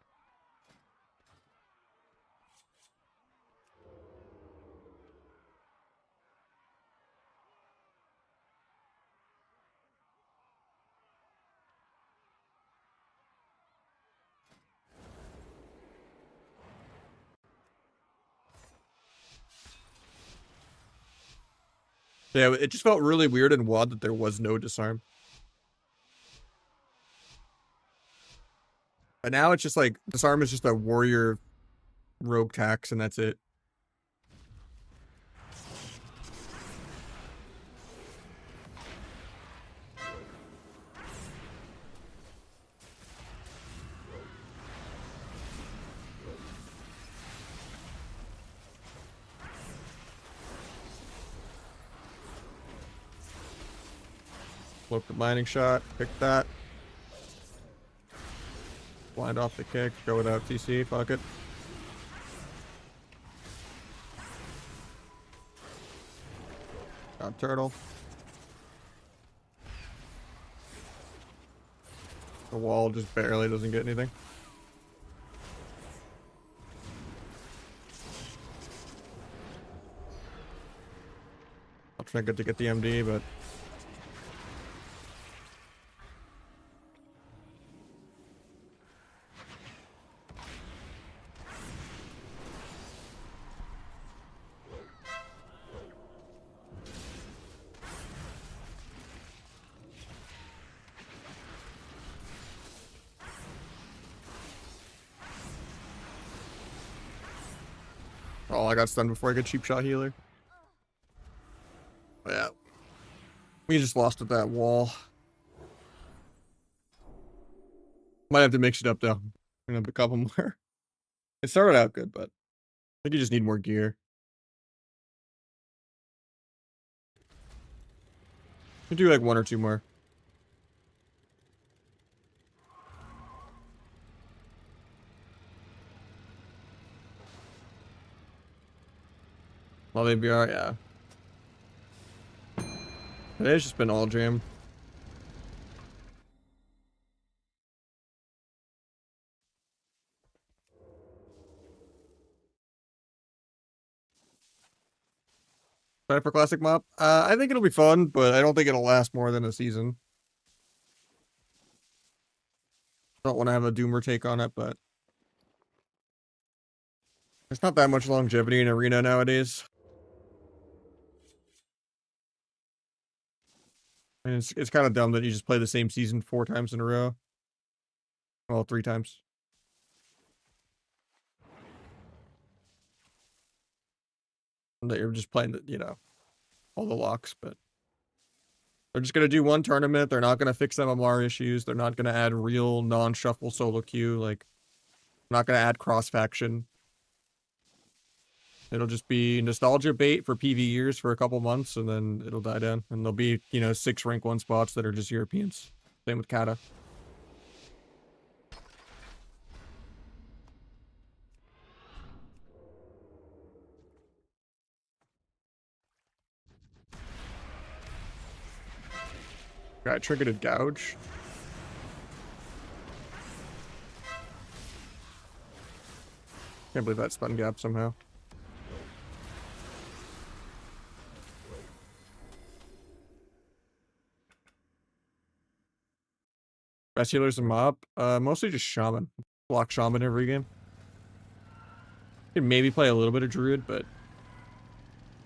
[SPEAKER 1] Yeah, it just felt really weird in WoD that there was no disarm. But now it's just like, disarm is just a warrior rogue tax and that's it. Look the mining shot, pick that. Blind off the kick, go without TC, fuck it. Got turtle. The wall just barely doesn't get anything. I'll try to get the MD, but oh, I got stunned before I get cheap shot healer. Yeah. We just lost at that wall. Might have to mix it up though. Gonna have a couple more. It started out good, but I think you just need more gear. You do like one or two more. Well, they BR, yeah. Today's just been all jam. Try for classic mop. I think it'll be fun, but I don't think it'll last more than a season. Don't want to have a doomer take on it, but there's not that much longevity in arena nowadays. And it's kind of dumb that you just play the same season 4 times in a row. Well, 3 times. And that you're just playing the, you know, all the locks, but they're just gonna do one tournament. They're not gonna fix MMR issues. They're not gonna add real non-shuffle solo queue. Like, not gonna add cross faction. It'll just be nostalgia bait for PV years for a couple months, and then it'll die down. And there'll be, you know, 6 rank 1 spots that are just Europeans. Same with Kata. Got triggered gouge. Can't believe that spun gap somehow. Best healers and mob? Mostly just shaman. Block shaman every game. You can maybe play a little bit of druid, but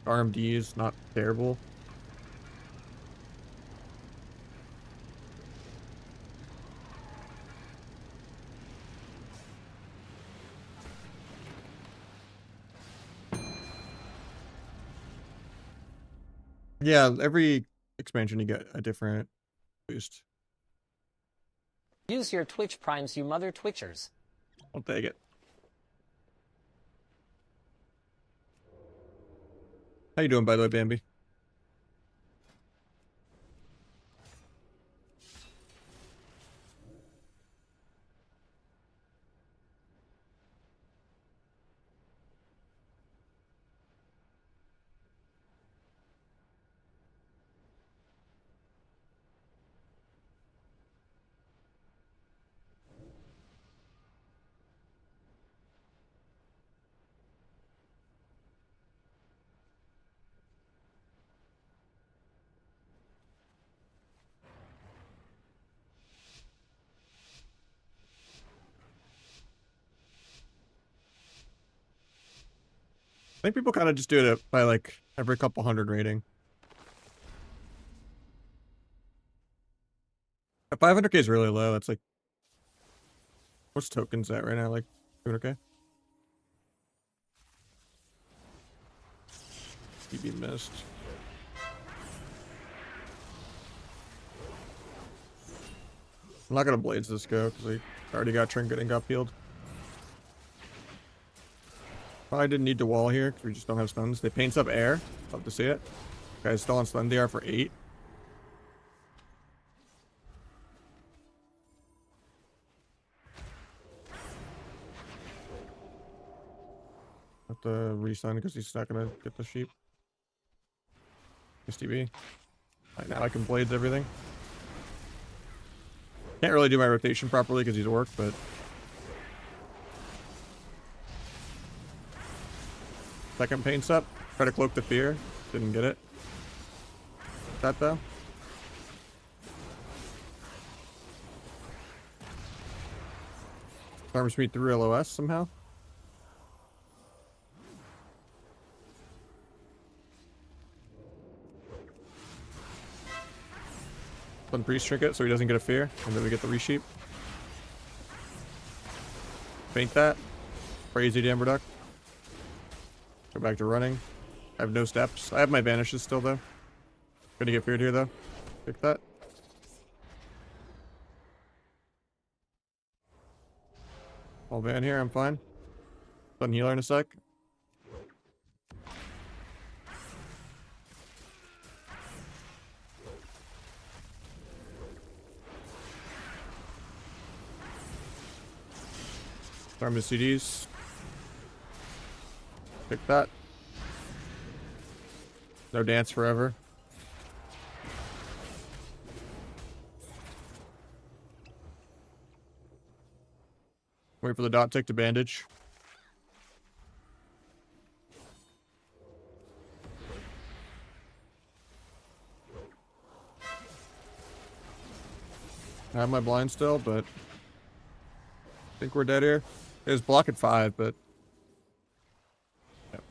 [SPEAKER 1] RMD is not terrible. Yeah, every expansion you get a different boost.
[SPEAKER 3] Use your Twitch primes, you mother Twitchers.
[SPEAKER 1] I'll take it. How you doing, by the way, Bambi? I think people kind of just do it by like every couple hundred rating. A 500k is really low. That's like, what's tokens at right now? Like 200k? PB missed. I'm not gonna blades this go because I already got trinket and got peeled. Probably didn't need to wall here because we just don't have stuns. They paints up air. Love to see it. Guys still on stun DR for 8. Have to restun because he's not gonna get the sheep. STB. Right now I can blades everything. Can't really do my rotation properly because he's orc, but second paints up. Try to cloak the fear. Didn't get it. That though. Farmers meet through LOS somehow. Fun priest trinket so he doesn't get a fear, and then we get the resheep. Faint that. Crazy Damber Duck. Go back to running. I have no steps. I have my vanishes still though. Gonna get feared here though. Pick that. I'll van here, I'm fine. Stun healer in a sec. Farm his CDs. Pick that. No dance forever. Wait for the dot tick to bandage. I have my blind still, but I think we're dead here. It was block at 5, but yep.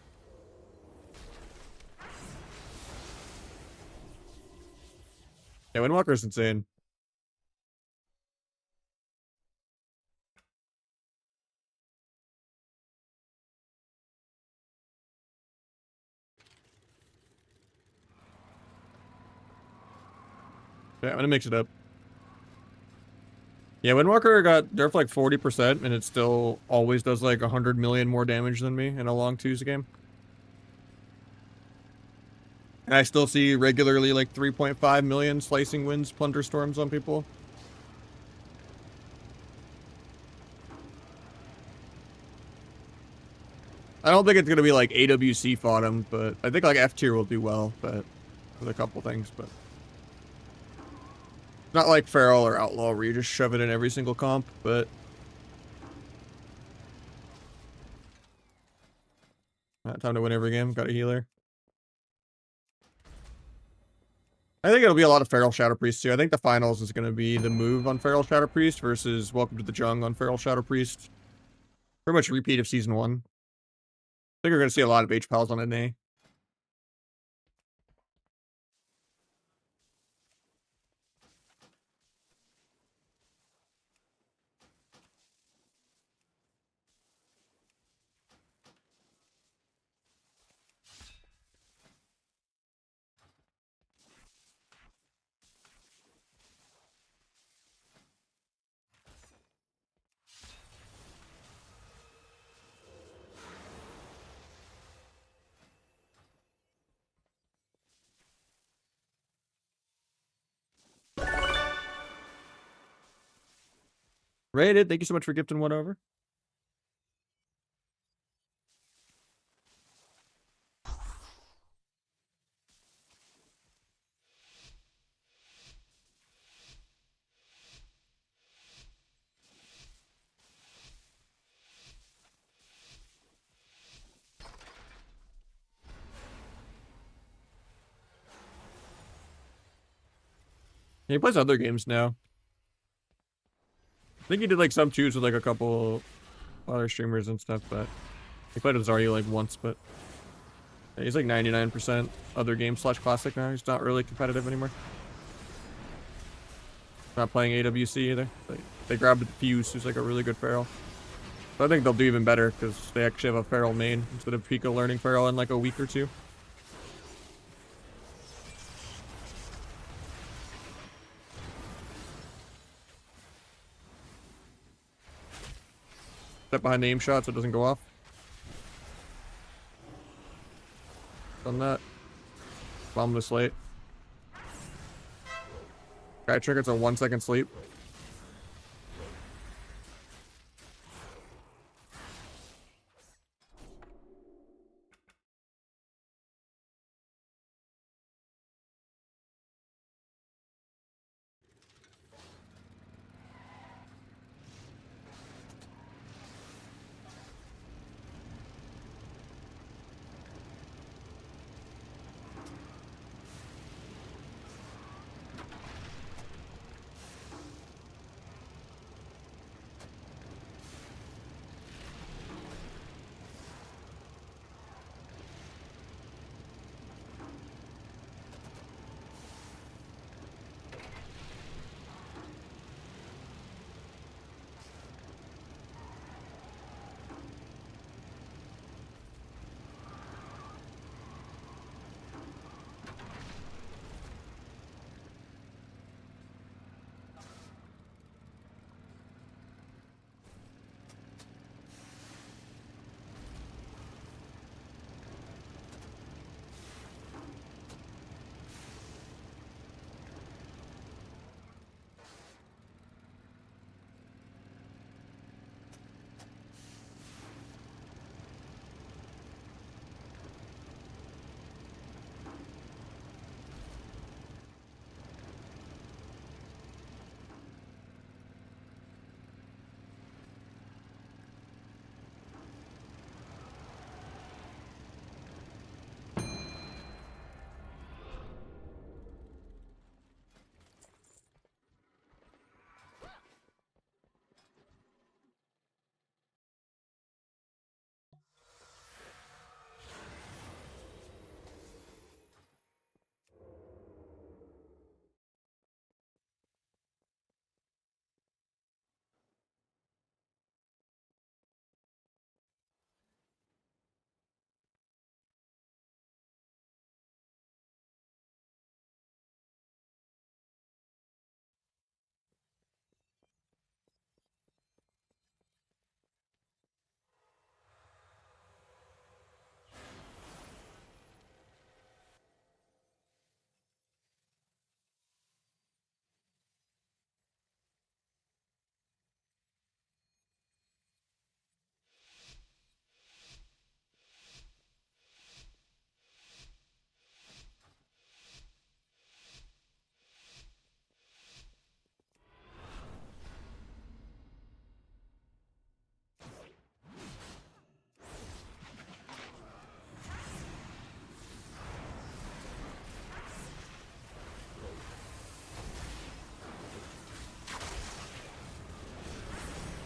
[SPEAKER 1] Yeah, Windwalker's insane. Yeah, I'm gonna mix it up. Yeah, Windwalker got nerfed like 40%, and it still always does like 100 million more damage than me in a long twos game. And I still see regularly like 3.5 million slicing winds, plunder storms on people. I don't think it's gonna be like AWC fought him, but I think like F tier will do well, but with a couple things, but not like Feral or Outlaw where you just shove it in every single comp, but not time to win every game. Got a healer. I think it'll be a lot of Feral Shadow Priest too. I think the finals is going to be the move on Feral Shadow Priest versus Welcome to the Jung on Feral Shadow Priest. Pretty much repeat of season 1. I think we're going to see a lot of H-Pals on NA. Rated, thank you so much for gifting one over. Yeah, he plays other games now. I think he did like some twos with like a couple other streamers and stuff, but he played with Zarya like once, but yeah, he's like 99% other games / classic now. He's not really competitive anymore. Not playing AWC either. They grabbed Fuse, who's like a really good Feral. So I think they'll do even better because they actually have a Feral main instead of Pika learning Feral in like a week or two. Step behind the aim shot so it doesn't go off. Done that. Bomb this late. Guy triggers a 1 second sleep.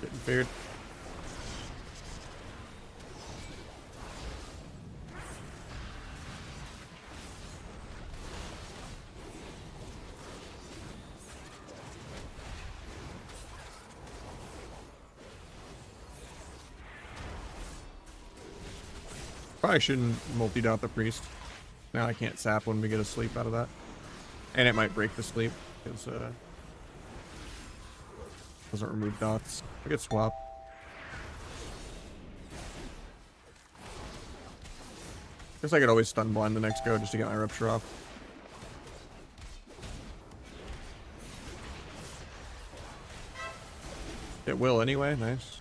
[SPEAKER 1] Getting feared. Probably shouldn't multi-dot the priest. Now I can't sap when we get a sleep out of that. And it might break the sleep, because doesn't remove dots. I could swap. Guess I could always stun blind the next go just to get my rupture off. Get will anyway. Nice.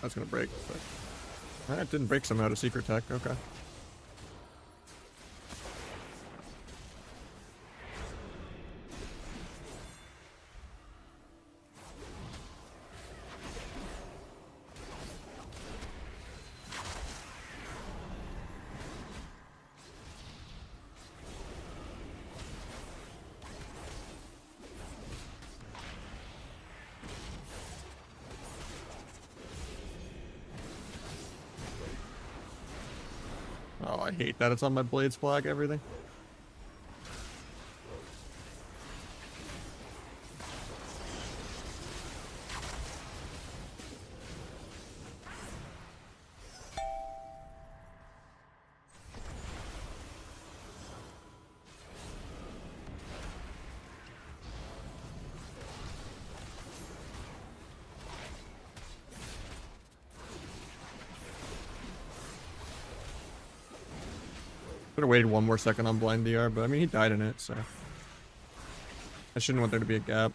[SPEAKER 1] That's gonna break. But... It didn't break somehow to secret tech. Okay. Oh, I hate that it's on my Blades flag, everything. Could have waited one more second on blind DR, but I mean, he died in it, so. I shouldn't want there to be a gap.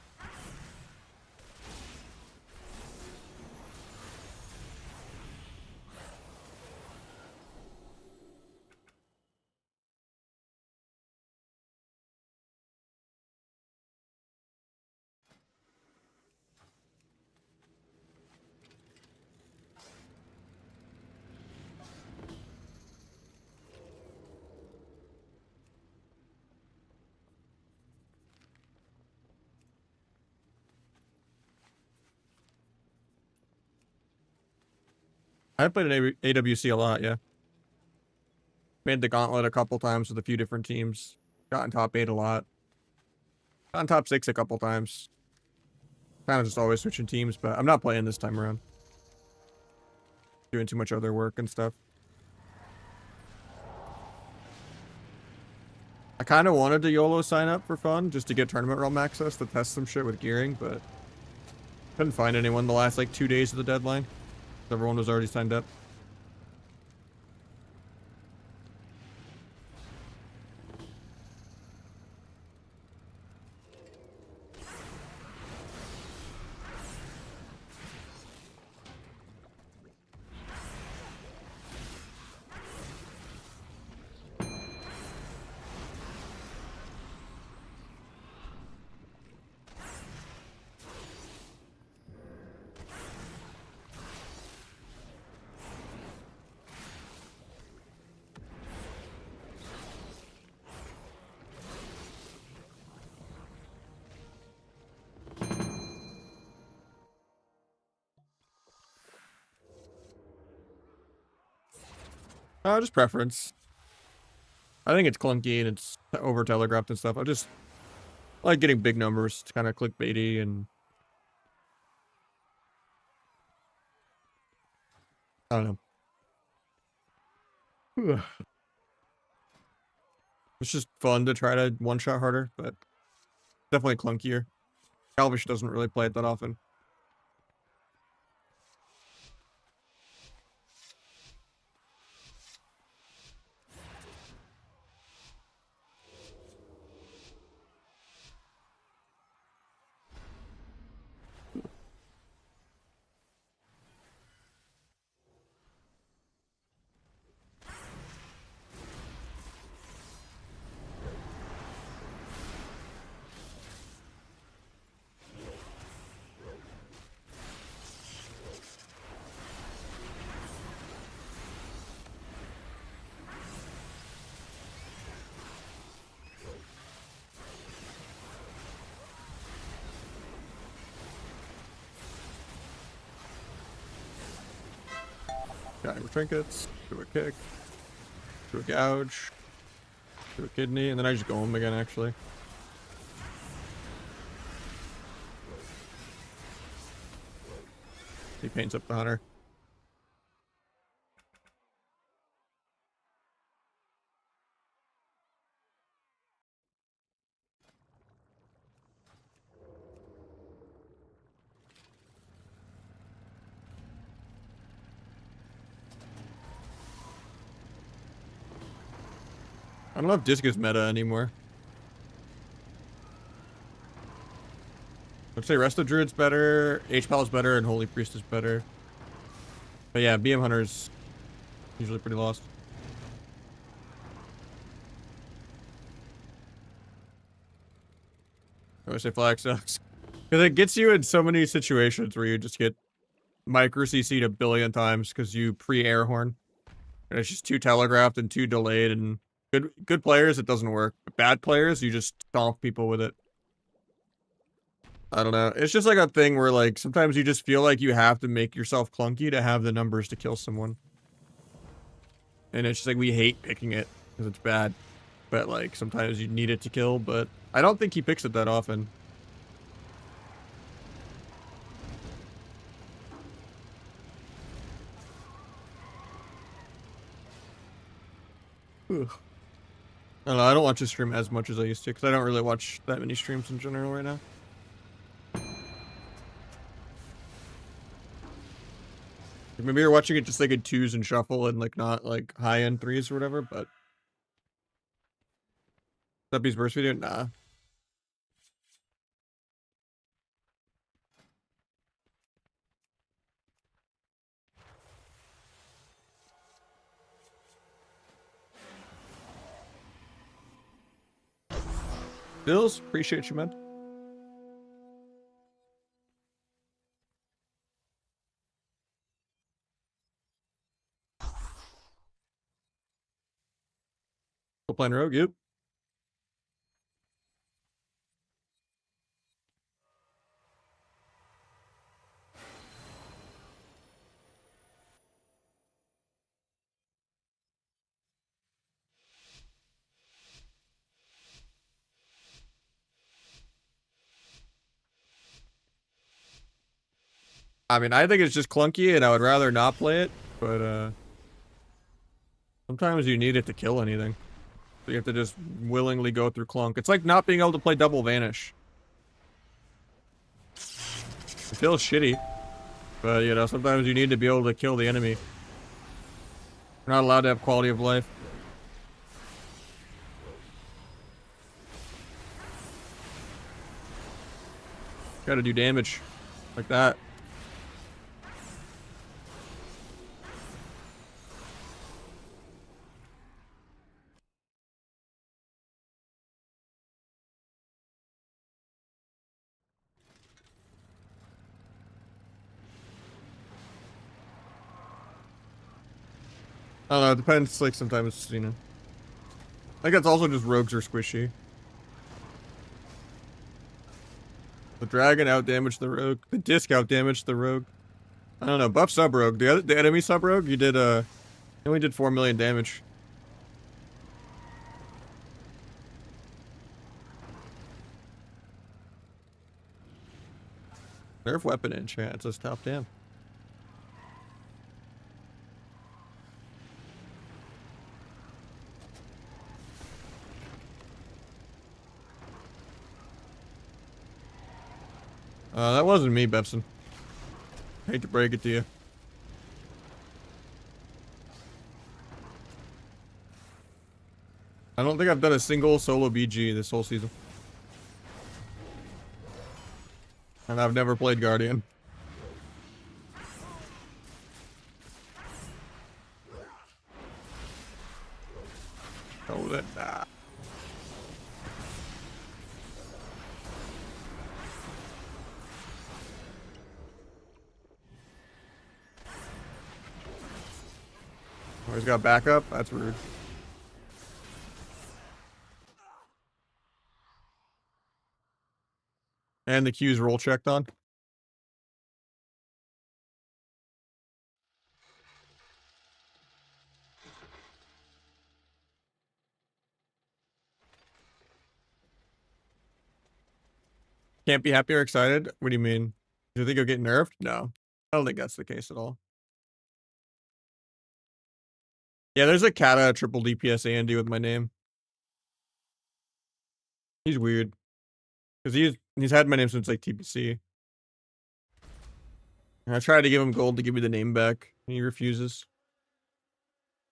[SPEAKER 1] I played an AWC a lot, yeah. Made the gauntlet a couple times with a few different teams. Gotten top 8 a lot. Gotten top 6 a couple times. Kind of just always switching teams, but I'm not playing this time around. Doing too much other work and stuff. I kind of wanted to YOLO sign up for fun, just to get tournament realm access to test some shit with gearing, but couldn't find anyone the last like 2 days of the deadline. Everyone was already signed up. Just preference. I think it's clunky and it's over telegraphed and stuff. I just like getting big numbers. It's kind of clickbaity and I don't know. It's just fun to try to one shot harder, but definitely clunkier. Calvish doesn't really play it that often. Got him trinkets, do a kick, do a gouge, do a kidney, and then I just go home again, actually. He paints up the hunter. I don't know if Disc is meta anymore. I'd say Resto Druid's better, HPAL is better, and Holy Priest is better. But yeah, BM Hunter's usually pretty lost. I always say flag sucks. Because it gets you in so many situations where you just get micro CC'd a billion times because you pre-air horn. And it's just too telegraphed and too delayed, and good players it doesn't work. But bad players, you just stomp people with it. I don't know. It's just like a thing where like sometimes you just feel like you have to make yourself clunky to have the numbers to kill someone. And it's just like we hate picking it because it's bad. But like sometimes you need it to kill, but I don't think he picks it that often. Ugh. I don't know, I don't watch his stream as much as I used to because I don't really watch that many streams in general right now. Maybe you're watching it just like in 2s and shuffle and like not like high end 3s or whatever, but Suppy's burst video? Nah. Bills, appreciate you, man. Still playing Rogue, yep. I mean, I think it's just clunky and I would rather not play it, but sometimes you need it to kill anything. So you have to just willingly go through clunk. It's like not being able to play double vanish. It feels shitty, but you know, sometimes you need to be able to kill the enemy. You're not allowed to have quality of life. Gotta do damage. Like that. I don't know, it depends, like, sometimes, you know. I think that's also just rogues are squishy. The dragon outdamaged the rogue. The disc outdamaged the rogue. I don't know, buff sub rogue. The enemy sub rogue, you did, you only did 4 million damage. Nerf weapon in chat, it says top damn. That wasn't me, Bebson. Hate to break it to you. I don't think I've done a single solo BG this whole season. And I've never played Guardian. Oh, that. Nah. Oh, he's got backup? That's rude. And the Q's roll checked on. Can't be happy or excited? What do you mean? Do you think he'll get nerfed? No. I don't think that's the case at all. Yeah, there's a Kata triple DPS Andy with my name. He's weird. Because he's had my name since like TPC. And I tried to give him gold to give me the name back. And he refuses.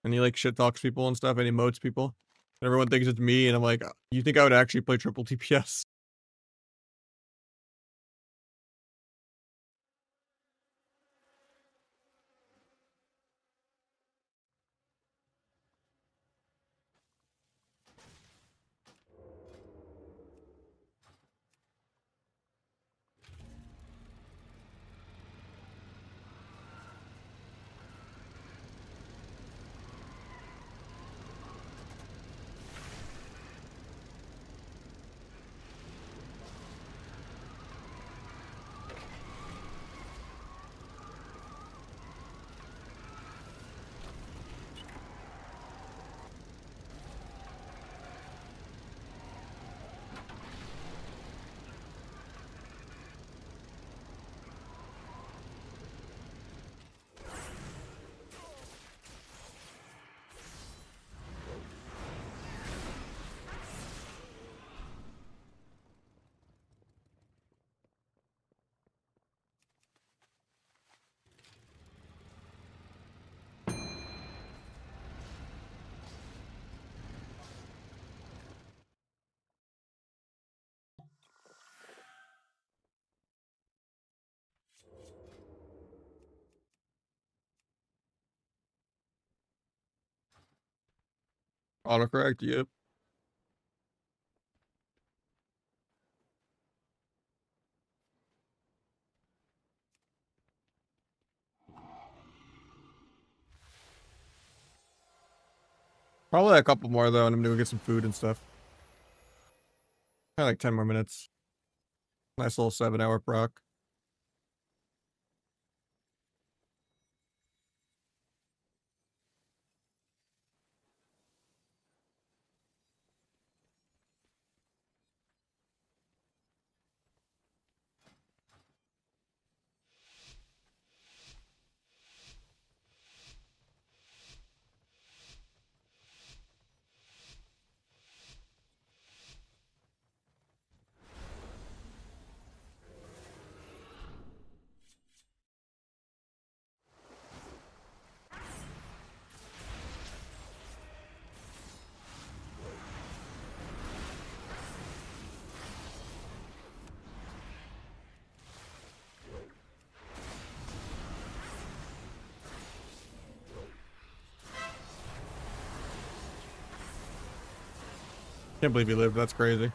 [SPEAKER 1] And he like shit talks people and stuff and emotes people. Everyone thinks it's me, and I'm like, you think I would actually play triple TPS? Autocorrect, yep. Probably a couple more though, and I'm gonna go get some food and stuff. Probably like 10 more minutes. Nice little 7-hour proc. Can't believe he lived, that's crazy.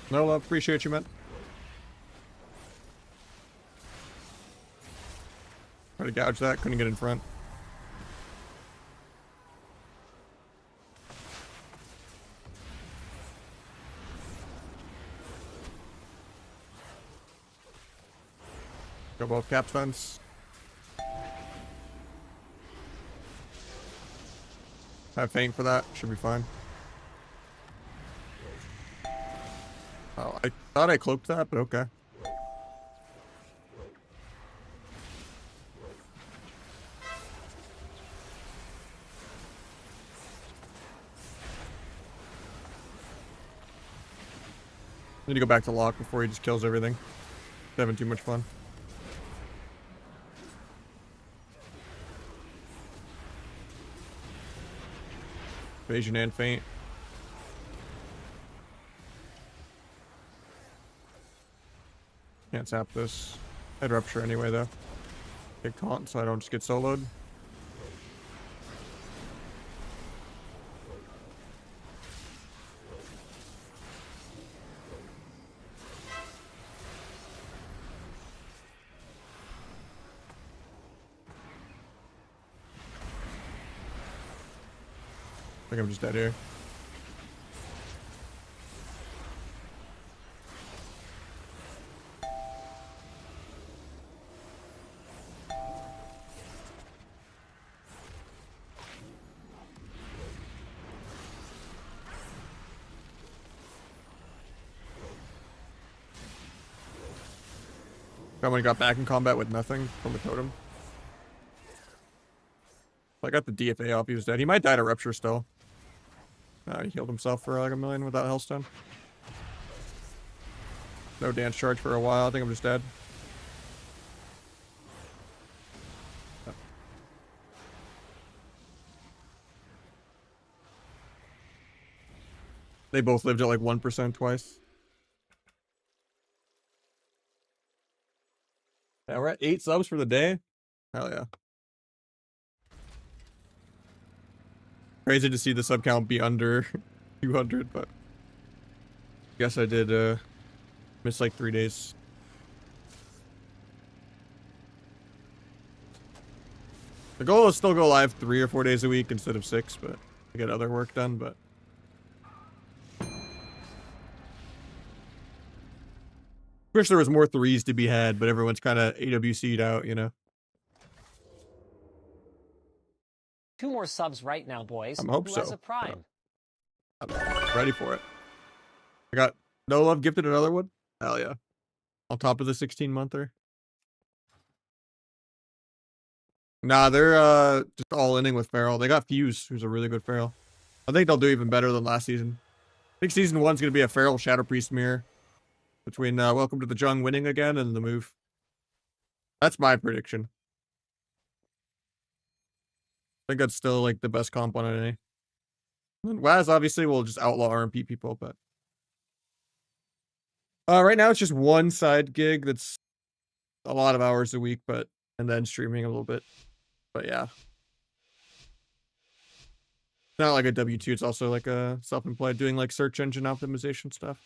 [SPEAKER 1] No love, appreciate you, man. Try to gouge that, couldn't get in front. Go both cap fence. Have feint for that, should be fine. Oh, I thought I cloaked that, but okay. Need to go back to lock before he just kills everything. Having too much fun. Evasion and feint. Can't tap this. I'd rupture anyway though. Take taunt so I don't just get soloed. I think I'm just dead here. Someone got back in combat with nothing from the totem. I got the DFA off. He was dead. He might die to rupture still. He healed himself for like 1 million without Hellstone. No dance charge for a while. I think I'm just dead. They both lived at like 1% twice. Yeah, we're at 8 subs for the day. Hell yeah. Crazy to see the sub count be under 200, but guess I did miss like 3 days. The goal is still go live 3 or 4 days a week instead of 6, but to get other work done, but wish there was more 3s to be had, but everyone's kind of AWC'd out, you know.
[SPEAKER 3] 2 more subs right now, boys.
[SPEAKER 1] I hope
[SPEAKER 3] Who
[SPEAKER 1] so.
[SPEAKER 3] has a prime?
[SPEAKER 1] I'm ready for it. I got No Love gifted another one. Hell yeah. On top of the 16-monther. Nah, they're just all inning with Feral. They got Fuse, who's a really good Feral. I think they'll do even better than last season. I think season 1's gonna be a Feral Shadow Priest mirror between Welcome to the Jung winning again and the move. That's my prediction. I think that's still like the best comp on NA. And Waz obviously will just outlaw RMP people, but right now it's just one side gig that's a lot of hours a week, and then streaming a little bit. But yeah. It's not like a W2, it's also like a self-employed doing like search engine optimization stuff.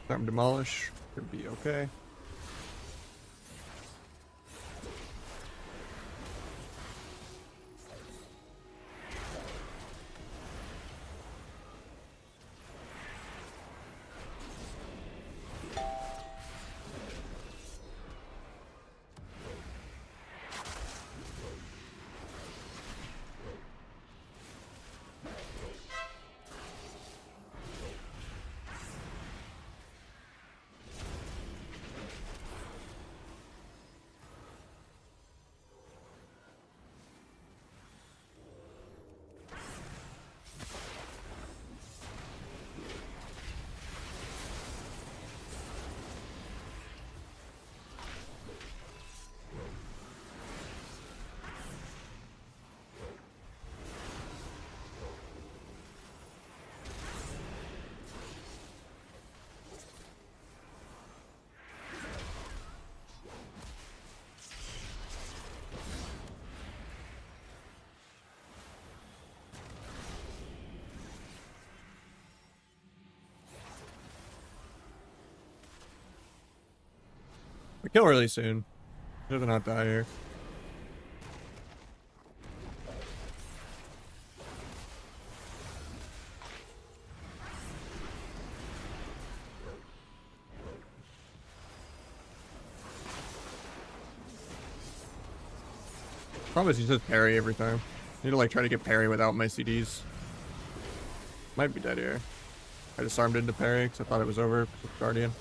[SPEAKER 1] Time demolish. Could be okay. We kill really soon. Should not die here. Promise he says parry every time. I need to like try to get parry without my CDs. Might be dead here. I disarmed into parry because I thought it was over with Guardian.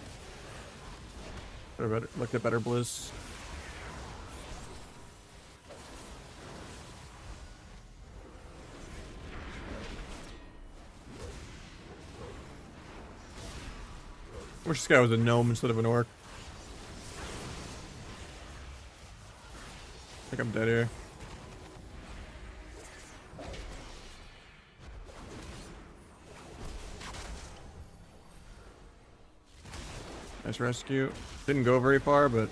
[SPEAKER 1] Looked at better Blizz. Wish this guy was a gnome instead of an orc. I think I'm dead here. Nice rescue. Didn't go very far, but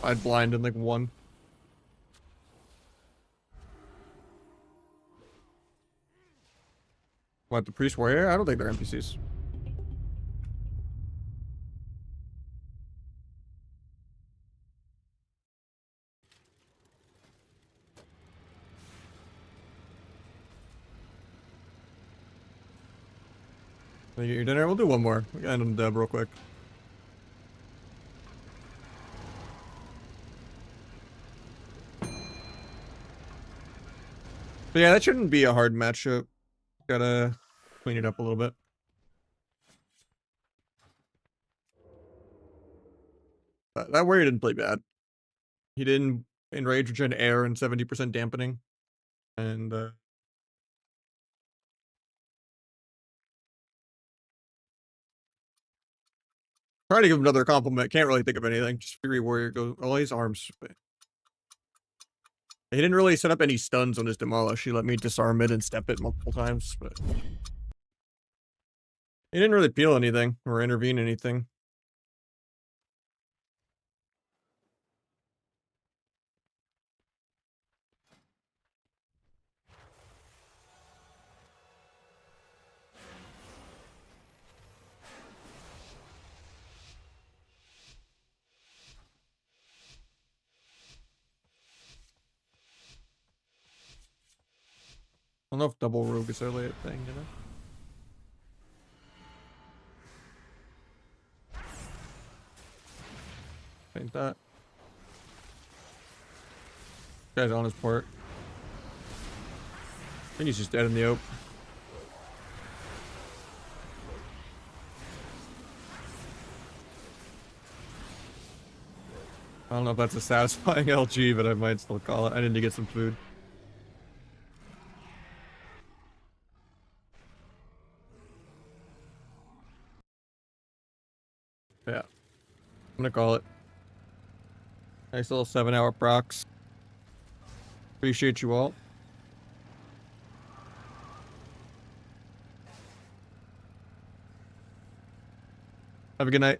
[SPEAKER 1] I'd blind in like 1. What, the priest warrior? I don't think they're NPCs. You get your dinner? We'll do one more. We can end on Deb real quick. But yeah, that shouldn't be a hard matchup. Gotta clean it up a little bit. That warrior didn't play bad. He didn't enrage regen air and 70% dampening. And trying to give him another compliment. Can't really think of anything. Just Fury Warrior goes. Oh, his arms. He didn't really set up any stuns on his demolish. He let me disarm it and step it multiple times, but he didn't really peel anything or intervene anything. I don't know if double rogue is really a thing, you know? Ain't that. Guy's on his port. I think he's just dead in the ope. I don't know if that's a satisfying LG, but I might still call it. I need to get some food. Yeah. I'm gonna call it. Nice little 7-hour procs. Appreciate you all. Have a good night.